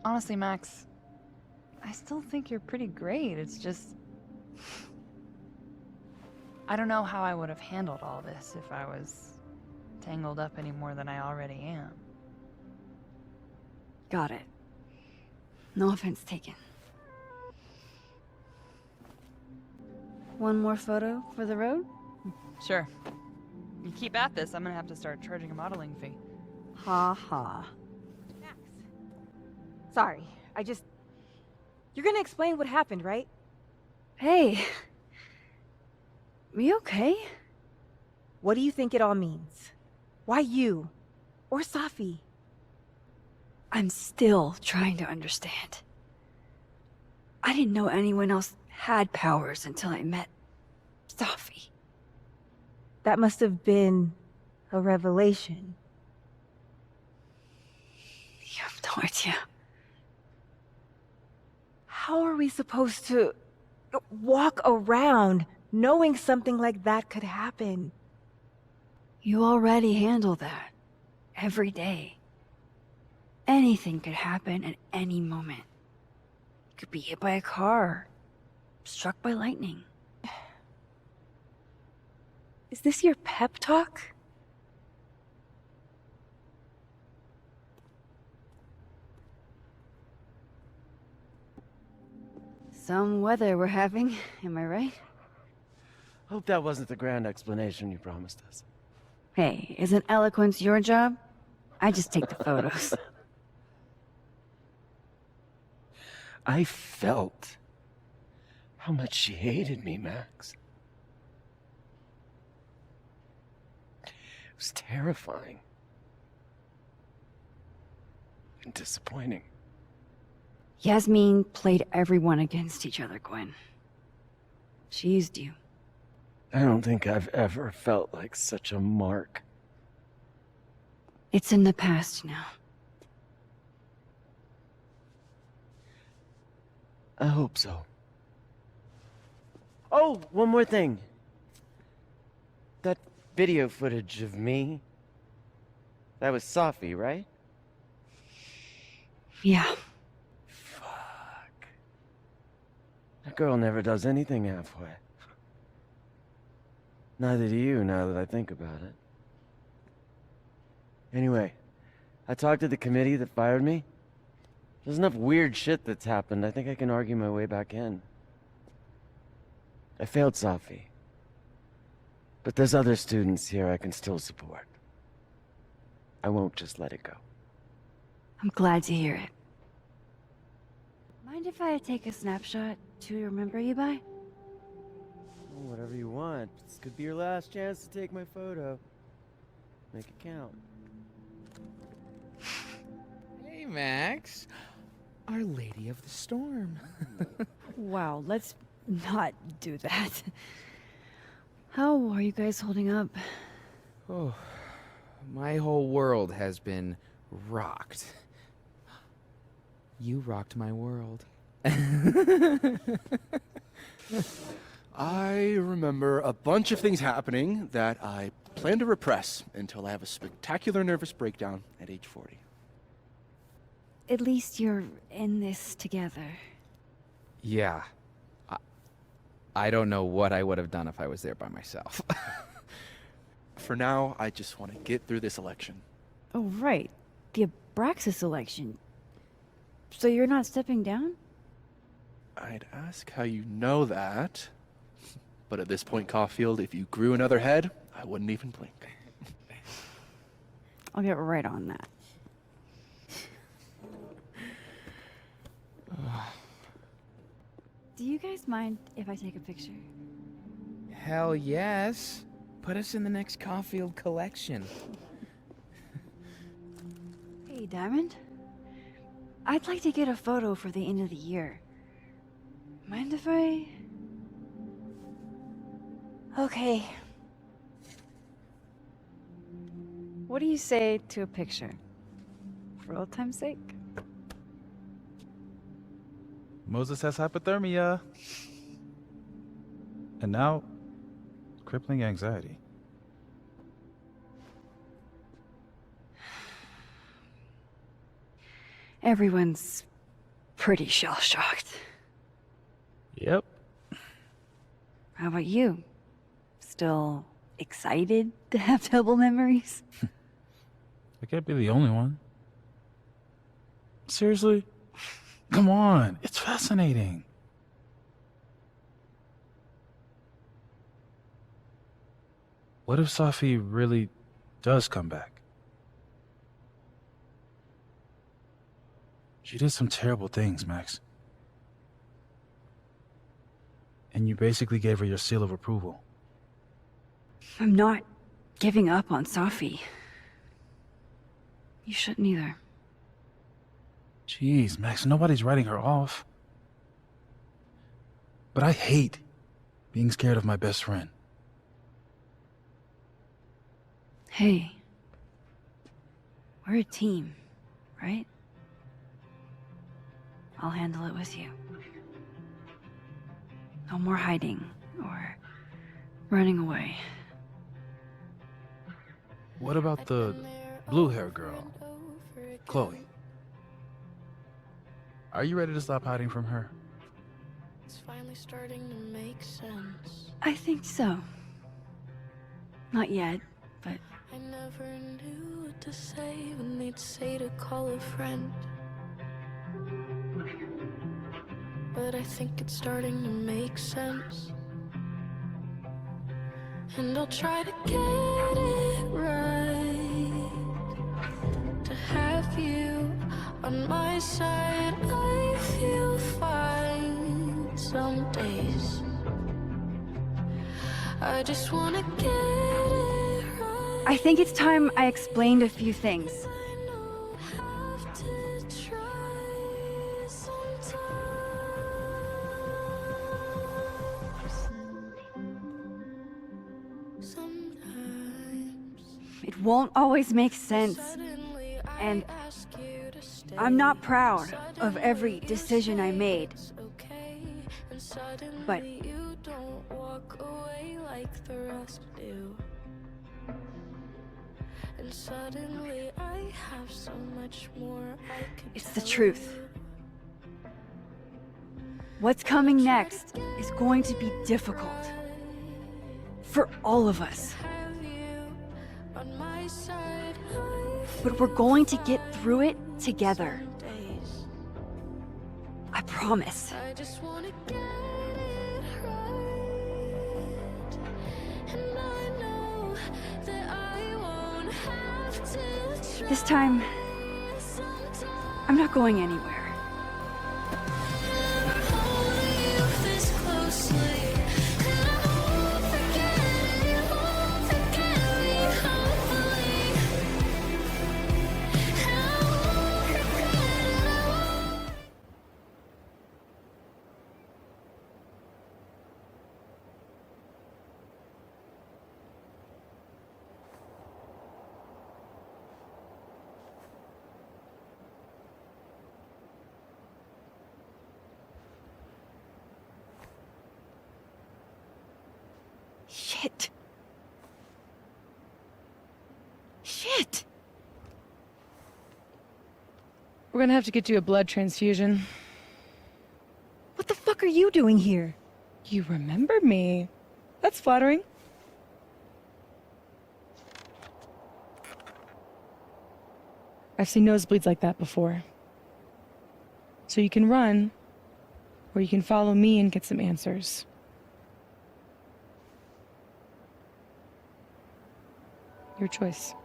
Honestly, Max, I still think you're pretty great. It's just... I don't know how I would have handled all this if I was tangled up any more than I already am. Got it. No offense taken. One more photo for the road? Sure. You keep at this, I'm gonna have to start charging a modeling fee. Ha ha. Sorry, You're gonna explain what happened, right? Hey. We okay? What do you think it all means? Why you? Or Safi? I'm still trying to understand. I didn't know anyone else had powers until I met Safi. That must have been a revelation. You have no idea. How are we supposed to walk around knowing something like that could happen? You already handle that. Every day. Anything could happen at any moment. You could be hit by a car. Struck by lightning. Is this your pep talk? Some weather we're having, am I right? Hope that wasn't the grand explanation you promised us. Hey, isn't eloquence your job? I just take the photos. I felt how much she hated me, Max. It was terrifying. And disappointing. Yasmin played everyone against each other, Gwen. She used you. I don't think I've ever felt like such a mark. It's in the past now. I hope so. Oh, one more thing. That video footage of me, that was Safi, right? Yeah. Fuck. That girl never does anything halfway. Neither do you, now that I think about it. Anyway, I talked to the committee that fired me. There's enough weird shit that's happened. I think I can argue my way back in. I failed Safi. But there's other students here I can still support. I won't just let it go. I'm glad to hear it. Mind if I take a snapshot to remember you by? Oh, whatever you want. This could be your last chance to take my photo. Make it count. Hey, Max. Our Lady of the Storm. Wow, let's not do that. How are you guys holding up? Oh, my whole world has been rocked. You rocked my world. I remember a bunch of things happening that I plan to repress until I have a spectacular nervous breakdown at age 40. At least you're in this together. Yeah. I don't know what I would have done if I was there by myself. For now, I just want to get through this election. Oh, right. The Abraxas election. So you're not stepping down? I'd ask how you know that. But at this point, Caulfield, if you grew another head, I wouldn't even blink. I'll get right on that. Do you guys mind if I take a picture? Hell yes. Put us in the next Caulfield collection. Hey, Diamond. I'd like to get a photo for the end of the year. Mind if I... Okay. What do you say to a picture? For old time's sake? Moses has hypothermia. And now, crippling anxiety. Everyone's pretty shell-shocked. Yep. How about you? Still excited to have double memories? I can't be the only one. Seriously? Come on, it's fascinating. What if Safi really does come back? She did some terrible things, Max. And you basically gave her your seal of approval. I'm not giving up on Safi. You shouldn't either. Jeez, Max, nobody's writing her off. But I hate being scared of my best friend. Hey. We're a team, right? I'll handle it with you. No more hiding or running away. What about the blue-haired girl, Chloe? Are you ready to stop hiding from her? It's finally starting to make sense. I think so. Not yet, but... I never knew what to say when they'd say to call a friend. But I think it's starting to make sense. And I'll try to get it right. To have you on my side, I feel fine some days. I just wanna get it right. I think it's time I explained a few things. Have to try sometimes. It won't always make sense. And I'm not proud of every decision I made. But You don't walk away like the rest do. And suddenly I have so much more I could it's the tell truth. you. What's coming next is going to be difficult. For all of us. Have you on my side, I But we're going to get through it together. days. I promise. I just wanna get it right. And I know that I won't have to try This time, sometimes. I'm not going anywhere. Holding you this closely, and I won't forget me, hopefully. And I won't regret it, I won't. Shit. Shit. We're gonna have to get you a blood transfusion. What the fuck are you doing here? You remember me. That's flattering. I've seen nosebleeds like that before. So you can run, or you can follow me and get some answers. Your choice.